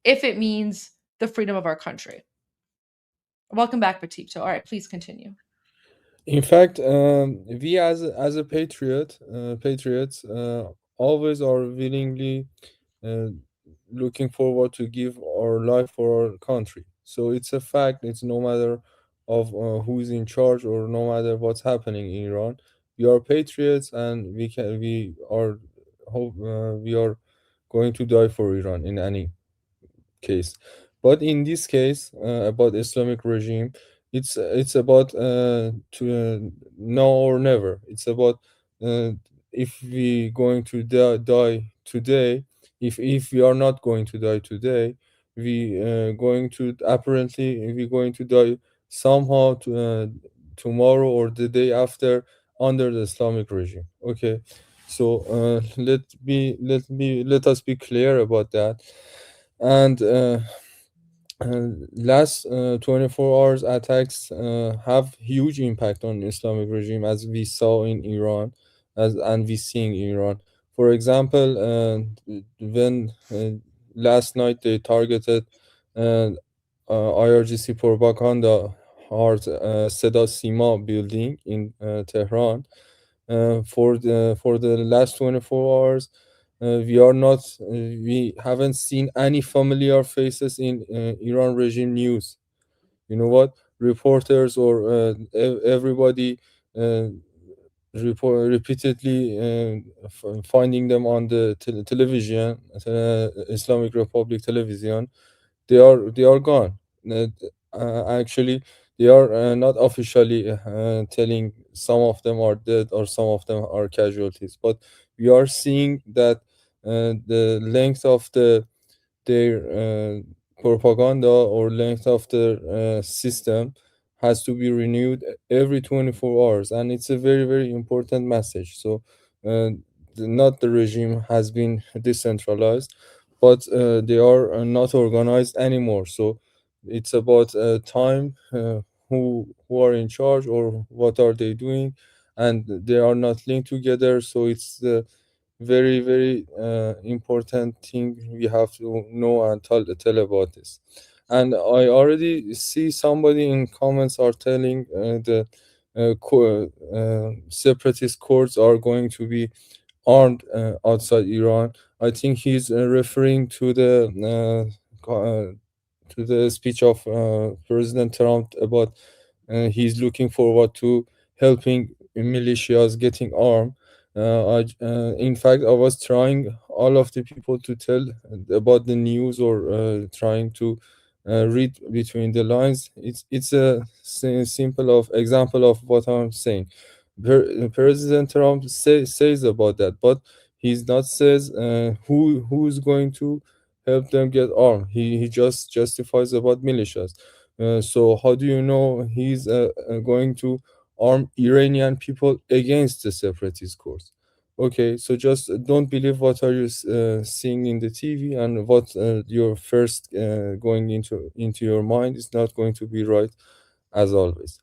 [SPEAKER 6] if it means the freedom of our country. Welcome back, Potipto. All right, please continue.
[SPEAKER 8] In fact, we as a patriots always are willingly looking forward to give our life for our country. So it's a fact. It's no matter of who's in charge, or no matter what's happening in Iran. We are patriots, and we are going to die for Iran in any case. But in this case, about Islamic regime, it's about now or never. It's about if we going to die today. If we are not going to die today, we're going to die somehow tomorrow or the day after, under the Islamic regime. Okay, so let us be clear about that. And last 24 hours attacks have huge impact on Islamic regime, as we saw in Iran, and we see in Iran. For example, when last night they targeted IRGC propaganda Heart Seda Sima building in Tehran. For the last 24 hours, we haven't seen any familiar faces in Iran regime news. You know what? reporters or everybody repeatedly finding them on the television, Islamic Republic television. They are gone. Actually, they are not officially telling some of them are dead or some of them are casualties, but we are seeing that the length of their propaganda or length of the system has to be renewed every 24 hours, and it's a very very important message. So not the regime has been decentralized, but they are not organized anymore. So it's about time, who are in charge or what are they doing, and they are not linked together. So it's the very very important thing we have to know and tell about this. And I already see somebody in comments are telling the separatist courts are going to be armed outside Iran. I think he's referring to the speech of President Trump about he's looking forward to helping militias getting armed. In fact, I was trying all of the people to tell about the news or trying to read between the lines. It's a simple of example of what I'm saying. President Trump says about that, but he's not says who's going to help them get armed. He just justifies about militias. So how do you know he's going to arm Iranian people against the separatist course? Okay, so just don't believe what are you seeing in the TV, and what your first going into your mind is not going to be right as always.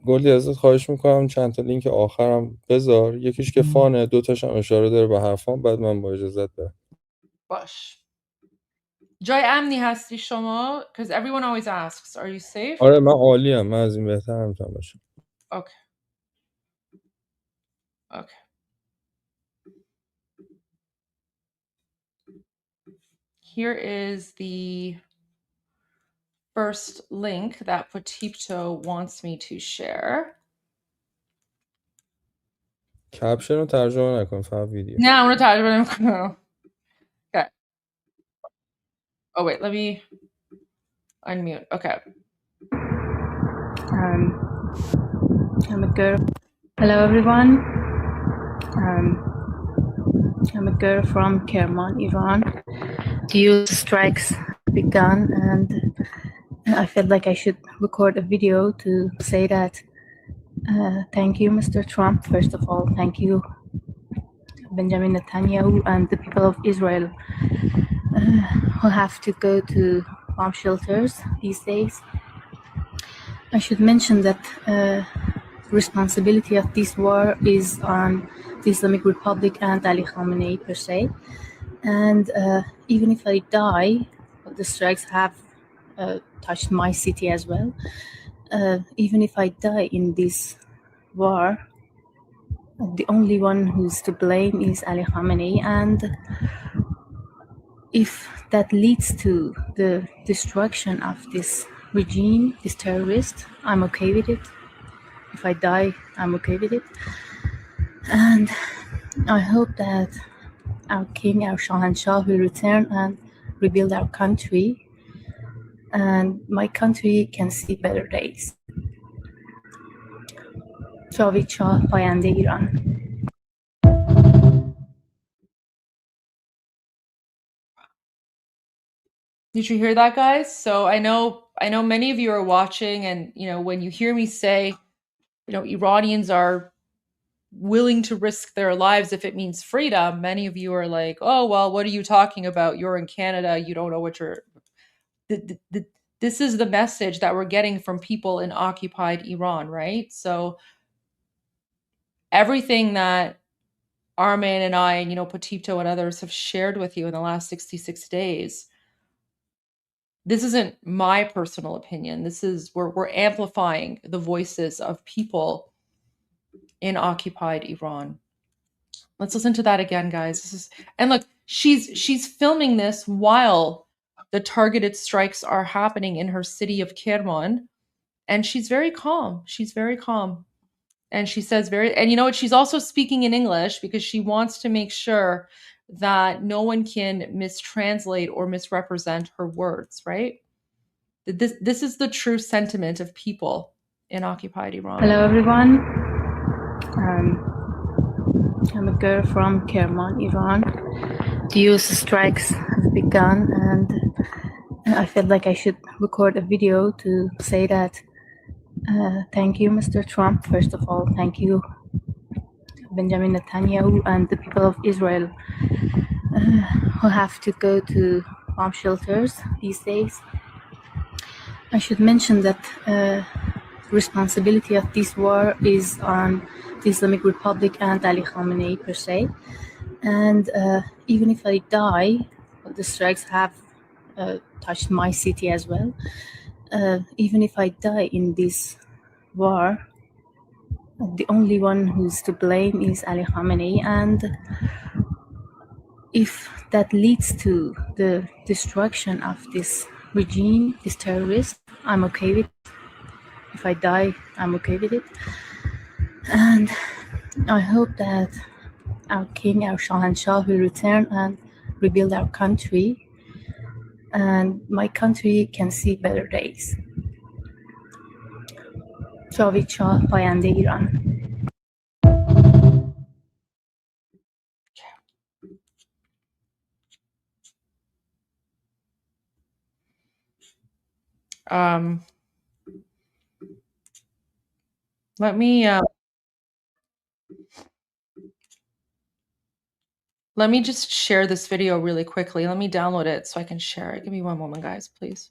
[SPEAKER 8] گلی ازت خواهش میکنم چند تا لینک آخرم بذار، یکیش که فانه، دوتاش هم اشاره داره به حرفان، بعد من با اجازت برم.
[SPEAKER 6] باش. جای امنی هستی شما؟ Because everyone always asks, are you safe?
[SPEAKER 8] آره من عالیم، من از این بهتر نمیتونم باشم.
[SPEAKER 6] Okay. Okay. Here is the first link that Potipto wants me to share.
[SPEAKER 8] کپشن رو ترجمه نکن، فقط ویدیو.
[SPEAKER 6] نه اونو ترجمه نمی‌کنم. Okay. Oh wait, let me unmute. Okay.
[SPEAKER 5] I'm a girl. Hello everyone. I'm a girl from Kerman, Iran. The strikes begun, and I felt like I should record a video to say that thank you, Mr. Trump. First of all, thank you, Benjamin Netanyahu, and the people of Israel who have to go to bomb shelters these days. I should mention that responsibility of this war is on the Islamic Republic and Ali Khamenei per se. And even if I die, the strikes have touched my city as well. Even if I die in this war, the only one who's to blame is Ali Khamenei. And if that leads to the destruction of this regime, this terrorist, I'm okay with it. If I die, I'm okay with it. And I hope that our king, our Shahanshah, will return and rebuild our country, and my country can see better days. Javid Shah, Payande Iran.
[SPEAKER 6] Did you hear that, guys? So I know many of you are watching, and when you hear me say, Iranians are willing to risk their lives if it means freedom, many of you are like, oh well, what are you talking about? You're in Canada, you don't know what you're. This is the message that we're getting from people in occupied Iran, right? So everything that Armin and I and Potipto and others have shared with you in the last 66 days, this isn't my personal opinion. This is we're amplifying the voices of people in occupied Iran. Let's listen to that again, guys. And look, she's filming this while the targeted strikes are happening in her city of Kerman. And she's very calm. She's very calm. And she says and you know what? She's also speaking in English because she wants to make sure that no one can mistranslate or misrepresent her words, right? This is the true sentiment of people in occupied Iran.
[SPEAKER 5] Hello, everyone. I'm a girl from Kerman, Iran. The US strikes have begun, and I felt like I should record a video to say that thank you, Mr. Trump. First of all, thank you, Benjamin Netanyahu, and the people of Israel who have to go to bomb shelters these days. I should mention that responsibility of this war is on the Islamic Republic and Ali Khamenei per se. And even if I die, the strikes have touched my city as well. Even if I die in this war, the only one who's to blame is Ali Khamenei. And if that leads to the destruction of this regime, this terrorist, I'm okay with it. If I die, I'm okay with it. And I hope that our king, our Shahanshah, will return and rebuild our country, and my country can see better days. جاوید شاه، پاینده ایران.
[SPEAKER 6] Let me just share this video really quickly. Let me download it so I can share it. Give me one moment, guys, please.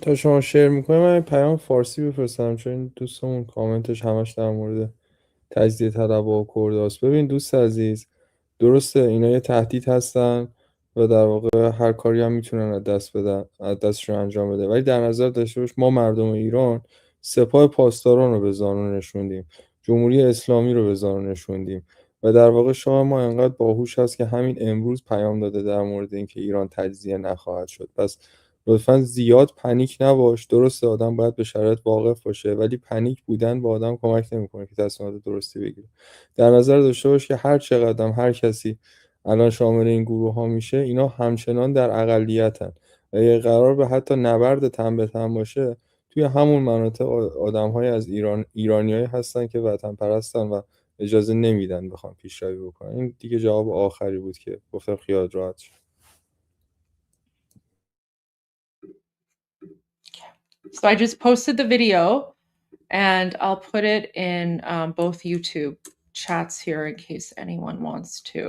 [SPEAKER 8] تا شما شیر میکنه من پیام فارسی بفرستم، چون دوستمون کامنتش همش در مورد تجزیه طلبها و کرداست. ببین دوست عزیز، درسته اینا یه تهدید هستن و در واقع هر کاری هم میتونن از دستشون انجام بده، ولی در نظر داشته باش ما مردم ایران سپاه پاسداران رو به زانو نشوندیم، جمهوری اسلامی رو به زانو نشوندیم و در واقع شاه ما انقدر باهوش هست که همین امروز پیام داده در مورد اینکه ایران تجزیه نخواهد شد. پس لطفاً زیاد پنیک نباش. درسته آدم باید به شرایط واقف باشه، ولی پنیک بودن به آدم کمک نمیکنه که تصمیمات درستی بگیره. در نظر داشته باش که هر چقدر هر کسی الان شامل این گروه ها میشه، اینا همچنان در اقلیتن و اگه قرار به حتی نبرد تن به تن باشه، توی همون مناطق آدم‌های از ایرانیایی هستن که وطن پرستن و اجازه نمیدن بخوام پیشروی بکنن. این دیگه جواب آخری بود که گفتم خیال راحت شد.
[SPEAKER 6] So I just posted the video and I'll put it in both YouTube chats here in case anyone wants to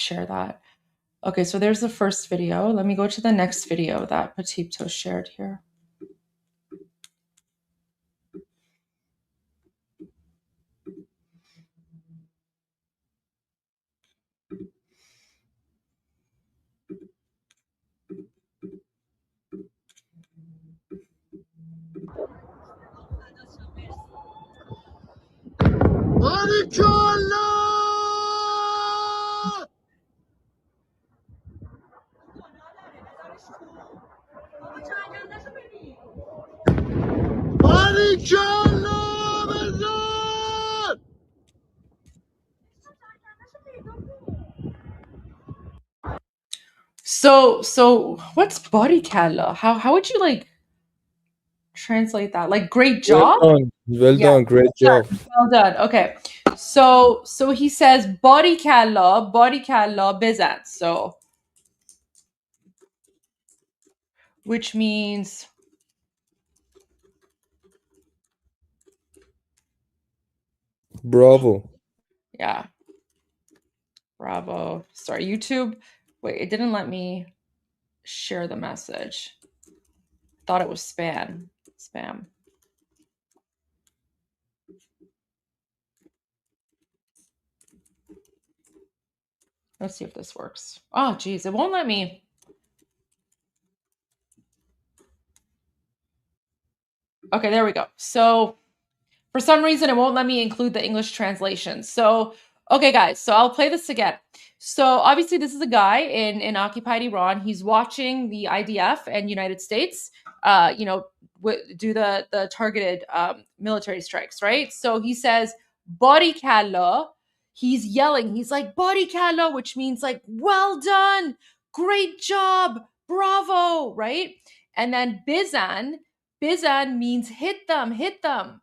[SPEAKER 6] share that. Okay, so there's the first video. Let me go to the next video that Patipto shared here. So what's body kalla? How would you like translate that? Like great job?
[SPEAKER 8] Well done, great job.
[SPEAKER 6] Well done. Okay. So he says body kalla bezat. So which means
[SPEAKER 8] Bravo.
[SPEAKER 6] yeah. Bravo. Sorry, YouTube. Wait, it didn't let me share the message. Thought it was spam. Let's see if this works. Oh, geez, it won't let me. Okay, there we go. So for some reason, it won't let me include the English translation. So, okay, guys, so I'll play this again. So obviously this is a guy in occupied Iran. He's watching the IDF and United States, do the targeted military strikes, right? So he says, "Bari kalla." He's yelling. He's like, "Bari kalla," which means like, "Well done, great job, bravo," right? And then bizan means hit them,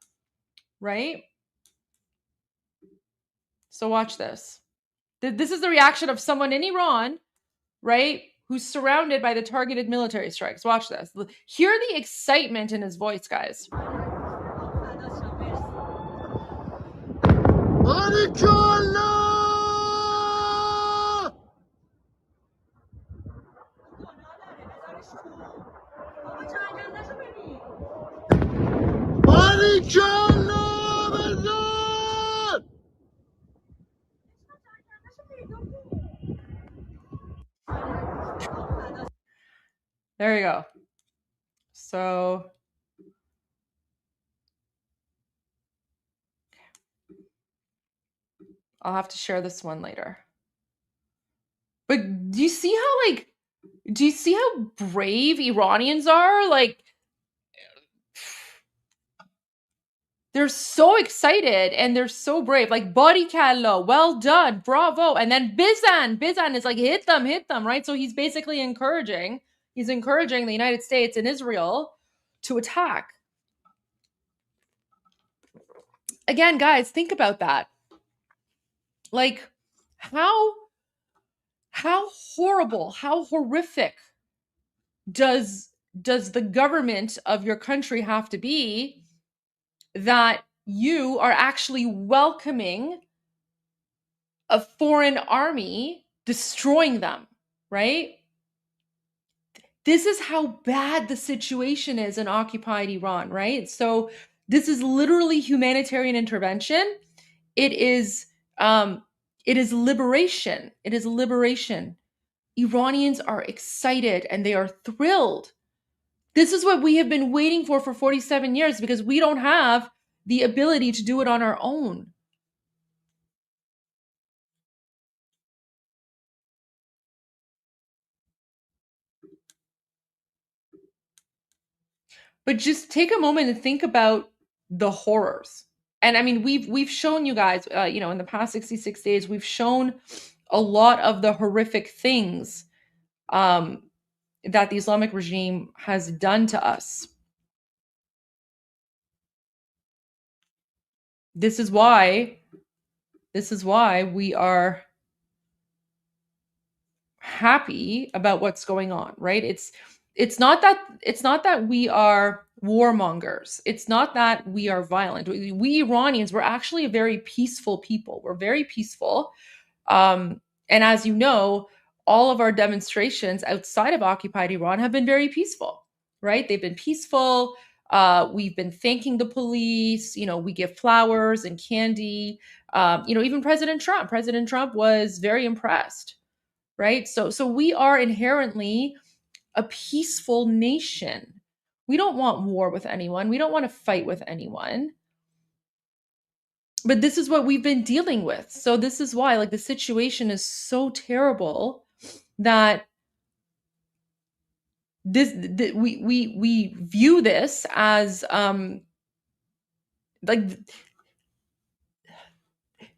[SPEAKER 6] right? So watch this. This is the reaction of someone in Iran, right, who's surrounded by the targeted military strikes. Watch this. Hear the excitement in his voice, guys. There you go. So I'll have to share this one later. But do you see how brave Iranians are? Like, they're so excited and they're so brave. Like, Barikalla, well done, bravo. And then Bizan is like, hit them, right? So he's basically encouraging the United States and Israel to attack. Again, guys, think about that. Like, how horrible, how horrific does the government of your country have to be that you are actually welcoming a foreign army destroying them, right? This is how bad the situation is in occupied Iran, right? So this is literally humanitarian intervention. It is liberation. It is liberation. Iranians are excited and they are thrilled. This is what we have been waiting for 47 years because we don't have the ability to do it on our own. But just take a moment and think about the horrors. And I mean, we've shown you guys, in the past 66 days, we've shown a lot of the horrific things that the Islamic regime has done to us. This is why we are happy about what's going on, right? It's not that we are warmongers. It's not that we are violent. We Iranians, we're actually a very peaceful people. We're very peaceful. And as you know, all of our demonstrations outside of occupied Iran have been very peaceful, right? They've been peaceful. We've been thanking the police. We give flowers and candy. Even President Trump was very impressed, right? So we are inherently a peaceful nation. We don't want war with anyone. We don't want to fight with anyone. But this is what we've been dealing with. So this is why, like, the situation is so terrible that we view this as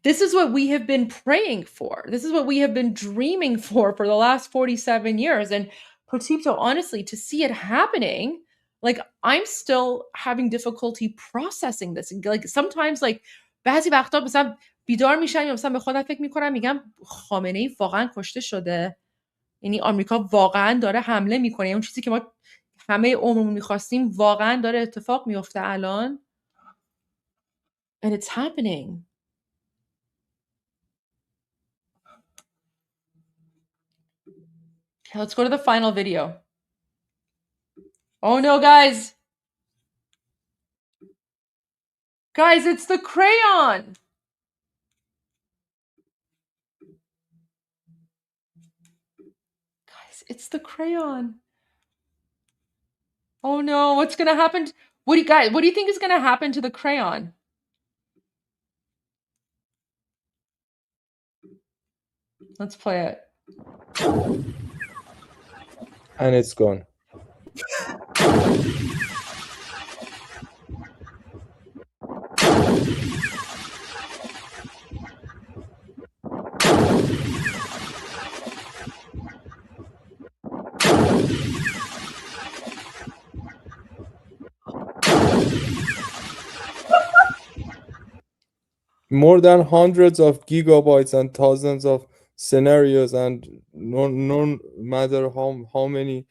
[SPEAKER 6] this is what we have been praying for. This is what we have been dreaming for the last 47 years. And Potipto, honestly, to see it happening, like, I'm still having difficulty processing this. Like, sometimes, like, بعضی وقتا مثلا بیدار میشم یا مثلا به خودم فکر میکنم میگم خامنه ای واقعا کشته شده، یعنی آمریکا واقعا داره حمله میکنه، اون چیزی که ما همه عمرمون میخواستیم واقعا داره اتفاق میفته الان. And it's happening. Okay, let's go to the final video. Oh no, guys. Guys, it's the crayon. It's the crayon. Oh no, what's gonna happen? What do you think is gonna happen to the crayon? Let's play it.
[SPEAKER 8] And it's gone. More than hundreds of gigabytes and thousands of scenarios, and no matter how many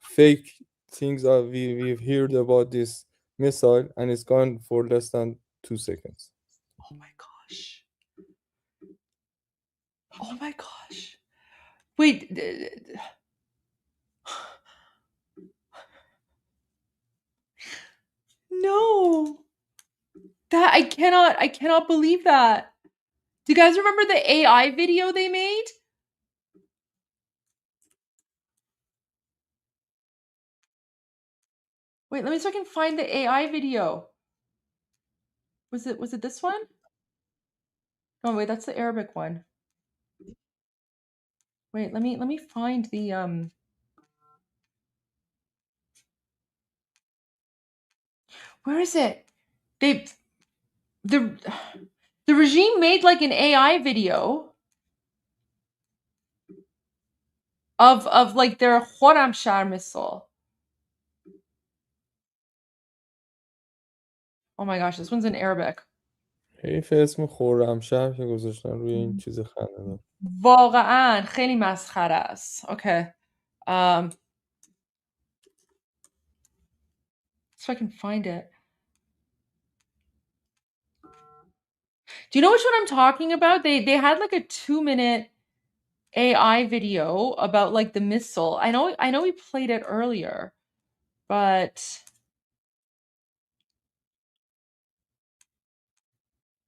[SPEAKER 8] fake things we've heard about this missile, and it's gone for less than 2 seconds.
[SPEAKER 6] Oh my gosh. Oh my gosh. Wait. No. That I cannot believe that. Do you guys remember the AI video they made? Wait, let me see if I can find the AI video. Was it this one? Oh wait, that's the Arabic one. Wait, let me find the where is it? The regime made like an AI video of like their Khorramshahr missile. Oh my gosh, this one's in Arabic.
[SPEAKER 8] حیف اسم خرمشهر که گذاشتن روی این چیز خنده‌دار.
[SPEAKER 6] واقعاً خیلی مسخره است. Okay. So I can find it. Do you know which one I'm talking about? They had like a 2-minute AI video about like the missile. I know we played it earlier, but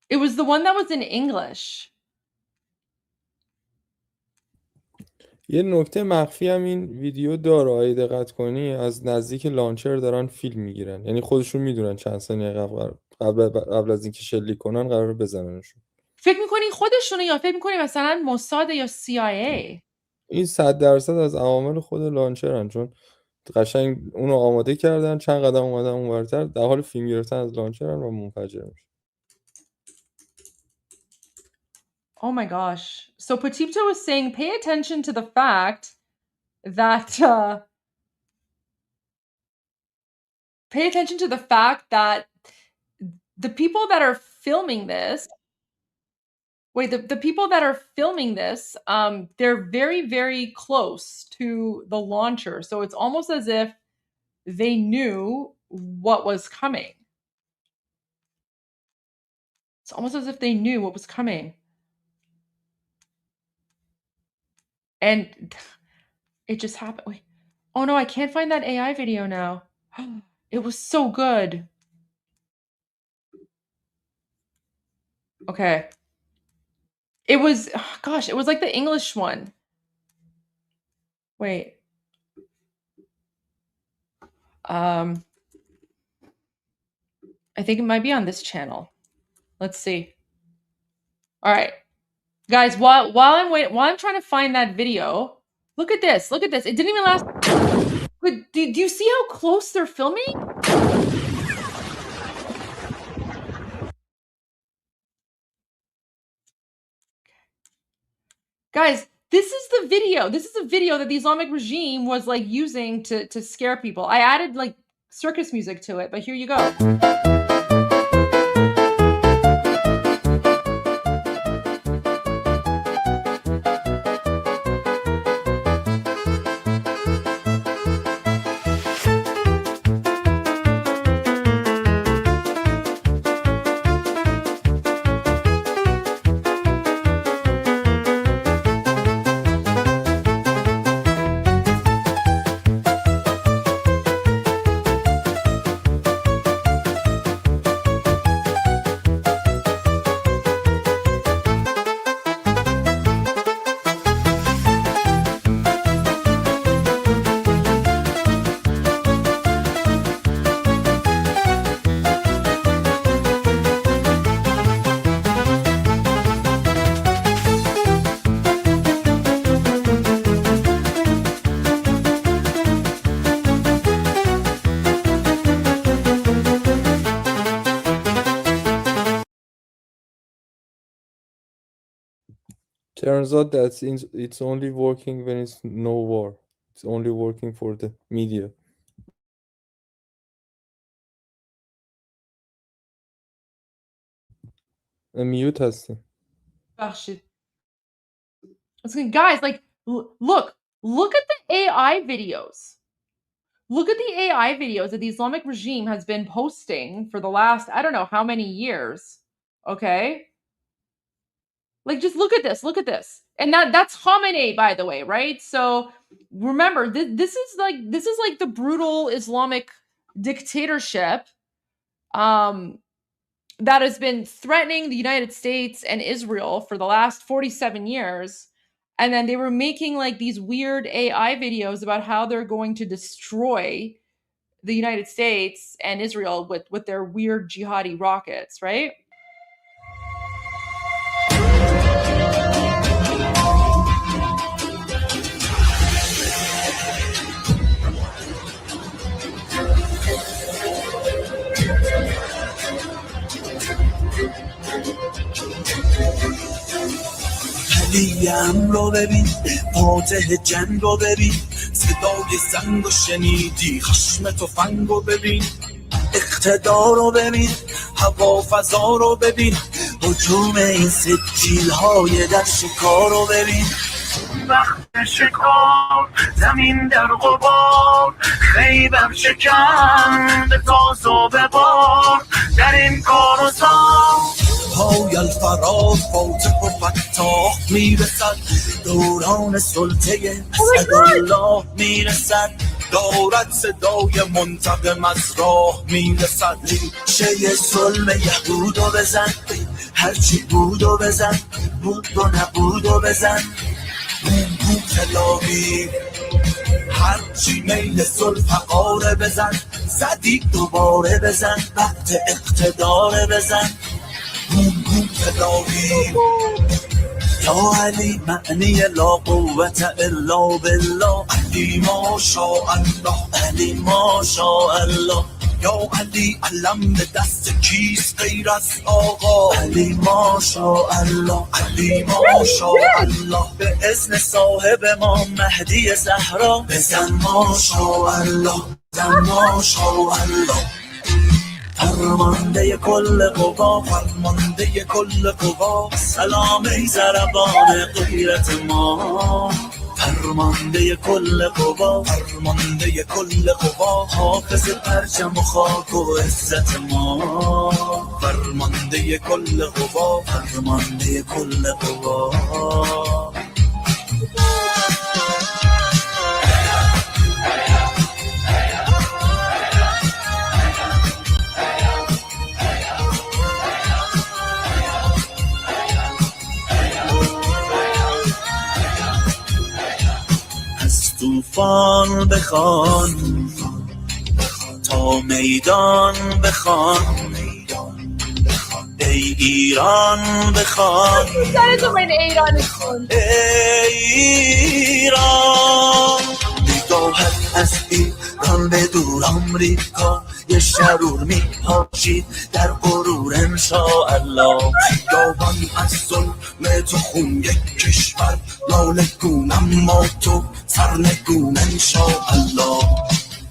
[SPEAKER 6] it was the one that was in English.
[SPEAKER 8] یه نکته مخفی هم این ویدیو داره، اگه دقت کنی از نزدیک لانچر دارن فیلم میگیرن، یعنی خودشون میدونن چند ثانیه قبل از اینکه شلیک کنن قراره بزننشون.
[SPEAKER 6] فکر میکنی خودشونه یا فکر میکنی مثلا موساد یا CIA؟
[SPEAKER 8] این 100% از عوامل خود لانچرن، چون قشنگ اونو آماده کردن، چند قدم اومدن اونورتر، در حال فیلم گرفتن از لانچرن و منفجر میشه.
[SPEAKER 6] Oh my gosh. So Patipto was saying, pay attention to the fact that the people that are filming this, the people that are filming this, they're very, very close to the launcher. So it's almost as if they knew what was coming. It's almost as if they knew what was coming. And it just happened. Wait. Oh no, I can't find that AI video now. It was so good. Okay. It was, gosh, it was like the English one. Wait. I think it might be on this channel. Let's see. All right. Guys, while I'm trying to find that video, look at this. Look at this. It didn't even last. But do you see how close they're filming? Guys, this is the video. This is a video that the Islamic regime was like using to scare people. I added like circus music to it, but here you go.
[SPEAKER 8] Turns out that it's only working when it's no war. It's only working for the media. میوت هستی.
[SPEAKER 6] بخشید. Guys, like, look at the AI videos. Look at the AI videos that the Islamic regime has been posting for the last, I don't know how many years. Okay? Like, just look at this. Look at this. And that's Khamenei, by the way, right? So remember, this is like the brutal Islamic dictatorship that has been threatening the United States and Israel for the last 47 years. And then they were making like these weird AI videos about how they're going to destroy the United States and Israel with their weird jihadi rockets, right?
[SPEAKER 10] علی‌ام رو ببین، فاتح جنگ رو ببین، صدای زنگ رو شنیدی، خشم تفنگ رو ببین، اقتدار رو ببین، هوا فضا رو ببین، هجوم این سجیل‌های در شکار رو ببین. وقت شکار زمین در غبار، خیبر شکن به تاز و به بار، در این کار و زار پای الفراز فاتح و فتاح میرسد، دوران سلطه اسدالله میرسد، دارد صدای منتقم از راه میرسد، ریشه ظلم یهود و بزن، هرچی بود و بزن، بود و نبود و بزن، بوم تلاوی، هرچی میل ذوالفقار بزن، زدی دوباره بزن، وقت اقتدار بزن، بوم تلاوی. یا علی معنی لا قوت الا بالله، علی ماشاءالله، علی ماشاءالله، یا علی علم به دست کیست غیر از آقا، علی ماشاءالله، علی ماشاءالله، به اذن صاحب ما مهدی زهرا، بزن ماشاءالله، بزن ماشاءالله، فرمانده کل قوا، فرمانده کل قوا، سلام ای ضربان غیرت ما، فرمانده کل قوا، فرمانده کل قوا، حافظ پرچم و خاک و عزت ما، فرمانده کل قوا، فرمانده کل قوا. طوفان بخوان تا میدان بخوان، ای ایران بخوان، ای ایران، نگاهت از ایران به دور آمریکا، یه شرور میپاشید در غرور انشاءالله، یابان از ظلم تو خون یک کشور لاله گون، اما تو سرنگون انشاءالله.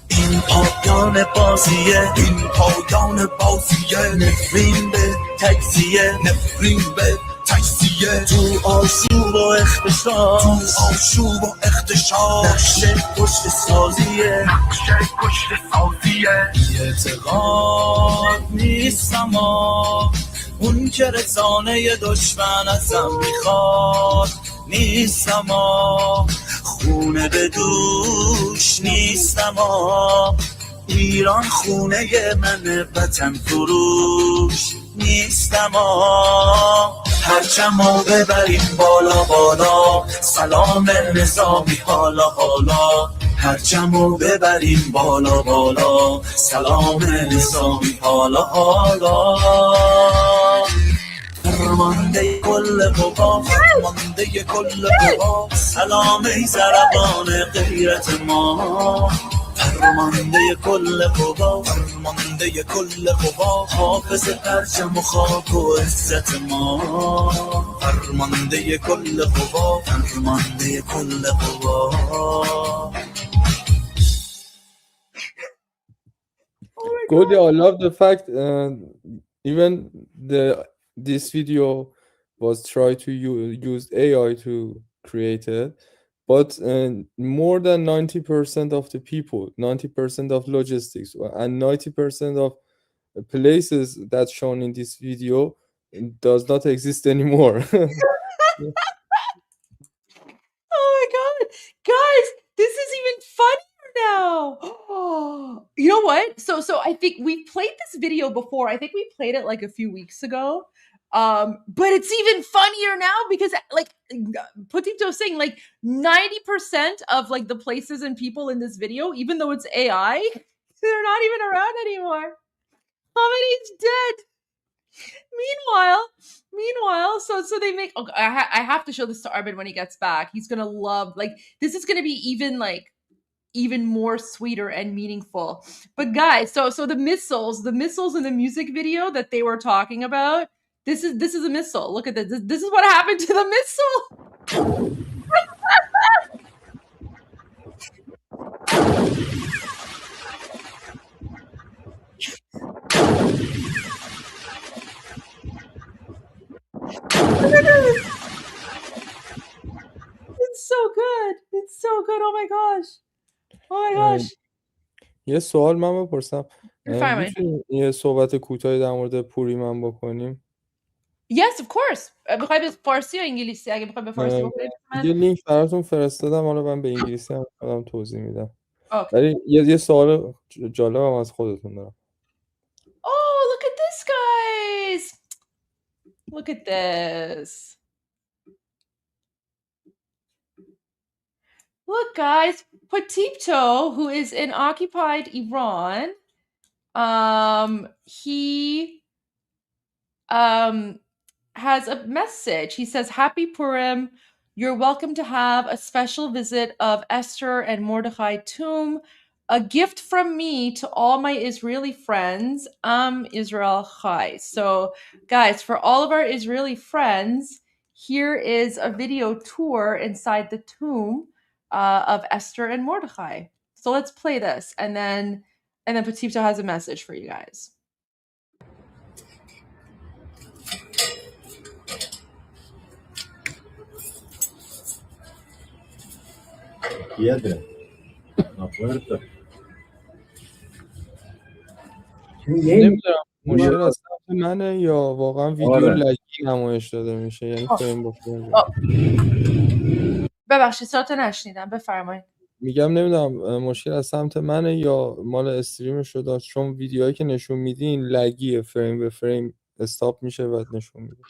[SPEAKER 10] این پایان بازیه، این پایان بازیه، نفرین به تجزیه، نفرین به تجزیه، تو آشوب و اختشاش، تو آشوب و اختشاش، نقشه کشت سازیه، نقشه کشت سازیه، اعتقاد نیستم اون که رسانه دشمن ازم میخواد، نیستم خونه به دوش، نیستم ایران خونه من وطن فروش، نیستم هرچمو ببریم بالا بالا، سلام نظامی حالا حالا، هرچمو ببریم بالا بالا، سلام نظامی حالا حالا، فرمانده کل قوا، فرمانده کل قوا، سلام ای ضربان غیرت ما، فرمانده کل قوا فرمانده کل قوا حافظ پرچم و خاک و عزت ما فرمانده کل قوا فرمانده کل قوا.
[SPEAKER 8] Goldie, I love the fact even this video was tried to use AI to create it, but more than 90% of the people, 90% of logistics, and 90% of places that's shown in this video does not exist anymore.
[SPEAKER 6] Oh my god, guys, this is even funnier now. You know what? So I think we played this video before. I think we played it like a few weeks ago. But it's even funnier now because like Potito saying like 90% of like the places and people in this video, even though it's AI, they're not even around anymore. Comedy's dead. Meanwhile, so they make. Okay, I have to show this to Armin when he gets back. He's gonna love. Like this is gonna be even more sweeter and meaningful. But guys, so the missiles in the music video that they were talking about. This is a missile. Look at this. This is what happened to the missile. It's so good. It's so good. Oh my gosh. Oh my gosh.
[SPEAKER 8] یه سوال من بپرسم
[SPEAKER 6] بفرمایید.
[SPEAKER 8] میتونیم یه صحبت کوتاهی در مورد پوریمن بکنیم؟
[SPEAKER 6] Yes, of course. بخوای به فارسی یا انگلیسی؟ اگه بخوای به فارسی بکنید
[SPEAKER 8] یه لینک براتون فرستادم، حالا من به انگلیسی هم خودم توضیح میدم.
[SPEAKER 6] Okay.
[SPEAKER 8] ولی یه سوال جالبم از خودتون دارم.
[SPEAKER 6] Oh, look at this, guys. Look at this. Look, guys. Potipto, who is in occupied Iran, he has a message. He says, Happy Purim. You're welcome to have a special visit of Esther and Mordechai tomb. A gift from me to all my Israeli friends. Israel Chai. So, guys, for all of our Israeli friends, here is a video tour inside the tomb of Esther and Mordechai. So let's play this, and then Potipto has a message for you guys.
[SPEAKER 8] نمیدونم مشکل از سمت منه یا واقعا ویدیو لگی نمایش داده میشه، یعنی فریم با فریم.
[SPEAKER 6] ببخشید صداتو نشنیدم، بفرمایید.
[SPEAKER 8] میگم نمیدونم مشکل از سمت منه یا مال استریم شده، چون ویدیوهایی که نشون میدین لگیه، فریم به فریم استاپ میشه و نشون میده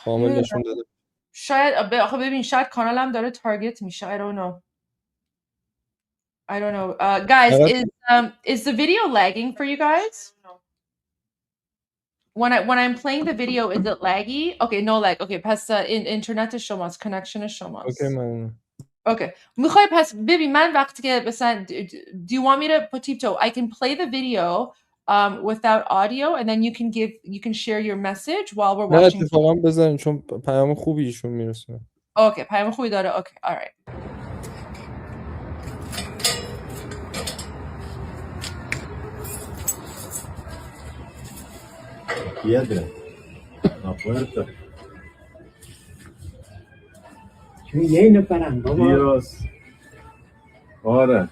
[SPEAKER 8] کامل نشون داده.
[SPEAKER 6] شاید آخه ببین شاید کانالم داره تارگت میشه. I don't know. Guys, is the video lagging for you guys? When I'm playing the video, is it laggy? Okay, no lag. Okay, پس اینترنت شماست، کانکشن شماست.
[SPEAKER 8] اوکی من.
[SPEAKER 6] Okay. میخوای پس ببین من وقتی که مثلا do you want me to Potipto I can play the video without audio and then you can share your message while we're watching.
[SPEAKER 8] نه اتفاقا بزنین چون پیام خوبی ایشون میرسونه.
[SPEAKER 6] Okay, پیام خوبی داره. Okay, all right.
[SPEAKER 11] یه نفرم بابا.
[SPEAKER 9] دیروز آره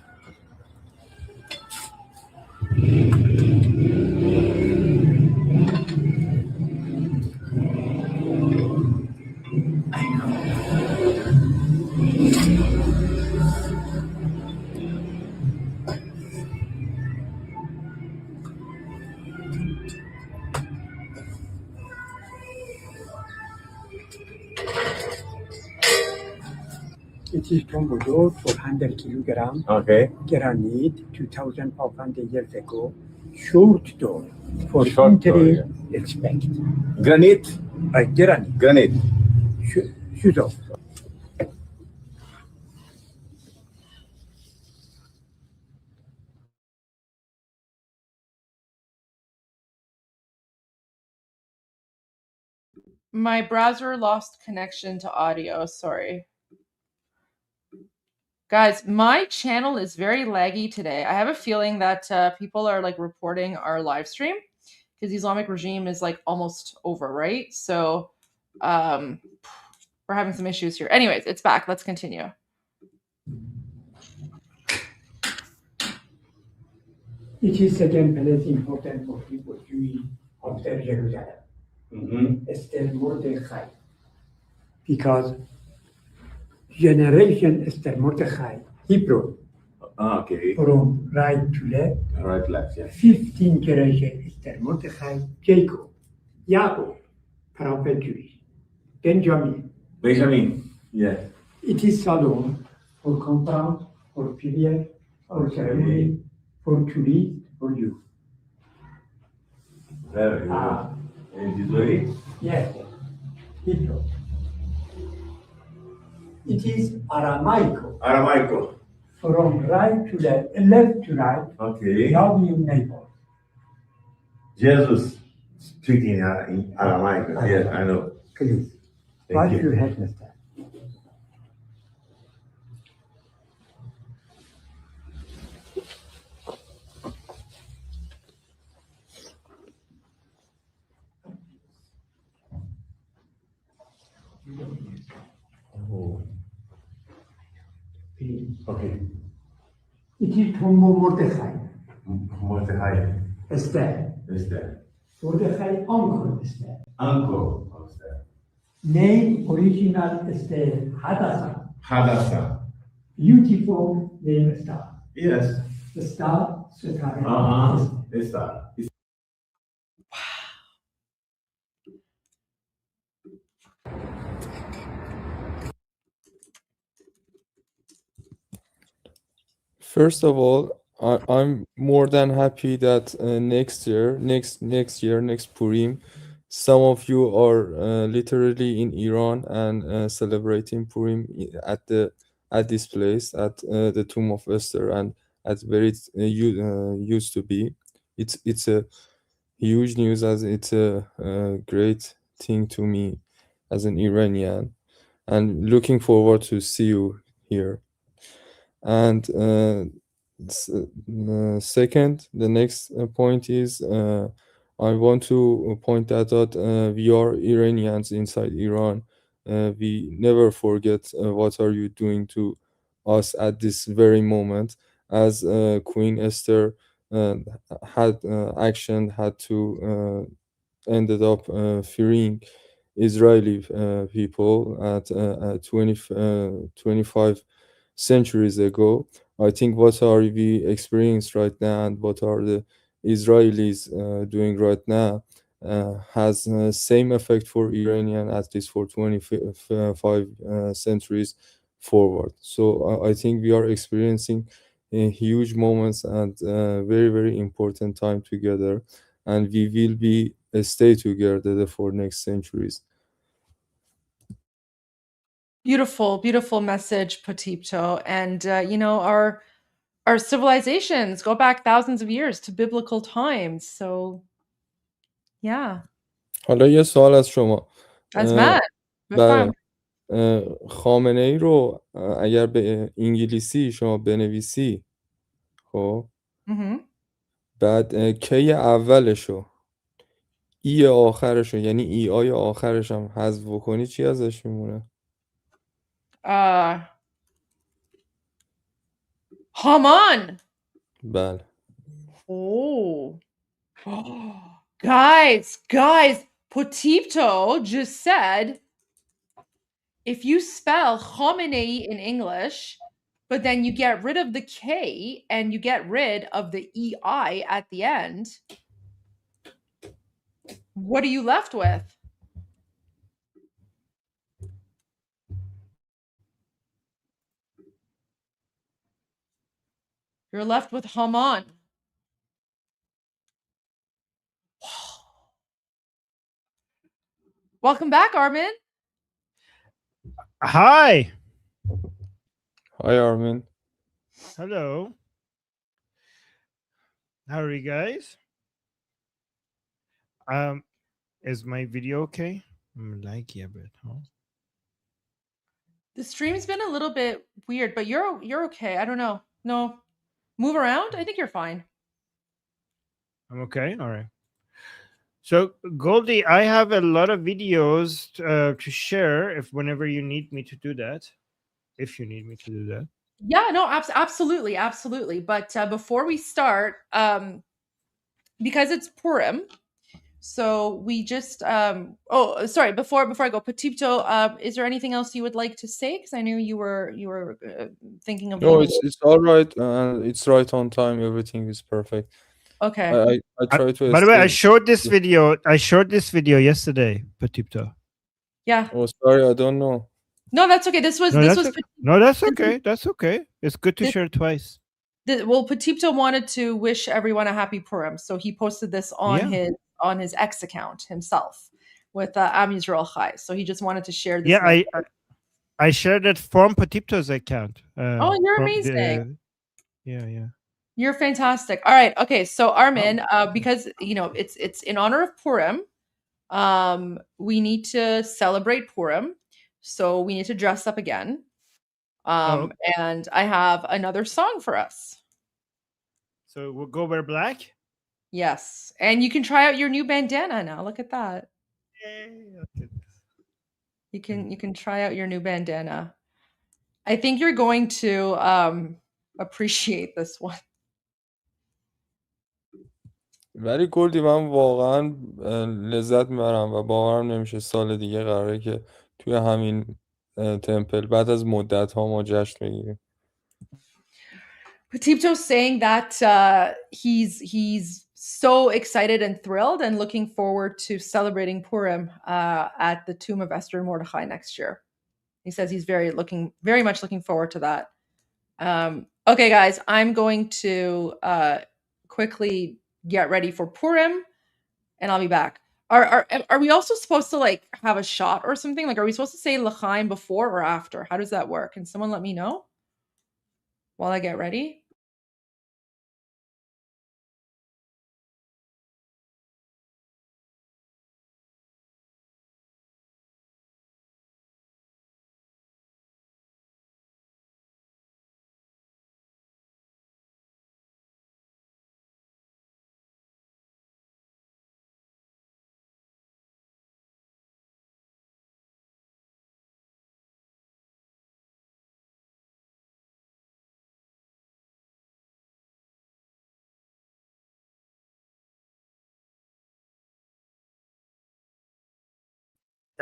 [SPEAKER 11] It is from Bordeaux, 400 kilograms.
[SPEAKER 9] Okay.
[SPEAKER 11] Granite, 2,500 years ago. Short door for entry expect.
[SPEAKER 9] Granite.
[SPEAKER 11] Granite.
[SPEAKER 9] Granite.
[SPEAKER 11] Shoot off.
[SPEAKER 6] My browser lost connection to audio. Sorry. Guys, my channel is very laggy today. I have a feeling that people are like reporting our live stream because the Islamic regime is like almost over, right? So we're having some issues here. Anyways, it's back. Let's continue.
[SPEAKER 3] It is second place important for people Jewish after Jerusalem. Esther Mordechai. Because generation Esther Mordechai, Hebrew,
[SPEAKER 9] Okay.
[SPEAKER 3] from right to left,
[SPEAKER 9] Right, left, yeah.
[SPEAKER 3] 15 generation Esther Mordechai, Jacob, Yaakov, prophet Jewish, Benjamin.
[SPEAKER 9] Benjamin, yeah.
[SPEAKER 3] It is Solomon for compound, for period, for ceremony, for tourist, for you.
[SPEAKER 9] Very good. And this way?
[SPEAKER 3] Yes, Hebrew. It is Aramaico.
[SPEAKER 9] Aramaico.
[SPEAKER 3] From right to left to right.
[SPEAKER 9] Okay.
[SPEAKER 3] Love your neighbor.
[SPEAKER 9] Jesus speaking in Aramaic. Yeah, I know.
[SPEAKER 3] Please.
[SPEAKER 9] Thank
[SPEAKER 3] What
[SPEAKER 9] you.
[SPEAKER 3] you have understand?
[SPEAKER 9] Oh. Okay.
[SPEAKER 3] It is Tomo Mordechai.
[SPEAKER 9] Mordechai.
[SPEAKER 3] Esther.
[SPEAKER 9] Esther.
[SPEAKER 3] Mordechai uncle Esther.
[SPEAKER 9] Uncle of Esther.
[SPEAKER 3] Name original Esther Hadassah.
[SPEAKER 9] Hadassah.
[SPEAKER 3] Beautiful name star.
[SPEAKER 9] Yes.
[SPEAKER 3] The star, Setare.
[SPEAKER 9] Esther.
[SPEAKER 8] First of all, I'm more than happy that next year, next Purim, some of you are literally in Iran and celebrating Purim at this place, at the Tomb of Esther, and at where it used to be. It's a huge news, as it's a great thing to me as an Iranian, and looking forward to see you here. And second, the next point is I want to point that out we are Iranians inside Iran. We never forget what are you doing to us at this very moment. As Queen Esther had to ended up freeing Israeli people at 25 centuries ago. I think what are we experiencing right now and what are the Israelis doing right now has same effect for Iranian, at least for 25 centuries forward. So I think we are experiencing huge moments and very, very important time together, and we will be stay together for next centuries.
[SPEAKER 6] Beautiful, beautiful message, Patipto. And our civilizations go back thousands of years to biblical times. So yeah.
[SPEAKER 8] حالا یه سوال از شما.
[SPEAKER 6] از من.
[SPEAKER 8] بله. خامنه ای رو اگر به انگلیسی شما بنویسی، خب بعد کی اولشو ای آخرشو، یعنی ای آی آخرش هم حذف بکنی، چی ازش میمونه؟
[SPEAKER 6] هامان.
[SPEAKER 8] بله.
[SPEAKER 6] Oh. Guys, Patipto just said if you spell Khamenei in English, but then you get rid of the K and you get rid of the EI at the end, what are you left with? You're left with Haman. Welcome back, Armin.
[SPEAKER 20] Hi.
[SPEAKER 8] Hi, Armin.
[SPEAKER 20] Hello. How are you guys? Is my video okay?
[SPEAKER 4] laggy a bit, huh?
[SPEAKER 6] The stream's been a little bit weird, but you're okay. I don't know. No, move around. I think you're fine.
[SPEAKER 4] I'm okay. All right. So Goldie, I have a lot of videos to share if whenever you need me to do that. If you need me to do that.
[SPEAKER 6] Yeah, no, absolutely, absolutely. But before we start, because it's Purim, so we just oh, sorry, before I go, Patipto, is there anything else you would like to say? Because I knew you were thinking of
[SPEAKER 8] No,
[SPEAKER 6] leaving.
[SPEAKER 8] it's all right, and it's right on time. Everything is perfect.
[SPEAKER 6] Okay.
[SPEAKER 8] I try to.
[SPEAKER 4] By the way, I
[SPEAKER 8] stay-
[SPEAKER 4] showed this video. I showed this video yesterday, Patipto.
[SPEAKER 6] Yeah.
[SPEAKER 8] Oh, sorry, I don't know.
[SPEAKER 6] No, that's okay. This was
[SPEAKER 4] No,
[SPEAKER 6] this
[SPEAKER 4] that's
[SPEAKER 6] was
[SPEAKER 4] okay. No, that's okay. That's okay. It's good to
[SPEAKER 6] This-
[SPEAKER 4] share twice.
[SPEAKER 6] well, Patipto wanted to wish everyone a happy Purim, so he posted this on
[SPEAKER 4] Yeah.
[SPEAKER 6] his X account himself with Am Yisrael Chai. So he just wanted to share this.
[SPEAKER 4] Yeah,
[SPEAKER 6] link.
[SPEAKER 4] I shared it from Patipto's account.
[SPEAKER 6] Oh, you're
[SPEAKER 4] from
[SPEAKER 6] amazing.
[SPEAKER 4] Yeah.
[SPEAKER 6] You're fantastic. All right. Okay. So Armin, because it's in honor of Purim, we need to celebrate Purim. So we need to dress up again. And I have another song for us.
[SPEAKER 4] So we'll go wear black.
[SPEAKER 6] Yes. And you can try out your new bandana now. Look at that. You can try out your new bandana. I think you're going to appreciate this one.
[SPEAKER 8] ولی گلدی من واقعا لذت میبرم و باورم نمیشه سال دیگه قراره که توی همین تمپل بعد از مدت ها ما جشن بگیریم.
[SPEAKER 6] Patipto's saying that he's so excited and thrilled and looking forward to celebrating Purim at the tomb of Esther and Mordechai next year. He says he's very much looking forward to that. Okay, guys, I'm going to quickly get ready for Purim, and I'll be back. Are we also supposed to like have a shot or something? Like, are we supposed to say L'chaim before or after? How does that work? Can someone let me know while I get ready?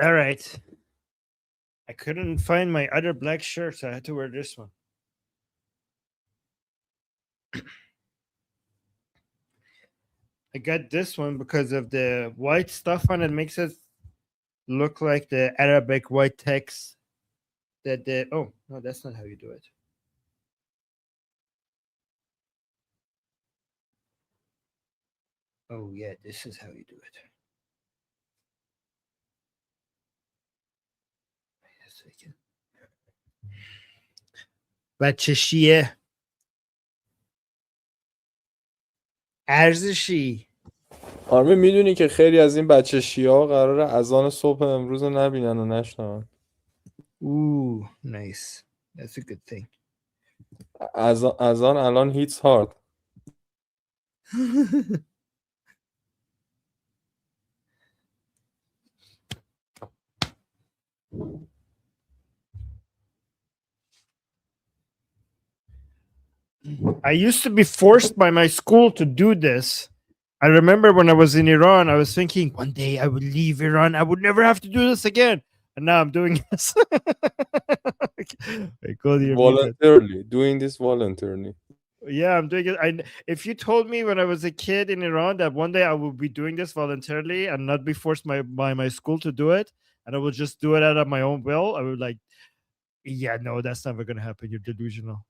[SPEAKER 4] All right. I couldn't find my other black shirt, so I had to wear this one. I got this one because of the white stuff on it. Makes it look like the Arabic white text that the oh no, that's not how you do it. Oh yeah, this is how you do it. Wait a second. بچه شیعه ارزشی.
[SPEAKER 8] آرمین میدونی که خیلی از این بچه شیعه ها قراره اذان صبح امروز رو نبینن و نشنون.
[SPEAKER 4] Ooh, nice. That's a good thing.
[SPEAKER 8] اذان الان هیتس هارد.
[SPEAKER 4] I used to be forced by my school to do this. I remember when I was in Iran, I was thinking one day I would leave Iran. I would never have to do this again. And now I'm doing this.
[SPEAKER 8] Voluntarily, doing this voluntarily.
[SPEAKER 4] Yeah, I'm doing it. If you told me when I was a kid in Iran that one day I would be doing this voluntarily and not be forced by my school to do it, and I would just do it out of my own will, I would like, yeah, no, that's never going to happen. You're delusional.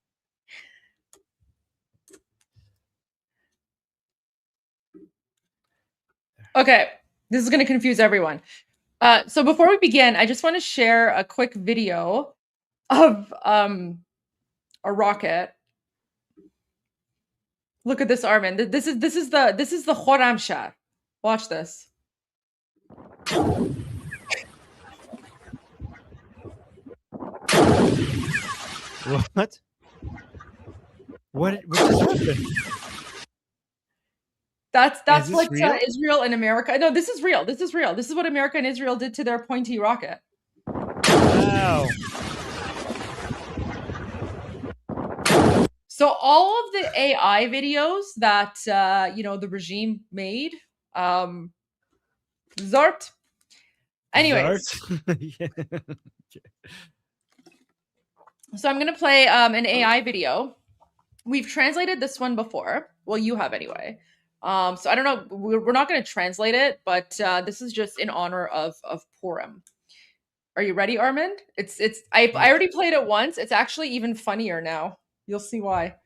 [SPEAKER 6] Okay, this is going to confuse everyone. So before we begin, I just want to share a quick video of a rocket. Look at this, Armin. This is the Khorramshahr. Watch this.
[SPEAKER 4] What? What just happened?
[SPEAKER 6] That's
[SPEAKER 4] this
[SPEAKER 6] what
[SPEAKER 4] real?
[SPEAKER 6] Israel and America. No, this is real. This is real. This is what America and Israel did to their pointy rocket.
[SPEAKER 4] Wow.
[SPEAKER 6] So all of the AI videos that the regime made, Zart. Anyways,
[SPEAKER 4] Yeah.
[SPEAKER 6] so I'm gonna play an AI video. We've translated this one before. Well, you have anyway. So I don't know. We're not going to translate it, but this is just in honor of Purim. Are you ready, Armin? I already played it once. It's actually even funnier now. You'll see why.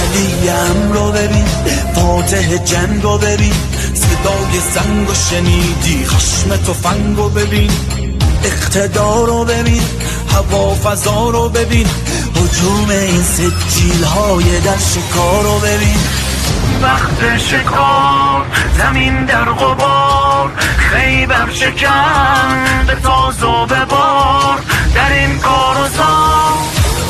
[SPEAKER 10] علیم رو ببین فاتح جنگ رو ببین صدای زنگ رو شنیدی خشم تفنگ رو ببین اقتدار رو ببین هوا فضا رو ببین هجوم این سجیل های در شکار رو ببین وقت شکار زمین در غبار خیبر شکن به تاز و به بار در این کار و زار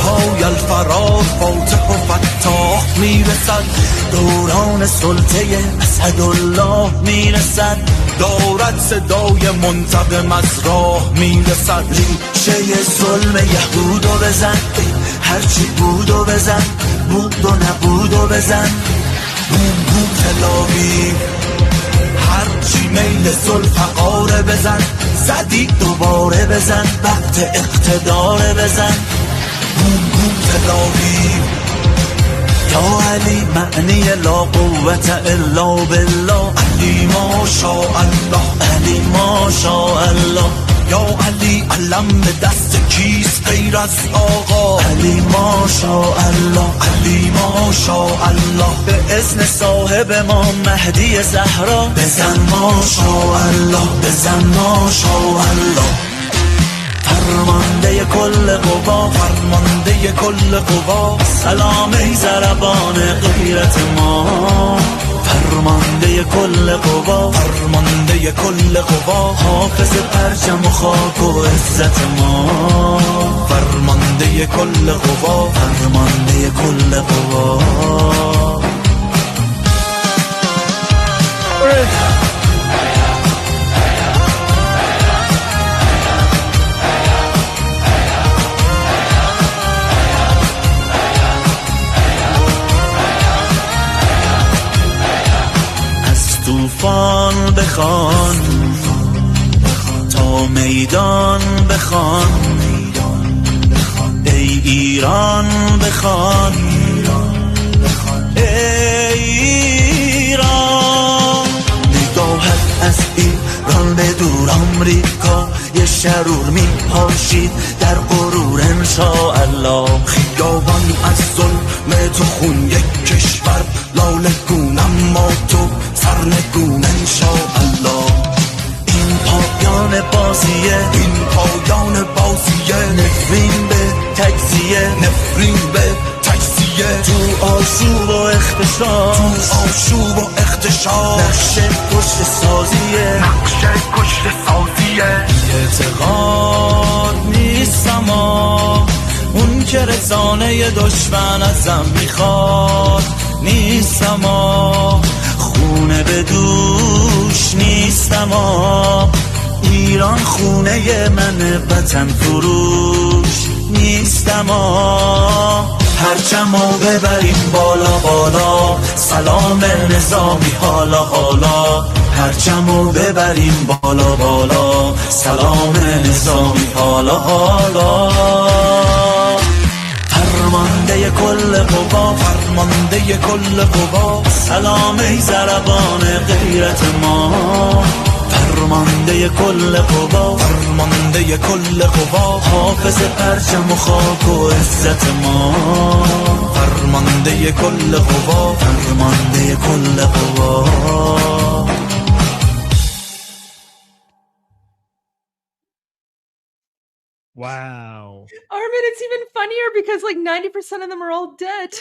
[SPEAKER 10] پای الفرار فاتح و فتاح میرسد دوران سلطه اسدالله میرسد دارد صدای منتقم از راه میرسد ریشه ظلم یهود و بزن هرچی بود و بزن بود و نبود و بزن بوم بوم تلاویو هرچی میل ذوالفقار بزن زدی دوباره بزن وقت اقتدار بزن بوم بوم تلاویو یا علی معنی لا قوت الا بالله علی ماشاءالله علی ماشاءالله یا علی علم به دست کیست غیر از آقا علی ماشاءالله علی ماشاءالله به اذن صاحب ما مهدی زهرا بزن ماشاءالله بزن ماشاءالله فرمانده کل قوا فرمانده کل قوا سلام ای ضربان غیرت ما فرمانده کل قوا فرمانده کل قوا حافظ پرچم و خاک و عزت ما فرمانده کل قوا فرمانده کل قوا طوفان بخوان تا میدان بخوان ای ایران بخوان ای ایران نگاهت از ایران به دور آمریکا یه شرور میپاشید در غرور انشاءالله خیابان از ظلم تو خون یک کشور لاله گون اما تو سرنگون انشاءالله این پایان بازیه این پایان بازیه نفرین به تجزیه نفرین به تجزیه تو آشوب و اختشاش تو آشوب و اختشاش نقشه کشت سازیه نقشه کشت سازیه اعتقاد نیستم اون که رسانه دشمن ازم میخواد نیستم خونه به دوش نیستم ایران خونه من وطن فروش نیستم هرچمو ببریم بالا بالا سلام نظامی حالا حالا هرچمو ببریم بالا بالا سلام نظامی حالا حالا فرمانده کل قوا فرمانده کل قوا سلام ای ضربان غیرت ما فرمانده کل قوا فرمانده کل قوا حافظ پرچم و خاک و عزت ما فرمانده کل قوا فرمانده کل قوا
[SPEAKER 4] Wow.
[SPEAKER 6] Armin, it's even funnier because like 90% of them are all dead.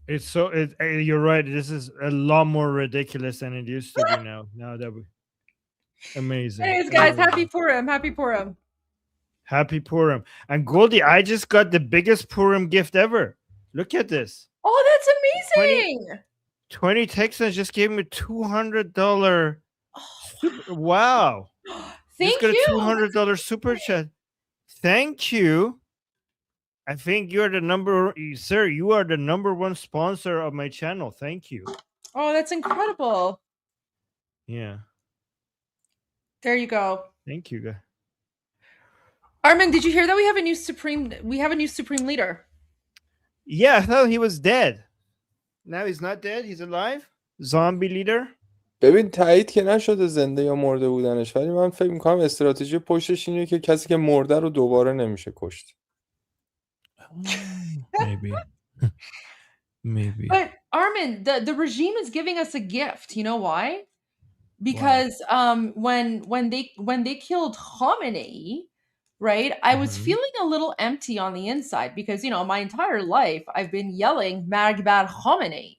[SPEAKER 4] It's so. You're right. This is a lot more ridiculous than it used to be now. Now that we amazing.
[SPEAKER 6] Anyways, guys,
[SPEAKER 4] Amazing.
[SPEAKER 6] happy Purim. Happy Purim.
[SPEAKER 4] Happy Purim. And Goldie, I just got the biggest Purim gift ever. Look at this.
[SPEAKER 6] Oh, that's amazing.
[SPEAKER 4] 20 Texans just gave me $200. Wow.
[SPEAKER 6] Thank
[SPEAKER 4] just got
[SPEAKER 6] you.
[SPEAKER 4] a $200 super chat. Thank you. I think you're the sir, you are the #1 sponsor of my channel. Thank you.
[SPEAKER 6] Oh, that's incredible.
[SPEAKER 4] Yeah.
[SPEAKER 6] There you go.
[SPEAKER 4] Thank you, guys.
[SPEAKER 6] Armin, did you hear that we have a new supreme leader?
[SPEAKER 4] Yeah, I thought he was dead. Now he's not dead. He's alive. Zombie leader.
[SPEAKER 8] ببین تایید که نشده زنده یا مرده بودنش، ولی من فکر میکنم استراتژی پشتش اینه که کسی که مرده رو دوباره نمیشه کشت.
[SPEAKER 4] Maybe.
[SPEAKER 6] But Armin, the regime is giving us a gift. You know why? Because when they killed Khamenei, right? I was feeling a little empty on the inside because my entire life I've been yelling Magbar Khamenei.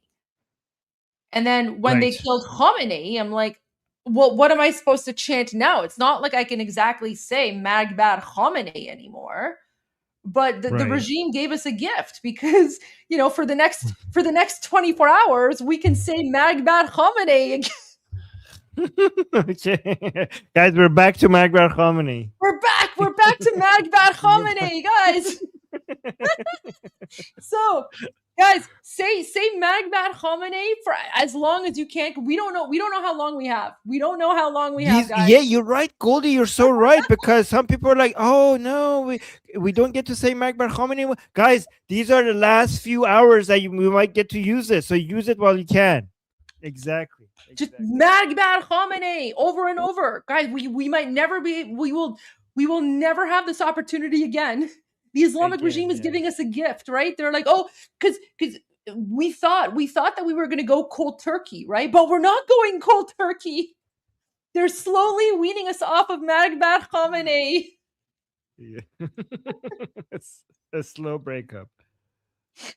[SPEAKER 6] And then when they killed Khamenei, I'm like, well, what am I supposed to chant now? It's not like I can exactly say Magbar Khamenei anymore. But the regime gave us a gift because, for the next 24 hours, we can say Magbar Khamenei again.
[SPEAKER 4] Okay. Guys, we're back to Magbar Khamenei.
[SPEAKER 6] We're back to Magbar Khamenei, guys. So, guys, say Magbar Khamenei for as long as you can. We don't know how long we have. We don't know how long we have, guys.
[SPEAKER 4] Yeah, you're right, Goldie. You're so right, because some people are like, "Oh no, we don't get to say Magbar Khamenei." Guys, these are the last few hours that we might get to use it. So use it while you can. Exactly.
[SPEAKER 6] Just Magbar Khamenei over and over, guys. We might never be. We will never have this opportunity again. The Islamic regime is giving us a gift, right? They're like, oh, because we thought that we were going to go cold turkey, right? But we're not going cold turkey. They're slowly weaning us off of Magbar Khamenei.
[SPEAKER 4] Yeah. It's a slow breakup.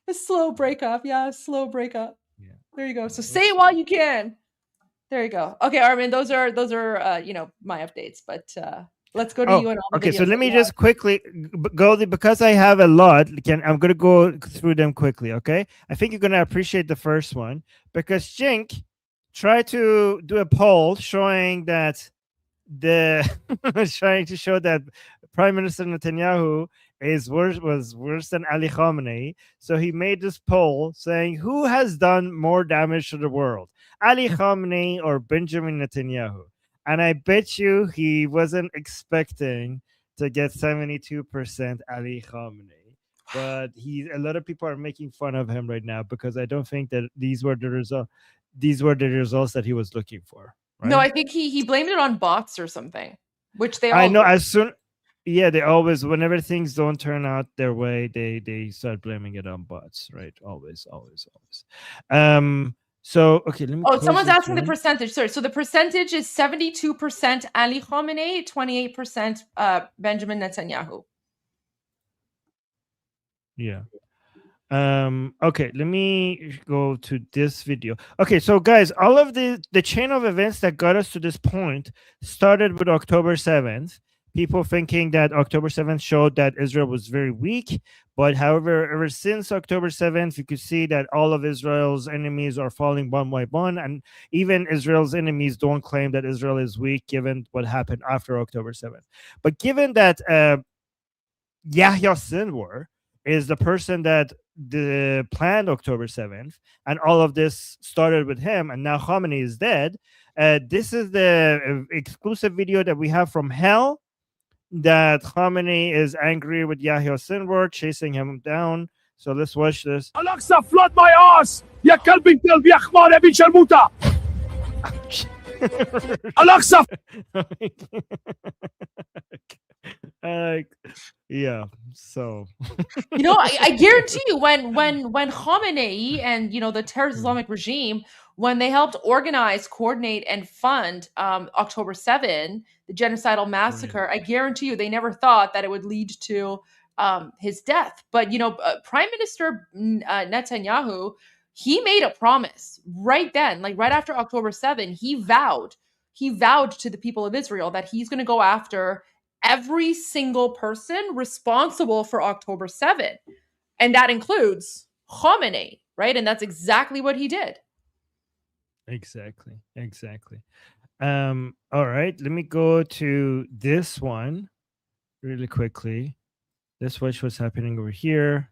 [SPEAKER 6] A slow breakup, yeah, a slow breakup. Yeah. There you go. So say it while you can. There you go. Okay, Armin, those are my updates, but let's go to you and all the
[SPEAKER 4] okay, so
[SPEAKER 6] videos
[SPEAKER 4] let me
[SPEAKER 6] that
[SPEAKER 4] just quickly, Goldie, because I have a lot, I'm going to go through them quickly, okay? I think you're going to appreciate the first one, because Jink tried to do a poll showing that trying to show that Prime Minister Netanyahu was worse than Ali Khamenei. So he made this poll saying, who has done more damage to the world, Ali Khamenei or Benjamin Netanyahu? And I bet you he wasn't expecting to get 72% Ali Khamenei. But a lot of people are making fun of him right now because I don't think that these were the results that he was looking for. Right?
[SPEAKER 6] No, I think he blamed it on bots or something, which they all
[SPEAKER 4] I know
[SPEAKER 6] do.
[SPEAKER 4] they always, whenever things don't turn out their way, they start blaming it on bots, right? Always. So, okay, let me.
[SPEAKER 6] Oh, someone's asking the percentage. Sorry. So the percentage is 72% Ali Khamenei, 28% Benjamin Netanyahu.
[SPEAKER 4] Yeah. Okay, let me go to this video. Okay, so guys, all of the chain of events that got us to this point started with October 7th. People thinking that October 7th showed that Israel was very weak. But however, ever since October 7th, you could see that all of Israel's enemies are falling one by one. And even Israel's enemies don't claim that Israel is weak, given what happened after October 7th. But given that Yahya Sinwar is the person that planned October 7th, and all of this started with him, and now Khamenei is dead, this is the exclusive video that we have from hell, that Khamenei is angry with Yahya Sinwar, chasing him down. So let's watch this.
[SPEAKER 20] Al-Aqsa, flood my ass! Ya kalbi kalb ya khmar ya bin sharmuta! Al-Aqsa!
[SPEAKER 4] Yeah, so
[SPEAKER 6] I guarantee you when Khamenei and the terrorist Islamic regime, when they helped organize, coordinate, and fund October 7, the genocidal massacre, I guarantee you they never thought that it would lead to his death. But, Prime Minister Netanyahu, he made a promise right then, like right after October 7, he vowed to the people of Israel that he's going to go after every single person responsible for October 7. And that includes Khamenei, right? And that's exactly what he did.
[SPEAKER 4] Exactly. All right, let me go to this one really quickly. Let's watch what's happening over here.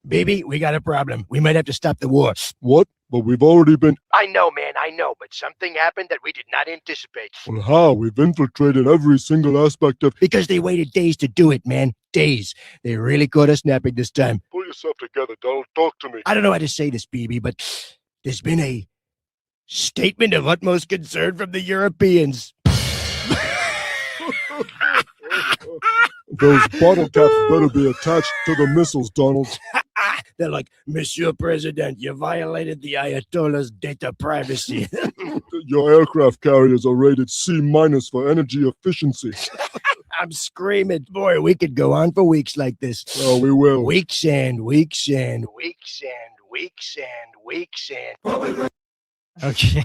[SPEAKER 15] Baby, we got a problem. We might have to stop the war.
[SPEAKER 21] What? But we've already been...
[SPEAKER 15] I know, man, I know, but something happened that we did not anticipate.
[SPEAKER 21] Well, how? We've infiltrated every single aspect of...
[SPEAKER 15] Because they waited days to do it, man. Days. They really caught us napping this time.
[SPEAKER 21] Pull yourself together, Donald. Talk to me.
[SPEAKER 15] I don't know how to say this, BB, but there's been a statement of utmost concern from the Europeans.
[SPEAKER 21] Those bottle caps better be attached to the missiles, Donald.
[SPEAKER 15] They're like, Monsieur President, you violated the Ayatollah's data privacy.
[SPEAKER 21] Your aircraft carriers are rated C- for energy efficiency.
[SPEAKER 15] I'm screaming. Boy, we could go on for weeks like this.
[SPEAKER 21] Oh, we will.
[SPEAKER 15] Weeks and weeks and weeks and weeks and weeks and...
[SPEAKER 4] Okay,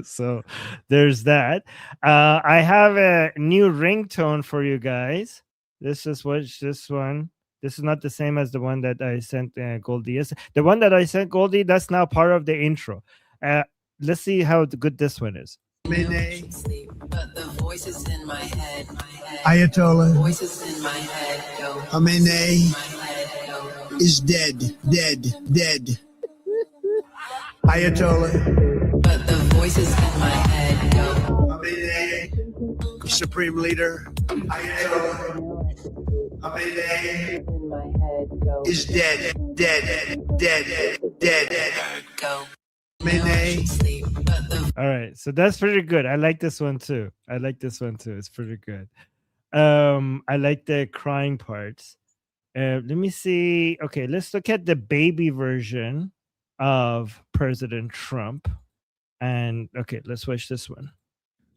[SPEAKER 4] so there's that. I have a new ringtone for you guys. Let's just watch this one. This is not the same as the one that I sent Goldie. Yes, the one that I sent Goldie, that's now part of the intro. Let's see how good this one is.
[SPEAKER 11] Ayatollah
[SPEAKER 22] Voices in my head go.
[SPEAKER 11] Khamenei is dead. Ayatollah.
[SPEAKER 22] But the voices in my head go.
[SPEAKER 11] Khamenei, Supreme Leader. Ayatollah. Khamenei
[SPEAKER 22] In my head go.
[SPEAKER 11] is dead.
[SPEAKER 22] Go.
[SPEAKER 11] Khamenei.
[SPEAKER 4] All right, so that's pretty good. I like this one too. It's pretty good. I like the crying parts. Let me see. Okay, let's look at the baby version of President Trump. And okay, let's watch this one.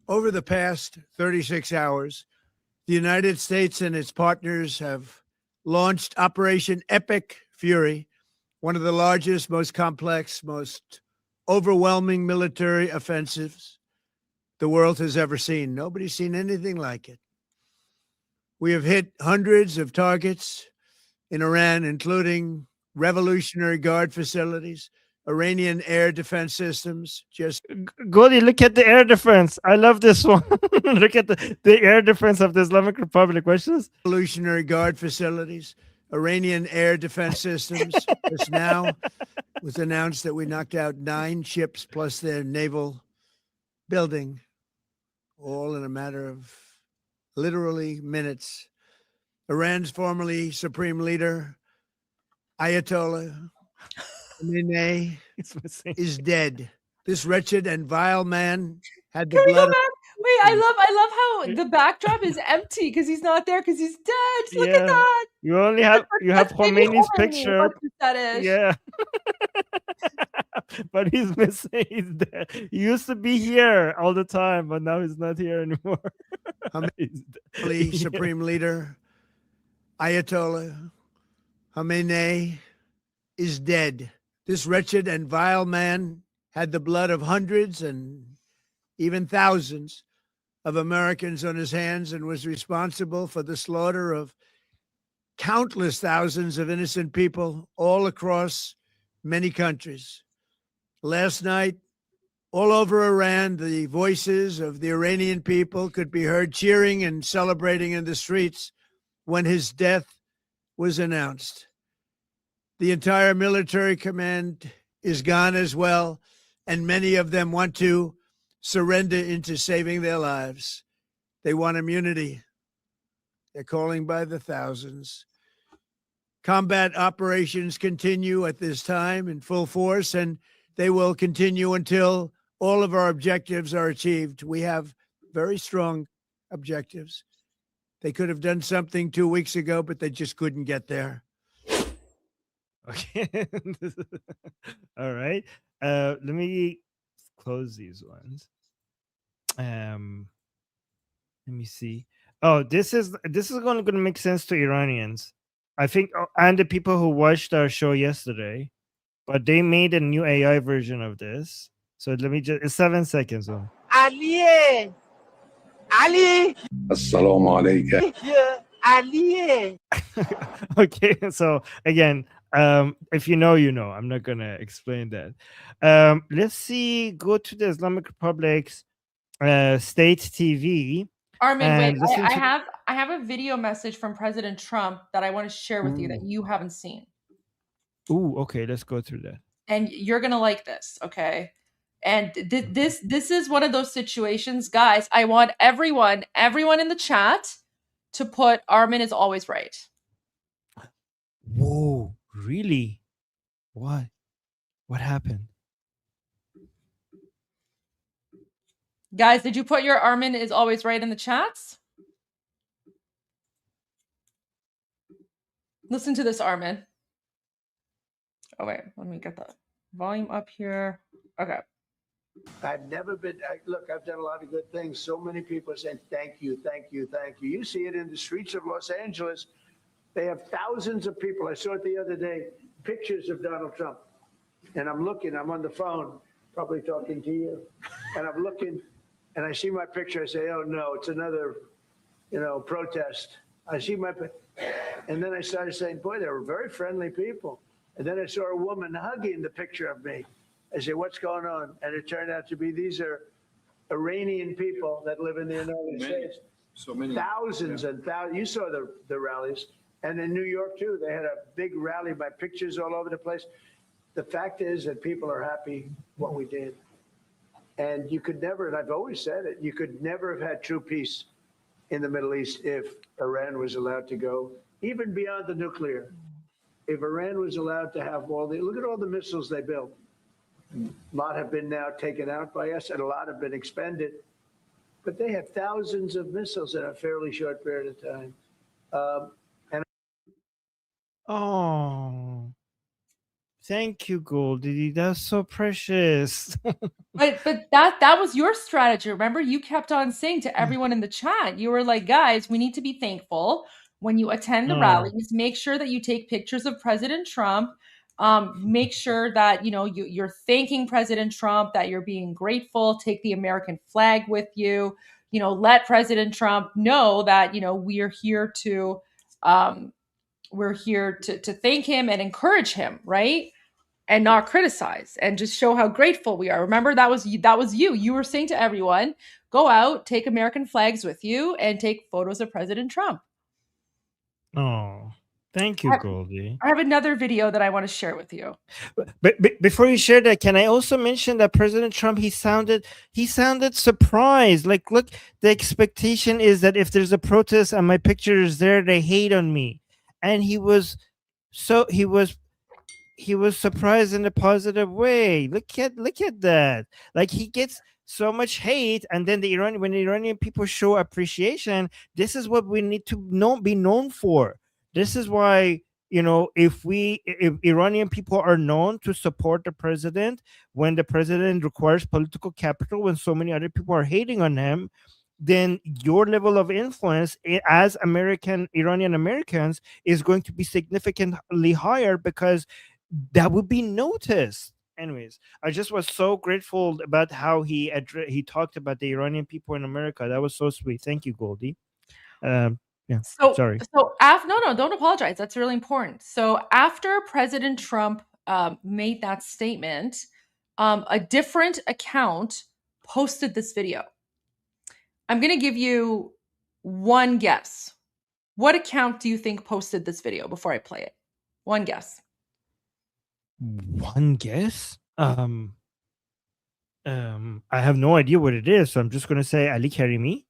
[SPEAKER 11] Over the past 36 hours, the United States and its partners have launched Operation Epic Fury, one of the largest, most complex, most overwhelming military offensives the world has ever seen. Nobody's seen anything like it. We have hit hundreds of targets in Iran, including Revolutionary Guard facilities, Iranian air defense systems. Just
[SPEAKER 4] Goldie, look at the air defense. I love this one. Look at the air defense of the Islamic Republic. What's this?
[SPEAKER 11] Revolutionary Guard facilities, Iranian air defense systems. Just now was announced that we knocked out 9 ships plus their naval building, all in a matter of literally minutes. Iran's formerly supreme leader, Ayatollah Khamenei, is dead. This wretched and vile man had the
[SPEAKER 6] Can we
[SPEAKER 11] blood
[SPEAKER 6] go
[SPEAKER 11] of
[SPEAKER 6] back? Wait, I love how the backdrop is empty because he's not there because he's dead. Look at that.
[SPEAKER 4] You only have
[SPEAKER 6] That's maybe
[SPEAKER 4] Khomeini's
[SPEAKER 6] Khomeini.
[SPEAKER 4] picture.
[SPEAKER 6] What's his fetish?
[SPEAKER 4] Yeah. But he's missing. He's dead. He used to be here all the time, but now he's not here anymore.
[SPEAKER 11] Khamenei, supreme leader, Ayatollah Khamenei, is dead. This wretched and vile man had the blood of hundreds and even thousands of Americans on his hands and was responsible for the slaughter of countless thousands of innocent people all across many countries. Last night, all over Iran, the voices of the Iranian people could be heard cheering and celebrating in the streets when his death was announced. The entire military command is gone as well, and many of them want to surrender into saving their lives. They want immunity. They're calling by the thousands. Combat operations continue at this time in full force, and they will continue until all of our objectives are achieved. We have very strong objectives. They could have done something 2 weeks ago, but they just couldn't get there.
[SPEAKER 4] Okay. All right. Let me close these ones. Let me see. Oh, this is going to make sense to Iranians, I think, and the people who watched our show yesterday. But they made a new AI version of this. So let me just, it's 7 seconds on.
[SPEAKER 1] Ali, Ali.
[SPEAKER 21] Assalamu alaikum.
[SPEAKER 1] Ali.
[SPEAKER 4] Okay, so again, if you know, you know. I'm not gonna explain that. Let's see. Go to the Islamic Republic's state TV.
[SPEAKER 6] Armin, wait.
[SPEAKER 4] and listen to-
[SPEAKER 6] I have a video message from President Trump that I want to share with you that you haven't seen,
[SPEAKER 4] Ooh, okay. Let's go through that.
[SPEAKER 6] and you're gonna like this, okay? And this is one of those situations, guys. I want everyone in the chat to put Armin is always right.
[SPEAKER 4] Whoa, really? What? What happened?
[SPEAKER 6] Guys, did you put your Armin is always right in the chats? Listen to this, Armin. Oh, wait. Let me get the volume up here. Okay.
[SPEAKER 11] I've never been, look, I've done a lot of good things. So many people are saying, thank you, thank you, thank you. You see it in the streets of Los Angeles. They have thousands of people. I saw it the other day, pictures of Donald Trump. And I'm looking, I'm on the phone, probably talking to you. And I'm looking, and I see my picture. I say, oh, no, it's another, protest. I see my, and then I started saying, boy, they were very friendly people. And then I saw a woman hugging the picture of me. I said, what's going on? And it turned out to be these are Iranian people that live in the United States.
[SPEAKER 21] So many.
[SPEAKER 11] Thousands and thousands. You saw the rallies. And in New York, too, they had a big rally by pictures all over the place. The fact is that people are happy what we did. And you could never, and I've always said it, you could never have had true peace in the Middle East if Iran was allowed to go, even beyond the nuclear. If Iran was allowed to have look at all the missiles they built. A lot have been now taken out by us, and a lot have been expended. But they have thousands of missiles in a fairly short period of time.
[SPEAKER 4] Oh, thank you, Goldie. That's so precious.
[SPEAKER 6] But that was your strategy. Remember, you kept on saying to everyone in the chat, you were like, guys, we need to be thankful when you attend the rallies. Make sure that you take pictures of President Trump. Make sure that you're thanking President Trump, that you're being grateful. Take the American flag with you. Let President Trump know that we're here to thank him and encourage him, right? And not criticize, and just show how grateful we are. Remember, that was you. You were saying to everyone, go out, take American flags with you, and take photos of President Trump.
[SPEAKER 4] Oh, thank you, Goldie.
[SPEAKER 6] I have another video that I want to share with you.
[SPEAKER 4] But before you share that, can I also mention that President Trump, he sounded surprised. Like, look, the expectation is that if there's a protest and my picture is there, they hate on me. And he was surprised in a positive way. Look at that. Like, he gets so much hate, and then when the Iranian people show appreciation, this is what we need to be known for. This is why, if Iranian people are known to support the president when the president requires political capital, when so many other people are hating on him, then your level of influence as Iranian Americans is going to be significantly higher, because that would be noticed. Anyways, I just was so grateful about how he talked about the Iranian people in America. That was so sweet. Thank you, Goldie. Yeah. Sorry.
[SPEAKER 6] So no, don't apologize. That's really important. So after President Trump made that statement, a different account posted this video. I'm going to give you one guess. What account do you think posted this video before I play it? One guess.
[SPEAKER 4] One guess? I have no idea what it is, so I'm just gonna say Ali Karimi.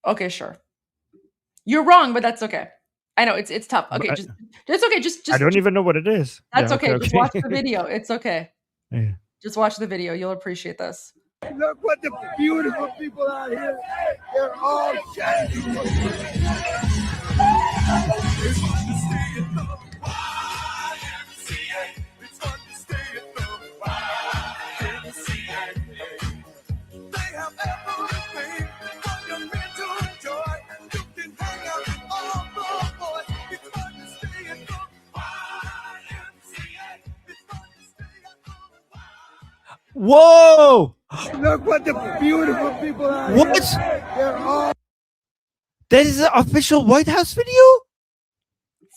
[SPEAKER 6] Okay, sure. You're wrong, but that's okay. I know it's tough. Okay,
[SPEAKER 4] But
[SPEAKER 6] just okay. Just
[SPEAKER 4] I don't even know what it is.
[SPEAKER 6] That's
[SPEAKER 4] Yeah,
[SPEAKER 6] okay. Just watch the video. It's okay.
[SPEAKER 4] Yeah.
[SPEAKER 6] Just watch the video. You'll appreciate this.
[SPEAKER 1] Look what the beautiful people out here. They're all shining.
[SPEAKER 10] They have everything for your mental joy.
[SPEAKER 4] Whoa!
[SPEAKER 1] Look what the beautiful people are
[SPEAKER 4] What?
[SPEAKER 1] here. They're all.
[SPEAKER 4] That is an official White House video?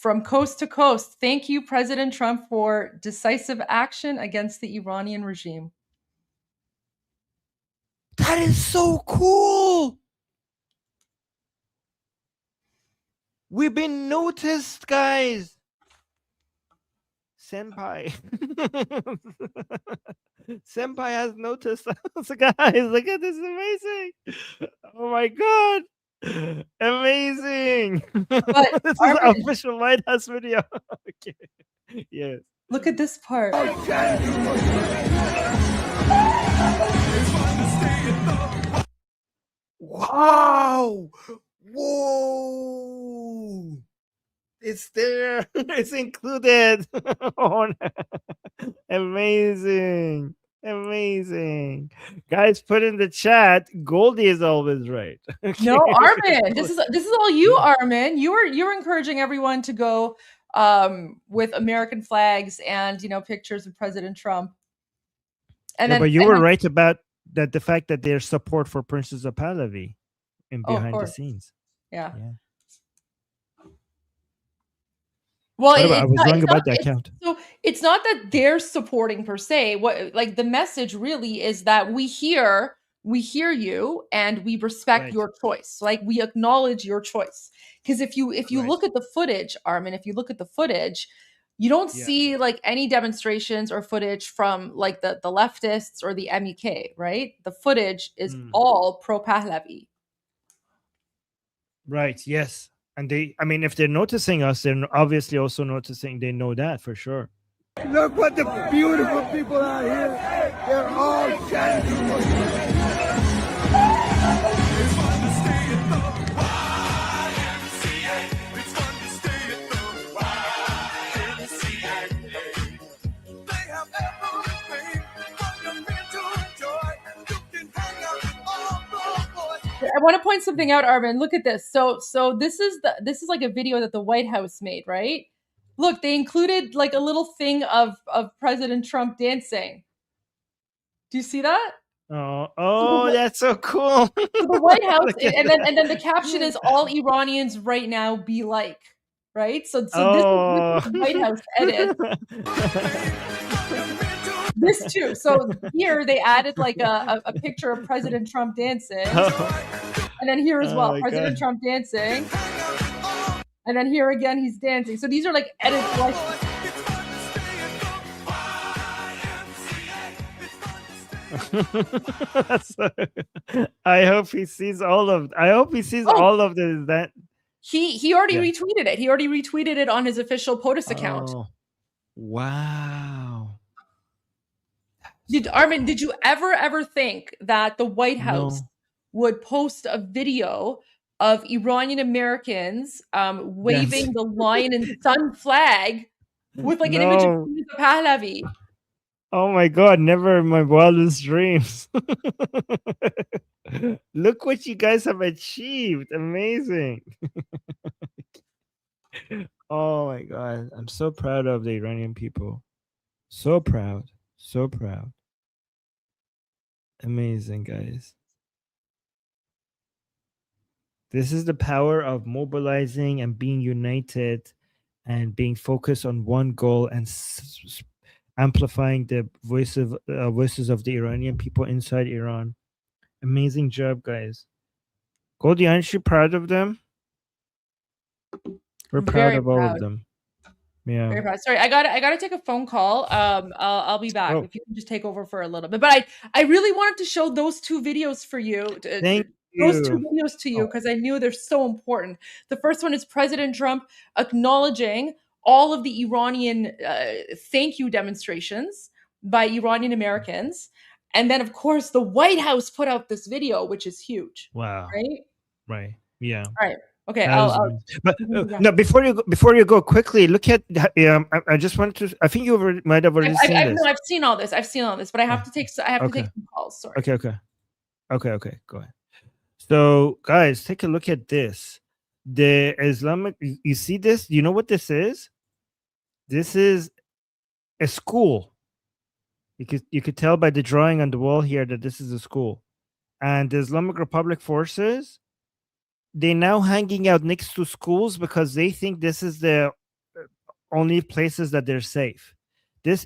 [SPEAKER 6] From coast to coast. Thank you, President Trump, for decisive action against the Iranian regime.
[SPEAKER 4] That is so cool. We've been noticed, guys. Senpai. Senpai has noticed us, guys. Look at this. Amazing. Oh my God. Amazing.
[SPEAKER 6] But
[SPEAKER 4] this is
[SPEAKER 6] Armin,
[SPEAKER 4] an official White House video. Okay. Yes.
[SPEAKER 6] look at this part.
[SPEAKER 4] Wow. Whoa. It's there. It's included. Oh, no. Amazing. Amazing. Guys, put in the chat. Goldie is always right.
[SPEAKER 6] No, Armin, this is all you, Armin. You were encouraging everyone to go with American flags and pictures of President Trump. And
[SPEAKER 4] Yeah,
[SPEAKER 6] then,
[SPEAKER 4] but you
[SPEAKER 6] and
[SPEAKER 4] were
[SPEAKER 6] then-
[SPEAKER 4] right about that. The fact that there's support for Princess of Pahlavi in
[SPEAKER 6] Oh, of
[SPEAKER 4] behind the
[SPEAKER 6] course.
[SPEAKER 4] scenes.
[SPEAKER 6] Yeah.
[SPEAKER 4] Yeah.
[SPEAKER 6] Well,
[SPEAKER 4] By the way, I
[SPEAKER 6] it's
[SPEAKER 4] was
[SPEAKER 6] not-
[SPEAKER 4] wrong
[SPEAKER 6] it's
[SPEAKER 4] about
[SPEAKER 6] not-
[SPEAKER 4] the
[SPEAKER 6] it's-
[SPEAKER 4] account.
[SPEAKER 6] So it's not that they're supporting per se. What like the message really is that we hear you and we respect
[SPEAKER 4] Right.
[SPEAKER 6] your choice. Like we acknowledge your choice. Because if you
[SPEAKER 4] Right.
[SPEAKER 6] look at the footage, Armin, if you look at the footage, you don't
[SPEAKER 4] Yeah.
[SPEAKER 6] see like any demonstrations or footage from like the leftists or the MEK, right? The footage is all pro Pahlavi.
[SPEAKER 4] Right. Yes. And I mean, if they're noticing us, they're obviously also noticing. They know that for sure.
[SPEAKER 1] Look what the beautiful people are here. They're all gentlemen.
[SPEAKER 6] I want to point something out, Armin. Look at this. So this is like a video that the White House made, right? Look, they included like a little thing of President Trump dancing. Do you see that?
[SPEAKER 4] Oh, that's so cool.
[SPEAKER 6] So the White House,
[SPEAKER 4] Look at
[SPEAKER 6] and then the caption is "All Iranians right now be like," right? So this is the White House edit. This too. So here they added like a picture of President Trump dancing, and then here as
[SPEAKER 4] Oh
[SPEAKER 6] well,
[SPEAKER 4] my
[SPEAKER 6] President
[SPEAKER 4] God.
[SPEAKER 6] Trump dancing, and then here again he's dancing. So these are like edits.
[SPEAKER 4] I hope he sees all of. I hope he sees all of this. That
[SPEAKER 6] He already
[SPEAKER 4] Yeah.
[SPEAKER 6] retweeted it. He already retweeted it on his official POTUS account.
[SPEAKER 4] Oh, wow.
[SPEAKER 6] Armin, did you ever think that the White House
[SPEAKER 4] No.
[SPEAKER 6] would post a video of Iranian Americans waving the lion and sun flag with like an image of
[SPEAKER 4] No.
[SPEAKER 6] Princess Pahlavi?
[SPEAKER 4] Oh my God! Never in my wildest dreams. Look what you guys have achieved! Amazing. Oh my God! I'm so proud of the Iranian people. So proud. So proud. Amazing, guys. This is the power of mobilizing and being united and being focused on one goal and amplifying the voices of the Iranian people inside Iran. Amazing job, guys. Goldie, aren't you proud of them? We're
[SPEAKER 6] I'm
[SPEAKER 4] proud
[SPEAKER 6] very
[SPEAKER 4] of all
[SPEAKER 6] proud.
[SPEAKER 4] of them. Yeah.
[SPEAKER 6] Very proud. Sorry, I gotta take a phone call. I'll be back
[SPEAKER 4] Oh.
[SPEAKER 6] if you can just take over for a little bit. But I really wanted to show those two videos for you.
[SPEAKER 4] Thank
[SPEAKER 6] Those two
[SPEAKER 4] you.
[SPEAKER 6] videos to you because I knew they're so important. The first one is President Trump acknowledging all of the Iranian thank you demonstrations by Iranian Americans. And then, of course, the White House put out this video, which is huge.
[SPEAKER 4] Wow.
[SPEAKER 6] Right?
[SPEAKER 4] Right. Yeah.
[SPEAKER 6] All right. Okay.
[SPEAKER 4] That is
[SPEAKER 6] I'll
[SPEAKER 4] amazing. But no, before you go quickly, look at. I just wanted to. I think you might have already seen this.
[SPEAKER 6] no, I've seen all this. But I have to take. I have to take some calls. Sorry.
[SPEAKER 4] Okay. Go ahead. So, guys, take a look at this. The Islamic. You see this? You know what this is? This is a school. You could tell by the drawing on the wall here that this is a school. And the Islamic Republic forces, they're now hanging out next to schools because they think this is the only places that they're safe.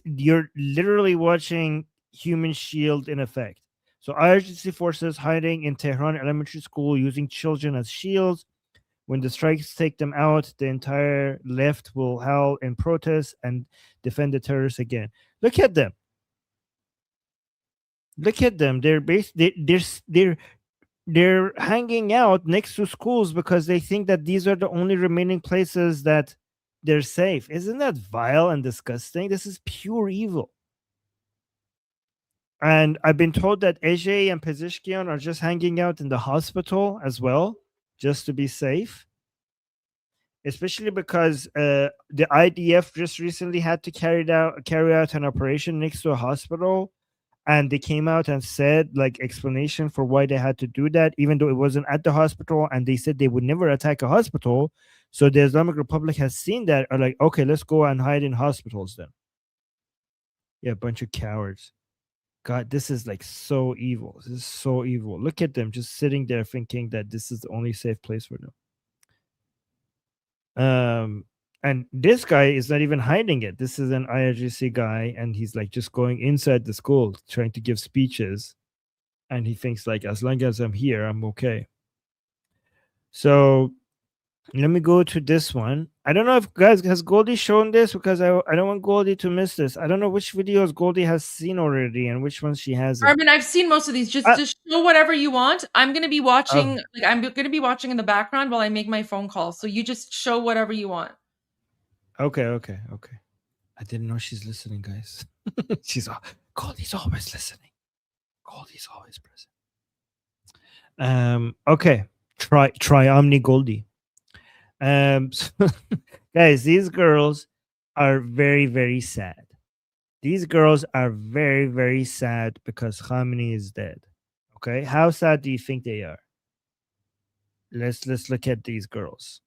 [SPEAKER 4] You're literally watching human shield in effect. So IRGC forces hiding in Tehran elementary school using children as shields. When the strikes take them out, the entire left will howl in protest and defend the terrorists again. Look at them. Look at them. They're hanging out next to schools because they think that these are the only remaining places that they're safe. Isn't that vile and disgusting? This is pure evil. And I've been told that Ejei and Pezeshkian are just hanging out in the hospital as well, just to be safe. Especially because the IDF just recently had to carry out an operation next to a hospital, and they came out and said like explanation for why they had to do that, even though it wasn't at the hospital, and they said they would never attack a hospital. So the Islamic Republic has seen that, are like, okay, let's go and hide in hospitals then. Yeah, a bunch of cowards. God, this is like so evil. This is so evil. Look at them just sitting there thinking that this is the only safe place for them. And this guy is not even hiding it. This is an IRGC guy, and he's like just going inside the school trying to give speeches, and he thinks like, as long as I'm here, I'm okay. So let me go to this one. I don't know if guys has Goldie shown this, because I don't want Goldie to miss this. I don't know which videos Goldie has seen already and which ones she hasn't.
[SPEAKER 6] Armin, I've seen most of these. Just show whatever you want. I'm gonna be watching. I'm gonna be watching in the background while I make my phone call. So you just show whatever you want.
[SPEAKER 4] Okay. I didn't know she's listening, guys. Goldie's always listening. Goldie's always present. Okay. Try Omni Goldie. So, guys, these girls are very, very sad. These girls are very, very sad because Khamenei is dead. Okay, how sad do you think they are? Let's look at these girls.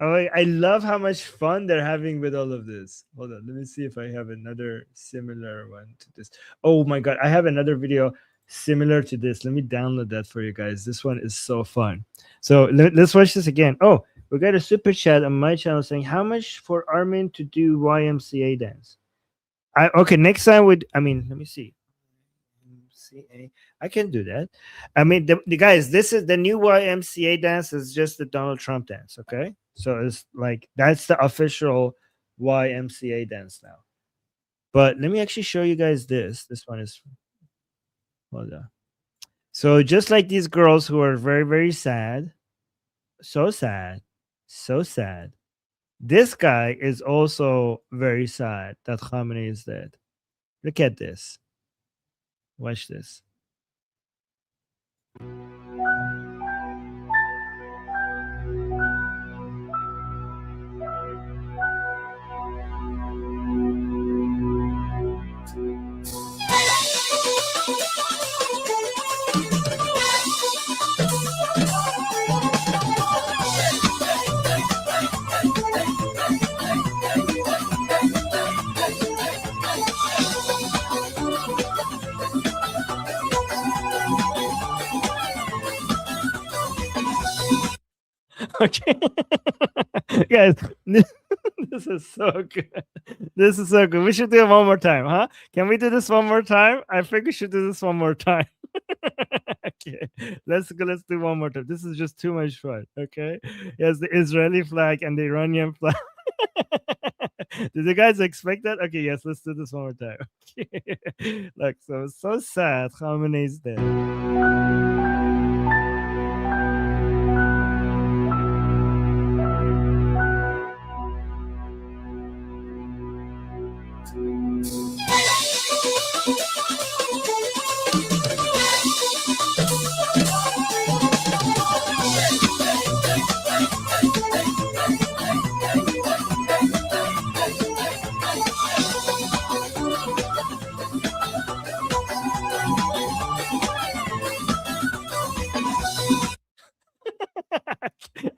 [SPEAKER 4] I love how much fun they're having with all of this. Hold on, let me see if I have another similar one to this. Oh my god, I have another video similar to this. Let me download that for you guys. This one is so fun. So let's watch this again. Oh, we got a super chat on my channel saying, how much for Armin to do YMCA dance? Okay, next time let me see. I can do that. I mean, the guys, this is the new YMCA dance is just the Donald Trump dance. Okay, so it's like that's the official YMCA dance now. But let me actually show you guys this. This one is, hold on. So just like these girls who are very, very sad, so sad, so sad. This guy is also very sad that Khamenei is dead. Look at this. Watch this. Okay, guys, this is so good. This is so good. We should do it one more time, huh? Can we do this one more time? I think we should do this one more time. Okay, let's do one more time. This is just too much fun. Okay, yes, the Israeli flag and the Iranian flag. Did you guys expect that? Okay, yes, let's do this one more time. Okay. Look, so sad. Khamenei's dead.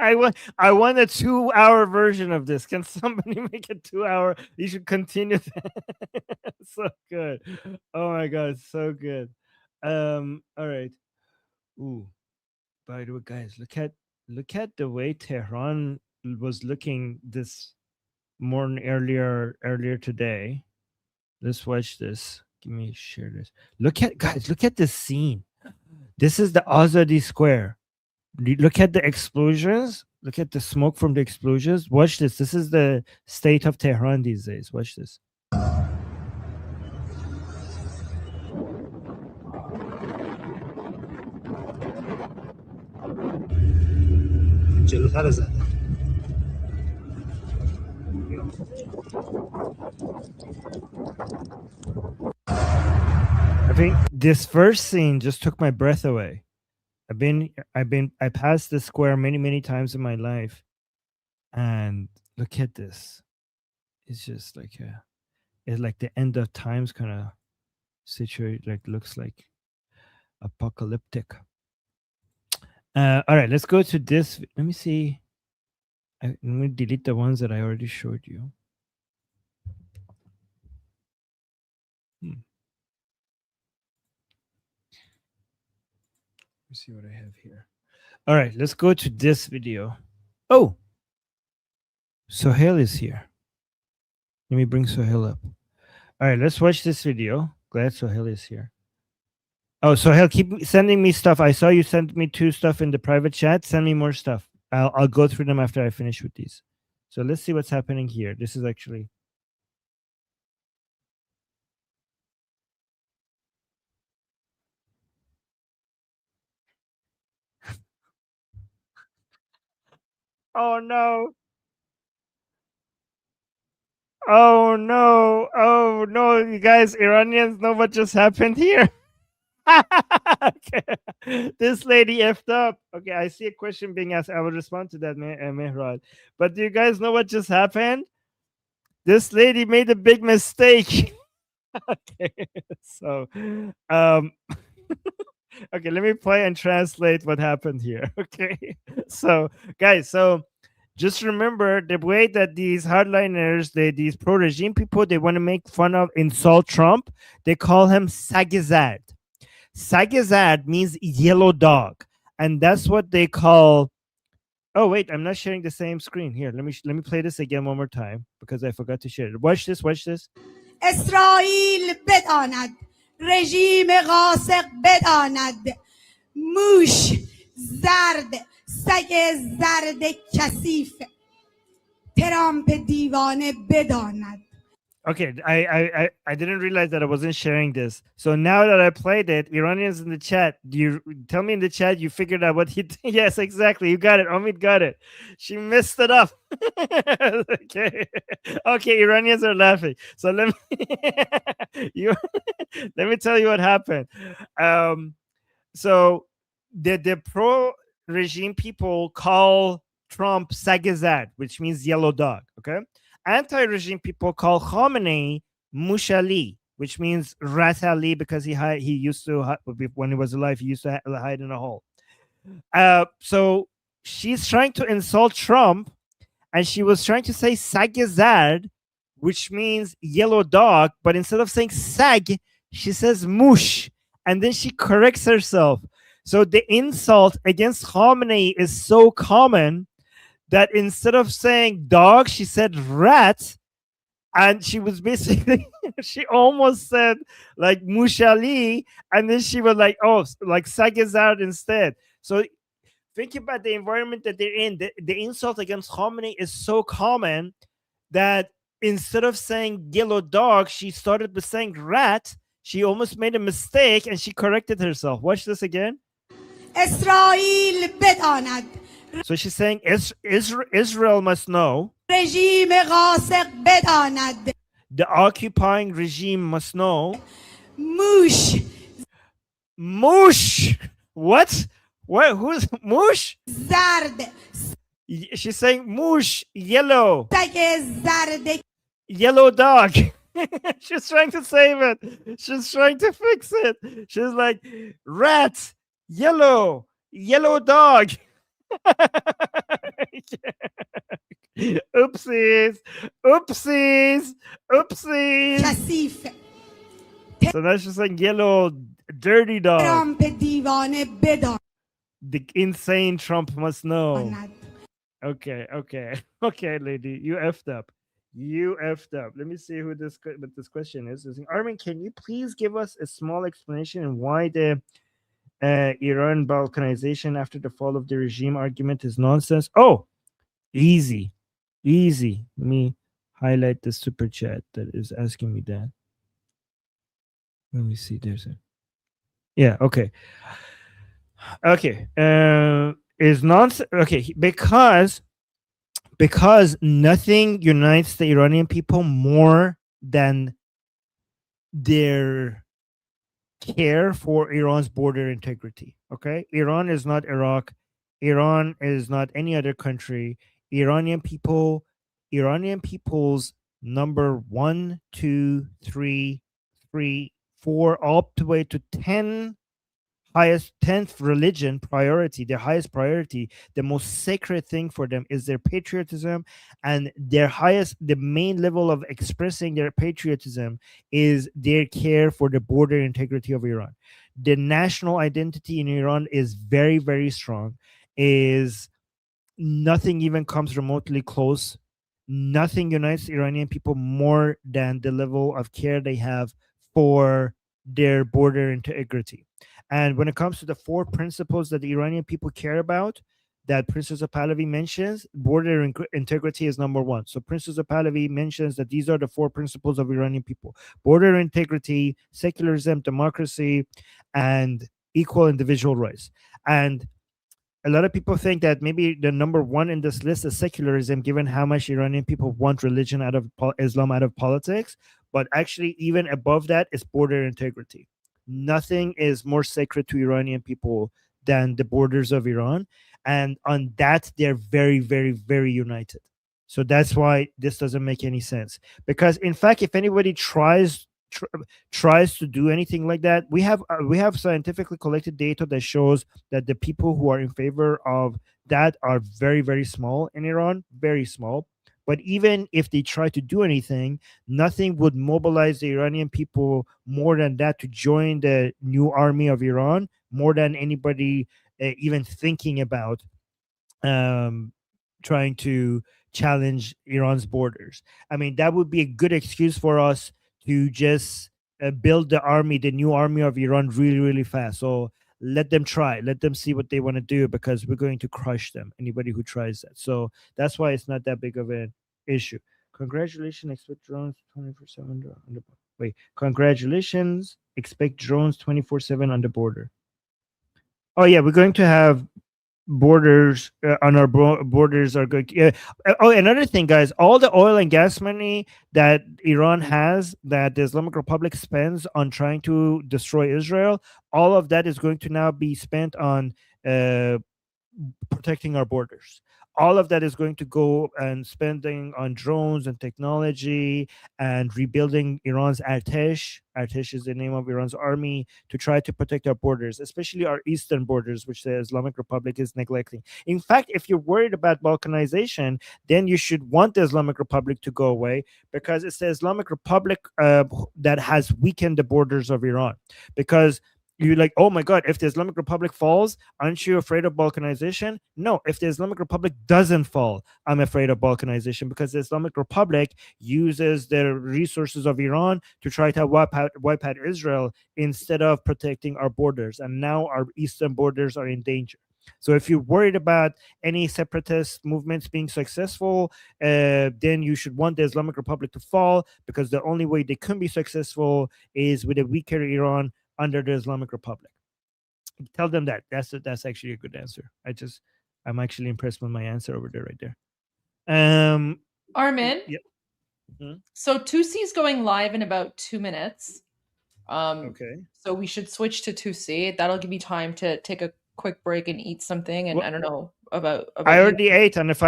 [SPEAKER 4] I want a 2-hour version of this. Can somebody make a 2-hour? You should continue that. So good. Oh my god, so good. All right. Ooh. By the way, guys, look at the way Tehran was looking this morning earlier today. Let's watch this. Give me share this. Look at this scene. This is the Azadi Square. Look at the explosions. Look at the smoke from the explosions. Watch this. This is the state of Tehran these days. Watch this.
[SPEAKER 12] جلوتر زده.
[SPEAKER 4] I think this first scene just took my breath away. I passed this square many times in my life, and look at this. It's just like it's like the end of times kind of situation. Like looks like apocalyptic. All right, let's go to this. Let me see. Let me delete the ones that I already showed you. Let me see what I have here. All right, let's go to this video. Oh, Sohail is here. Let me bring Sohail up. All right, let's watch this video. Glad Sohail is here. Oh, Sohail, keep sending me stuff. I saw you sent me 2 stuff in the private chat. Send me more stuff. I'll go through them after I finish with these. So let's see what's happening here. This is actually... Oh no. Oh no. Oh no. You guys, Iranians know what just happened here. Okay. This lady effed up. Okay, I see a question being asked. I will respond to that, Mehrad. But do you guys know what just happened? This lady made a big mistake. Okay. So, okay, let me play and translate what happened here. Okay. So, guys, just remember the way that these hardliners, these pro-regime people, they want to make fun of, insult Trump. They call him Sagazad. Sagazad means yellow dog, and that's what they call... Oh wait, I'm not sharing the same screen. Here, let me play this again one more time because I forgot to share it. Watch this.
[SPEAKER 7] اسرائیل بداند، رژیم قاسق بداند، موش زرد، سگ زرد کثیف، ترامپ دیوانه بداند.
[SPEAKER 4] Okay, I didn't realize that I wasn't sharing this. So now that I played it, Iranians in the chat, do you tell me in the chat you figured out what he did? Yes, exactly. You got it. Omid got it. She messed it up. Okay. Okay, Iranians are laughing. So let me tell you what happened. So the pro-regime people call Trump Sagazad, which means yellow dog. Okay. Anti-regime people call Khamenei Mushali, which means Rat Ali, because he used to, when he was alive, he used to hide in a hole. So she's trying to insult Trump, and she was trying to say Sagazad, which means yellow dog, but instead of saying Sag, she says Mush, and then she corrects herself. So the insult against Khamenei is so common that instead of saying dog, she said rat, and she was basically, she almost said like Mushali, and then she was like, oh, like Sagazard instead. So think about the environment that they're in. The insult against Khamenei is so common that instead of saying yellow dog, she started with saying rat. She almost made a mistake, and she corrected herself. Watch this again.
[SPEAKER 7] اسرائیل بداند.
[SPEAKER 4] So she's saying Israel must know.
[SPEAKER 7] رژیم قاسق بداند.
[SPEAKER 4] The occupying regime must know.
[SPEAKER 7] موش.
[SPEAKER 4] Moosh. What? What? Who's Moosh?
[SPEAKER 7] زرد.
[SPEAKER 4] She's saying Moosh, yellow.
[SPEAKER 7] سگ زرد.
[SPEAKER 4] Yellow dog. She's trying to save it. She's trying to fix it. She's like rat, yellow dog. Oopsies, oopsies, oopsies.
[SPEAKER 7] کثیف
[SPEAKER 4] So that's just like yellow, dirty dog.
[SPEAKER 7] ترامپ دیوانه بدان
[SPEAKER 4] The insane Trump must know. Okay, okay, lady, you effed up. You effed up. Let me see who what this question is. Armin, can you please give us a small explanation on why the Iran balkanization after the fall of the regime argument is nonsense? Oh, easy. Let me highlight the super chat that is asking me that. Let me see. There's a. Yeah. Okay. Is nonsense. Okay, because nothing unites the Iranian people more than their care for Iran's border integrity. Okay, Iran is not Iraq. Iran is not any other country. Iranian people's number 1, 2, 3, 4, up the way to 10th religion priority, their highest priority, the most sacred thing for them is their patriotism, and the main level of expressing their patriotism is their care for the border integrity of Iran. The national identity in Iran is very, very strong. Is nothing even comes remotely close. Nothing unites Iranian people more than the level of care they have for their border integrity. And when it comes to the 4 principles that the Iranian people care about, that Princess of Pahlavi mentions, border integrity is number 1. So Princess of Pahlavi mentions that these are the 4 principles of Iranian people: border integrity, secularism, democracy, and equal individual rights. And a lot of people think that maybe the number 1 in this list is secularism, given how much Iranian people want religion out of Islam out of politics. But actually, even above that is border integrity. Nothing is more sacred to Iranian people than the borders of Iran. And on that, they're very, very, very united. So that's why this doesn't make any sense. Because in fact, if anybody tries to do anything like that, we have scientifically collected data that shows that the people who are in favor of that are very, very small in Iran, very small. But even if they try to do anything, nothing would mobilize the Iranian people more than that to join the new army of Iran, more than anybody even thinking about trying to challenge Iran's borders. I mean, that would be a good excuse for us to just build the new army of Iran really, really fast. So let them try. Let them see what they want to do, because we're going to crush them, anybody who tries that. So that's why it's not that big of an issue. Congratulations, expect drones 24/7 on the wait. Congratulations, expect drones 24/7 on the border. Oh yeah, we're going to have borders on our borders are going to, oh, another thing, guys, all the oil and gas money that Iran has, that the Islamic Republic spends on trying to destroy Israel, all of that is going to now be spent on protecting our borders. All of that is going to go and spending on drones and technology and rebuilding Iran's Artesh. Artesh is the name of Iran's army, to try to protect our borders, especially our eastern borders, which the Islamic Republic is neglecting. In fact, if you're worried about balkanization, then you should want the Islamic Republic to go away, because it's the Islamic Republic that has weakened the borders of Iran. Because you're like, oh my God, if the Islamic Republic falls, aren't you afraid of balkanization? No, if the Islamic Republic doesn't fall, I'm afraid of balkanization, because the Islamic Republic uses the resources of Iran to try to wipe out Israel instead of protecting our borders. And now our eastern borders are in danger. So if you're worried about any separatist movements being successful, then you should want the Islamic Republic to fall, because the only way they can be successful is with a weaker Iran under the Islamic Republic. Tell them that. That's actually a good answer. I'm actually impressed with my answer over there, right there.
[SPEAKER 6] Armin.
[SPEAKER 4] Yep. Mm-hmm.
[SPEAKER 6] So Tusi is going live in about 2 minutes.
[SPEAKER 4] Okay.
[SPEAKER 6] So we should switch to Tusi. That'll give me time to take a quick break and eat something. And I don't know about
[SPEAKER 4] I already ate, and if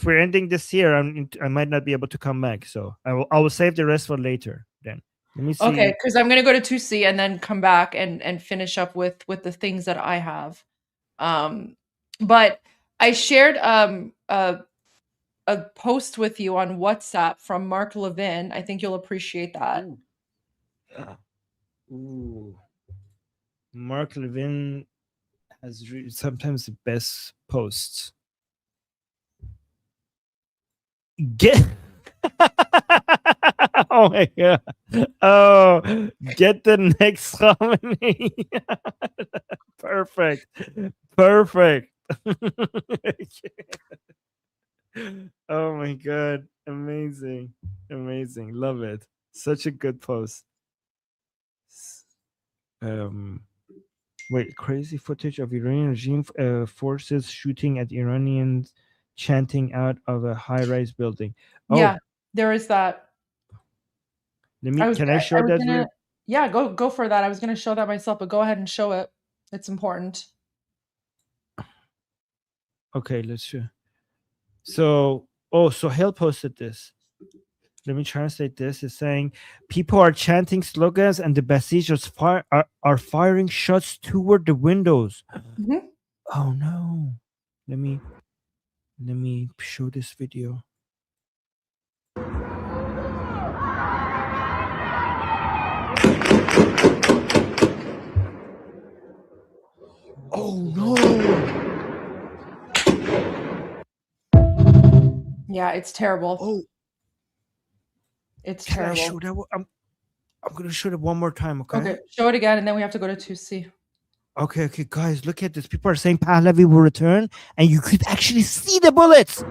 [SPEAKER 4] we're ending this here, I might not be able to come back. So I will save the rest for later. Then let me see.
[SPEAKER 6] Okay, because I'm gonna go to Tusi and then come back and finish up with the things that I have. But I shared a post with you on WhatsApp from Mark Levin. I think you'll appreciate that.
[SPEAKER 4] Ooh. Mark Levin has sometimes the best posts. Get oh my god. Oh, get the next Khamenei. Perfect. Perfect. Oh my god. Amazing. Amazing. Love it. Such a good post. Wait, crazy footage of Iranian regime forces shooting at Iranians chanting out of a high-rise building. Oh,
[SPEAKER 6] Yeah, there is that.
[SPEAKER 4] can I show that?
[SPEAKER 6] Yeah, go for that. I was gonna show that myself, but go ahead and show it. It's important.
[SPEAKER 4] Okay, let's show. So Hale posted this. Let me translate this. It's saying people are chanting slogans and the besiegers are firing shots toward the windows.
[SPEAKER 6] Mm-hmm.
[SPEAKER 4] Oh no. Let me show this video. Oh no.
[SPEAKER 6] Yeah, it's terrible.
[SPEAKER 4] Oh.
[SPEAKER 6] It's
[SPEAKER 4] Can
[SPEAKER 6] terrible.
[SPEAKER 4] I show that? I'm gonna show it one more time, okay?
[SPEAKER 6] Okay, show it again, and then we have to go to 2C.
[SPEAKER 4] Okay, guys, look at this. People are saying Pahlavi will return, and you could actually see the bullets.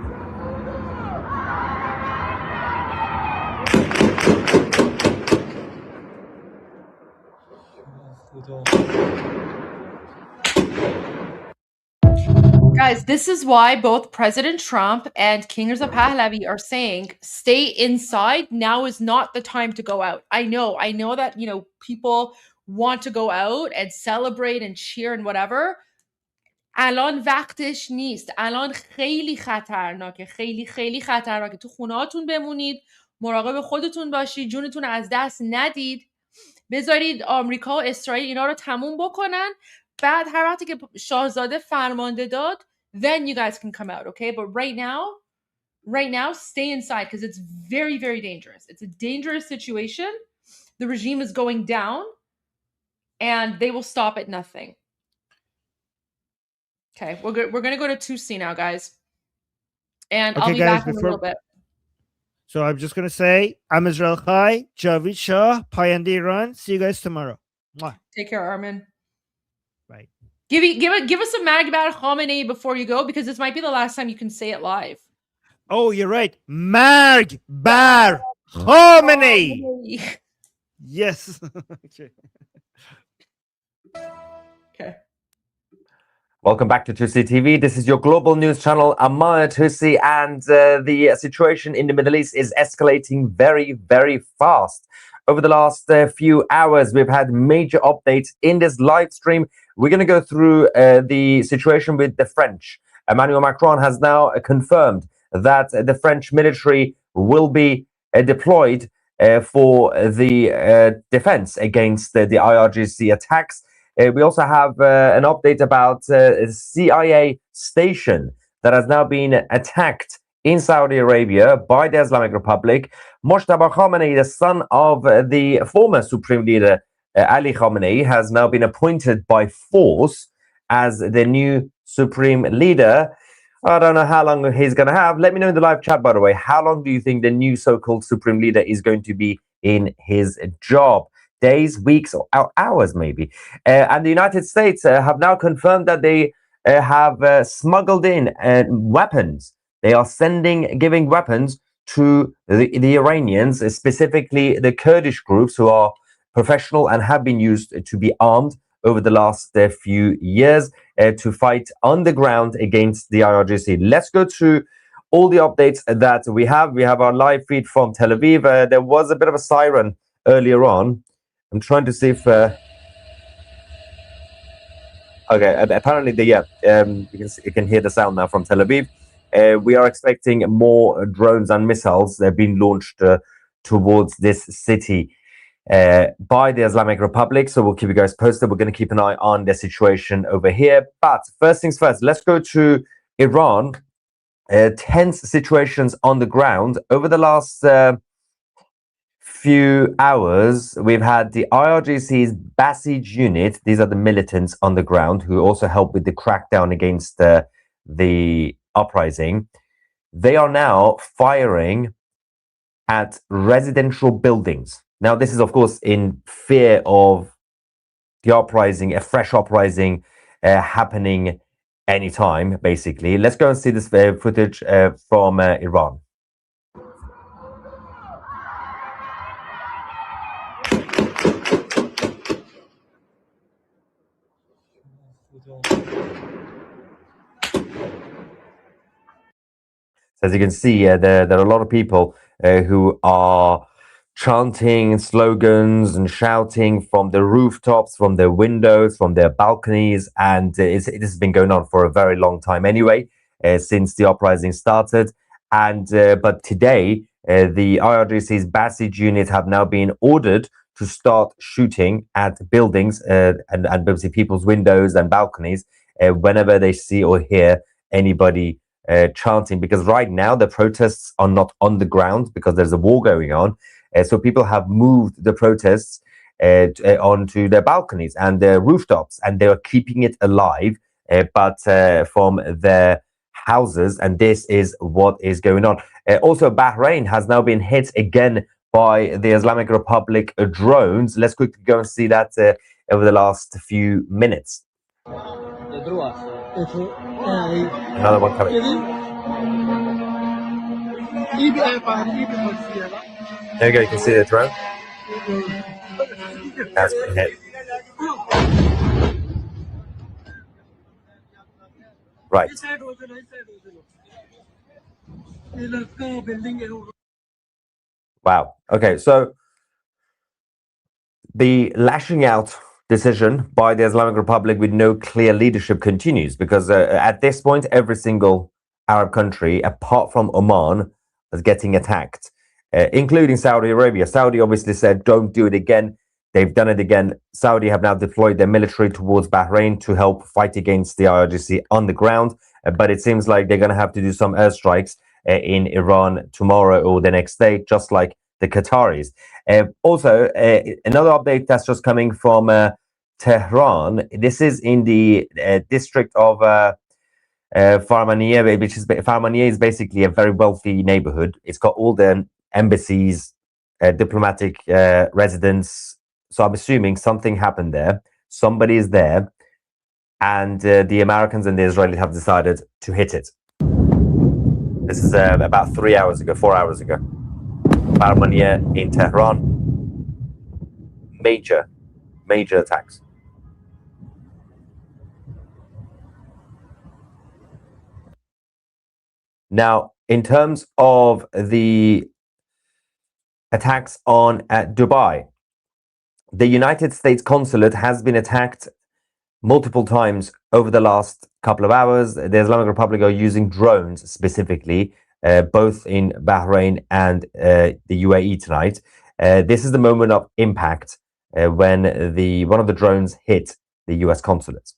[SPEAKER 6] Guys, this is why both President Trump and King Reza Pahlavi are saying stay inside. Now is not the time to go out. I know that, people want to go out and celebrate and cheer and whatever. الان وقتش نیست. الان خیلی خطرناکه. خیلی خیلی خطرناکه. تو خونه‌هاتون بمونید. مراقب خودتون باشید. جونتون از دست ندید. بذارید آمریکا و اسرائیل اینا رو تموم بکنن. بعد هر وقتی که شاهزاده فرمانده داد, then you guys can come out, okay? But right now, stay inside because it's very, very dangerous. It's a dangerous situation. The regime is going down and they will stop at nothing. Okay, we're going to go to 2C now, guys. And I'll be back in a little bit.
[SPEAKER 4] So I'm just going to say, I'm Israel Chai, Javid Shah, Payande Iran. See you guys tomorrow. Mwah.
[SPEAKER 6] Take care, Armin.
[SPEAKER 4] Right.
[SPEAKER 6] Give us a mag about Khamenei before you go, because this might be the last time you can say it live.
[SPEAKER 4] Oh, you're right. Marg Bar Khamenei. Yes.
[SPEAKER 6] Okay.
[SPEAKER 16] Welcome back to 2C TV. This is your global news channel. I'm Maya 2C, and the situation in the Middle East is escalating very, very fast. Over the last few hours, we've had major updates in this live stream. We're going to go through the situation with the French. Emmanuel Macron has now confirmed that the French military will be deployed for the defense against the IRGC attacks. We also have an update about a CIA station that has now been attacked in Saudi Arabia by the Islamic Republic. Mojtaba Khamenei, the son of the former Supreme Leader Ali Khamenei, has now been appointed by force as the new Supreme Leader. I don't know how long he's going to have. Let me know in the live chat, by the way. How long do you think the new so-called Supreme Leader is going to be in his job? Days, weeks, or hours, maybe. And the United States have now confirmed that they have smuggled in weapons. They are giving weapons to the Iranians, specifically the Kurdish groups who are professional and have been used to be armed over the last few years to fight on the ground against the IRGC. Let's go to all the updates that we have. We have our live feed from Tel Aviv. There was a bit of a siren earlier on. I'm trying to see if okay, apparently you can hear the sound now from Tel Aviv. We are expecting more drones and missiles being launched towards this city by the Islamic Republic. So we'll keep you guys posted. We're going to keep an eye on the situation over here. But first things first, let's go to Iran. tense situations on the ground. Over the last few hours, we've had the IRGC's Basij unit. These are the militants on the ground who also help with the crackdown against the uprising. They are now firing at residential buildings. Now, this is, of course, in fear of the uprising, a fresh uprising happening anytime, basically. Let's go and see this footage from Iran. As you can see, there are a lot of people who are chanting slogans and shouting from the rooftops, from their windows, from their balconies, and it has been going on for a very long time anyway, since the uprising started. And but today, the IRGC's Basij unit have now been ordered to start shooting at buildings and obviously people's windows and balconies whenever they see or hear anybody chanting, because right now the protests are not on the ground because there's a war going on. So people have moved the protests onto their balconies and their rooftops, and they are keeping it alive, but from their houses. And this is what is going on. Also, Bahrain has now been hit again by the Islamic Republic drones. Let's quickly go and see that over the last few minutes. Another one coming. There you go, you can see the drone. That's been hit. Right. Wow. Okay, so the lashing out decision by the Islamic Republic with no clear leadership continues, because at this point, every single Arab country, apart from Oman, is getting attacked, including Saudi Arabia. Saudi obviously said, don't do it again. They've done it again. Saudi have now deployed their military towards Bahrain to help fight against the IRGC on the ground. But it seems like they're going to have to do some airstrikes in Iran tomorrow or the next day, just like the Qataris. Also, another update that's just coming from Tehran. This is in the district of Farmaniye, which is Farmaniye is basically a very wealthy neighborhood. It's got all the embassies, diplomatic residence. So I'm assuming something happened there. Somebody is there, and the Americans and the Israelis have decided to hit it. This is about 3 hours ago, 4 hours ago. Farmaniye in Tehran. Major attacks. Now, in terms of the attacks on Dubai, the United States consulate has been attacked multiple times over the last couple of hours. The Islamic Republic are using drones specifically, both in Bahrain and the UAE tonight. This is the moment of impact when one of the drones hit the US consulate.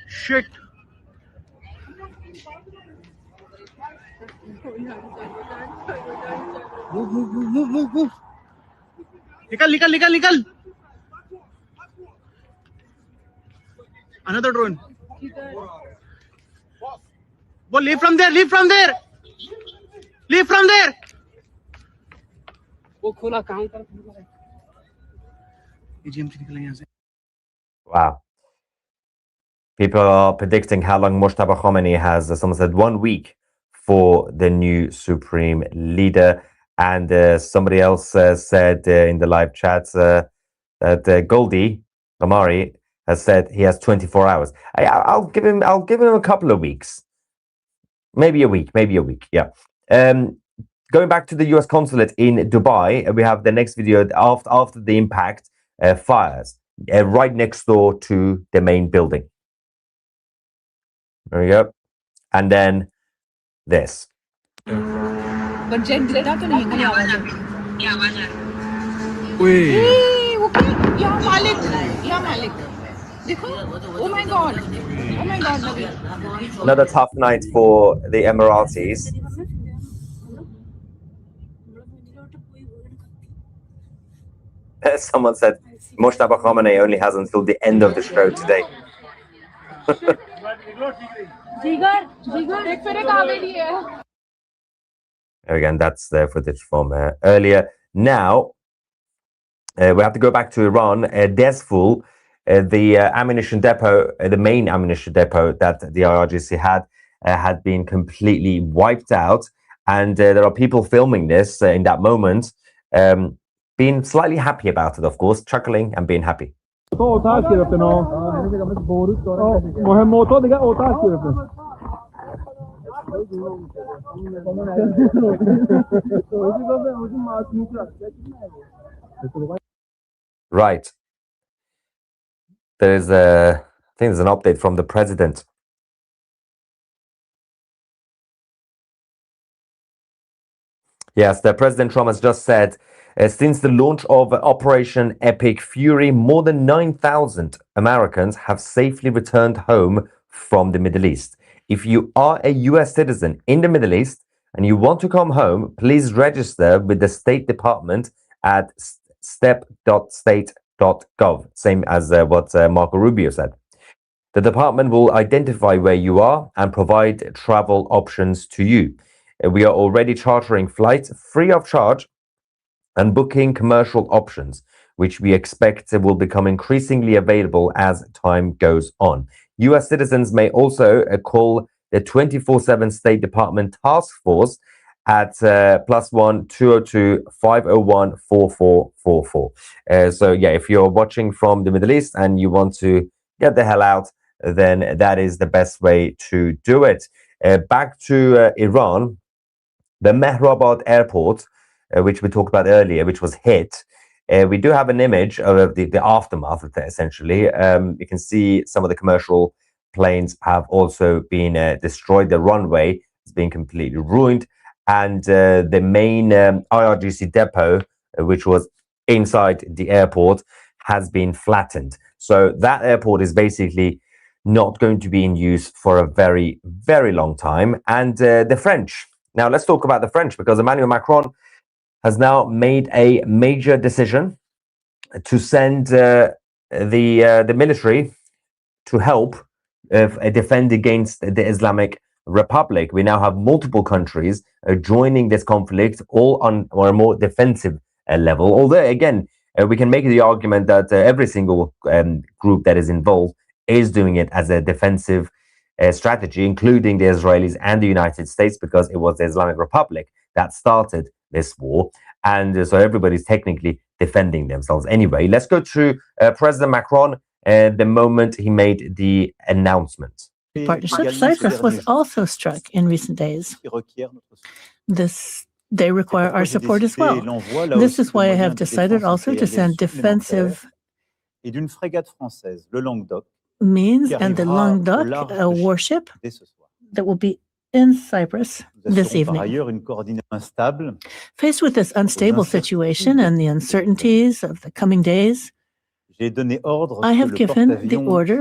[SPEAKER 20] Shit. Move. Nikal. Another drone. Well, leave from there.
[SPEAKER 16] Wow. People are predicting how long Mojtaba Khomeini has. Someone said 1 week for the new supreme leader. And somebody else said in the live chat that Goldie Amari has said he has 24 hours. I'll give him a couple of weeks, maybe a week. Yeah. Going back to the US consulate in Dubai, we have the next video after the impact fires right next door to the main building. There we go. And then this.
[SPEAKER 7] पर jet जितना तो नहीं है आवाज आ रही क्या आवाज आ
[SPEAKER 2] Wait.
[SPEAKER 7] रही वो क्या या मालिक देखो oh my God Nabi
[SPEAKER 16] Another tough night for the Emiratis. Someone said Moshtaba Khamenei only has until the end of the show today. Again, that's the footage from earlier. Now, we have to go back to Iran. Desful, the ammunition depot, the main ammunition depot that the IRGC had been completely wiped out. And there are people filming this in that moment, being slightly happy about it, of course, chuckling and being happy. Right. There's I think there's an update from the president. Yes, the President Trump has just said, since the launch of Operation Epic Fury, more than 9,000 Americans have safely returned home from the Middle East. If you are a US citizen in the Middle East and you want to come home, please register with the State Department at step.state.gov, same as what Marco Rubio said. The department will identify where you are and provide travel options to you. We are already chartering flights free of charge and booking commercial options, which we expect will become increasingly available as time goes on. US citizens may also call the 24/7 State Department Task Force at +1 202 501 4444. So yeah, if you're watching from the Middle East and you want to get the hell out, then that is the best way to do it. Back to Iran, the Mehrabad airport, which we talked about earlier, which was hit. We do have an image of the aftermath of that, essentially. You can see some of the commercial planes have also been destroyed. The runway has been completely ruined. And the main IRGC depot, which was inside the airport, has been flattened. So that airport is basically not going to be in use for a very, very long time. And the French. Now, let's talk about the French, because Emmanuel Macron has now made a major decision to send the military to help defend against the Islamic Republic. We now have multiple countries joining this conflict, all on a more defensive level. Although, again, we can make the argument that every single group that is involved is doing it as a defensive strategy, including the Israelis and the United States, because it was the Islamic Republic that started this war. And so everybody's technically defending themselves. Anyway, let's go to President Macron the moment he made the announcement.
[SPEAKER 17] Partnership. Cyprus was also struck in recent days. They require our support as well. This is why I have decided also to send defensive means and the Languedoc warship that will be in Cyprus this evening. Faced with this unstable situation and the uncertainties of the coming days, I have given the order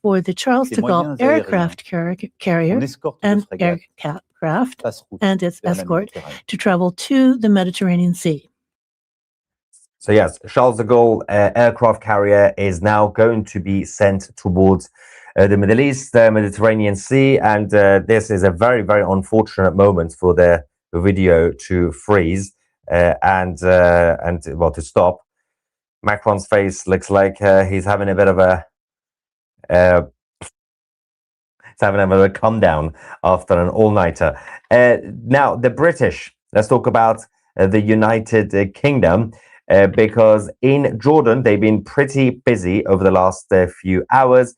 [SPEAKER 17] for the Charles de Gaulle aircraft carrier and aircraft and its escort to travel to the Mediterranean Sea.
[SPEAKER 16] So yes, Charles de Gaulle aircraft carrier is now going to be sent towards the Middle East, the Mediterranean Sea, and this is a very, very unfortunate moment for the video to freeze and well, to stop. Macron's face looks like he's having a bit of a come down after an all-nighter. Now, the British. Let's talk about the United Kingdom, because in Jordan they've been pretty busy over the last few hours.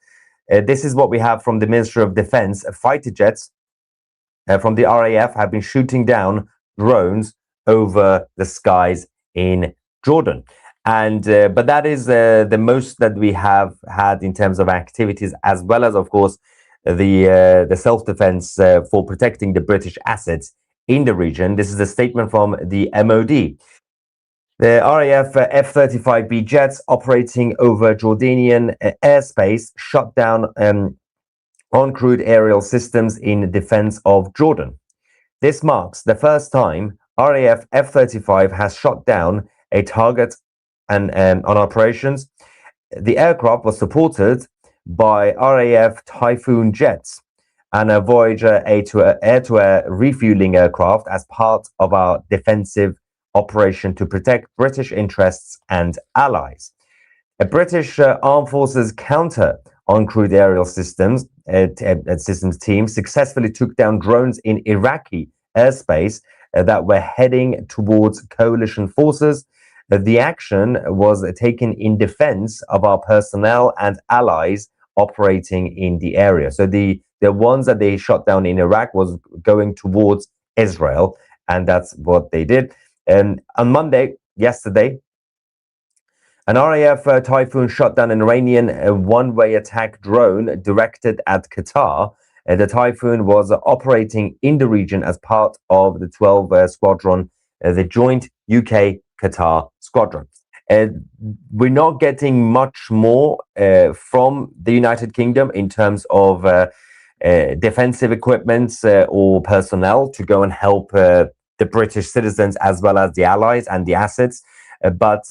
[SPEAKER 16] This is what we have from the Ministry of Defense. Fighter jets from the RAF have been shooting down drones over the skies in Jordan. And but that is the most that we have had in terms of activities, as well as, of course, the self-defense for protecting the British assets in the region. This is a statement from the MOD. The RAF F-35B jets operating over Jordanian airspace shut down uncrewed aerial systems in defense of Jordan. This marks the first time RAF F-35 has shot down a target and on operations. The aircraft was supported by RAF Typhoon jets and a Voyager air-to-air refueling aircraft as part of our defensive operation to protect British interests and allies. A British Armed Forces counter uncrewed aerial systems team successfully took down drones in Iraqi airspace that were heading towards coalition forces. The action was taken in defense of our personnel and allies operating in the area. So the ones that they shot down in Iraq was going towards Israel, and that's what they did. And on Monday, yesterday, an RAF Typhoon shot down an Iranian one-way attack drone directed at Qatar. The Typhoon was operating in the region as part of the 12 Squadron, the joint UK-Qatar Squadron. We're not getting much more from the United Kingdom in terms of defensive equipment or personnel to go and help the British citizens as well as the allies and the assets. But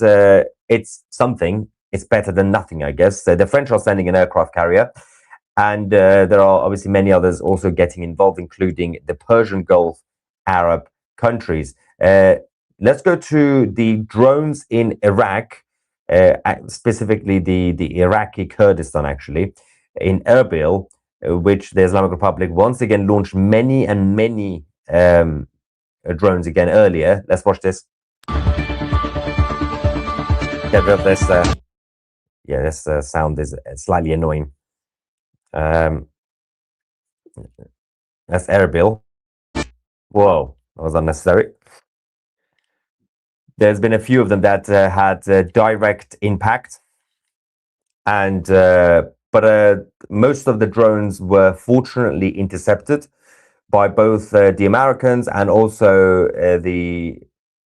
[SPEAKER 16] it's something. It's better than nothing, I guess. The French are sending an aircraft carrier, and there are obviously many others also getting involved, including the Persian Gulf Arab countries. Let's go to the drones in Iraq, specifically the Iraqi Kurdistan, actually, in Erbil, which the Islamic Republic once again launched many and many drones again earlier. Let's watch this. Get rid of this. This sound is slightly annoying. That's Erbil. Whoa, that was unnecessary. There's been a few of them that had direct impact, and but most of the drones were fortunately intercepted by both the Americans and also the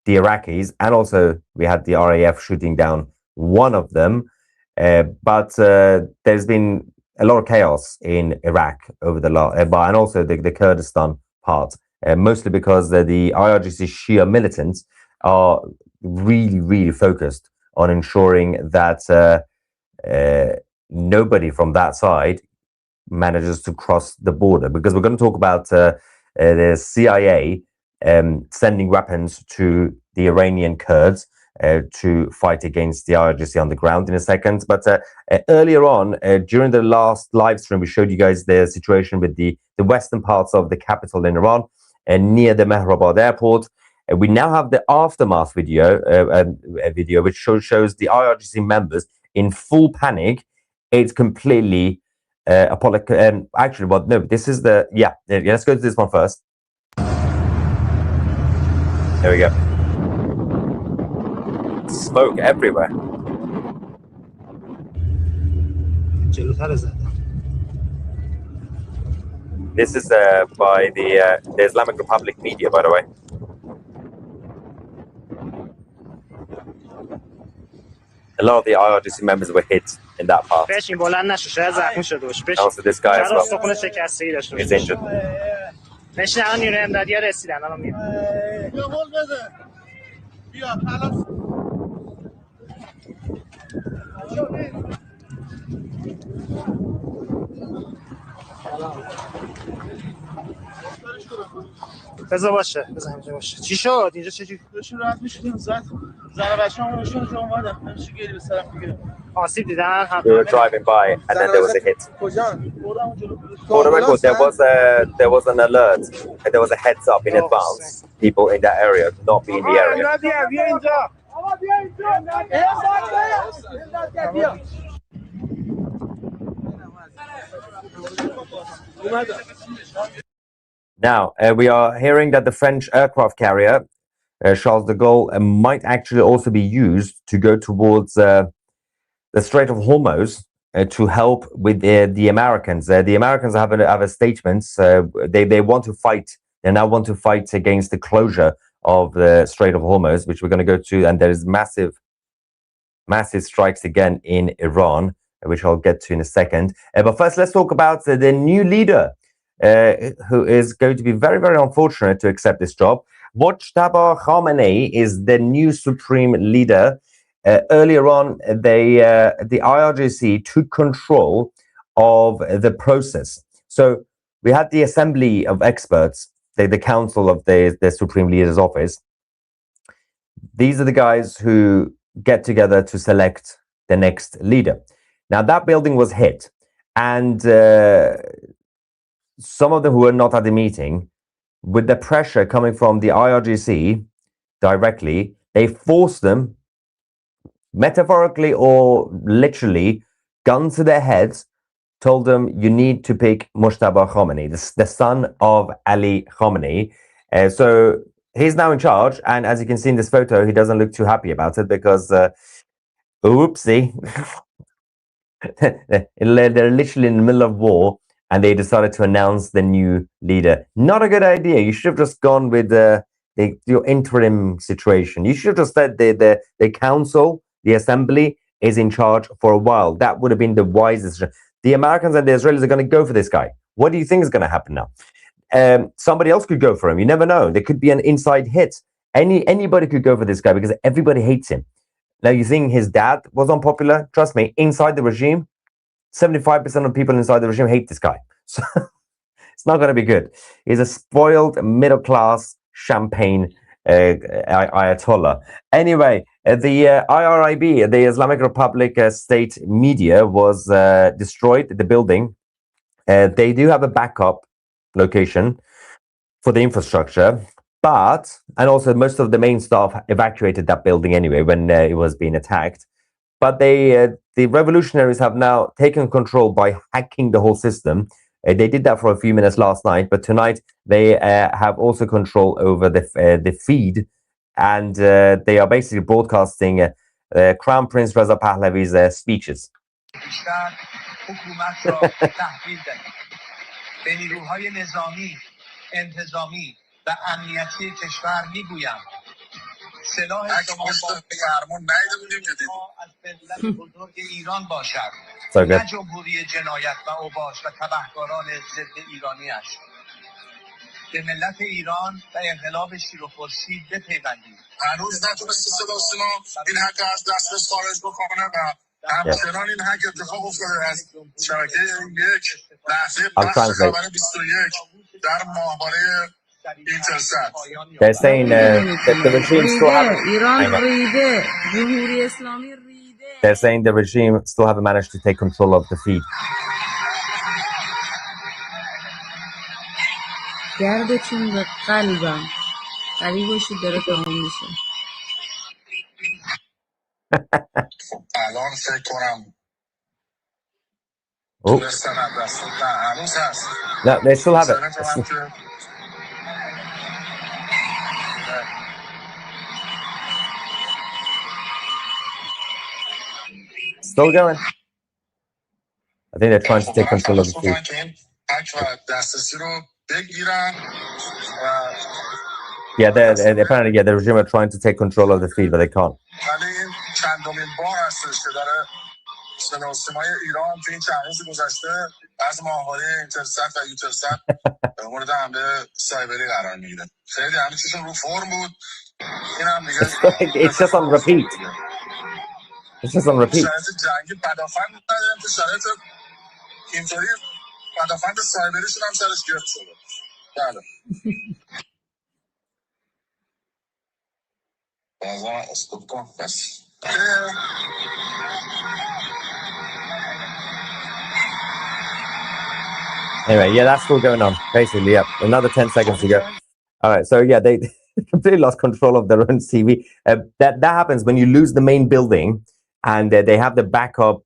[SPEAKER 16] Iraqis, and also we had the RAF shooting down one of them. But there's been a lot of chaos in Iraq over the last, and also the Kurdistan part, mostly because the IRGC Shia militants are really focused on ensuring that nobody from that side manages to cross the border, because we're going to talk about the CIA sending weapons to the Iranian Kurds to fight against the IRGC on the ground in a second. But earlier on, during the last live stream, we showed you guys the situation with the western parts of the capital in Iran and near the Mehrabad airport. We now have the aftermath video, a video which shows the IRGC members in full panic. It's completely actually, well, no, this is the, let's go to this one first. There we go. Smoke everywhere. This is by the Islamic Republic media, by the way. A lot of the IRGC members were hit in that part. Also, this guy as well is injured.
[SPEAKER 13] بذار باشه بذار اینجا باشه چی شد اینجا چجوری بشین راحت میشین زن بچه‌ها نشون جو اومدن نمیشه گیری به طرف دیگه آسیب دیدن
[SPEAKER 16] We were driving by and then there was a hit. For the record, there was an alert and there was a heads up in advance. People in that area to not be in the area. Now, we are hearing that the French aircraft carrier, Charles de Gaulle, might actually also be used to go towards the Strait of Hormuz to help with the Americans. The Americans have a statement. They want to fight They now want to fight against the closure of the Strait of Hormuz, which we're going to go to, and there is massive strikes again in Iran, which I'll get to in a second. But first, let's talk about the new leader, who is going to be very, very unfortunate to accept this job. Mojtaba Khamenei is the new supreme leader. Earlier on, the IRGC took control of the process. So we had the assembly of experts, the council of the supreme leader's office. These are the guys who get together to select the next leader. Now that building was hit, and some of them who were not at the meeting, with the pressure coming from the IRGC directly, they forced them, metaphorically or literally, gun to their heads, told them, you need to pick Mojtaba Khamenei, the son of Ali Khamenei. So he's now in charge, and as you can see in this photo, he doesn't look too happy about it because, oopsie, they're literally in the middle of war, and they decided to announce the new leader. Not a good idea. You should have just gone with your interim situation. You should have just said the council, the assembly, is in charge for a while. That would have been the wisest. The Americans and the Israelis are going to go for this guy. What do you think is going to happen now? Somebody else could go for him. You never know. There could be an inside hit. Anybody could go for this guy because everybody hates him. Now, you think his dad was unpopular? Trust me, inside the regime, 75% of people inside the regime hate this guy. So it's not going to be good. He's a spoiled middle-class champagne Ayatollah. Anyway, the IRIB, the Islamic Republic State Media, was destroyed, the building. They do have a backup location for the infrastructure, and also most of the main staff evacuated that building anyway when it was being attacked. But the revolutionaries have now taken control by hacking the whole system. They did that for a few minutes last night, but tonight they have also control over the feed, and they are basically broadcasting Crown Prince Reza Pahlavi's speeches. So good.
[SPEAKER 10] به ملت ایران و انقلاب شیر و خورشید بپیوندید. هنوز نتونسته صدا سیما این حق از دسترس خارج بکنه و همچنان این حق اتفاق افتاده از شبکه یک لحظه پخش خبر 21 در ماهواره اینترسات.
[SPEAKER 16] They're saying that the regime still they're saying the regime still haven't managed to take control of the feed.
[SPEAKER 18] گردتون به قلبم قریب باشید داره تمام میشه.
[SPEAKER 10] الان فکر کنم تونستن از دست هنوز هست.
[SPEAKER 16] No, they still have it. Still going. I think they're trying to take control of the feed. Yeah, apparently, the regime are trying to take control of the feed, but they can't. It's just on repeat. It's just on repeat. Anyway, yeah, that's still going on. Basically, yeah, another 10 seconds to go. All right, so yeah, they completely lost control of their own TV. That happens when you lose the main building, and they have the backup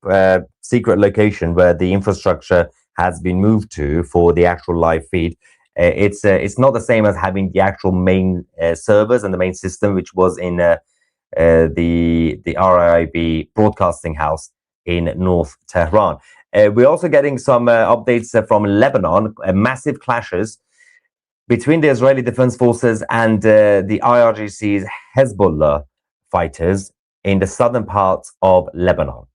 [SPEAKER 16] secret location where the infrastructure has been moved to for the actual live feed. It's not the same as having the actual main servers and the main system, which was in the RIB broadcasting house in North Tehran. We're also getting some updates from Lebanon, massive clashes. between the Israeli Defense Forces and the IRGC's Hezbollah fighters in the southern part of Lebanon.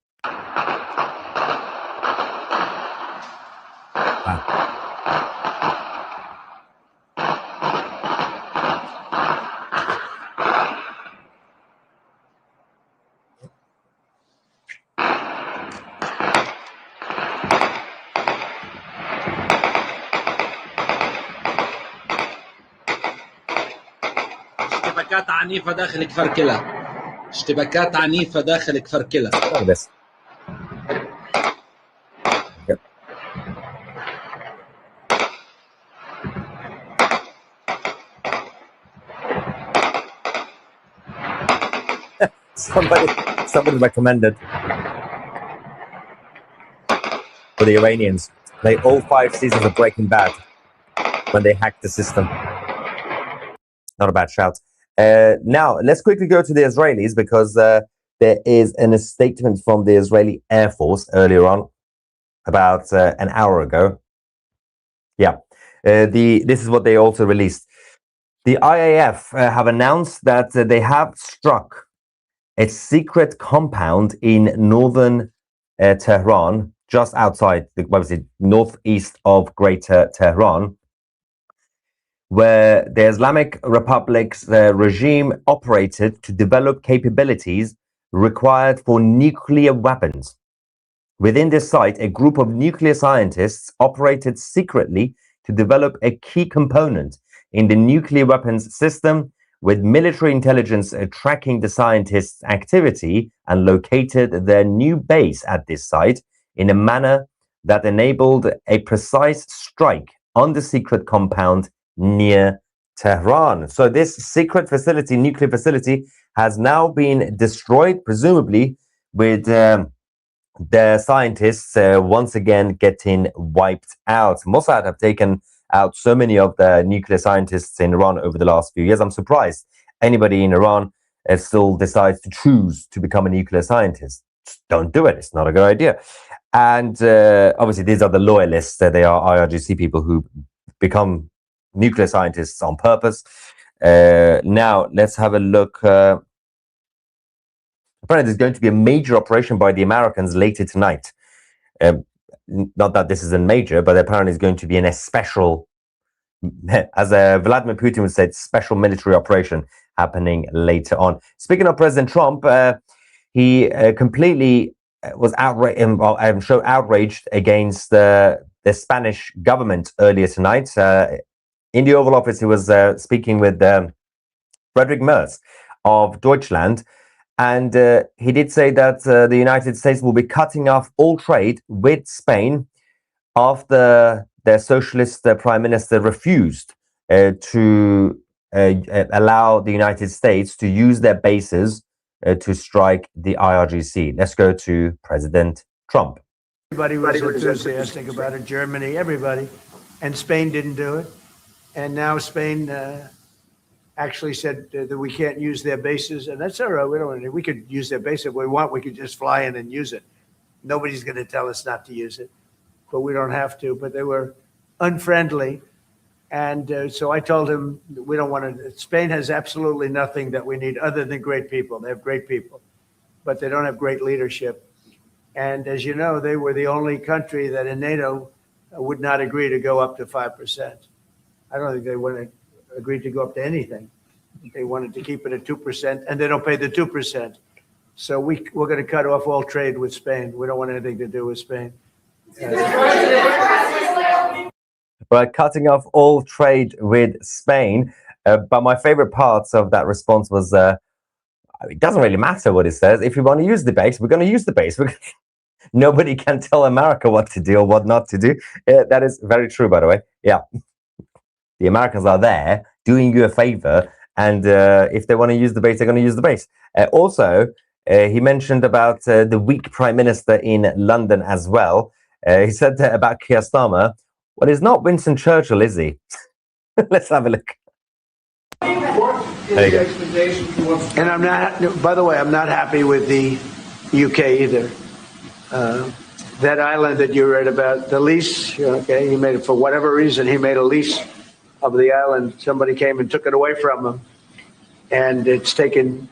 [SPEAKER 14] اشتباكات عنيفة داخل كفر كلا. اشتباكات عنيفة داخل كفر كلا.
[SPEAKER 16] Look at this. Somebody recommended for the Iranians play all 5 seasons of Breaking Bad when they hacked the system. Not a bad shout. Now, let's quickly go to the Israelis because there is a statement from the Israeli Air Force earlier on, about an hour ago. Yeah, this is what they also released. The IAF have announced that they have struck a secret compound in northern Tehran, just outside, northeast of Greater Tehran, where the Islamic Republic's regime operated to develop capabilities required for nuclear weapons. Within this site, a group of nuclear scientists operated secretly to develop a key component in the nuclear weapons system, with military intelligence tracking the scientists' activity and located their new base at this site in a manner that enabled a precise strike on the secret compound near Tehran. So this secret facility, nuclear facility, has now been destroyed, presumably with the scientists once again getting wiped out. Mossad have taken out so many of the nuclear scientists in Iran over the last few years. I'm surprised anybody in Iran still decides to choose to become a nuclear scientist. Just don't do it. It's not a good idea. And obviously, these are the loyalists. They are IRGC people who become nuclear scientists on purpose. Now, let's have a look. Apparently, there's going to be a major operation by the Americans later tonight. Not that this is a major, but apparently it's going to be a special, as Vladimir Putin would say, special military operation happening later on. Speaking of President Trump, he completely was outraged against the Spanish government earlier tonight. In the Oval Office, he was speaking with Friedrich Merz of Deutschland. And he did say that the United States will be cutting off all trade with Spain after their socialist prime minister refused to allow the United States to use their bases to strike the IRGC. Let's go to President Trump.
[SPEAKER 11] Everybody was enthusiastic about it, Germany, everybody. And Spain didn't do it. And now Spain actually said that we can't use their bases, and that's all right. We don't. We could use their base if we want. We could just fly in and use it. Nobody's going to tell us not to use it, but we don't have to. But they were unfriendly, and so I told him we don't want to. Spain has absolutely nothing that we need other than great people. They have great people, but they don't have great leadership. And as you know, they were the only country that in NATO would not agree to go up to 5%. I don't think they would have agreed to go up to anything. They wanted to keep it at 2%, and they don't pay the 2%. So we're going to cut off all trade with Spain. We don't want anything to do with Spain.
[SPEAKER 16] Right, cutting off all trade with Spain. But my favorite parts of that response was, it doesn't really matter what it says. If we want to use the base, we're going to use the base. Nobody can tell America what to do or what not to do. That is very true, by the way. Yeah. The Americans are there doing you a favor, and if they want to use the base, they're going to use the base. Also, he mentioned about the weak prime minister in London as well. He said about Keir Starmer, well, he's not Winston Churchill, is he? Let's have a look. There you go.
[SPEAKER 11] And I'm not, by the way, I'm not happy with the UK either. That island that you read about, the lease, okay, he made it for whatever reason, he made a lease of the island. Somebody came and took it away from them. And it's taken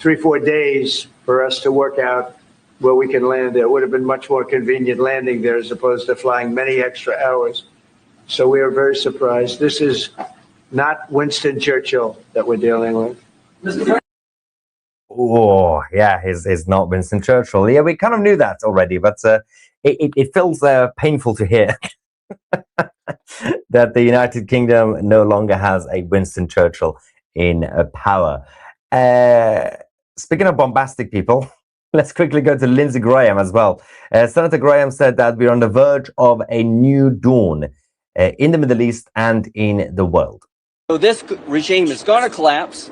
[SPEAKER 11] 3-4 days for us to work out where we can land there. It would have been much more convenient landing there as opposed to flying many extra hours. So we are very surprised. This is not Winston Churchill that we're dealing with.
[SPEAKER 16] Oh, yeah, he's not Winston Churchill. Yeah, we kind of knew that already, but it feels painful to hear that the United Kingdom no longer has a Winston Churchill in power. Speaking of bombastic people, let's quickly go to Lindsey Graham as well. Senator Graham said that we're on the verge of a new dawn in the Middle East and in the world.
[SPEAKER 5] So this regime is going to collapse.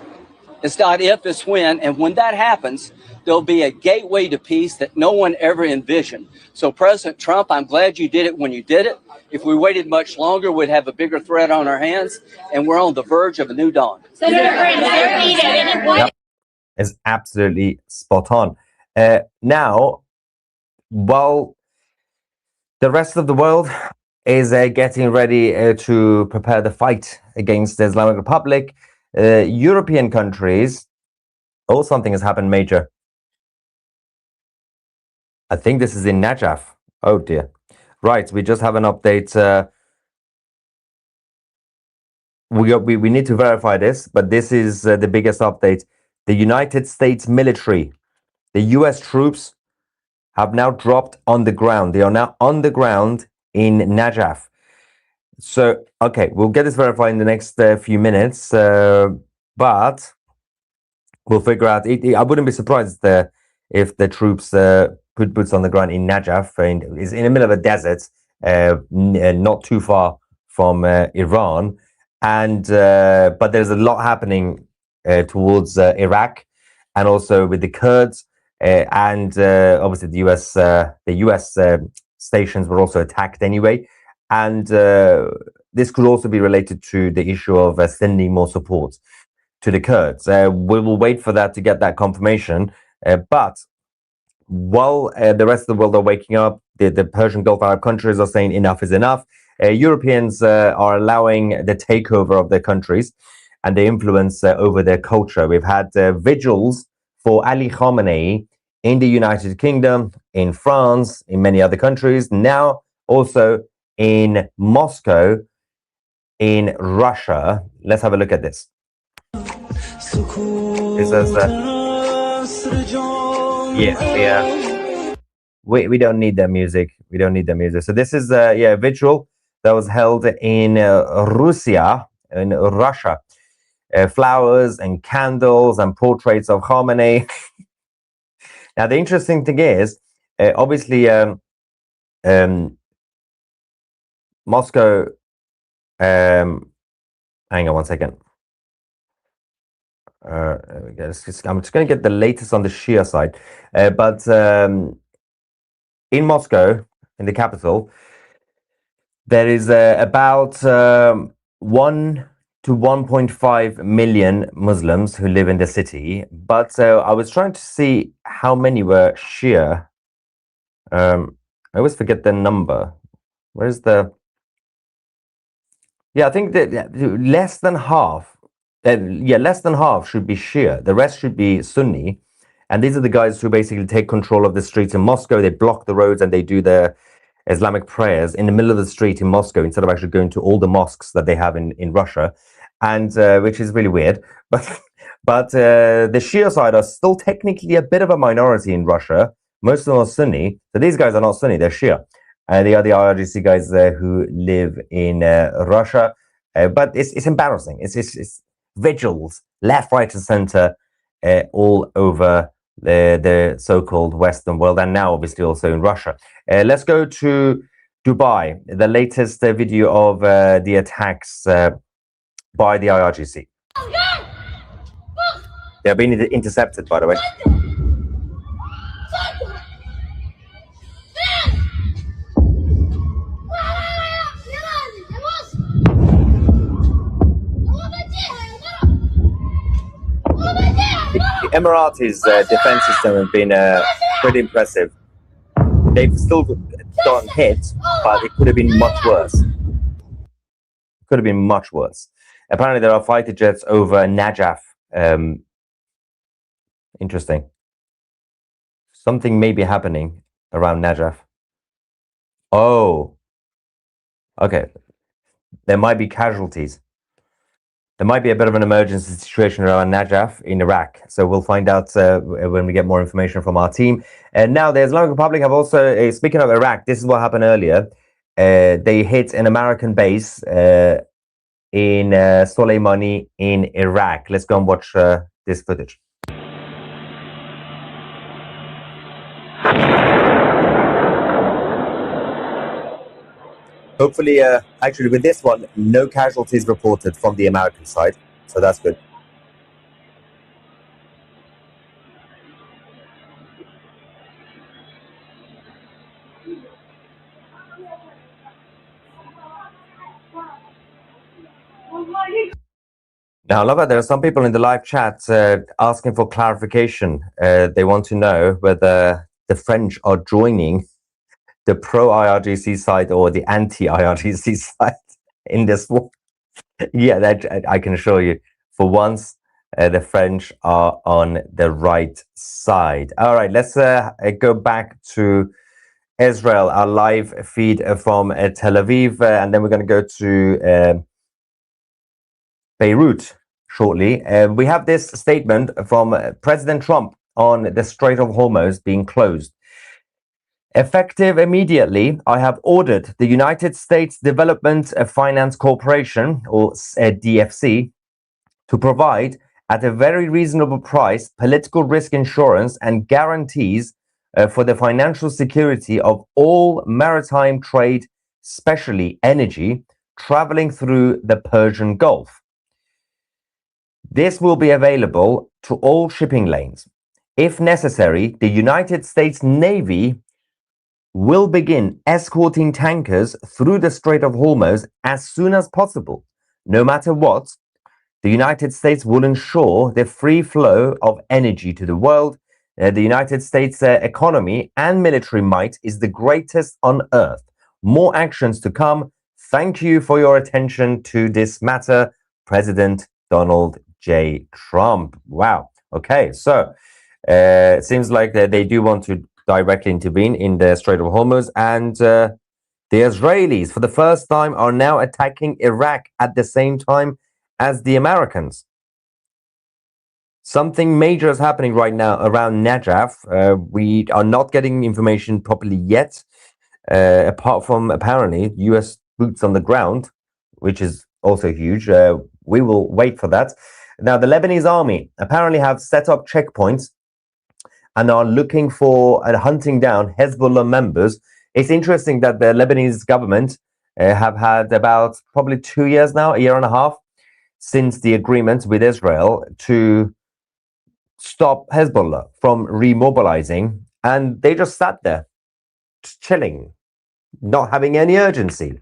[SPEAKER 5] It's not if, it's when. And when that happens, there'll be a gateway to peace that no one ever envisioned. So President Trump, I'm glad you did it when you did it. If we waited much longer, we'd have a bigger threat on our hands. And we're on the verge of a new dawn.
[SPEAKER 16] Yep. It's absolutely spot on. Now, while the rest of the world is getting ready to prepare the fight against the Islamic Republic, European countries, oh, something has happened major. I think this is in Najaf. Oh dear. Right, we just have an update. We need to verify this, but this is the biggest update. The United States military, the US troops have now dropped on the ground. They are now on the ground in Najaf. So, okay, we'll get this verified in the next few minutes, but we'll figure out. I wouldn't be surprised if the troops put boots on the ground in Najaf. It's in the middle of a desert, not too far from Iran, and but there's a lot happening towards Iraq, and also with the Kurds, and obviously the US stations were also attacked anyway. And this could also be related to the issue of sending more support to the Kurds. We will wait for that to get that confirmation. But while the rest of the world are waking up, the Persian Gulf Arab countries are saying enough is enough. Europeans are allowing the takeover of their countries and the influence over their culture. We've had vigils for Ali Khamenei in the United Kingdom, in France, in many other countries. Now also in Moscow, in Russia. Let's have a look at this. This is, we don't need the music. We don't need the music. So this is a vigil that was held in Russia, in Russia. Flowers and candles and portraits of Khamenei. Now the interesting thing is, obviously, Moscow, hang on one second. I'm just going to get the latest on the Shia side. But in Moscow, in the capital, there is about 1 to 1.5 million Muslims who live in the city. But I was trying to see how many were Shia. I always forget the number. Where's the... Yeah, I think that less than half. Less than half should be Shia. The rest should be Sunni. And these are the guys who basically take control of the streets in Moscow. They block the roads and they do their Islamic prayers in the middle of the street in Moscow instead of actually going to all the mosques that they have in Russia, and which is really weird. But the Shia side are still technically a bit of a minority in Russia. Most of them are Sunni. So these guys are not Sunni, they're Shia. They are the IRGC guys who live in Russia. But it's embarrassing. It's vigils, left, right, and center, all over the so-called Western world, and now obviously also in Russia. Let's go to Dubai, the latest video of the attacks by the IRGC. They're being intercepted, by the way. The Emiratis' defense system has been pretty impressive. They've still gotten hit, but it could have been much worse. Could have been much worse. Apparently, there are fighter jets over Najaf. Interesting. Something may be happening around Najaf. Oh, okay. There might be casualties. There might be a bit of an emergency situation around Najaf in Iraq. So we'll find out when we get more information from our team. And now the Islamic Republic have also, speaking of Iraq, this is what happened earlier. They hit an American base in Soleimani in Iraq. Let's go and watch this footage. Hopefully, actually with this one, no casualties reported from the American side. So that's good. Now, I love that there are some people in the live chat asking for clarification. They want to know whether the French are joining the pro-IRGC side or the anti-IRGC side in this war. Yeah, that I can assure you. For once, the French are on the right side. All right, let's go back to Israel, our live feed from Tel Aviv, and then we're going to go to Beirut shortly. We have this statement from President Trump on the Strait of Hormuz being closed. Effective immediately, I have ordered the United States Development Finance Corporation, or DFC, to provide at a very reasonable price political risk insurance and guarantees for the financial security of all maritime trade, especially energy, traveling through the Persian Gulf. This will be available to all shipping lanes. If necessary, the United States Navy will begin escorting tankers through the Strait of Hormuz as soon as possible. No matter what, the United States will ensure the free flow of energy to the world. The United States economy and military might is the greatest on earth. More actions to come. Thank you for your attention to this matter, President Donald J. Trump. Wow. Okay, so it seems like they do want to directly intervene in the Strait of Hormuz, and the Israelis, for the first time, are now attacking Iraq at the same time as the Americans. Something major is happening right now around Najaf. We are not getting information properly yet, apart from apparently US boots on the ground, which is also huge. We will wait for that. Now, the Lebanese army apparently have set up checkpoints and are looking for and hunting down Hezbollah members. It's interesting that the Lebanese government have had about probably 2 years now, a year and a half, since the agreement with Israel to stop Hezbollah from remobilizing, and they just sat there, chilling, not having any urgency.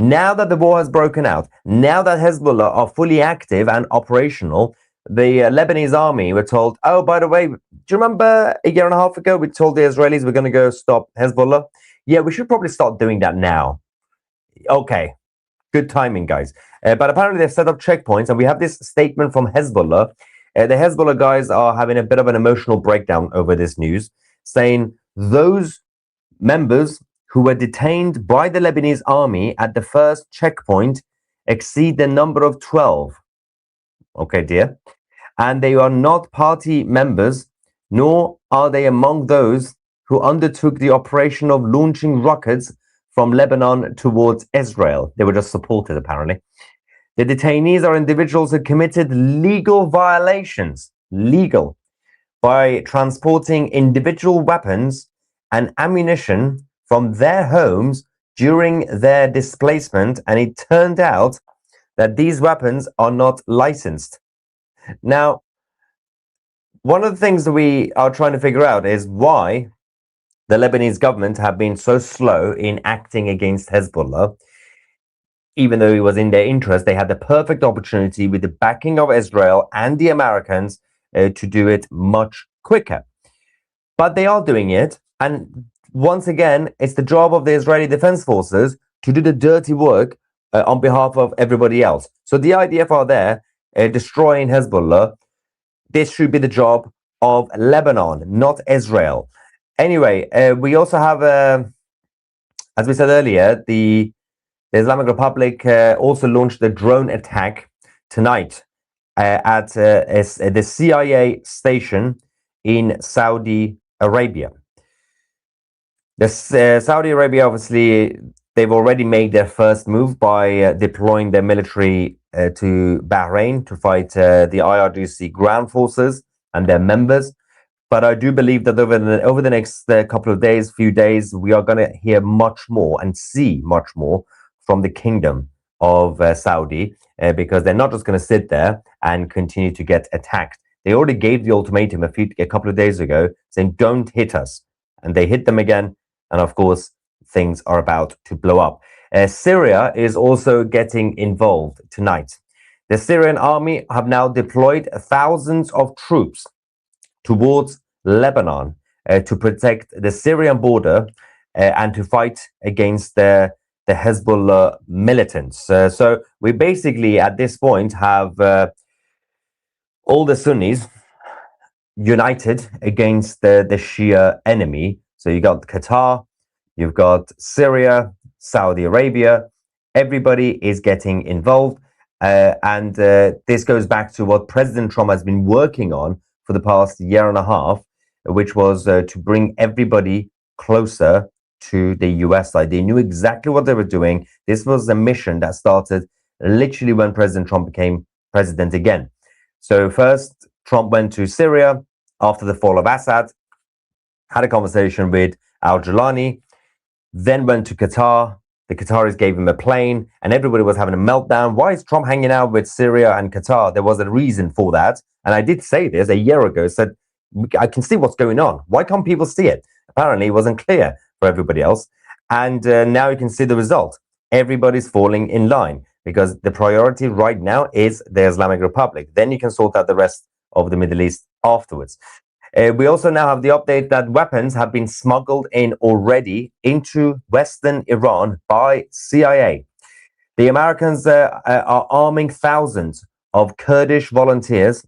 [SPEAKER 16] Now that the war has broken out, now that Hezbollah are fully active and operational, the Lebanese army were told, oh, by the way, do you remember a year and a half ago we told the Israelis we're going to go stop Hezbollah? Yeah, we should probably start doing that now. Okay, good timing, guys. But apparently they've set up checkpoints, and we have this statement from Hezbollah. The Hezbollah guys are having a bit of an emotional breakdown over this news, saying those members who were detained by the Lebanese army at the first checkpoint exceed the number of 12. Okay, dear. And they are not party members, nor are they among those who undertook the operation of launching rockets from Lebanon towards Israel. They were just supported, apparently. The detainees are individuals who committed legal violations, by transporting individual weapons and ammunition from their homes during their displacement, and it turned out that these weapons are not licensed. Now, one of the things that we are trying to figure out is why the Lebanese government have been so slow in acting against Hezbollah. Even though it was in their interest, they had the perfect opportunity with the backing of Israel and the Americans to do it much quicker. But they are doing it, and once again, it's the job of the Israeli Defense Forces to do the dirty work on behalf of everybody else. So the IDF are there destroying Hezbollah. This should be the job of Lebanon, not Israel. Anyway, we also have, as we said earlier, the Islamic Republic also launched the drone attack tonight at the CIA station in Saudi Arabia. Saudi Arabia, obviously, they've already made their first move by deploying their military to Bahrain to fight the IRGC ground forces and their members. But I do believe that over the next couple of days, few days, we are going to hear much more and see much more from the kingdom of Saudi, because they're not just going to sit there and continue to get attacked. They already gave the ultimatum a couple of days ago, saying, don't hit us. And they hit them again. And of course, things are about to blow up. Syria is also getting involved tonight. The Syrian army have now deployed thousands of troops towards Lebanon to protect the Syrian border and to fight against the Hezbollah militants. So we basically, at this point, have all the Sunnis united against the Shia enemy. So you got Qatar, you've got Syria, Saudi Arabia. Everybody is getting involved. And this goes back to what President Trump has been working on for the past year and a half, which was to bring everybody closer to the US side. They knew exactly what they were doing. This was a mission that started literally when President Trump became president again. So first, Trump went to Syria after the fall of Assad, had a conversation with al-Jilani, then went to Qatar. The Qataris gave him a plane, and everybody was having a meltdown. Why is Trump hanging out with Syria and Qatar? There was a reason for that. And I did say this a year ago, said, I can see what's going on. Why can't people see it? Apparently, it wasn't clear for everybody else. And now you can see the result. Everybody's falling in line because the priority right now is the Islamic Republic. Then you can sort out the rest of the Middle East afterwards. We also now have the update that weapons have been smuggled in already into Western Iran by CIA. The Americans are arming thousands of Kurdish volunteers,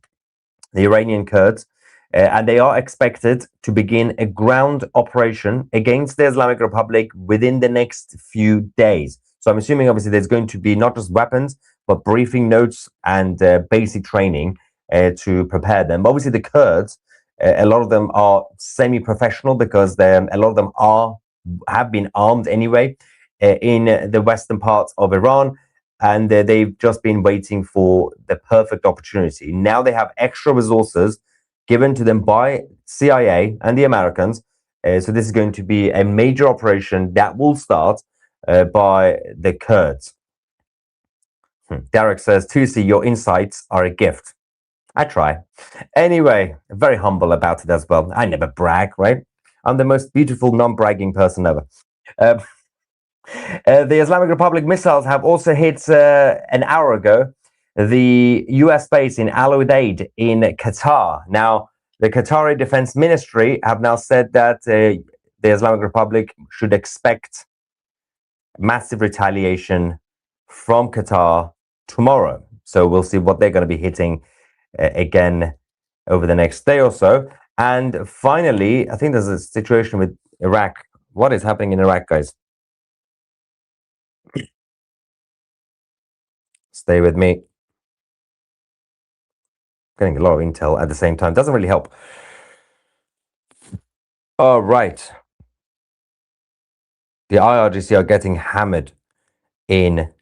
[SPEAKER 16] the Iranian Kurds, and they are expected to begin a ground operation against the Islamic Republic within the next few days. So I'm assuming, obviously, there's going to be not just weapons, but briefing notes and basic training to prepare them. Obviously, the Kurds, a lot of them are semi-professional because a lot of them have been armed anyway in the western parts of Iran, and they've just been waiting for the perfect opportunity. Now they have extra resources given to them by CIA and the Americans. So this is going to be a major operation that will start by the Kurds. Derek says, Tusi, your insights are a gift. I try. Anyway, very humble about it as well. I never brag, right? I'm the most beautiful, non-bragging person ever. The Islamic Republic missiles have also hit an hour ago the US base in Al Udeid in Qatar. Now, the Qatari Defense Ministry have now said that the Islamic Republic should expect massive retaliation from Qatar tomorrow. So we'll see what they're going to be hitting again over the next day or so. And finally, I think there's a situation with Iraq. What is happening in Iraq, guys? Stay with me. Getting a lot of intel at the same time doesn't really help. All right. The IRGC are getting hammered in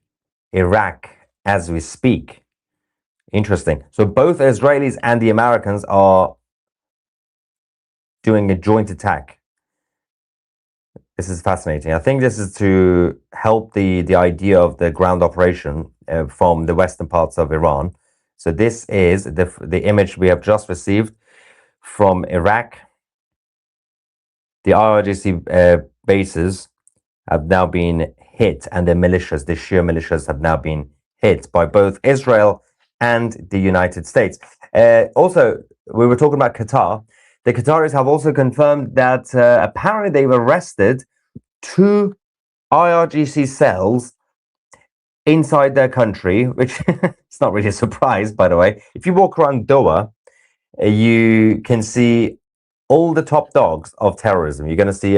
[SPEAKER 16] Iraq as we speak. Interesting. So both Israelis and the Americans are doing a joint attack. This is fascinating. I think this is to help the idea of the ground operation from the western parts of Iran. So this is the image we have just received from Iraq. The IRGC bases have now been hit, and the militias, the Shia militias, have now been hit by both Israel and the United States. Also, we were talking about Qatar. The Qataris have also confirmed that apparently they've arrested 2 IRGC cells inside their country, which it's not really a surprise, by the way. If you walk around Doha, you can see all the top dogs of terrorism. You're going to see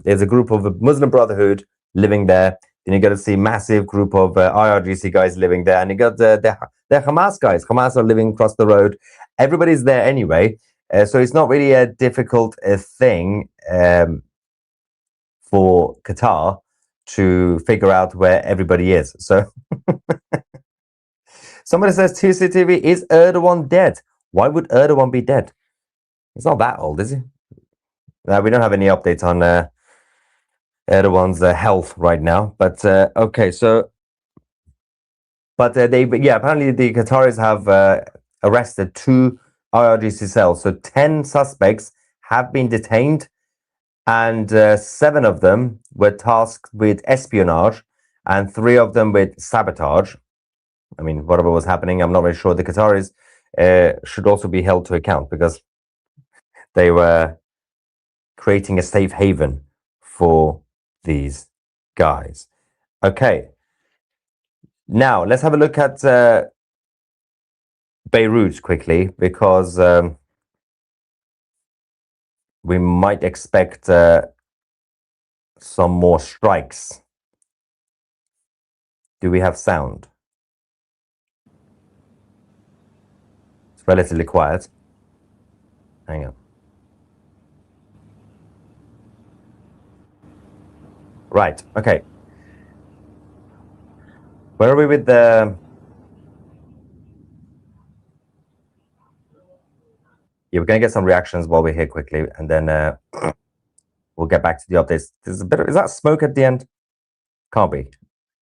[SPEAKER 16] there's a group of the Muslim Brotherhood living there. Then you're going to see massive group of IRGC guys living there. And you got the Hamas guys. Hamas are living across the road. Everybody's there anyway. So it's not really a difficult thing for Qatar to figure out where everybody is. So somebody says, 2CTV, is Erdogan dead? Why would Erdogan be dead? He's not that old, is he? We don't have any updates on Erdogan's health right now. But okay, so apparently the Qataris have arrested 2 IRGC cells. So 10 suspects have been detained, and 7 of them were tasked with espionage, and 3 of them with sabotage. I mean, whatever was happening, I'm not really sure. The Qataris should also be held to account because they were creating a safe haven for these guys. Okay. Now, let's have a look at Beirut quickly, because we might expect some more strikes. Do we have sound? It's relatively quiet. Hang on. Right, okay. Where are we with the... Yeah, we're going to get some reactions while we're here quickly, and then we'll get back to the updates. There's a bit of... Is that smoke at the end? Can't be.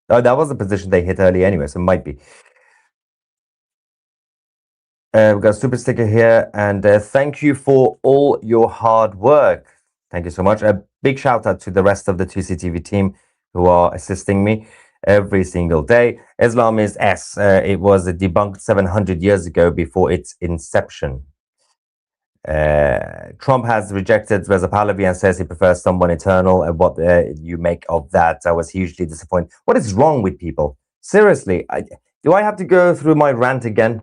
[SPEAKER 16] Oh, that was the position they hit early anyway, so it might be. We've got a super sticker here, and thank you for all your hard work. Thank you so much. A big shout out to the rest of the 2CTV team who are assisting me every single day. Islam is S. It was debunked 700 years ago before its inception. Trump has rejected Reza Pahlavi and says he prefers someone eternal. And what you make of that? I was hugely disappointed. What is wrong with people? Seriously, do I have to go through my rant again?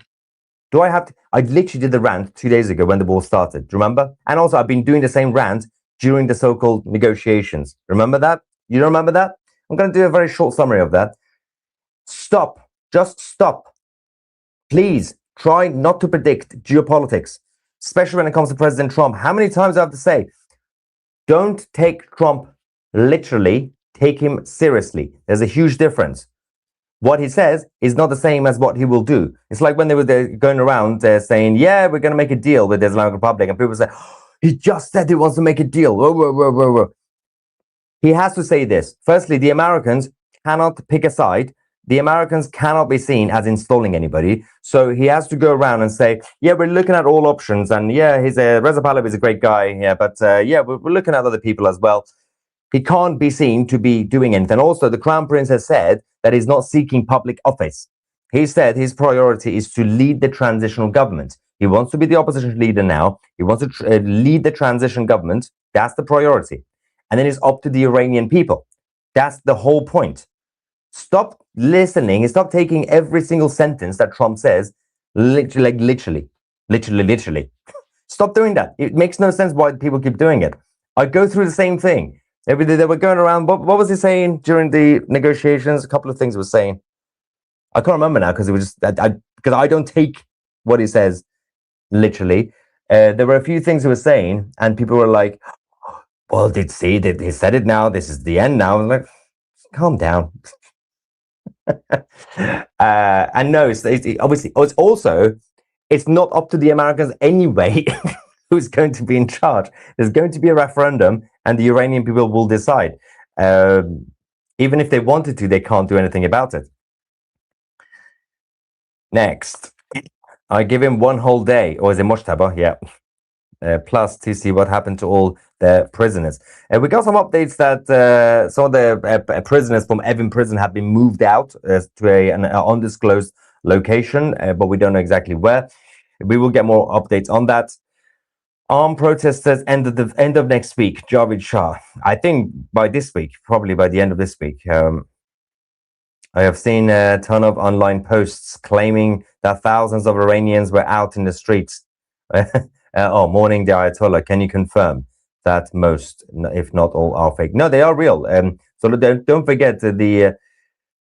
[SPEAKER 16] Do I have to? I literally did the rant 2 days ago when the war started. Do you remember? And also, I've been doing the same rant during the so-called negotiations. Remember that? You remember that? I'm going to do a very short summary of that. Stop. Just stop. Please try not to predict geopolitics, especially when it comes to President Trump. How many times do I have to say, don't take Trump literally, take him seriously. There's a huge difference. What he says is not the same as what he will do. It's like when they were going around saying, yeah, we're going to make a deal with the Islamic Republic. And people say, oh, he just said he wants to make a deal. Whoa, whoa, whoa, whoa, whoa. He has to say this. Firstly, the Americans cannot pick a side. The Americans cannot be seen as installing anybody. So he has to go around and say, yeah, we're looking at all options. And yeah, Reza Pahlavi is a great guy. Yeah, but yeah, we're looking at other people as well. He can't be seen to be doing anything. Also, the Crown Prince has said that he's not seeking public office. He said his priority is to lead the transitional government. He wants to be the opposition leader now. He wants to lead the transition government. That's the priority. And then it's up to the Iranian people. That's the whole point. Stop listening and stop taking every single sentence that Trump says literally. Stop doing that. It makes no sense why people keep doing it. I go through the same thing. Every day they were going around. What was he saying during the negotiations? A couple of things he was saying. I can't remember now because it was just because I don't take what he says literally. There were a few things he was saying, and people were like, "Well, he said it now. This is the end now." I was like, "Calm down." And no, it's obviously it's not up to the Americans anyway. Who's going to be in charge? There's going to be a referendum, and the Iranian people will decide. Even if they wanted to, they can't do anything about it. Next, I give him 1 whole day, or is it Moshtaba? Yeah. Plus to see what happened to all the prisoners. We got some updates that some of the prisoners from Evin prison have been moved out to an undisclosed location, but we don't know exactly where. We will get more updates on that. Armed protesters end of next week. Javid Shah. I think by this week, probably by the end of this week. I have seen a ton of online posts claiming that thousands of Iranians were out in the streets. Mourning the Ayatollah. Can you confirm that most, if not all, are fake? No, they are real. So don't forget there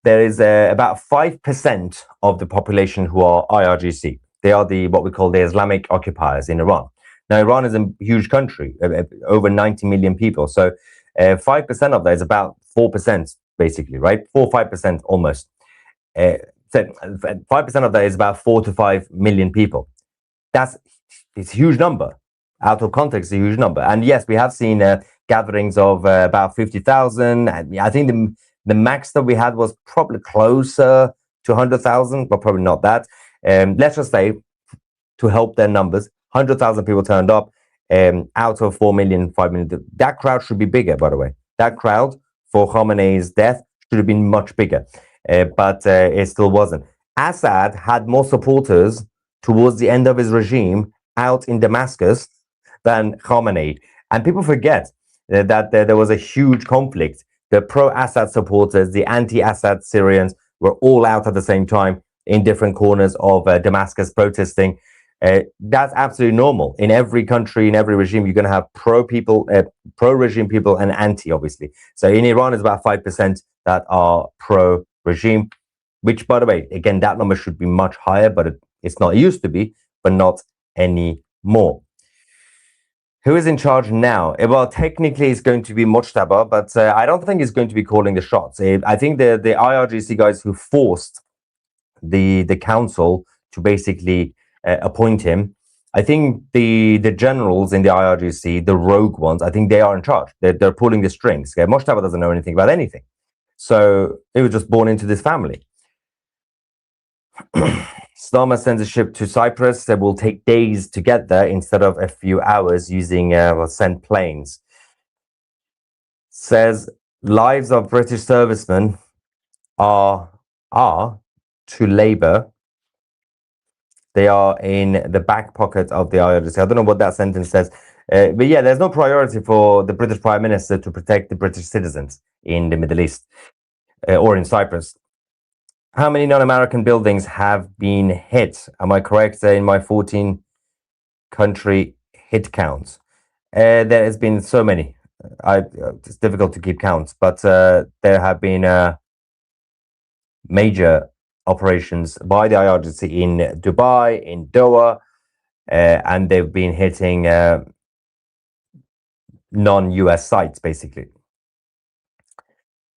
[SPEAKER 16] is about 5% of the population who are IRGC. They are what we call the Islamic occupiers in Iran. Now, Iran is a huge country, over 90 million people. So 5% of that is about 4%, basically, right? 4 or 5% almost. So 5% of that is about 4 to 5 million people. It's a huge number. Out of context, a huge number. And yes, we have seen gatherings of about 50,000. And I think the max that we had was probably closer to 100,000, but probably not that. Let's just say, to help their numbers, 100,000 people turned up out of 4 million, 5 million. That crowd should be bigger, by the way. That crowd for Khamenei's death should have been much bigger, but it still wasn't. Assad had more supporters towards the end of his regime out in Damascus than Khamenei. And people forget that there was a huge conflict. The pro-Assad supporters, the anti-Assad Syrians were all out at the same time in different corners of Damascus protesting. That's absolutely normal. In every country, in every regime, you're going to have pro-regime people and anti, obviously. So in Iran, it's about 5% that are pro-regime, which, by the way, again, that number should be much higher, but it's not. It used to be, but not anymore. Who is in charge now? Well, technically, it's going to be Mojtaba, but I don't think he's going to be calling the shots. I think the IRGC guys who forced the council to basically appoint him, I think the generals in the IRGC, the rogue ones, I think they are in charge. They're pulling the strings. Okay? Mojtaba doesn't know anything about anything. So he was just born into this family. Starmer sends a ship to Cyprus that will take days to get there instead of a few hours using sent planes. Says lives of British servicemen are to Labour. They are in the back pocket of the IRGC. I don't know what that sentence says. But yeah, there's no priority for the British Prime Minister to protect the British citizens in the Middle East or in Cyprus. How many non-American buildings have been hit? Am I correct in my 14-country hit counts? There has been so many. It's difficult to keep counts, but there have been major operations by the IRGC in Dubai, in Doha, and they've been hitting non-US sites, basically.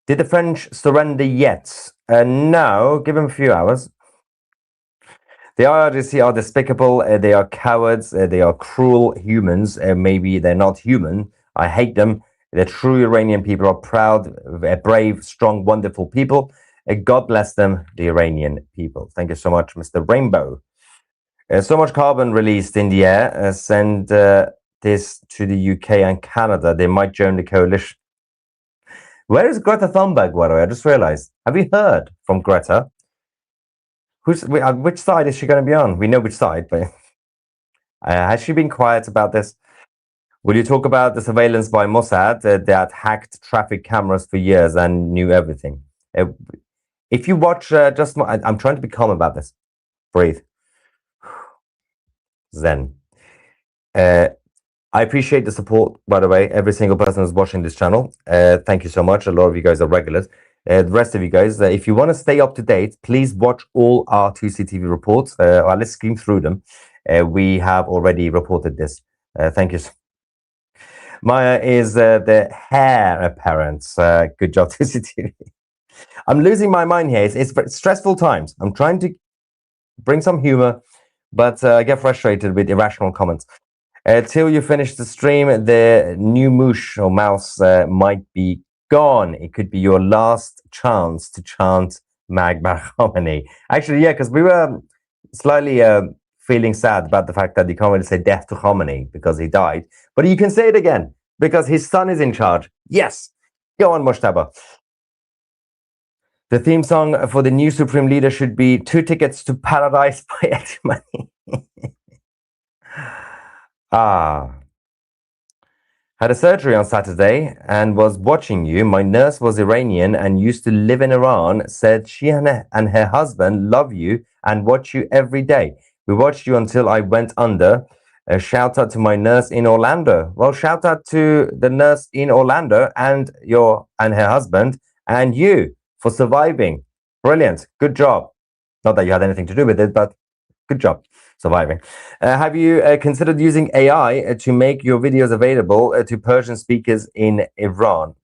[SPEAKER 16] Did the French surrender yet? No, give them a few hours. The IRGC are despicable. They are cowards. They are cruel humans. Maybe they're not human. I hate them. The true Iranian people are proud, brave, strong, wonderful people. God bless them, the Iranian people. Thank you so much, Mr. Rainbow. So much carbon released in the air. Send this to the UK and Canada. They might join the coalition. Where is Greta Thunberg, by the way? I just realized. Have you heard from Greta? Which side is she going to be on? We know which side, but has she been quiet about this? Will you talk about the surveillance by Mossad that hacked traffic cameras for years and knew everything? If you watch I'm trying to be calm about this. Breathe. Zen. I appreciate the support, by the way. Every single person who's watching this channel. Thank you so much. A lot of you guys are regulars. The rest of you guys, if you want to stay up to date, please watch all our 2CTV reports. Let's skim through them. We have already reported this. Thank you. Maya is the heir apparent. Good job, 2CTV. I'm losing my mind here. It's stressful times. I'm trying to bring some humor, but I get frustrated with irrational comments. Till you finish the stream, the new moosh or mouse might be gone. It could be your last chance to chant Mag Bar Khamenei. Actually, yeah, because we were slightly feeling sad about the fact that you can't really say death to Khamenei because he died. But you can say it again because his son is in charge. Yes. Go on, Mojtaba. The theme song for the new Supreme Leader should be 2 Tickets to Paradise by Ed Money. How Had a surgery on Saturday and was watching you. My nurse was Iranian and used to live in Iran. Said she and her husband love you and watch you every day. We watched you until I went under. A shout out to my nurse in Orlando. Well, shout out to the nurse in Orlando and her husband and you for surviving. Brilliant. Good job. Not that you had anything to do with it, but good job surviving. Have you considered using AI to make your videos available to Persian speakers in Iran?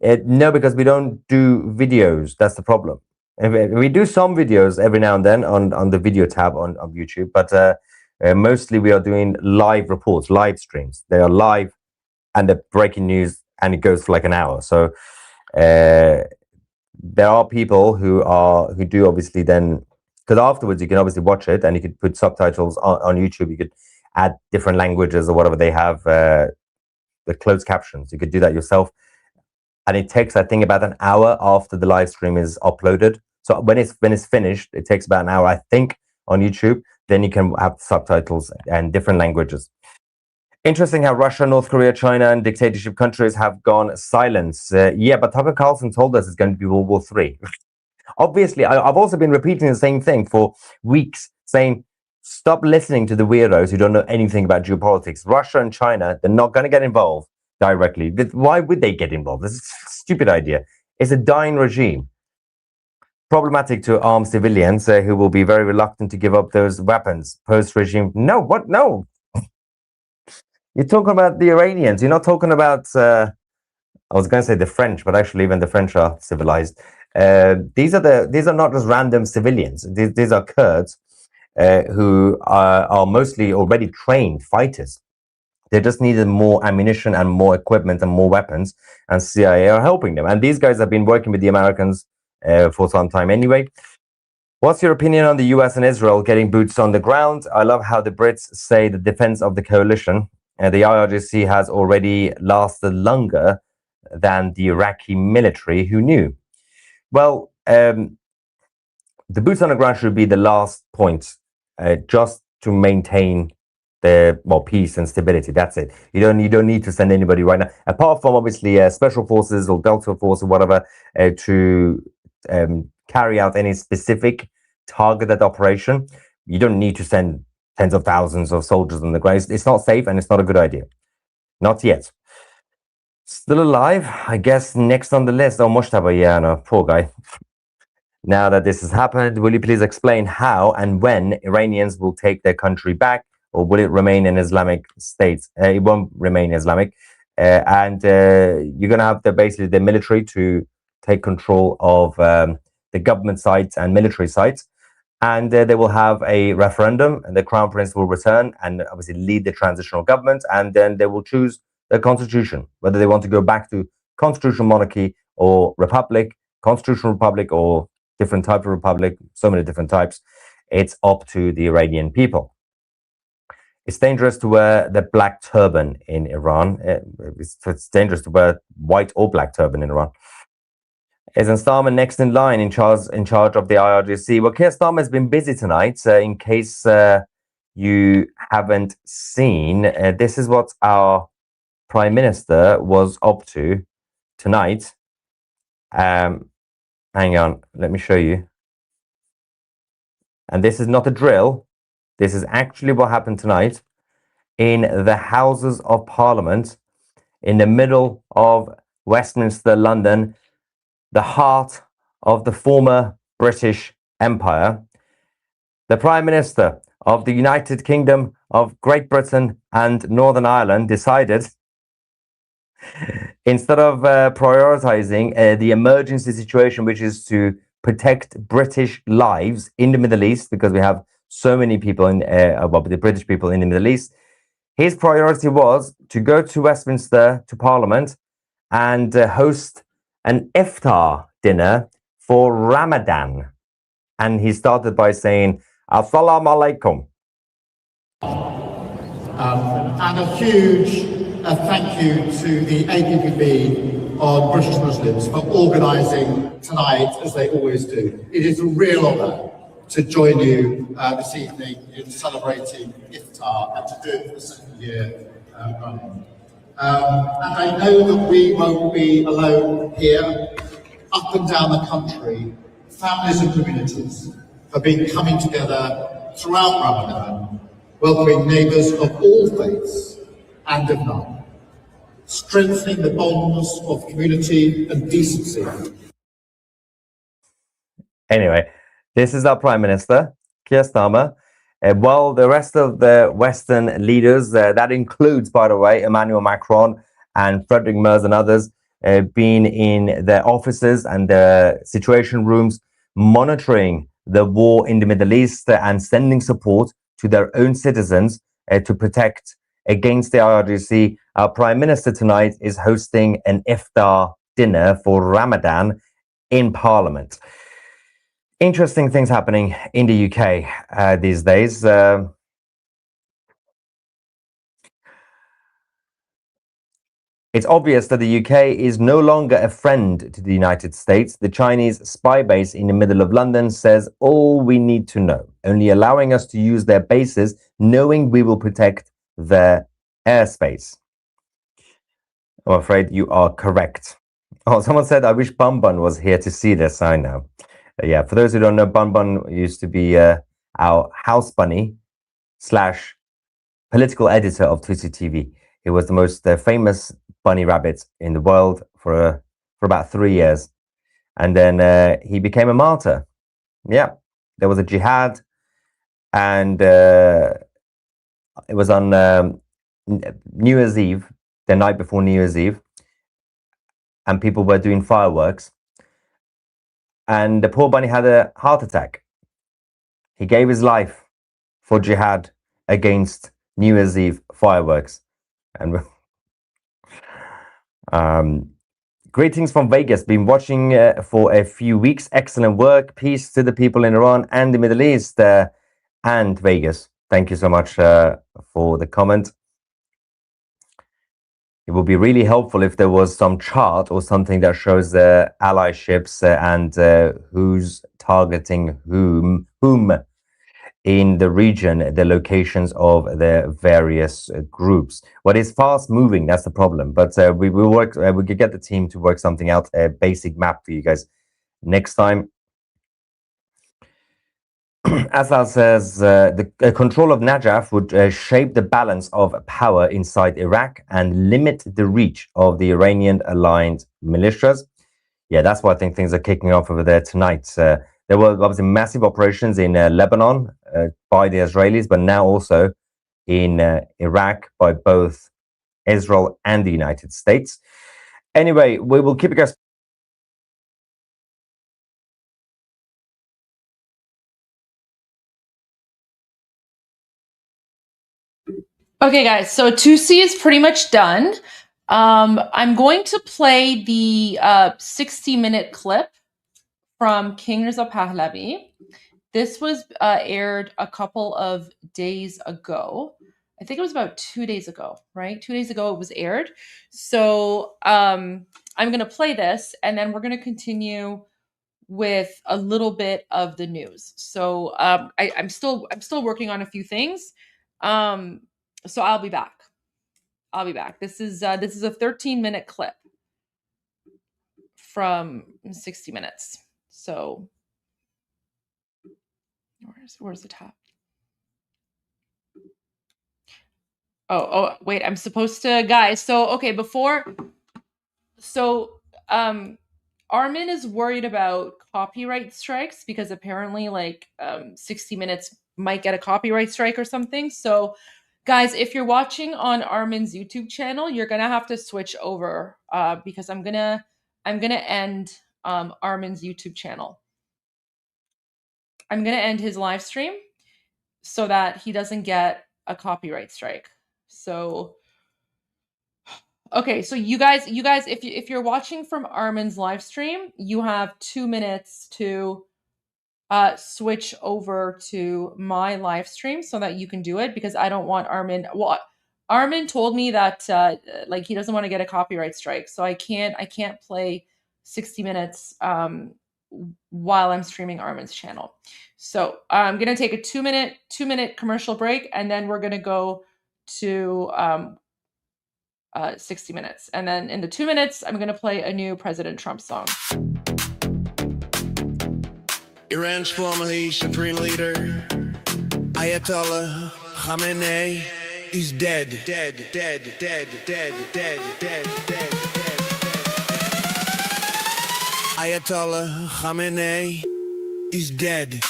[SPEAKER 16] No, because we don't do videos. That's the problem. We do some videos every now and then on the video tab on YouTube, but mostly we are doing live reports, live streams. They are live and they're breaking news and it goes for like an hour. So there are people who do obviously then, because afterwards you can obviously watch it and you could put subtitles on YouTube. You could add different languages or whatever they have, the closed captions. You could do that yourself. And it takes, I think, about an hour after the live stream is uploaded. So when it's finished, it takes about an hour, I think, on YouTube. Then you can have subtitles and different languages. Interesting how Russia, North Korea, China, and dictatorship countries have gone silent. Yeah, but Tucker Carlson told us it's going to be World War III. Obviously, I've also been repeating the same thing for weeks, saying, stop listening to the weirdos who don't know anything about geopolitics. Russia and China, they're not going to get involved directly. Why would they get involved? This is a stupid idea. It's a dying regime. Problematic to arm civilians who will be very reluctant to give up those weapons. Post-regime. No, what? No. You're talking about the Iranians. You're not talking about, I was going to say the French, but actually even the French are civilized. These are not just random civilians. These are Kurds who are mostly already trained fighters. They just needed more ammunition and more equipment and more weapons, and CIA are helping them. And these guys have been working with the Americans for some time anyway. What's your opinion on the US and Israel getting boots on the ground? I love how the Brits say the defense of the coalition. The IRGC has already lasted longer than the Iraqi military. Who knew? Well, the boots on the ground should be the last point, just to maintain the peace and stability. That's it. You don't need to send anybody right now, apart from obviously special forces or Delta Force or whatever, to carry out any specific targeted operation. You don't need to send tens of thousands of soldiers on the ground. It's not safe and it's not a good idea. Not yet. Still alive, I guess. Next on the list. Oh, Moshtaba, yeah, no, poor guy. Now that this has happened, will you please explain how and when Iranians will take their country back, or will it remain an Islamic state? It won't remain Islamic, and you're going to have basically the military to take control of the government sites and military sites, and they will have a referendum, and the Crown Prince will return and obviously lead the transitional government, and then they will choose the constitution, whether they want to go back to constitutional monarchy or republic, constitutional republic or different type of republic, so many different types. It's up to the Iranian people. It's dangerous to wear the black turban in Iran. It's dangerous to wear white or black turban in Iran. Isn't Starmer next in line in charge of the IRGC? Well, Keir Starmer has been busy tonight. In case you haven't seen, this is what our Prime Minister was up to tonight. Hang on, let me show you. And this is not a drill. This is actually what happened tonight in the Houses of Parliament in the middle of Westminster, London, the heart of the former British Empire. The Prime Minister of the United Kingdom of Great Britain and Northern Ireland decided, instead of prioritizing the emergency situation, which is to protect British lives in the Middle East, because we have so many people the British people in the Middle East, his priority was to go to Westminster, to Parliament, and host an iftar dinner for Ramadan. And he started by saying, Assalamu alaikum.
[SPEAKER 3] And a huge thank you to the APPB on British Muslims for organising tonight, as they always do. It is a real honour to join you this evening in celebrating iftar and to do it for the second year running. And I know that we won't be alone here. Up and down the country, families and communities have been coming together throughout Ramadan, welcoming neighbours of all faiths and of none, strengthening the bonds of community and decency.
[SPEAKER 16] Anyway, this is our Prime Minister, Keir Starmer. While the rest of the Western leaders, that includes, by the way, Emmanuel Macron and Frederick Merz and others, been in their offices and their situation rooms, monitoring the war in the Middle East and sending support to their own citizens to protect against the IRGC. Our Prime Minister tonight is hosting an iftar dinner for Ramadan in Parliament. Interesting things happening in the UK these days. It's obvious that the UK is no longer a friend to the United States. The Chinese spy base in the middle of London says all we need to know, only allowing us to use their bases, knowing we will protect their airspace. I'm afraid you are correct. Oh, someone said, I wish Bun Bun was here to see this. I know. Yeah, for those who don't know, Bun Bun used to be our house bunny / political editor of 2C TV. He was the most famous bunny rabbit in the world for about 3 years. And then he became a martyr. Yeah, there was a jihad, and it was on New Year's Eve, the night before New Year's Eve, and people were doing fireworks. And the poor bunny had a heart attack. He gave his life for jihad against New Year's Eve fireworks. And greetings from Vegas. Been watching for a few weeks. Excellent work. Peace to the people in Iran and the Middle East and Vegas. Thank you so much for the comment. It would be really helpful if there was some chart or something that shows the allyships and who's targeting whom in the region, the locations of the various groups. What is fast moving, that's the problem. But we will work, we could get the team to work something out, a basic map for you guys next time. Asal says the control of Najaf would shape the balance of power inside Iraq and limit the reach of the Iranian aligned militias. Yeah, that's why I think things are kicking off over there tonight. There were obviously massive operations in Lebanon by the Israelis, but now also in Iraq by both Israel and the United States. Anyway, we will keep you guys.
[SPEAKER 6] Okay, guys, so 2C is pretty much done. I'm going to play the 60-minute clip from King Reza Pahlavi. This was aired a couple of days ago. I think it was about 2 days ago, right? 2 days ago it was aired. So I'm going to play this, and then we're going to continue with a little bit of the news. So I'm still working on a few things. So I'll be back. This is a 13-minute clip from 60 minutes. So where's the top? Oh, wait, I'm supposed to, guys. So, okay, Armin is worried about copyright strikes because apparently 60 minutes might get a copyright strike or something. So, guys, if you're watching on Armin's YouTube channel, you're going to have to switch over because I'm going to end Armin's YouTube channel. I'm going to end his live stream so that he doesn't get a copyright strike. So, okay, so you guys, if you're watching from Armin's live stream, you have 2 minutes to switch over to my live stream so that you can do it, because I don't want Armin. Well, Armin told me that he doesn't want to get a copyright strike, so I can't play 60 minutes while I'm streaming Armin's channel. So I'm gonna take a 2 minute commercial break, and then we're gonna go to 60 minutes. And then in the 2 minutes, I'm going to play a new President Trump song.
[SPEAKER 10] Iran's formerly supreme leader, Ayatollah Khamenei, is dead. Ayatollah Khamenei is dead.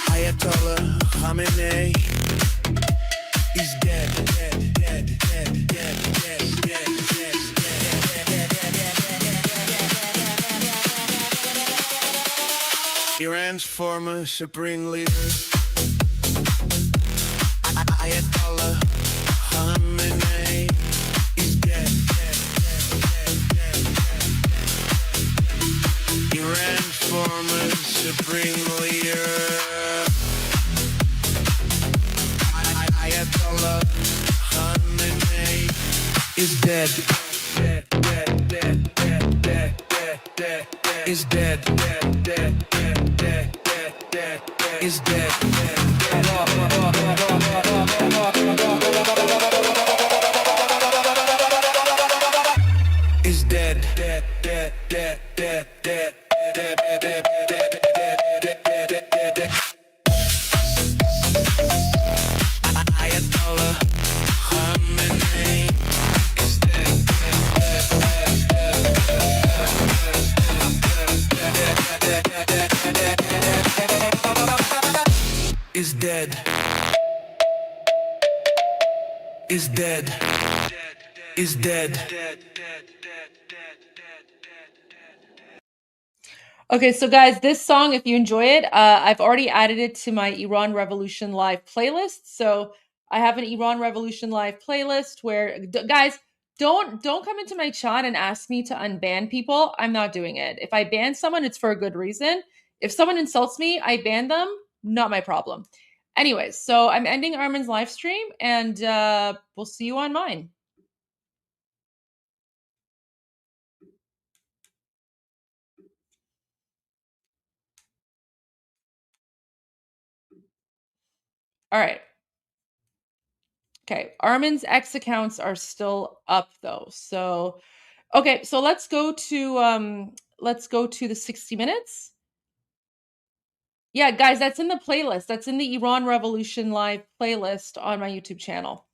[SPEAKER 10] Ayatollah Khamenei is dead. Iran's former supreme leader, Ayatollah Khamenei, is dead. Iran's former supreme leader, Ayatollah Khamenei, is dead. Is dead. Is dead. Is dead. Ayatollah Khamenei is dead. Is dead. Is dead. Is dead.
[SPEAKER 6] Okay, so guys, this song, if you enjoy it, I've already added it to my Iran Revolution Live playlist. So I have an Iran Revolution Live playlist where, guys, don't come into my chat and ask me to unban people. I'm not doing it. If I ban someone, it's for a good reason. If someone insults me, I ban them. Not my problem. Anyways, so I'm ending Armin's live stream, and we'll see you on mine. All right. Okay, Armin's X accounts are still up though. So, okay, so let's go to the 60 minutes. Yeah, guys, that's in the playlist. That's in the Iran Revolution Live playlist on my YouTube channel.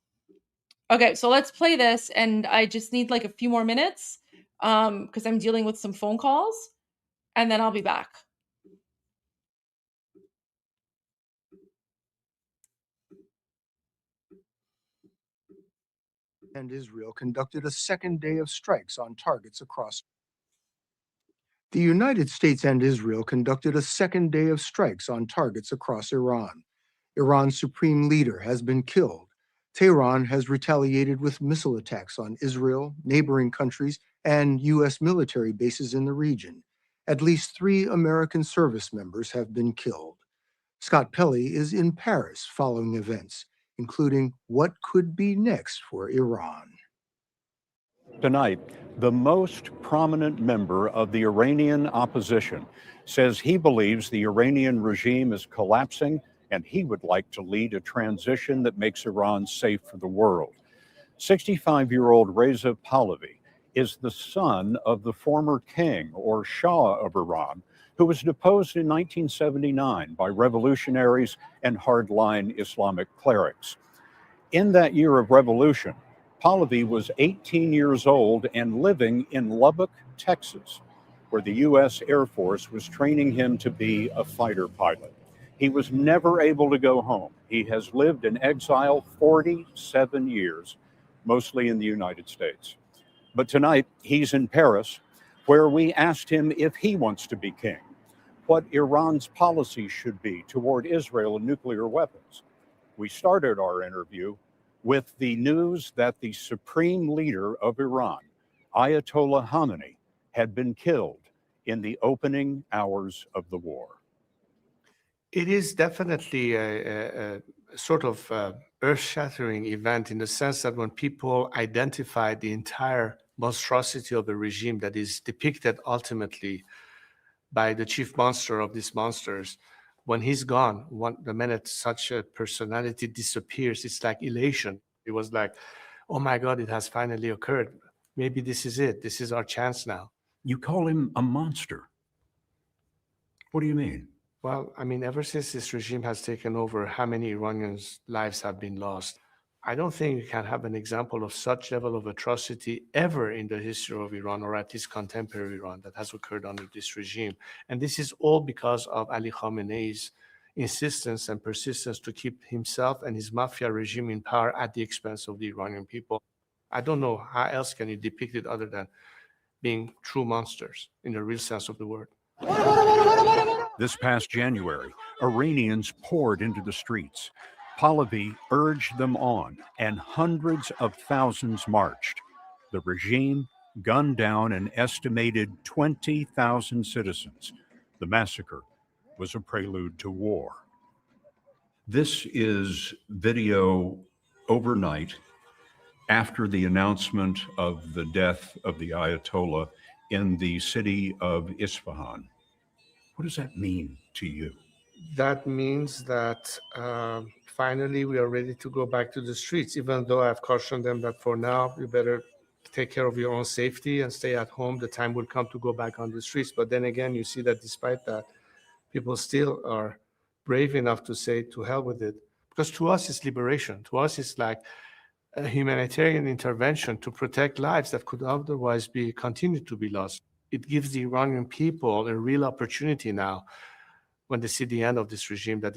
[SPEAKER 6] Okay, so let's play this, and I just need like a few more minutes because I'm dealing with some phone calls, and then I'll be back.
[SPEAKER 9] And Israel conducted a second day of strikes on targets across. The United States and Israel conducted a second day of strikes on targets across Iran. Iran's supreme leader has been killed. Tehran has retaliated with missile attacks on Israel, neighboring countries, and U.S. military bases in the region. At least 3 American service members have been killed. Scott Pelley is in Paris following events, including what could be next for Iran.
[SPEAKER 19] Tonight, the most prominent member of the Iranian opposition says he believes the Iranian regime is collapsing and he would like to lead a transition that makes Iran safe for the world. 65-year-old Reza Pahlavi is the son of the former king or Shah of Iran, who was deposed in 1979 by revolutionaries and hardline Islamic clerics. In that year of revolution, Pahlavi was 18 years old and living in Lubbock, Texas, where the U.S. Air Force was training him to be a fighter pilot. He was never able to go home. He has lived in exile 47 years, mostly in the United States. But tonight, he's in Paris, where we asked him if he wants to be king, what Iran's policy should be toward Israel and nuclear weapons. We started our interview with the news that the supreme leader of Iran, Ayatollah Khamenei, had been killed in the opening hours of the war.
[SPEAKER 23] It is definitely a sort of earth-shattering event in the sense that when people identify the entire monstrosity of the regime that is depicted ultimately by the chief monster of these monsters, when he's gone, the minute such a personality disappears, it's like elation. It was like, oh my God, it has finally occurred. Maybe this is it. This is our chance now.
[SPEAKER 19] You call him a monster. What do you mean?
[SPEAKER 23] Well, I mean, ever since this regime has taken over, how many Iranians' lives have been lost? I don't think you can have an example of such level of atrocity ever in the history of Iran, or at least contemporary Iran, that has occurred under this regime. And this is all because of Ali Khamenei's insistence and persistence to keep himself and his mafia regime in power at the expense of the Iranian people. I don't know how else can you depict it other than being true monsters in the real sense of the word.
[SPEAKER 19] This past January, Iranians poured into the streets. Pahlavi urged them on, and hundreds of thousands marched. The regime gunned down an estimated 20,000 citizens. The massacre was a prelude to war. This is video overnight after the announcement of the death of the Ayatollah in the city of Isfahan. What does that mean to you?
[SPEAKER 23] That means that finally we are ready to go back to the streets, even though I've cautioned them that for now, you better take care of your own safety and stay at home. The time will come to go back on the streets. But then again, you see that despite that, people still are brave enough to say, to hell with it. Because to us, it's liberation. To us, it's like a humanitarian intervention to protect lives that could otherwise be continued to be lost. It gives the Iranian people a real opportunity now, when they see the end of this regime that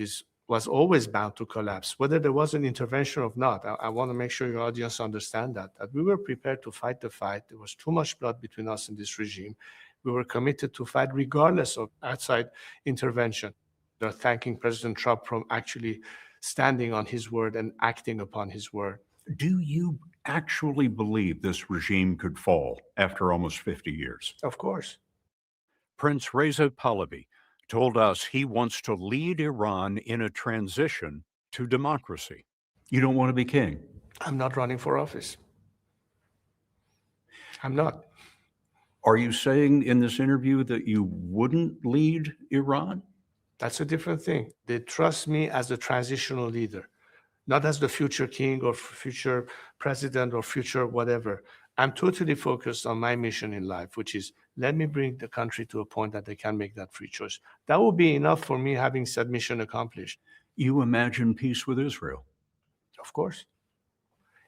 [SPEAKER 23] was always bound to collapse, whether there was an intervention or not. I want to make sure your audience understand that we were prepared to fight the fight. There was too much blood between us and this regime. We were committed to fight regardless of outside intervention. They're thanking President Trump for actually standing on his word and acting upon his word.
[SPEAKER 19] Do you actually believe this regime could fall after almost 50 years?
[SPEAKER 23] Of course.
[SPEAKER 19] Prince Reza Pahlavi told us he wants to lead Iran in a transition to democracy. You don't want to be king?
[SPEAKER 23] I'm not running for office. I'm not.
[SPEAKER 19] Are you saying in this interview that you wouldn't lead Iran?
[SPEAKER 23] That's a different thing. They trust me as a transitional leader, not as the future king or future president or future whatever. I'm totally focused on my mission in life, which is let me bring the country to a point that they can make that free choice. That will be enough for me having said mission accomplished.
[SPEAKER 19] You imagine peace with Israel?
[SPEAKER 23] Of course.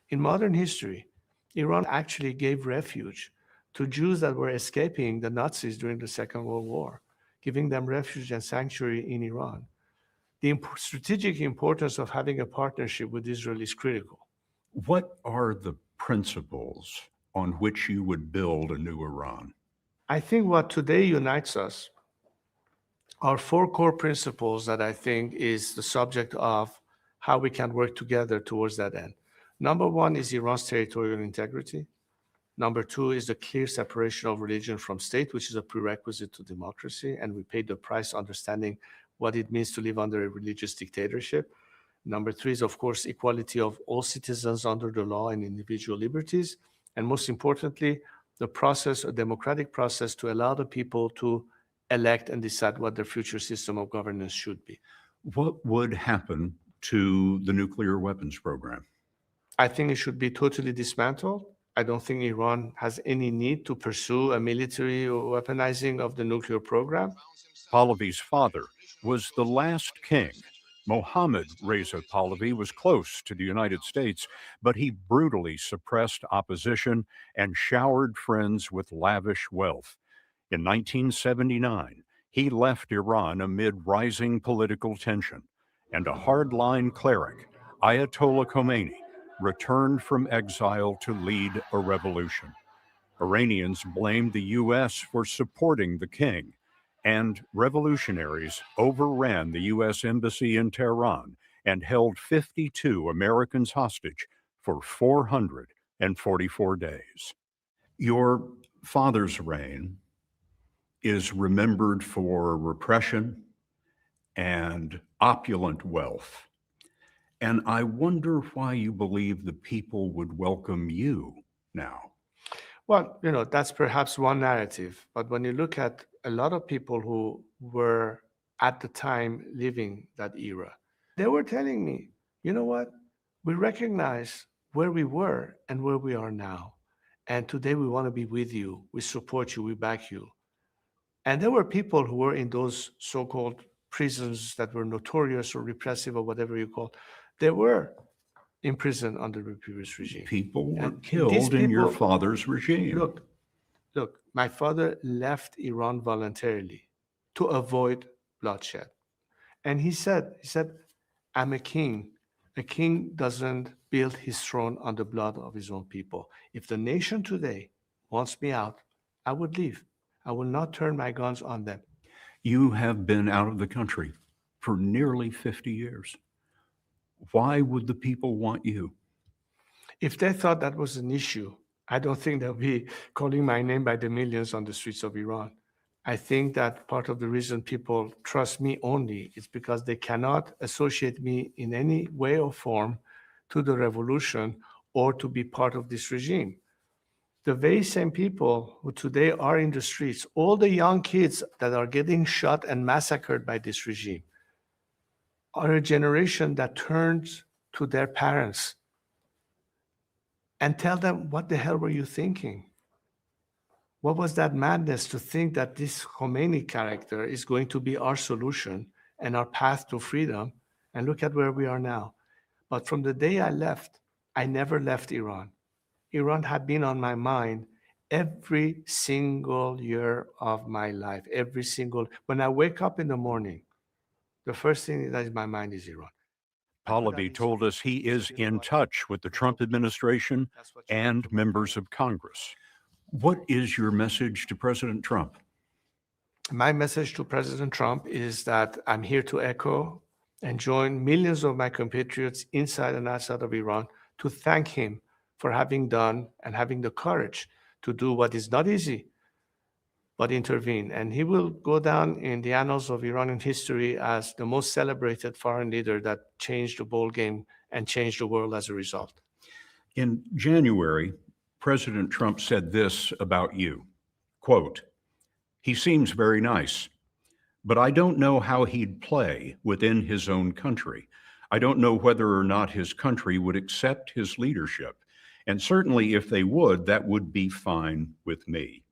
[SPEAKER 23] In modern history, Iran actually gave refuge to Jews that were escaping the Nazis during the Second World War, giving them refuge and sanctuary in Iran. The strategic importance of having a partnership with Israel is critical.
[SPEAKER 19] What are the principles on which you would build a new Iran?
[SPEAKER 23] I think what today unites us are four core principles that I think is the subject of how we can work together towards that end. Number one is Iran's territorial integrity. Number two is the clear separation of religion from state, which is a prerequisite to democracy, and we paid the price understanding what it means to live under a religious dictatorship. Number three is, of course, equality of all citizens under the law and individual liberties. And most importantly, the process, a democratic process to allow the people to elect and decide what their future system of governance should be.
[SPEAKER 19] What would happen to the nuclear weapons program?
[SPEAKER 23] I think it should be totally dismantled. I don't think Iran has any need to pursue a military or weaponizing of the nuclear program.
[SPEAKER 19] Pahlavi's father was the last king. Mohammad Reza Pahlavi was close to the United States, but he brutally suppressed opposition and showered friends with lavish wealth. In 1979, he left Iran amid rising political tension, and a hardline cleric, Ayatollah Khomeini, returned from exile to lead a revolution. Iranians blamed the U.S. for supporting the king, and revolutionaries overran the U.S. Embassy in Tehran and held 52 Americans hostage for 444 days. Your father's reign is remembered for repression and opulent wealth. And I wonder why you believe the people would welcome you now.
[SPEAKER 23] Well, that's perhaps one narrative. But when you look at a lot of people who were at the time living that era. They were telling me, you know what? We recognize where we were and where we are now. And today we want to be with you. We support you. We back you. And there were people who were in those so-called prisons that were notorious or repressive or whatever you call. They were in prison under the previous regime.
[SPEAKER 19] People were
[SPEAKER 23] And
[SPEAKER 19] killed in your father's regime.
[SPEAKER 23] Look, my father left Iran voluntarily to avoid bloodshed. And he said, I'm a king. A king doesn't build his throne on the blood of his own people. If the nation today wants me out, I would leave. I will not turn my guns on them.
[SPEAKER 19] You have been out of the country for nearly 50 years. Why would the people want you?
[SPEAKER 23] If they thought that was an issue, I don't think they'll be calling my name by the millions on the streets of Iran. I think that part of the reason people trust me only is because they cannot associate me in any way or form to the revolution or to be part of this regime. The very same people who today are in the streets, all the young kids that are getting shot and massacred by this regime, are a generation that turns to their parents and tell them, what the hell were you thinking? What was that madness to think that this Khomeini character is going to be our solution and our path to freedom? And look at where we are now. But from the day I left, I never left Iran. Iran had been on my mind every single year of my life, when I wake up in the morning, the first thing that is in my mind is Iran.
[SPEAKER 19] Pahlavi told us he is in touch with the Trump administration and members of Congress. What is your message to President Trump?
[SPEAKER 23] My message to President Trump is that I'm here to echo and join millions of my compatriots inside and outside of Iran to thank him for having done and having the courage to do what is not easy, but intervene. And he will go down in the annals of Iranian history as the most celebrated foreign leader that changed the ball game and changed the world as a result.
[SPEAKER 19] In January, President Trump said this about you, quote, "He seems very nice, but I don't know how he'd play within his own country. I don't know whether or not his country would accept his leadership. And certainly if they would, that would be fine with me."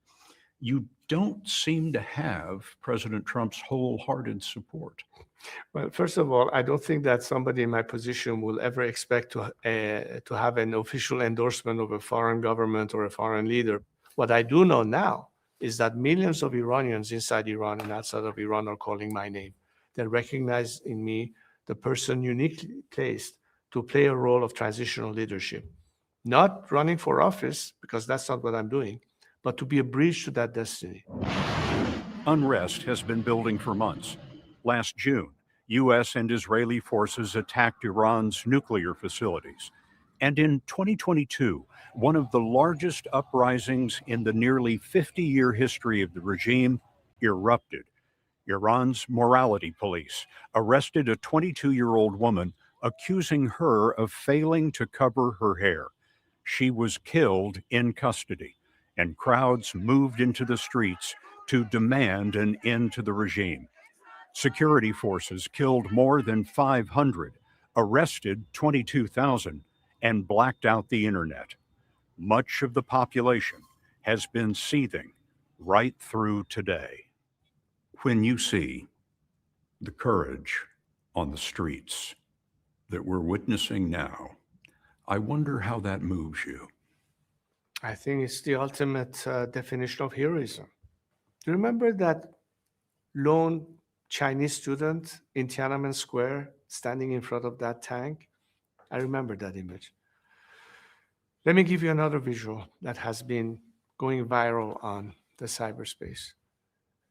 [SPEAKER 19] You don't seem to have President Trump's wholehearted support.
[SPEAKER 23] Well, first of all, I don't think that somebody in my position will ever expect to have an official endorsement of a foreign government or a foreign leader. What I do know now is that millions of Iranians inside Iran and outside of Iran are calling my name. They recognize in me the person uniquely placed to play a role of transitional leadership. Not running for office, because that's not what I'm doing, but to be a bridge to that destiny.
[SPEAKER 19] Unrest has been building for months. Last June, U.S. and Israeli forces attacked Iran's nuclear facilities. And in 2022, one of the largest uprisings in the nearly 50-year history of the regime erupted. Iran's morality police arrested a 22-year-old woman, accusing her of failing to cover her hair. She was killed in custody, and crowds moved into the streets to demand an end to the regime. Security forces killed more than 500, arrested 22,000, and blacked out the internet. Much of the population has been seething right through today. When you see the courage on the streets that we're witnessing now, I wonder how that moves you.
[SPEAKER 23] I think it's the ultimate definition of heroism. Do you remember that lone Chinese student in Tiananmen Square standing in front of that tank? I remember that image. Let me give you another visual that has been going viral on the cyberspace.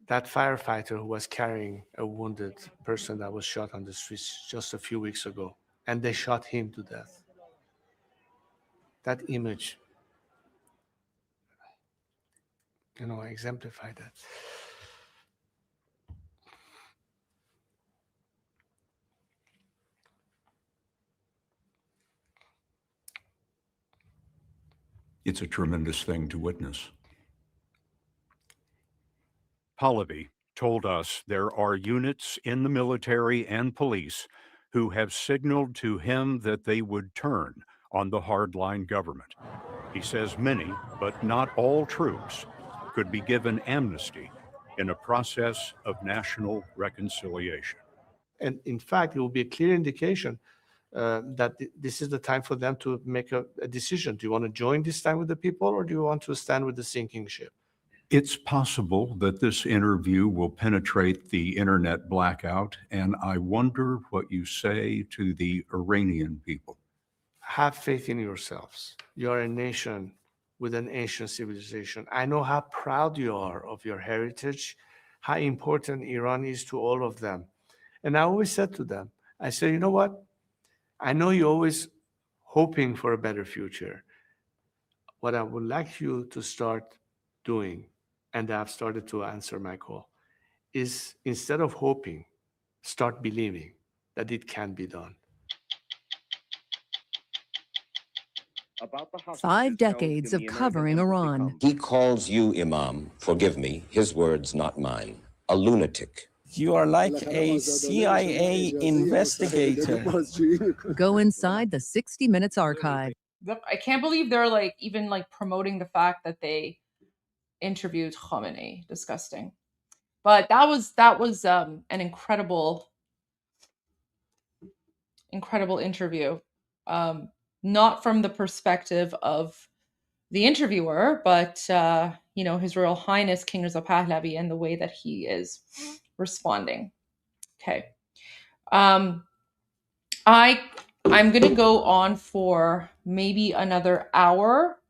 [SPEAKER 23] That firefighter who was carrying a wounded person that was shot on the streets just a few weeks ago, and they shot him to death. That image, exemplify that.
[SPEAKER 19] It's a tremendous thing to witness. Pahlavi told us there are units in the military and police who have signaled to him that they would turn on the hardline government. He says many, but not all troops could be given amnesty in a process of national reconciliation.
[SPEAKER 23] And in fact, it will be a clear indication that this is the time for them to make a decision. Do you want to join this time with the people, or do you want to stand with the sinking ship?
[SPEAKER 19] It's possible that this interview will penetrate the internet blackout, and I wonder what you say to the Iranian people.
[SPEAKER 23] Have faith in yourselves. You are a nation with an ancient civilization. I know how proud you are of your heritage, how important Iran is to all of them. And I always said to them, I said, you know what? I know you're always hoping for a better future. What I would like you to start doing, and I've started to answer my call, is instead of hoping, start believing that it can be done.
[SPEAKER 8] 5 decades of covering Iran.
[SPEAKER 15] He calls you, Imam, forgive me, his words, not mine, a lunatic.
[SPEAKER 22] You are like a CIA investigator.
[SPEAKER 8] Go inside the 60 Minutes archive.
[SPEAKER 6] I can't believe they're like even like promoting the fact that they interviewed Khamenei. Disgusting. But that was an incredible interview. Not from the perspective of the interviewer, but His Royal Highness King Reza Pahlavi and the way that he is responding. Okay. I'm going to go on for maybe another hour,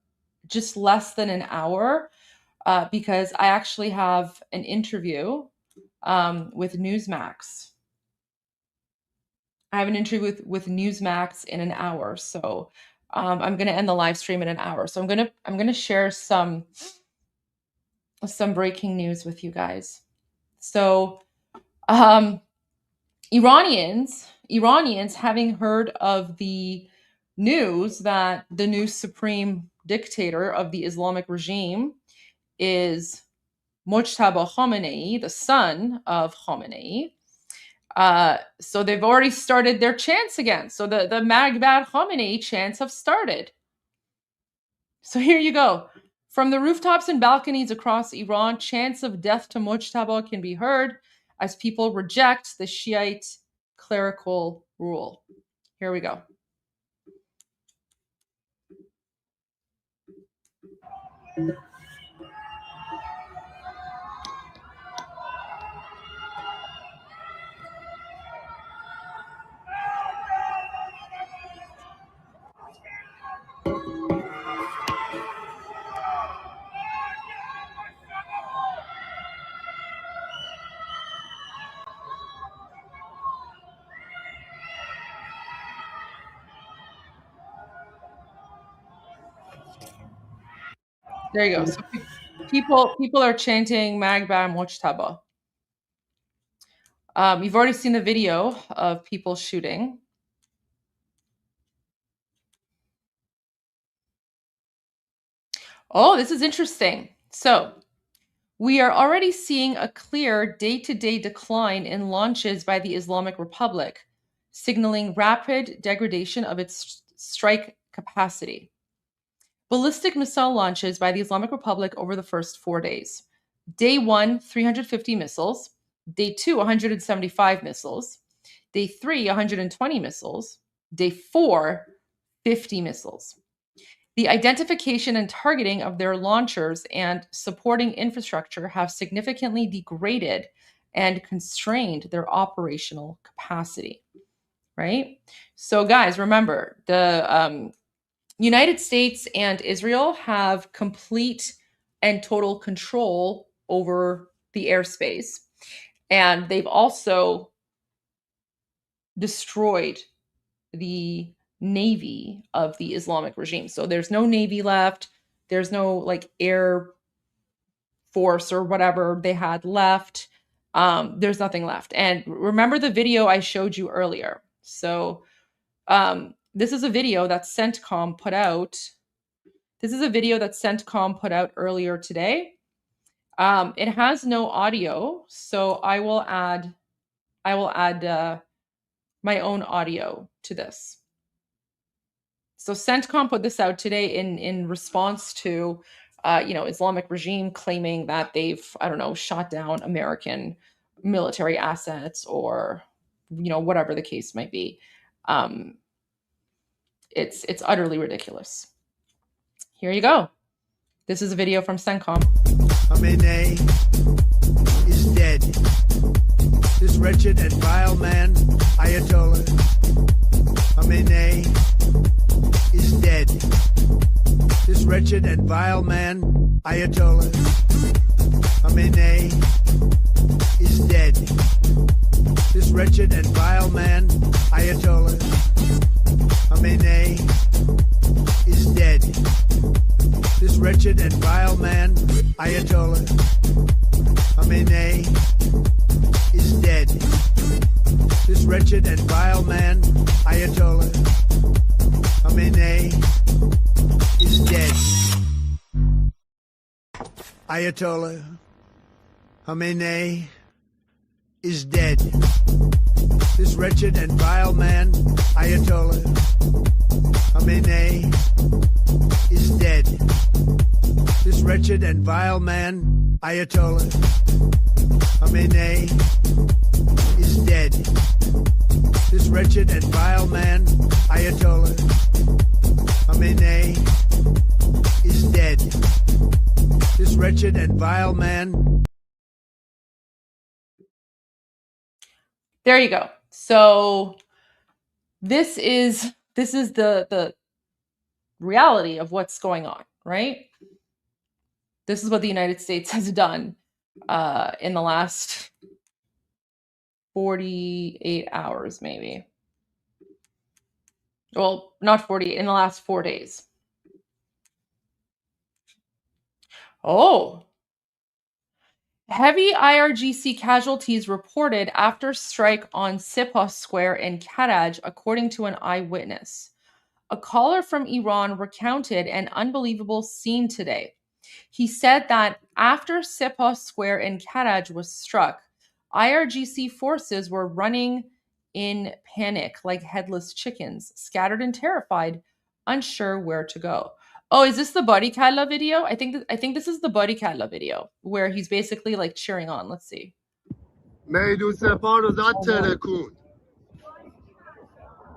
[SPEAKER 6] just less than an hour, because I actually have an interview with Newsmax. I have an interview with Newsmax in an hour, so I'm going to end the live stream in an hour. So I'm going to share some breaking news with you guys. So Iranians, having heard of the news that the new supreme dictator of the Islamic regime is Mojtaba Khamenei, the son of Khamenei. So they've already started their chants again. So the Magbad Khamenei chants have started. So here you go. From the rooftops and balconies across Iran, chants of death to Mojtaba can be heard as people reject the Shiite clerical rule. Here we go. There you go. So people are chanting Magbad Mojtaba. You've already seen the video of people shooting. Oh, this is interesting. So we are already seeing a clear day-to-day decline in launches by the Islamic Republic, signaling rapid degradation of its strike capacity. Ballistic missile launches by the Islamic Republic over the first 4 days. Day 1, 350 missiles. Day 2, 175 missiles. Day 3, 120 missiles. Day 4, 50 missiles. The identification and targeting of their launchers and supporting infrastructure have significantly degraded and constrained their operational capacity, right? So guys, remember, the United States and Israel have complete and total control over the airspace. And they've also destroyed the navy of the Islamic regime. So there's no navy left. There's no like air force or whatever they had left. There's nothing left. And remember the video I showed you earlier. So this is a video that CENTCOM put out. This is a video that CENTCOM put out earlier today. It has no audio, so I will add my own audio to this. So CENTCOM put this out today in response to Islamic regime claiming that they've, I don't know, shot down American military assets or whatever the case might be. It's utterly ridiculous. Here you go. This is a video from CENTCOM.
[SPEAKER 11] Khamenei is dead. This wretched and vile man, Ayatollah Khamenei, is dead. This wretched and vile man, Ayatollah Khamenei, is dead. This wretched and vile man, Ayatollah Khamenei, is dead. This wretched and vile man, Ayatollah Khamenei, is dead. This wretched and vile man, Ayatollah Khamenei, is dead. Ayatollah Khamenei is dead. This wretched and vile man, Ayatollah Khamenei, is dead. This wretched and vile man, Ayatollah Khamenei, is dead. This wretched and vile man, Ayatollah Khamenei, is dead. This wretched and vile man.
[SPEAKER 6] There you go. So this is the reality of what's going on, right? This is what the United States has done in the last 48 hours, maybe. Well, not 48, in the last 4 days. Oh. Heavy IRGC casualties reported after strike on Sepah Square in Karaj, according to an eyewitness. A caller from Iran recounted an unbelievable scene today. He said that after Sepah Square in Karaj was struck, IRGC forces were running in panic like headless chickens, scattered and terrified, unsure where to go. Oh, is this the Body Kalla video? I think this is the Body Kalla video where he's basically like cheering on. Let's see.
[SPEAKER 1] میدون سپاه رو زد ترکون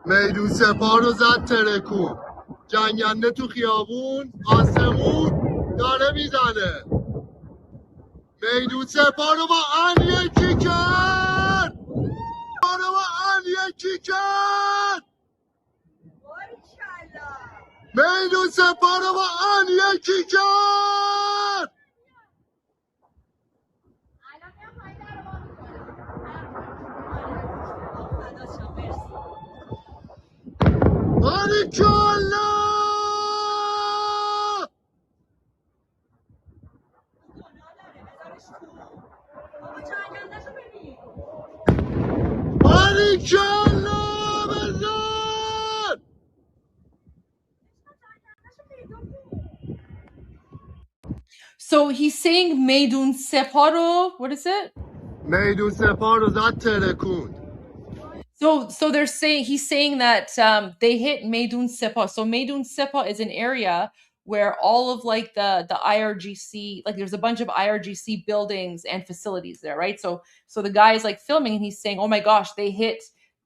[SPEAKER 1] میدون سپاه رو زد ترکون جنگنده تو خیابون آسمون داره میزنه میدون سپاه رو با ان یکی کرد ما رو با ان یکی کرد میدون سپاه رو با ان یکی کرد باریکالله باریکالله بزن
[SPEAKER 6] So he's saying Meidun Sepah, what is it?
[SPEAKER 1] میدون سپاه رو زد ترکون
[SPEAKER 6] So they're saying he's saying that they hit Meidun Sepah. So Meidun Sepah is an area where all of like the IRGC, like there's a bunch of IRGC buildings and facilities there, right? So the guy is like filming and he's saying, "Oh my gosh, they hit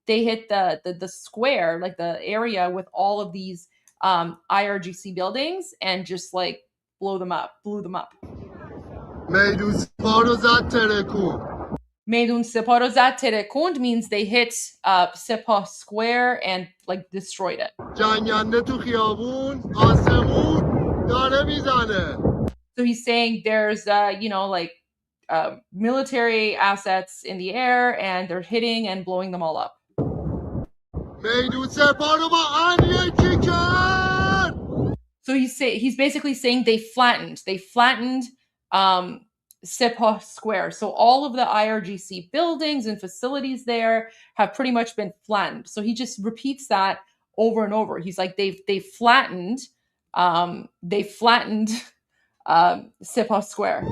[SPEAKER 6] the square, like the area with all of these IRGC buildings and just like blew them up."
[SPEAKER 1] میدون سپاه رو زد ترکون
[SPEAKER 6] Meidun Sepah رو زد ترکوند means they hit Sepah Square and like destroyed it.
[SPEAKER 1] جنگنده تو خیابون آسمون داره میزنه
[SPEAKER 6] So he's saying there's like military assets in the air and they're hitting and blowing them all up.
[SPEAKER 1] میدون سپاه رو با ان یکی کرد
[SPEAKER 6] So he's basically saying they flattened Sepah Square. So all of the IRGC buildings and facilities there have pretty much been flattened. So he just repeats that over and over. He's like they flattened Sepah Square.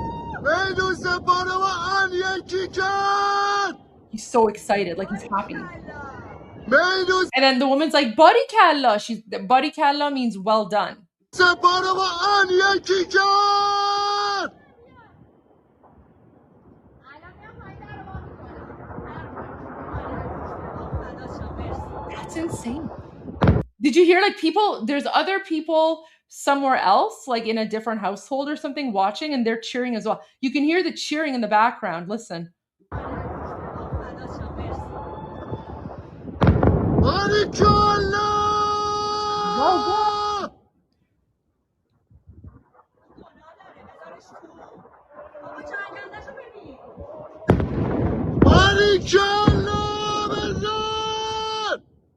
[SPEAKER 6] He's so excited, like he's happy. And then the woman's like, barikalla. Barikalla means well done. That's insane. Did you hear like people, there's other people somewhere else, like in a different household or something watching, and they're cheering as well. You can hear the cheering in the background. Listen.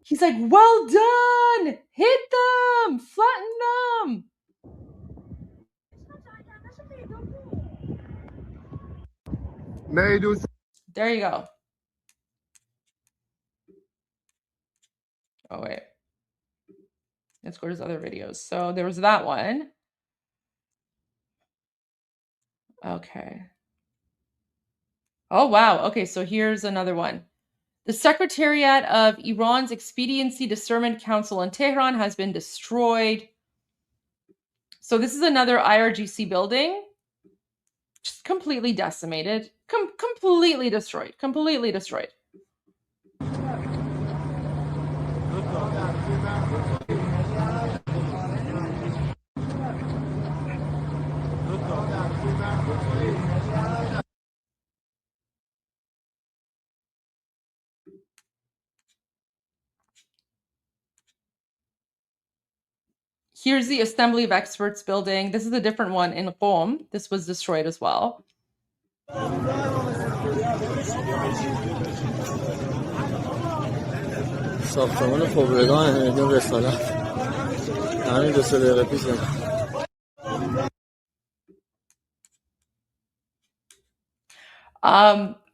[SPEAKER 6] He's like, well done! Hit them! Flatten them! There you go. Oh, wait. Let's go to his other videos. So there was that one. Okay. Oh, wow. Okay, so here's another one. The Secretariat of Iran's Expediency Discernment Council in Tehran has been destroyed. So this is another IRGC building. Just completely decimated. Completely destroyed. Completely destroyed. Here's the Assembly of Experts building. This is a different one in Qom. This was destroyed as well.
[SPEAKER 4] ساختمان خبرگان میدون رسالت همین 2 دقیقه پیش.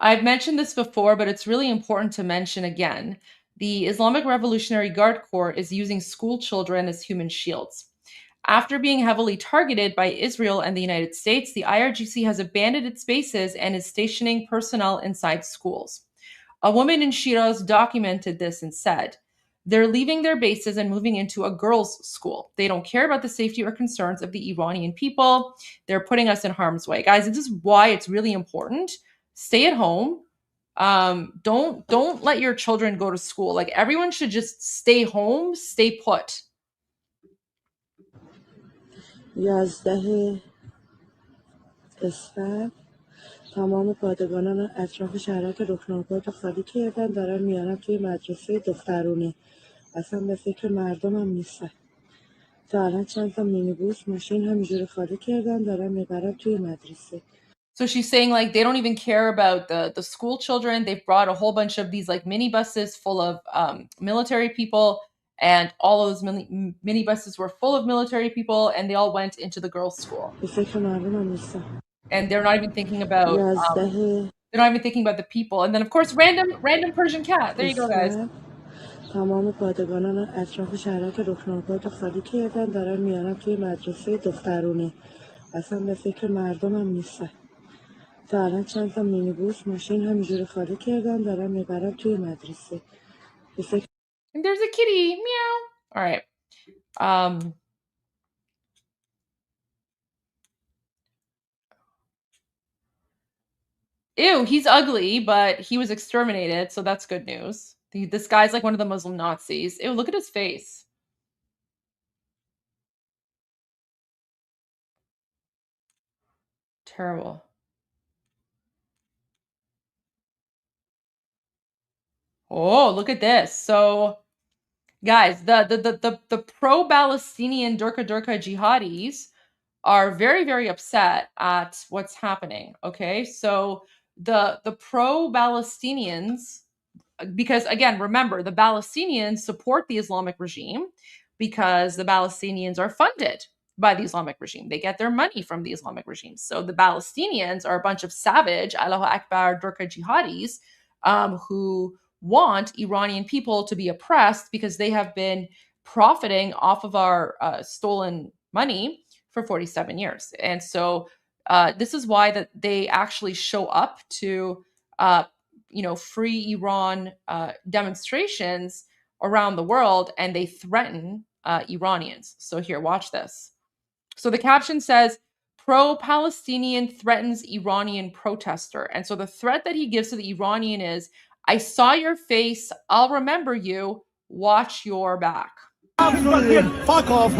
[SPEAKER 6] I've mentioned this before, but it's really important to mention again. The Islamic Revolutionary Guard Corps is using school children as human shields. After being heavily targeted by Israel and the United States, the IRGC has abandoned its bases and is stationing personnel inside schools. A woman in Shiraz documented this and said, they're leaving their bases and moving into a girls' school. They don't care about the safety or concerns of the Iranian people. They're putting us in harm's way. Guys, this is why it's really important. Stay at home. Don't let your children go to school. Like, everyone should just stay home, stay put.
[SPEAKER 18] 11 اسفند تمام پادگانان اطراف شهرک رکناباد رو خالی کردن، دارن میارن توی مدرسه دخترونه. اصلا به فکر مردمم نیستن. تا الان چند تا مینیبوس ماشین همینجوری خالی کردن، دارن میبرن توی مدرسه.
[SPEAKER 6] So she's saying like they don't even care about the school children. They've brought a whole bunch of these like minibuses full of military people, and all of those minibuses were full of military people, and they all went into the girls' school. And they're not even thinking about the people. And then of course random Persian cat. There you go, guys.
[SPEAKER 18] تمام پادگانان اطراف شهرک رکناباد رو خالی کردن، دارن میارن توی مدرسه دخترونه. اصلا به فکر مردمم نیستن. تا الان چند تا مینیبوس ماشین همینجوری خالی کردن، دارن میبرن توی مدرسه.
[SPEAKER 6] And there's a kitty. Meow. All right. Ew, he's ugly, but he was exterminated, so that's good news. This guy's like one of the Muslim Nazis. Ew, look at his face. Terrible. Oh, look at this. So, guys, the pro-Palestinian Durka jihadis are very, very upset at what's happening. Okay, so the pro-Palestinians, because again, remember, the Palestinians support the Islamic regime because the Palestinians are funded by the Islamic regime. They get their money from the Islamic regime. So the Palestinians are a bunch of savage, Allahu Akbar, Durka jihadis who want Iranian people to be oppressed because they have been profiting off of our stolen money for 47 years. And so This is why that they actually show up to, free Iran demonstrations around the world, and they threaten Iranians. So here, watch this. So the caption says, pro-Palestinian threatens Iranian protester. And so the threat that he gives to the Iranian is, I saw your face, I'll remember you, watch your back.
[SPEAKER 13] Fuck off.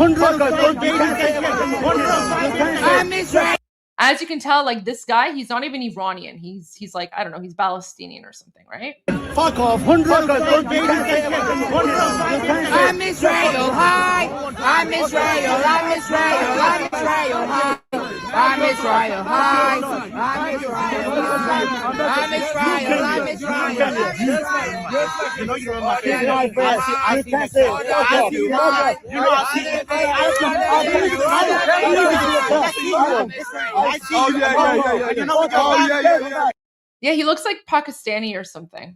[SPEAKER 6] As you can tell, like, this guy, he's not even Iranian. He's like, I don't know, he's Palestinian or something, right?
[SPEAKER 13] Fuck off. I'm Israel. Hi. I'm Israel. I'm Israel. I'm Israel. Hi. I'm Israel. Hi. I'm Israel. I'm Israel. I'm Israel. You know you're my favorite. I can't say
[SPEAKER 6] Yeah, he looks like Pakistani or something.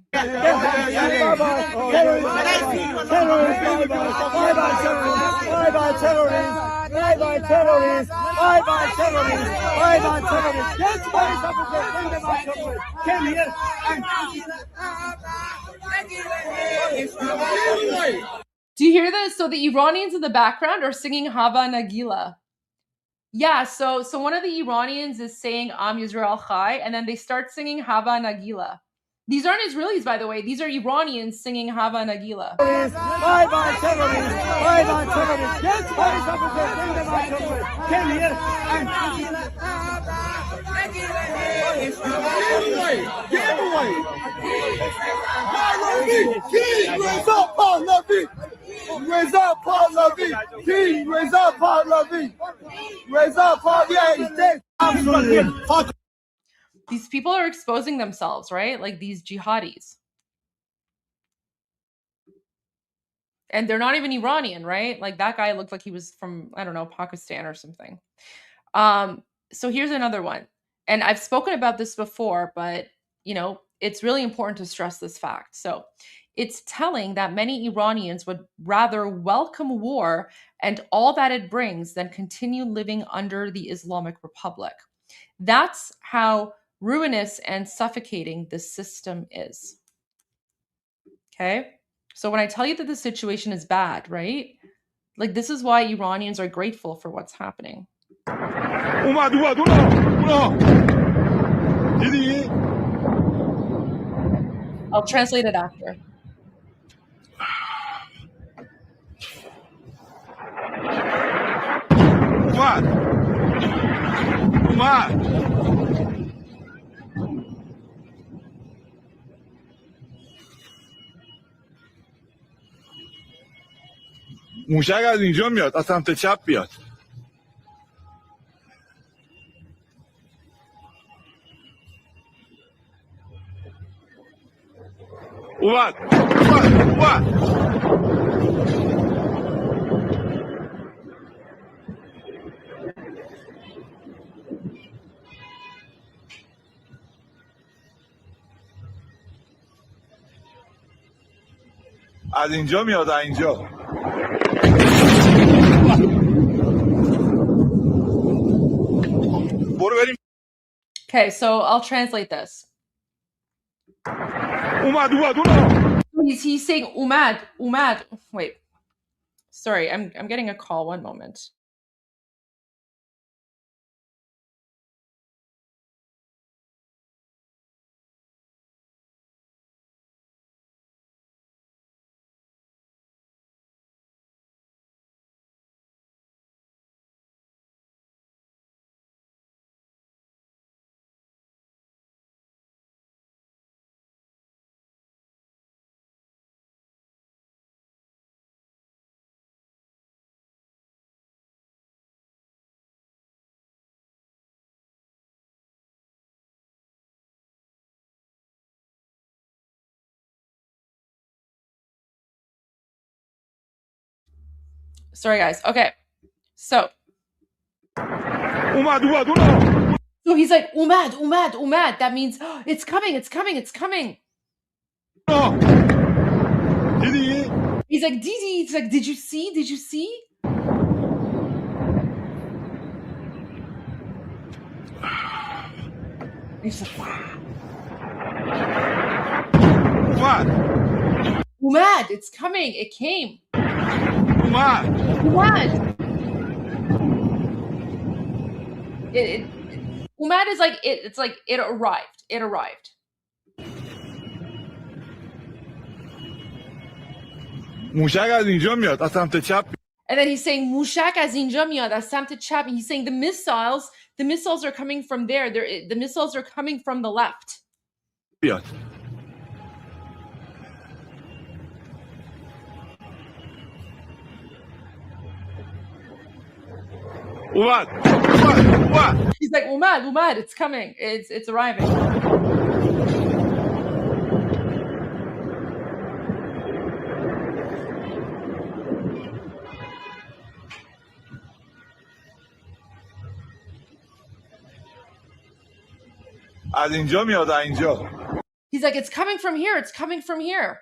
[SPEAKER 6] Do you hear this? So the Iranians in the background are singing Hava Nagila. Yeah, so one of the Iranians is saying Am Yisrael Chai, and then they start singing Hava Nagila. These aren't Israelis, by the way. These are Iranians singing Hava Nagila. These people are exposing themselves, right? Like these jihadis. And they're not even Iranian, right? Like that guy looked like he was from, I don't know, Pakistan or something. So here's another one. And I've spoken about this before, but, it's really important to stress this fact. So it's telling that many Iranians would rather welcome war and all that it brings than continue living under the Islamic Republic. That's how ruinous and suffocating this system is. Okay? So when I tell you that the situation is bad, right? Like this is why Iranians are grateful for what's happening. I'll translate it after.
[SPEAKER 12] موشک از اینجا میاد، از سمت چپ بیاد. اومد. از اینجا میاد، از اینجا.
[SPEAKER 6] Okay, so I'll translate this. He's saying Umad. Wait. Sorry, I'm getting a call. One moment. Sorry, guys. Okay. So he's like, Umad. That means it's coming. He's like, Didi. It's like, did you see? Umad, it's coming. It came. Umad. Umad is like it. It's like it arrived. It arrived.
[SPEAKER 12] موشک از اینجا میاد از سمت چپ.
[SPEAKER 6] And then he's saying موشک از اینجا میاد از سمت چپ. He's saying the missiles are coming from there. The missiles are coming from the left.
[SPEAKER 12] بیاد. اومد.
[SPEAKER 6] He's like Umad, it's coming. It's arriving.
[SPEAKER 12] از اینجا میاد از اینجا.
[SPEAKER 6] He's like, it's coming from here. It's coming from here.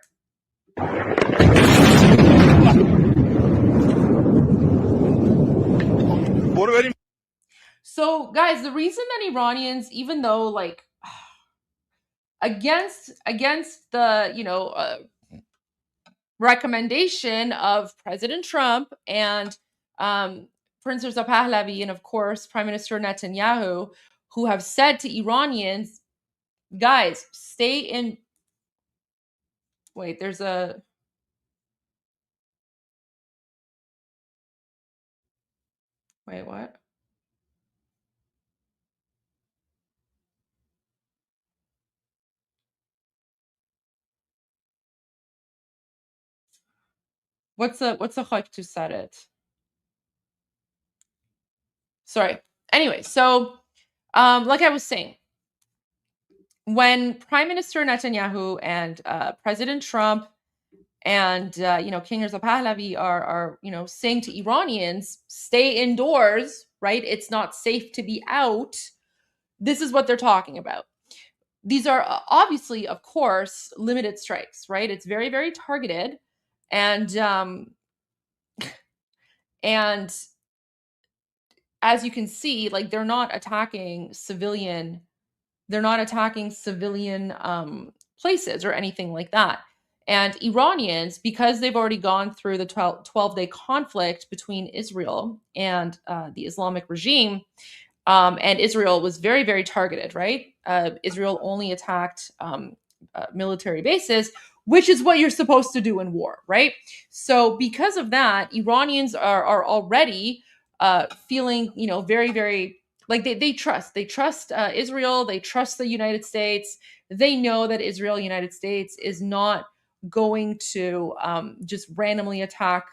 [SPEAKER 6] So, guys, the reason that Iranians, even though like against the recommendation of President Trump and Prince Reza Pahlavi and of course Prime Minister Netanyahu, who have said to Iranians, guys, stay in. Wait, there's a. Wait, what? What's the hike to set it? Sorry. Anyway, so like I was saying, when Prime Minister Netanyahu and President Trump and King Reza Pahlavi are saying to Iranians, stay indoors, right? It's not safe to be out. This is what they're talking about. These are obviously, of course, limited strikes, right? It's very, very targeted. And as you can see, like they're not attacking civilian places or anything like that. And Iranians, because they've already gone through the 12-day conflict between Israel and the Islamic regime, and Israel was very, very targeted, right? Israel only attacked military bases, which is what you're supposed to do in war, right? So because of that, Iranians are already feeling, very, very like they trust Israel. They trust the United States. They know that Israel, United States is not going to just randomly attack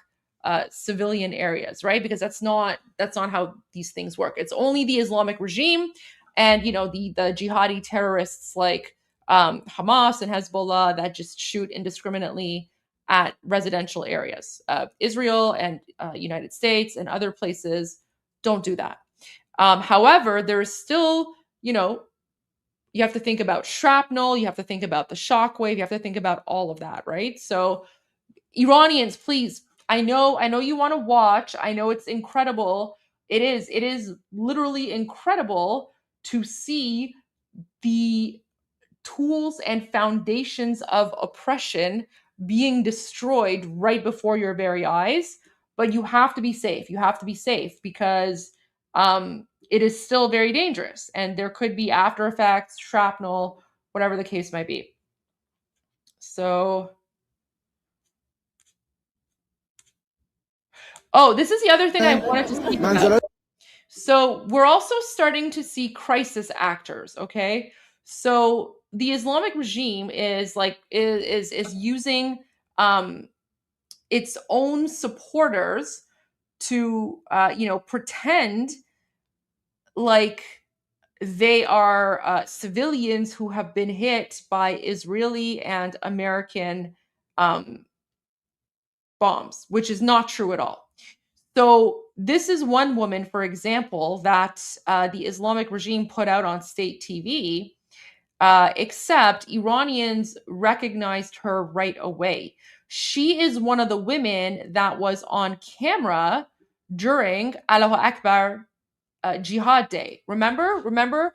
[SPEAKER 6] civilian areas, right? Because that's not how these things work. It's only the Islamic regime and the jihadi terrorists like Hamas and Hezbollah that just shoot indiscriminately at residential areas. Israel and United States and other places don't do that. However, there's still, you have to think about shrapnel, you have to think about the shockwave, you have to think about all of that, right? So Iranians, please, I know you want to watch. I know it's incredible. It is literally incredible to see the tools and foundations of oppression being destroyed right before your very eyes. But you have to be safe. You have to be safe because it is still very dangerous. And there could be after effects, shrapnel, whatever the case might be. So... Oh, this is the other thing I wanted to speak about. So we're also starting to see crisis actors, okay? So the Islamic regime is using its own supporters to pretend like they are civilians who have been hit by Israeli and American bombs, which is not true at all. So this is one woman, for example, that the Islamic regime put out on state TV, except Iranians recognized her right away. She is one of the women that was on camera during Allahu Akbar Jihad Day. Remember?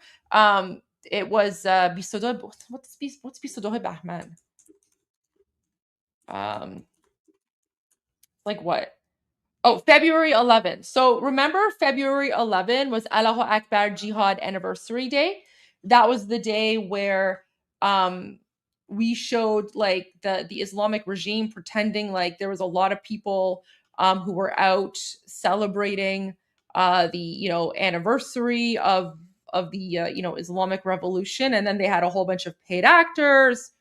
[SPEAKER 6] it was 22 what's 22 بهمن like what? Oh, February 11. So remember, February 11 was Allahu Akbar Jihad Anniversary Day. That was the day where we showed like the Islamic regime pretending like there was a lot of people who were out celebrating the anniversary of the Islamic Revolution, and then they had a whole bunch of paid actors.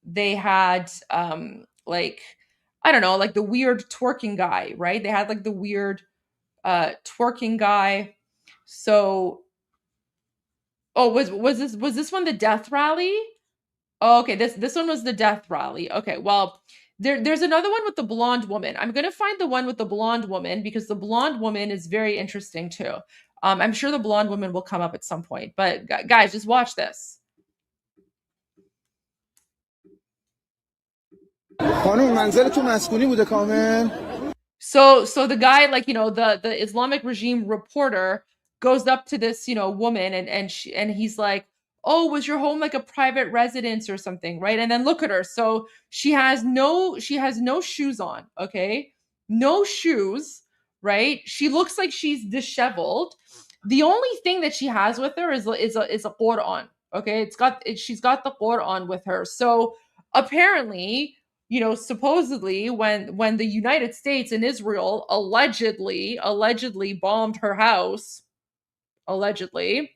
[SPEAKER 6] They had like, I don't know, like the weird twerking guy, right? They had like the weird twerking guy. So, oh, was this one the death rally? Oh, okay, this one was the death rally. Okay, well, there's another one with the blonde woman. I'm gonna find the one with the blonde woman because the blonde woman is very interesting too. I'm sure the blonde woman will come up at some point. But guys, just watch this. So the guy, like, the Islamic regime reporter goes up to this, woman and he's like, "Oh, was your home like a private residence or something?" Right? And then look at her. So she has no shoes on, okay? No shoes, right? She looks like she's disheveled. The only thing that she has with her is a Quran, okay? She's got the Quran with her. So apparently, supposedly when the United States and Israel allegedly bombed her house, allegedly,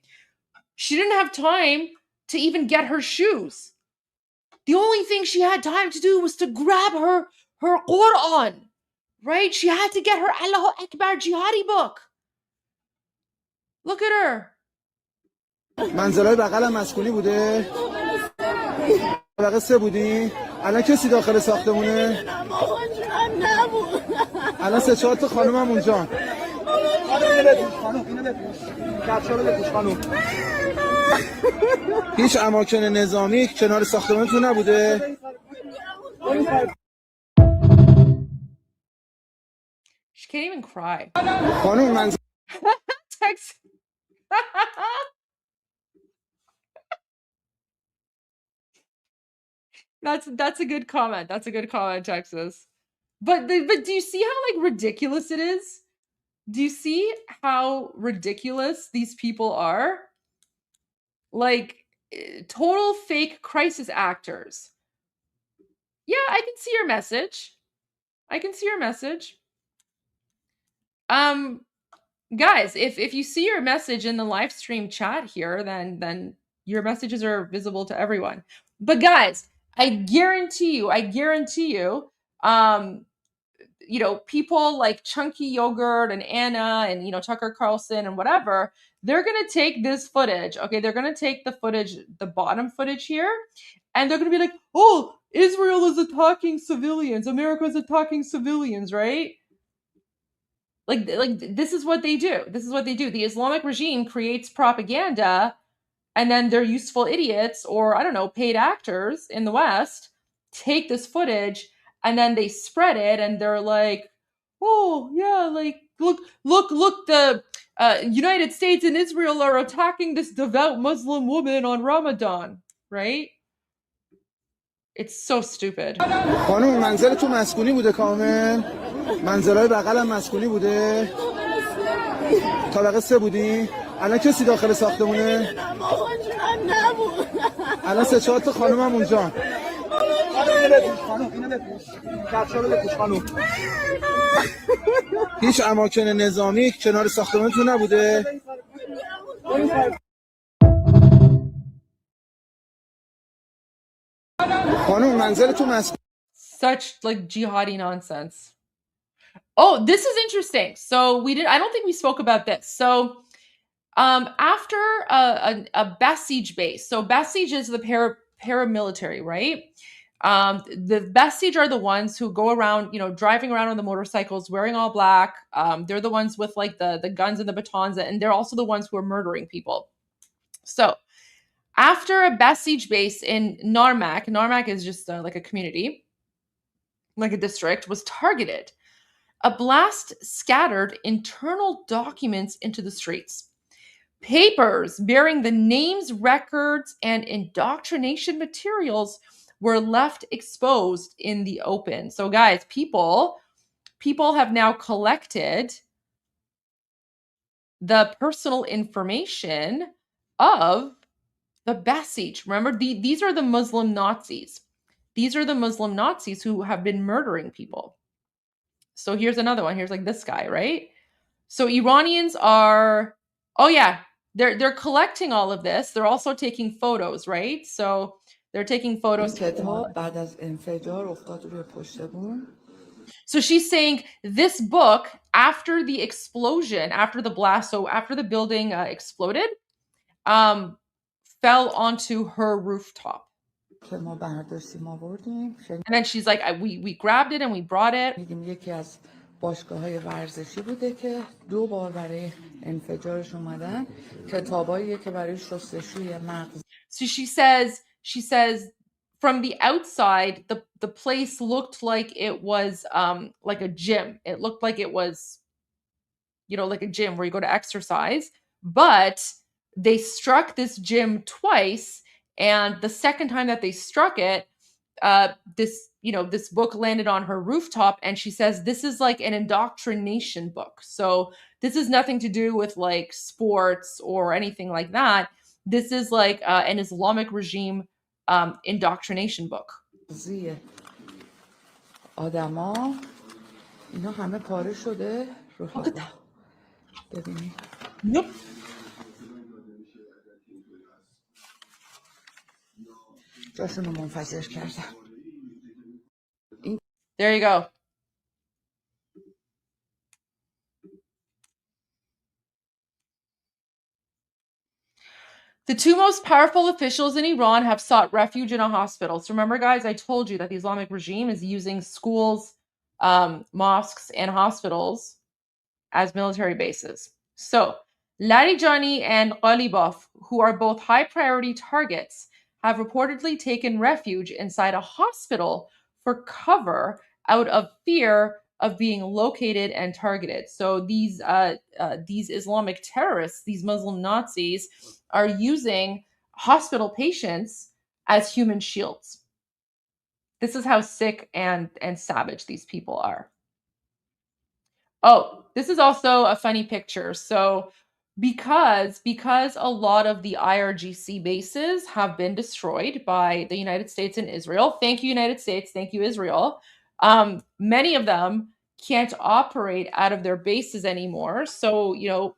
[SPEAKER 6] she didn't have time to even get her shoes. The only thing she had time to do was to grab her Quran, right? She had to get her Allahu Akbar jihadi book. Look at her.
[SPEAKER 2] منزلای بغلم مسکونی بوده؟ طبقه 3 بودین؟ الان کسی داخل ساختمونه؟ الان 3-4 تا خانومم اونجا. هیچ اماکن نظامی کنار ساختمونتون نبوده؟
[SPEAKER 6] She can't even cry.
[SPEAKER 2] خانوم منزل
[SPEAKER 6] Text. That's a good comment. That's a good comment, Texas. But do you see how like ridiculous it is? Do you see how ridiculous these people are? Like total fake crisis actors. Yeah, I can see your message. I can see your message. Guys, if you see your message in the live stream chat here, then your messages are visible to everyone. But guys, I guarantee you, people like Chunky Yogurt and Anna and, Tucker Carlson and whatever, they're going to take this footage. Okay. They're going to take the footage, the bottom footage here, and they're going to be like, "Oh, Israel is attacking civilians. America is attacking civilians," right? Like this is what they do. This is what they do. The Islamic regime creates propaganda, and then they're useful idiots or, I don't know, paid actors in the West take this footage and then they spread it and they're like, "Oh, yeah, like, look, the United States and Israel are attacking this devout Muslim woman on Ramadan," right? It's so stupid.
[SPEAKER 2] خانوم منزل تو مسکونی بوده کامل؟ منزلای بغلم مسکونی بوده؟ طبقه 3 بودین؟ الان کسی داخل ساختمونه؟ الان 3-4 تا خانومم اونجا. هیچ اماکن نظامی کنار ساختمونتون نبوده؟ خانوم منزل تو مسکونی.
[SPEAKER 6] Such like jihadi nonsense. Oh, this is interesting. So I don't think we spoke about this. So after a Basij base, so Basij is the paramilitary, right? The Basij are the ones who go around, driving around on the motorcycles, wearing all black. They're the ones with like the guns and the batons, and they're also the ones who are murdering people. So after a Basij base in Narmak is just like a community, like a district, was targeted. A blast scattered internal documents into the streets. Papers bearing the names, records, and indoctrination materials were left exposed in the open. So guys, people have now collected the personal information of the Basij. Remember, these are the Muslim Nazis. These are the Muslim Nazis who have been murdering people. So here's another one. Here's like this guy, right? So Iranians are, oh yeah, they're collecting all of this. They're also taking photos, right? So they're taking photos. So she's saying this book, after the explosion, after the blast, so after the building exploded, fell onto her rooftop. And then she's like, we grabbed it and we brought it. باشگاه‌های ورزشی بوده که 2 بار برای انفجارش اومدن کتاباییه که برای شستشوی مغز. So she says from the outside the place looked like it was like a gym. It looked like it was, you know, like a gym where you go to exercise, but they struck this gym twice, and the second time that they struck it, this book landed on her rooftop, and she says this is like an indoctrination book. So this is nothing to do with like sports or anything like that. This is like an Islamic regime indoctrination book. آدما اینا همه پاره شده رو ببینید. Nope. جاشونو منفجر کردن. There you go. The 2 most powerful officials in Iran have sought refuge in a hospital. So remember, guys, I told you that the Islamic regime is using schools, mosques, and hospitals as military bases. So Larijani and Ghalibaf, who are both high priority targets, have reportedly taken refuge inside a hospital for cover out of fear of being located and targeted. So these Islamic terrorists, these Muslim Nazis, are using hospital patients as human shields. This is how sick and savage these people are. Oh, this is also a funny picture. So because a lot of the IRGC bases have been destroyed by the United States and Israel, thank you, United States, thank you, Israel, many of them can't operate out of their bases anymore. So, you know,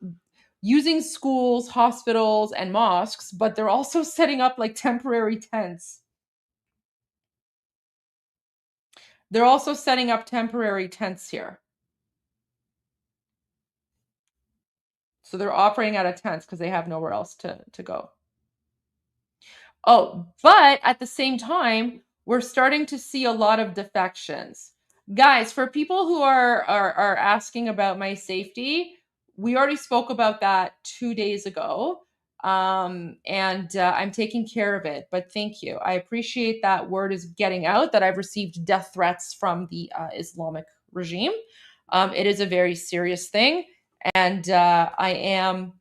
[SPEAKER 6] using schools, hospitals, and mosques, but they're also setting up like temporary tents. They're also setting up temporary tents here. So they're operating out of tents because they have nowhere else to go. Oh, but at the same time, we're starting to see a lot of defections. Guys, for people who are asking about my safety, we already spoke about that 2 days ago. And I'm taking care of it, but thank you. I appreciate that word is getting out, that I've received death threats from the Islamic regime. It is a very serious thing. And I am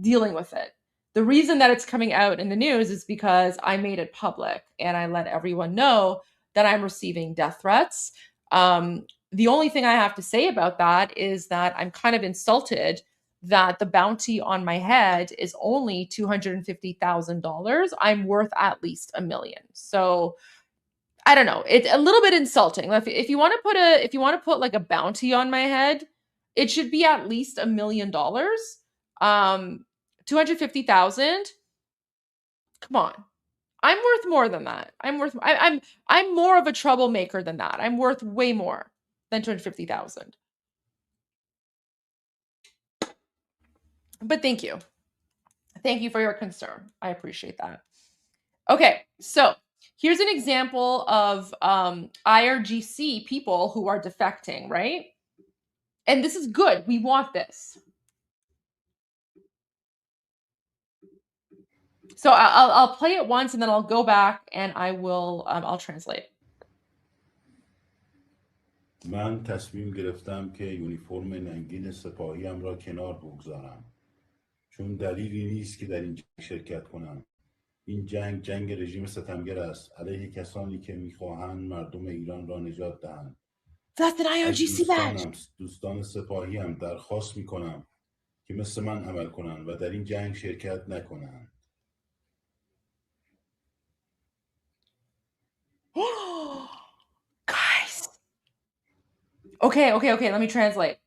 [SPEAKER 6] dealing with it. The reason that it's coming out in the news is because I made it public and I let everyone know that I'm receiving death threats. The only thing I have to say about that is that I'm kind of insulted that the bounty on my head is only $250,000. I'm worth at least $1 million. So I don't know. It's a little bit insulting. If you want to put like a bounty on my head, it should be at least $1 million. 250,000. Come on. I'm worth more than that. I'm more of a troublemaker than that. I'm worth way more than 250,000. But thank you. Thank you for your concern. I appreciate that. Okay, so here's an example of IRGC people who are defecting, right? And this is good. We want this. So I'll play it once and then I'll go back and I will I'll translate.
[SPEAKER 7] من تصمیم گرفتم که یونیفرم ننگین سپاهیم را کنار بگذارم چون دلیلی نیست که در این جنگ شرکت کنم. این جنگ رژیم ستمگر است علیه کسانی که میخواهند مردم ایران را نجات دهند.
[SPEAKER 6] That's an IRGC badge.
[SPEAKER 7] دوستان سپاهیم درخواست میکنم که مثل من عمل کنند و در این جنگ شرکت نکنند.
[SPEAKER 6] Guys. Okay, let me translate.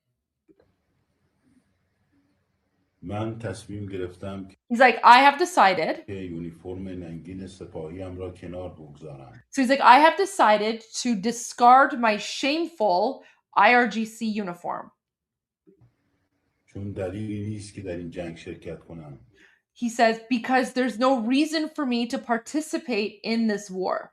[SPEAKER 7] من تصمیم گرفتم
[SPEAKER 6] He's like, I have decided.
[SPEAKER 7] که یونیفرم ننگین سپاهیم را کنار بگذارم.
[SPEAKER 6] So he's like, I have decided to discard my shameful IRGC uniform.
[SPEAKER 7] چون دلیلی نیست که در این جنگ شرکت کنم.
[SPEAKER 6] He says, because there's no reason for me to participate in this war.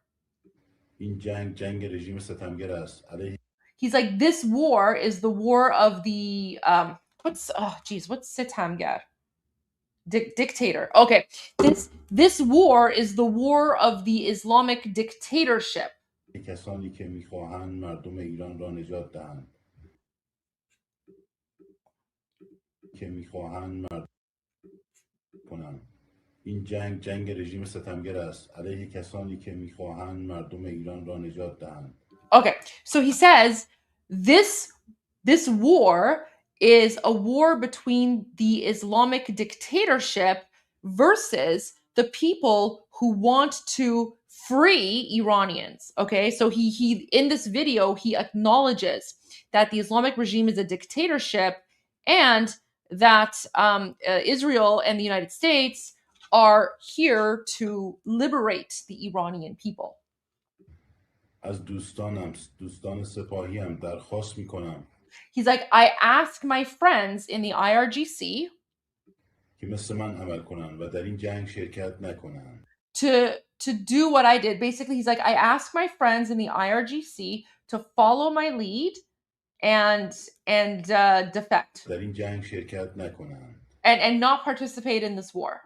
[SPEAKER 7] این جنگ رژیم ستمگر است علیه
[SPEAKER 6] He's like, this war is the war of the what's sitamgar? Dictator. Okay. This war is the war of the Islamic dictatorship.
[SPEAKER 7] کسانی که میخواهند مردم ایران را نجات دهند. که میخواهند کنند. این جنگ رژیم ستمگر است علیه کسانی که میخواهند مردم ایران را نجات دهند.
[SPEAKER 6] Okay, so he says this war is a war between the Islamic dictatorship versus the people who want to free Iranians. Okay, so he in this video he acknowledges that the Islamic regime is a dictatorship and that Israel and the United States are here to liberate the Iranian people.
[SPEAKER 7] از دوستان سپاهیم درخواست میکنم.
[SPEAKER 6] He's like, I ask my friends in the IRGC
[SPEAKER 7] که مثل من عمل کنند و در این جنگ شرکت نکنند.
[SPEAKER 6] To do what I did. Basically, he's like, I ask my friends in the IRGC to follow my lead and defect.
[SPEAKER 7] در این جنگ شرکت نکنند.
[SPEAKER 6] And not participate in this war.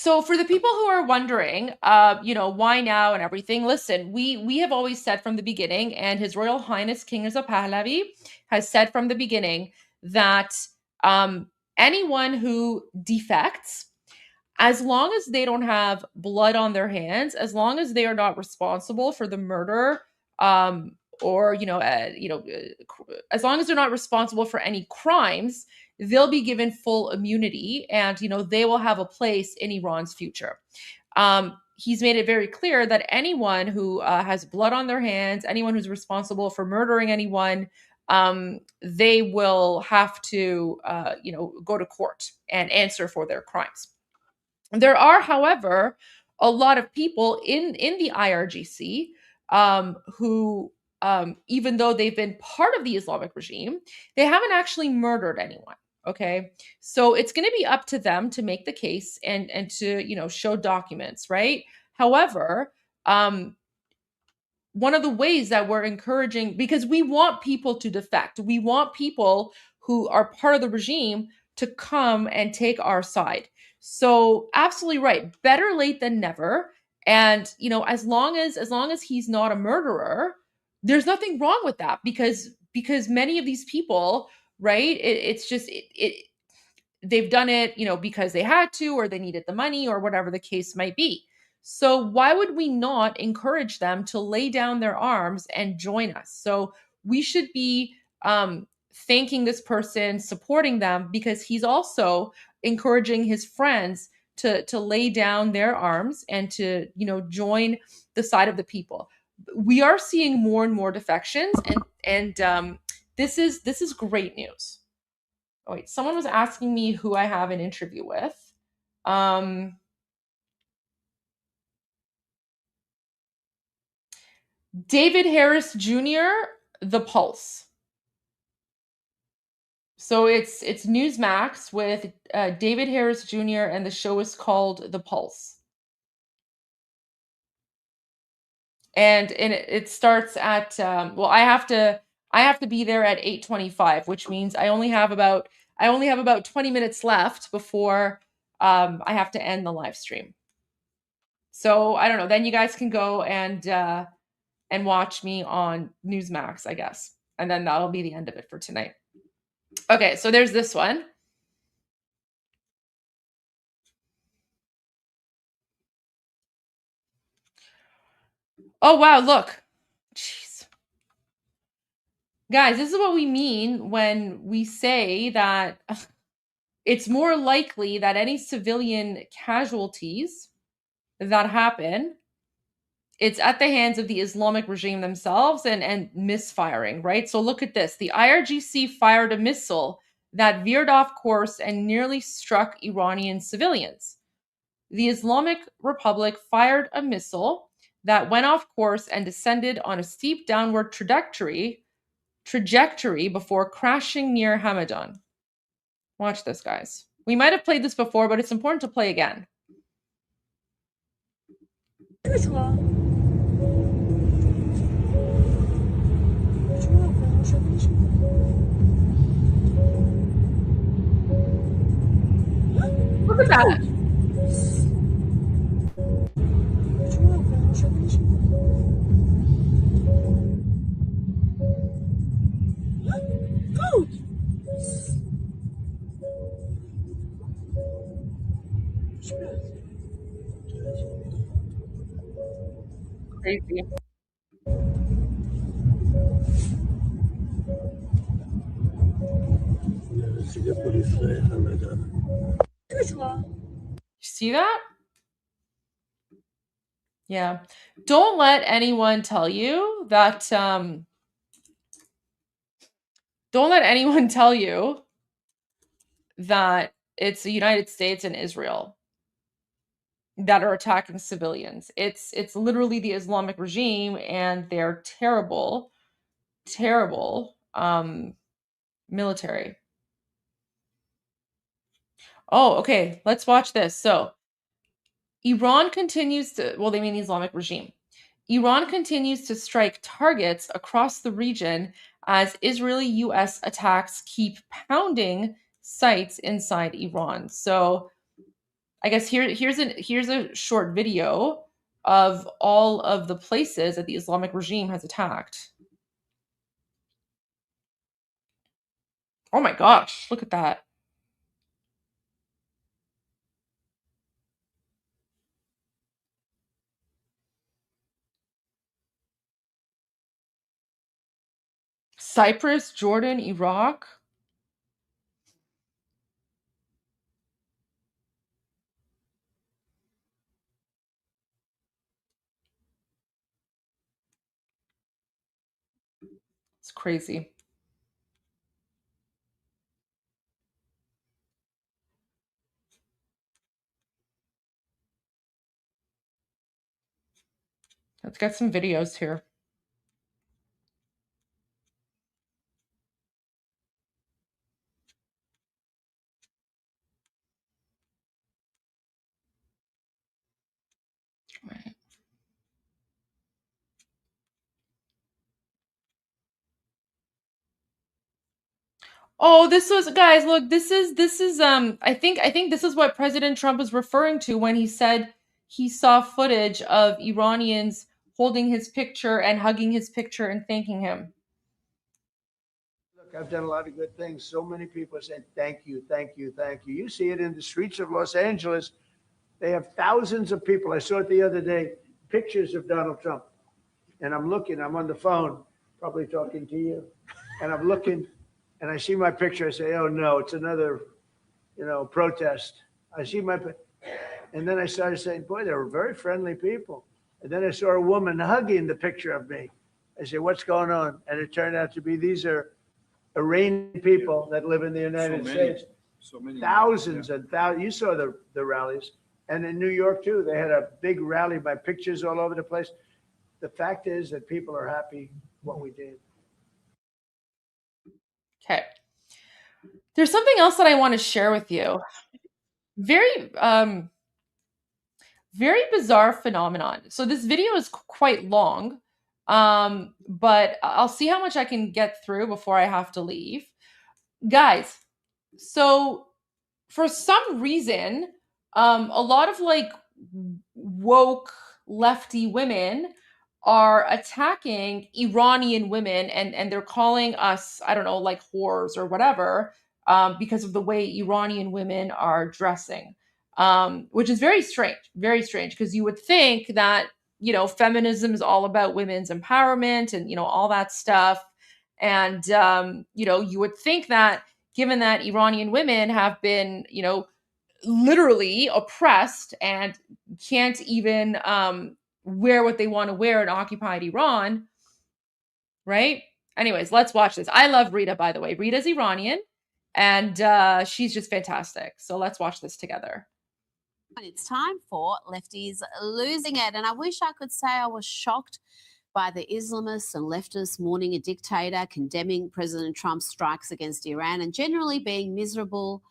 [SPEAKER 6] So for the people who are wondering, why now and everything, listen, we have always said from the beginning, and His Royal Highness King Reza Pahlavi has said from the beginning that anyone who defects, as long as they don't have blood on their hands, as long as they are not responsible for the murder, as long as they're not responsible for any crimes, they'll be given full immunity and, they will have a place in Iran's future. He's made it very clear that anyone who has blood on their hands, anyone who's responsible for murdering anyone, they will have to, go to court and answer for their crimes. There are, however, a lot of people in the IRGC who, even though they've been part of the Islamic regime, they haven't actually murdered anyone. Okay, so it's going to be up to them to make the case and to show documents, right? However, one of the ways that we're encouraging, because we want people to defect, we want people who are part of the regime to come and take our side. So absolutely right, better late than never. And as long as he's not a murderer, there's nothing wrong with that, because many of these people, right, it's just they've done it because they had to, or they needed the money, or whatever the case might be. So why would we not encourage them to lay down their arms and join us? So we should be thanking this person, supporting them, because he's also encouraging his friends to lay down their arms and to join the side of the people. We are seeing more and more defections, and this is great news. Oh wait, someone was asking me who I have an interview with. David Harris Jr., The Pulse. So it's Newsmax with David Harris Jr. and the show is called The Pulse. And it starts at I have to be there at 8:25, which means I only have about 20 minutes left before I have to end the live stream. So I don't know. Then you guys can go and watch me on Newsmax, I guess. And then that'll be the end of it for tonight. Okay, so there's this one. Oh, wow, look. Jeez. Guys, this is what we mean when we say that it's more likely that any civilian casualties that happen, it's at the hands of the Islamic regime themselves and misfiring, right? So look at this. The IRGC fired a missile that veered off course and nearly struck Iranian civilians. The Islamic Republic fired a missile that went off course and descended on a steep downward trajectory before crashing near Hamadan. Watch this, guys. We might have played this before, but it's important to play again. Look at that. Crazy. See that? Yeah. Don't let anyone tell you that it's the United States and Israel that are attacking civilians. It's literally the Islamic regime and their terrible military. Oh, okay. Let's watch this. So Iran continues to, well, they mean the Islamic regime. Iran continues to strike targets across the region as Israeli-US attacks keep pounding sites inside Iran. So I guess here's a short video of all of the places that the Islamic regime has attacked. Oh my gosh, look at that. Cyprus, Jordan, Iraq. It's crazy. Let's get some videos here. Right. Oh, this was, guys, look, this is I think this is what President Trump was referring to when he said he saw footage of Iranians holding his picture and hugging his picture and thanking him.
[SPEAKER 11] Look, I've done a lot of good things. So many people said, thank you, thank you, thank you. You see it in the streets of Los Angeles. They have thousands of people. I saw it the other day, pictures of Donald Trump. And I'm looking, I'm on the phone, probably talking to you. And I'm looking, and I see my picture. I say, oh no, it's another, protest. I see my, and then I started saying, boy, they were very friendly people. And then I saw a woman hugging the picture of me. I said, what's going on? And it turned out to be, these are Iranian people that live in the United States.
[SPEAKER 12] So many.
[SPEAKER 11] Thousands and thousands. You saw the rallies. And in New York, too, they had a big rally, my pictures all over the place. The fact is that people are happy what we did.
[SPEAKER 6] Okay. There's something else that I want to share with you. Very bizarre phenomenon. So this video is quite long, but I'll see how much I can get through before I have to leave. Guys, so for some reason, a lot of woke lefty women are attacking Iranian women, and they're calling us, I don't know, like whores or whatever, because of the way Iranian women are dressing, which is very strange, because you would think that, you know, feminism is all about women's empowerment and, you know, all that stuff. And, you know, you would think that given that Iranian women have been, you know, literally oppressed and can't even wear what they want to wear in occupied Iran, right? Anyways, let's watch this. I love Rita, by the way. Rita's Iranian, and she's just fantastic. So let's watch this together.
[SPEAKER 17] It's time for Lefties Losing It. And I wish I could say I was shocked by the Islamists and leftists mourning a dictator, condemning President Trump's strikes against Iran, and generally being miserable,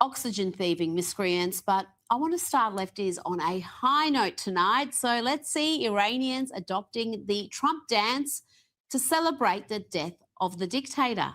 [SPEAKER 17] oxygen-thieving miscreants. But I want to start Lefties on a high note tonight. So let's see Iranians adopting the Trump dance to celebrate the death of the dictator.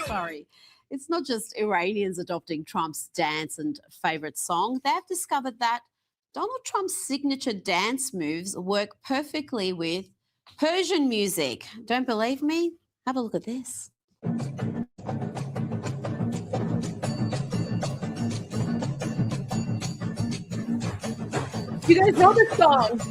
[SPEAKER 17] Sorry. It's not just Iranians adopting Trump's dance and favourite song. They've discovered that Donald Trump's signature dance moves work perfectly with Persian music. Don't believe me? Have a look at this.
[SPEAKER 6] You guys know this song?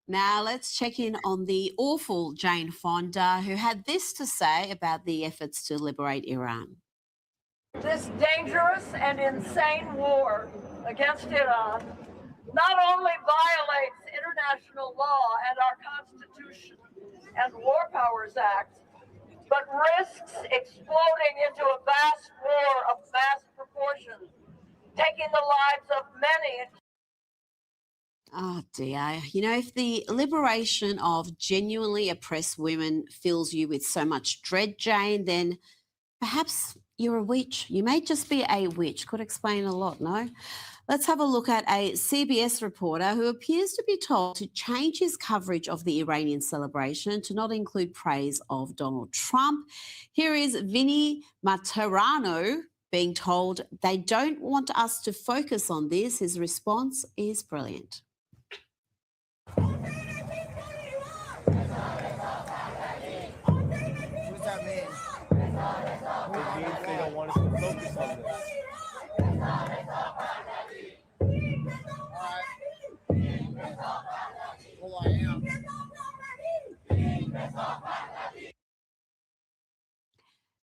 [SPEAKER 17] Now let's check in on the awful Jane Fonda, who had this to say about the efforts to liberate Iran.
[SPEAKER 20] This dangerous and insane war against Iran not only violates international law and our Constitution and War Powers Act, but risks exploding into a vast war of vast proportions, taking the lives of many.
[SPEAKER 17] Oh dear. You know, if the liberation of genuinely oppressed women fills you with so much dread, Jane, then perhaps you're a witch. You may just be a witch. Could explain a lot, no? Let's have a look at a CBS reporter who appears to be told to change his coverage of the Iranian celebration to not include praise of Donald Trump. Here is Vinny Materano being told they don't want us to focus on this. His response is brilliant.
[SPEAKER 13] What does that mean? It means they don't want us to focus on this. Well, I am.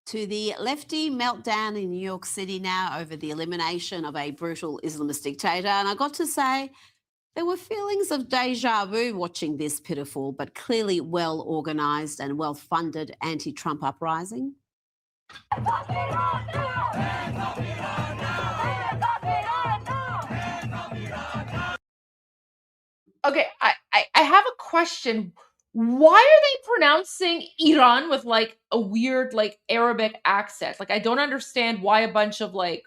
[SPEAKER 17] To the lefty meltdown in New York City now over the elimination of a brutal Islamist dictator. And I got to say, there were feelings of deja vu watching this pitiful but clearly well-organised and well-funded anti-Trump uprising.
[SPEAKER 6] Okay, I have a question. Why are they pronouncing Iran with like a weird like Arabic accent? Like I don't understand why a bunch of like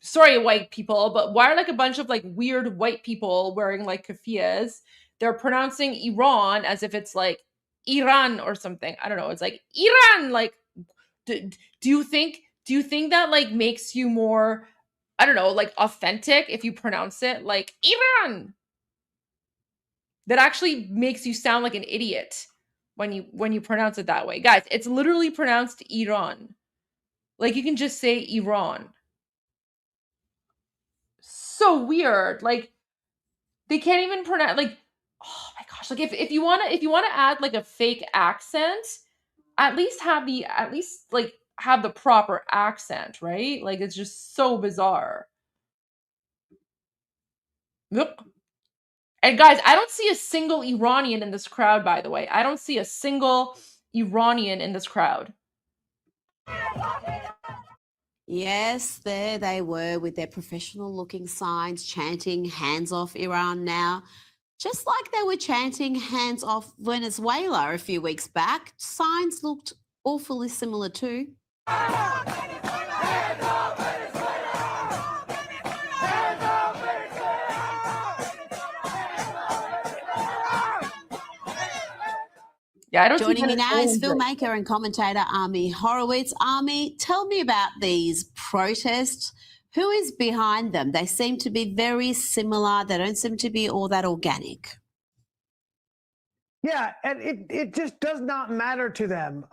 [SPEAKER 6] sorry white people, but why are like a bunch of like weird white people wearing like keffiyehs? They're pronouncing Iran as if it's like Iran or something. I don't know. It's like Iran. Like do you think that like makes you more I don't know, like authentic if you pronounce it like Iran. That actually makes you sound like an idiot when you pronounce it that way. Guys, it's literally pronounced Iran. Like you can just say Iran. So weird. Like they can't even pronounce, like, oh my gosh, like if you want to add like a fake accent, at least have the proper accent, right? Like it's just so bizarre. Look. And guys, I don't see a single Iranian in this crowd, by the way. I don't see a single Iranian in this crowd.
[SPEAKER 17] Yes, there they were with their professional looking signs chanting hands off Iran now. Just like they were chanting hands off Venezuela a few weeks back, signs looked awfully similar too.
[SPEAKER 6] Yeah, I don't.
[SPEAKER 17] Joining me now is filmmaker and commentator Army Horowitz. Army, tell me about these protests. Who is behind them? They seem to be very similar. They don't seem to be all that organic.
[SPEAKER 5] Yeah, and it just does not matter to them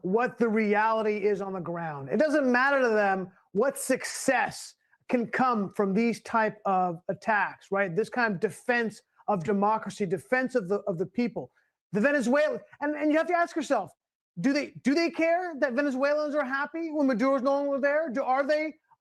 [SPEAKER 5] what the reality is on the ground. It doesn't matter to them what success can come from these type of attacks, right? This kind of defense of democracy, defense of the people. The Venezuelan, and you have to ask yourself, do they care that Venezuelans are happy when Maduro's no longer there?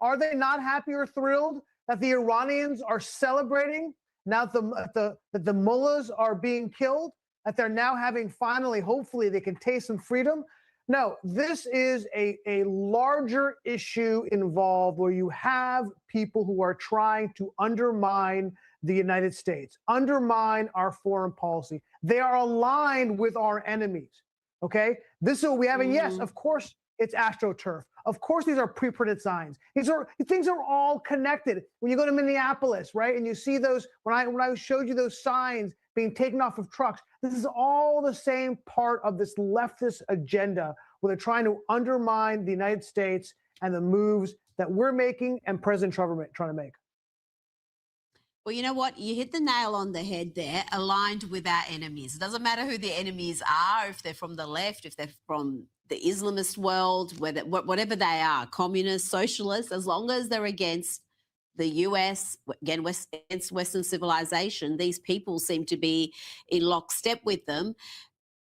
[SPEAKER 5] Are they not happy or thrilled that the Iranians are celebrating now that the mullahs are being killed, that they're now having finally, hopefully they can taste some freedom? No, this is a larger issue involved where you have people who are trying to undermine the United States, undermine our foreign policy. They are aligned with our enemies, okay? This is what we have, and yes, of course, it's AstroTurf. Of course, these are pre-printed signs. Things are all connected. When you go to Minneapolis, right, and you see those, when I showed you those signs being taken off of trucks, this is all the same part of this leftist agenda where they're trying to undermine the United States and the moves that we're making and President Trump are trying to make.
[SPEAKER 17] Well, you know what? You hit the nail on the head there, aligned with our enemies. It doesn't matter who the enemies are, if they're from the left, if they're from the Islamist world, whatever they are, communists, socialists, as long as they're against the US, again, against Western civilization, these people seem to be in lockstep with them.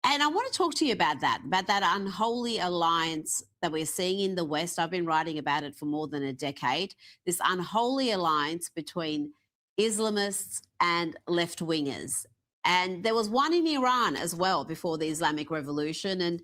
[SPEAKER 17] And I want to talk to you about that unholy alliance that we're seeing in the West. I've been writing about it for more than a decade, this unholy alliance between Islamists and left-wingers. And there was one in Iran as well before the Islamic Revolution. And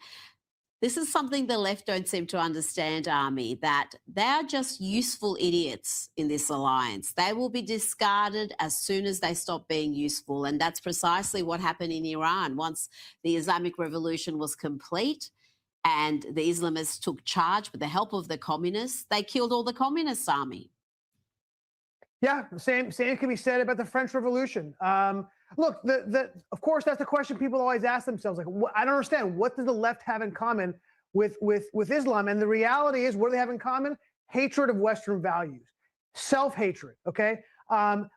[SPEAKER 17] this is something the left don't seem to understand, Army, that they are just useful idiots in this alliance. They will be discarded as soon as they stop being useful. And that's precisely what happened in Iran. Once the Islamic Revolution was complete and the Islamists took charge with the help of the communists, they killed all the communists, Army.
[SPEAKER 5] Yeah, same can be said about the French Revolution. Look, of course, that's the question people always ask themselves. Like, I don't understand. What does the left have in common with Islam? And the reality is, what do they have in common? Hatred of Western values, self-hatred. Okay,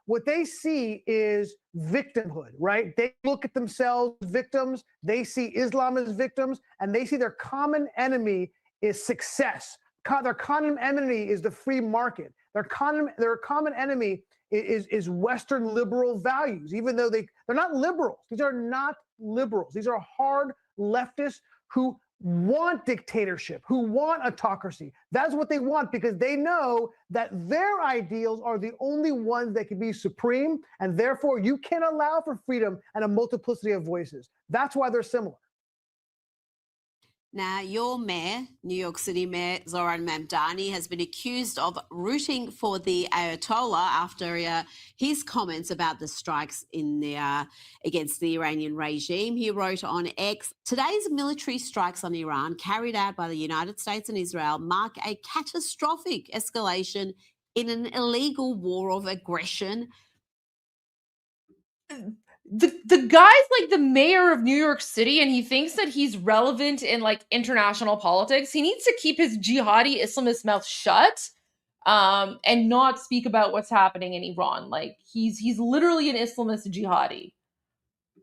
[SPEAKER 5] what they see is victimhood. Right? They look at themselves as victims. They see Islam as victims, and they see their common enemy is success. Their common enemy is the free market. Their common enemy is Western liberal values, even though they're not liberals. These are not liberals. These are hard leftists who want dictatorship, who want autocracy. That's what they want because they know that their ideals are the only ones that can be supreme, and therefore you can't allow for freedom and a multiplicity of voices. That's why they're similar.
[SPEAKER 17] Now, your mayor, New York City Mayor Zoran Mamdani, has been accused of rooting for the Ayatollah after his comments about the strikes against the Iranian regime. He wrote on X, "Today's military strikes on Iran carried out by the United States and Israel mark a catastrophic escalation in an illegal war of aggression."
[SPEAKER 6] The guy's like the mayor of New York City and he thinks that he's relevant in like international politics. He needs to keep his jihadi Islamist mouth shut. and not speak about what's happening in Iran. Like he's literally an Islamist jihadi.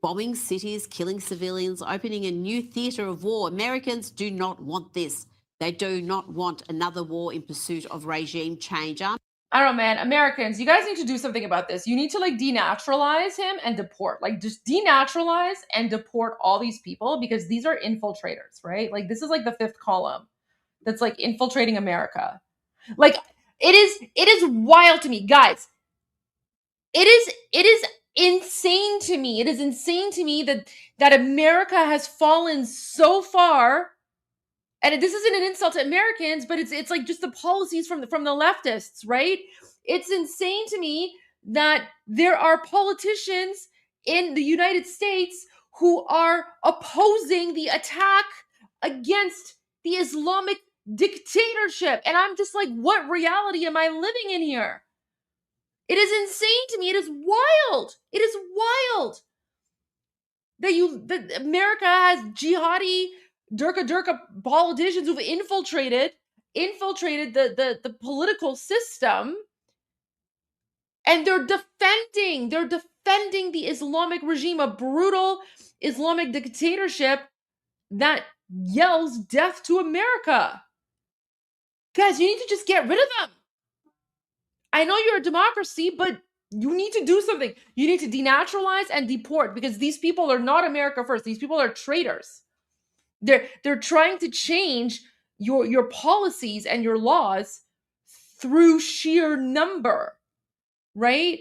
[SPEAKER 17] Bombing cities, killing civilians, opening a new theatre of war. Americans do not want this. They do not want another war in pursuit of regime change.
[SPEAKER 6] I don't know, man. Americans, you guys need to do something about this. You need to like denaturalize him and deport. Like just denaturalize and deport all these people because these are infiltrators, right? Like this is like the fifth column that's like infiltrating America. Like it is wild to me, guys. It is insane to me. It is insane to me that America has fallen so far. And this isn't an insult to Americans, but it's like just the policies from the leftists, right? It's insane to me that there are politicians in the United States who are opposing the attack against the Islamic dictatorship. And I'm just like, what reality am I living in here? It is insane to me. It is wild. It is wild that America has jihadi Durka politicians who've infiltrated the political system, and they're defending the Islamic regime, a brutal Islamic dictatorship that yells death to America. Guys, you need to just get rid of them. I know you're a democracy, but you need to do something. You need to denaturalize and deport because these people are not America first. These people are traitors. They're trying to change your policies and your laws through sheer number, right?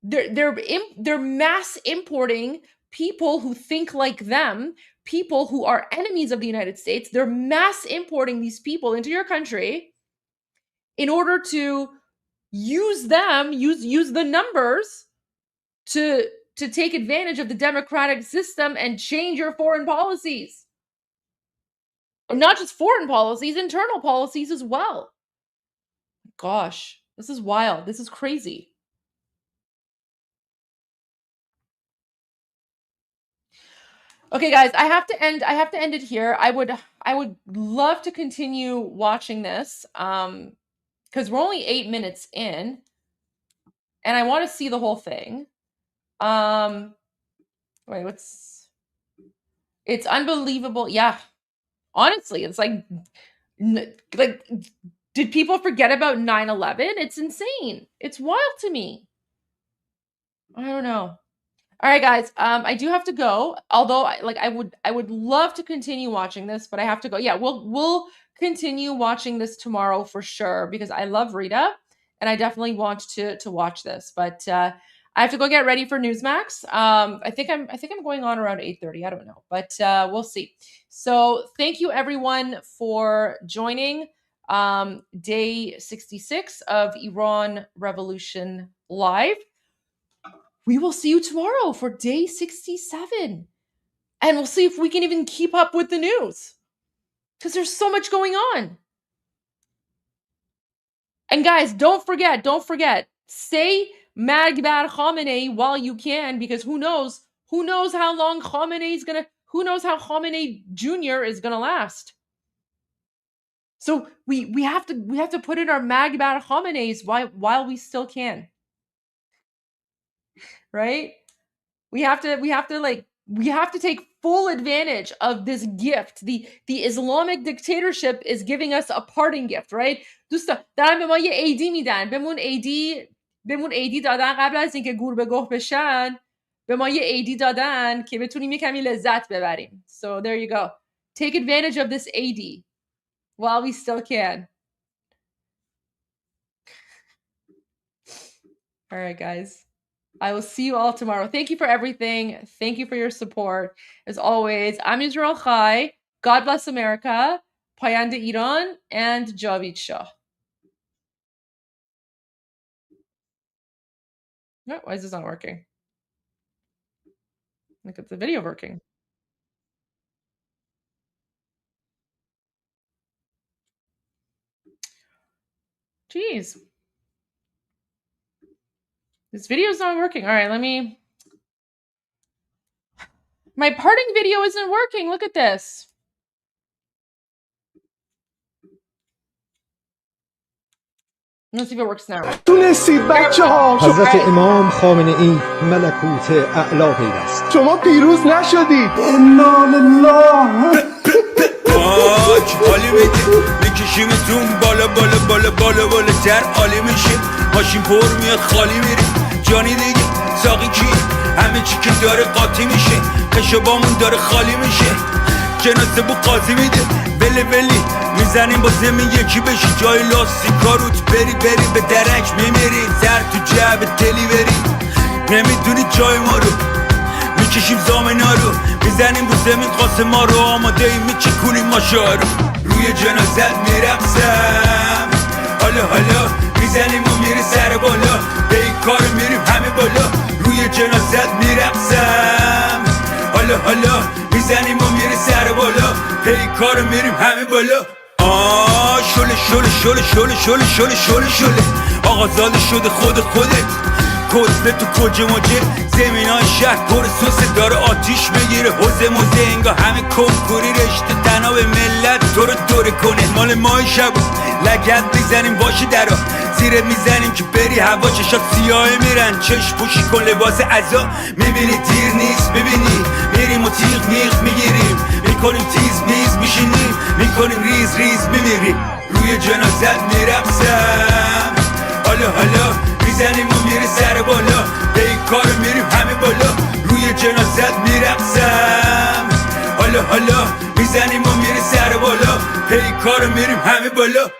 [SPEAKER 6] They're mass importing people who think like them, people who are enemies of the United States. They're mass importing these people into your country in order to use the numbers to take advantage of the democratic system and change your foreign policies. Not just foreign policies, internal policies as well. Gosh, this is wild. This is crazy. Okay, guys, I have to end it here. I would love to continue watching this because we're only 8 minutes in and I want to see the whole thing. Wait, it's unbelievable. Yeah. Honestly, it's like did people forget about 9/11? It's insane. It's wild to me. I don't know. All right, guys. I do have to go. Although, I would love to continue watching this, but I have to go. Yeah, we'll continue watching this tomorrow for sure because I love Rita and I definitely want to watch this. But I have to go get ready for Newsmax. I think I'm going on around 8:30. I don't know, but we'll see. So thank you everyone for joining day 66 of Iran Revolution Live. We will see you tomorrow for day 67. And we'll see if we can even keep up with the news. Because there's so much going on. And guys, don't forget, say Magbar Khamenei while you can, because who knows how long who knows how Khamenei Jr. is gonna last. So we have to put in our Magbar Khameneis while we still can. Right? We have to take full advantage of this gift. The Islamic dictatorship is giving us a parting gift, right? دوستا دارن به ما یه ایدی میدن. بهمون ایدی دادن قبل از اینکه گور به گوه بشن. به ما یه ایدی دادن که بتونیم یه کمی لذت ببریم. So there you go. Take advantage of this AD while we still can. All right, guys. I will see you all tomorrow. Thank you for everything. Thank you for your support. As always, I'm Israel Chai. God bless America. Payande Iran and Javid Shah. No, why is this not working? Look at the video working. Jeez. This video is not working. All right, my parting video isn't working. Look at this. Let's see if it works now.
[SPEAKER 2] تونستید بچه ها
[SPEAKER 3] حضرت امام خامنه ای ملکوت اعلا پیوست.
[SPEAKER 2] شما پیروز نشدید. انا لله.
[SPEAKER 10] حالی میدی میکشیمتون بالا بالا بالا بالا بالا تر عالی میشه. ماشین پر میاد خالی میری جانی دیگه ساقی کی همه چی که داره قاطی میشه. خشبامون داره خالی میشه. جنازه بو قاضی میده بله بلی میزنیم با زمین یکی بشی. جای لاستیکا روت بری بری به درک میمیری. زر تو جعب دلی بری نمیدونی جای ما رو میکشیم زامنا رو میزنیم رو زمین قاسم ما رو آماده ایم میچکونیم ماشا رو. روی جنازت میرقصم حالا حالا میزنیم و میری سر بالا به این کار میریم همه بالا. روی جنازت میرقصم حالا حالا میزنیم و میری سر بالا به این کار میریم همه بالا. شله شله شله شله شله شله شله شله آقازاده شده خودت کتله تو کجه مجه زمینای شهر پر سوسه داره آتیش بگیره حوزه موزه انگاه همه کنکوری رشته تنها به ملت تو رو دوره کنه. مال مای شب لگت میزنیم باشی درا زیرت میزنیم که بری هوا چشات سیاه میرن چشم پوشی کن لباس عزا میبینی دیر نیست ببینی میریم و تیغ میغ میگیریم میکنیم تیز میز میشینیم میکنیم ریز ریز میمیریم. روی جنازت میرقصم حالا حالا میزنیم و میری سر بالا به این کار میریم همه بالا. روی جنازت میرقصم حالا حالا میزنیم و میری سر بالا به این کار میریم همه بالا.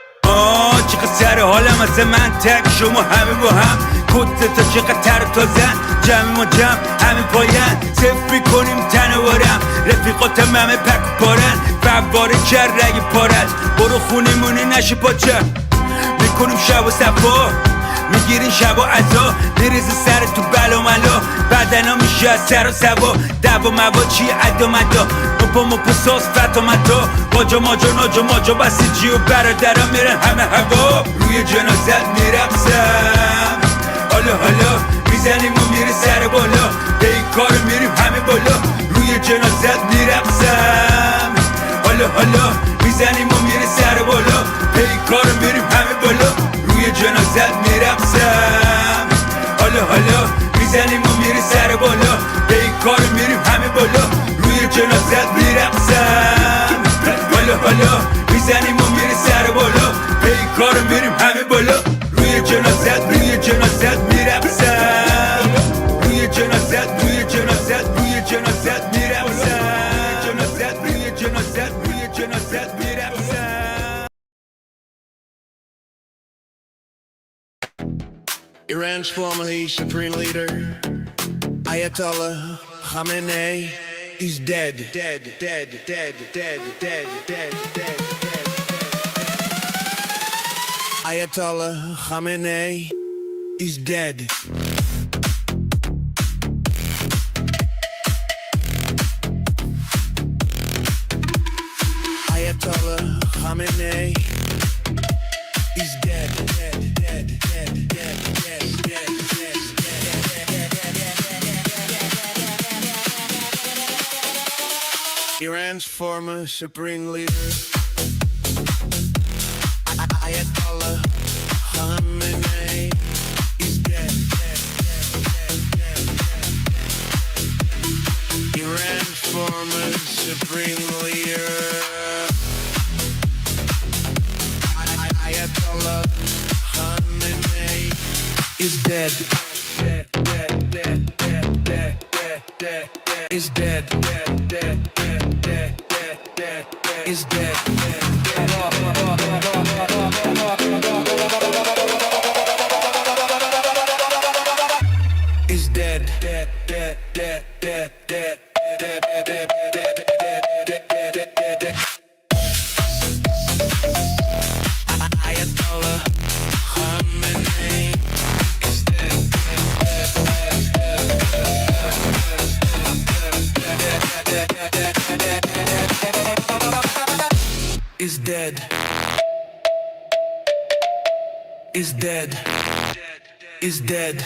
[SPEAKER 10] چقدر سر حالم از من تک شما همه با هم کت تا چقدر تر تا زن جمع ما جمع همه پاین صفر میکنیم تنوارم رفیقاتم همه پک و پارن فواره کرد رگ پارد برو خونیمونی نشه پاچم میکنیم شب و صفا میگیرین شب و عزا میریزه سر تو بلا ملا بدنا میشه از سر و سوا دوا موا چیه ادا مدا مپا مپا ساس فتا متا باجا ماجا ناجا ماجا بسیجی و برادرم میرن همه هوا. روی جنازت میرقصم حالا حالا میزنیم و میری سر بالا به این کار میریم همه بالا. روی جنازت میرقصم حالا حالا میزنیم و میری سر بالا به این کار میریم همه بالا. روی جنازت میرقصم حالا حالا میزنیم و میری سر بالا به این کار میریم همه بالا. روی جنازت میرقصم حالا حالا میزنیم و میری سر بالا به این کار میریم همه بالا. روی جنازت میرقصم روی جنازت روی جنازت میرقصم روی جنازت میرقصم.
[SPEAKER 14] Iran's formerly supreme leader, Ayatollah Khamenei, is dead. Ayatollah Khamenei is dead. Ayatollah Khamenei is dead. Iran's former supreme leader, Ayatollah Khamenei, is dead. Iran's former supreme leader, Ayatollah Khamenei, is dead. Is dead. Is dead. Is dead. Ayatollah Khamenei is dead. Is dead. Is dead. Is dead.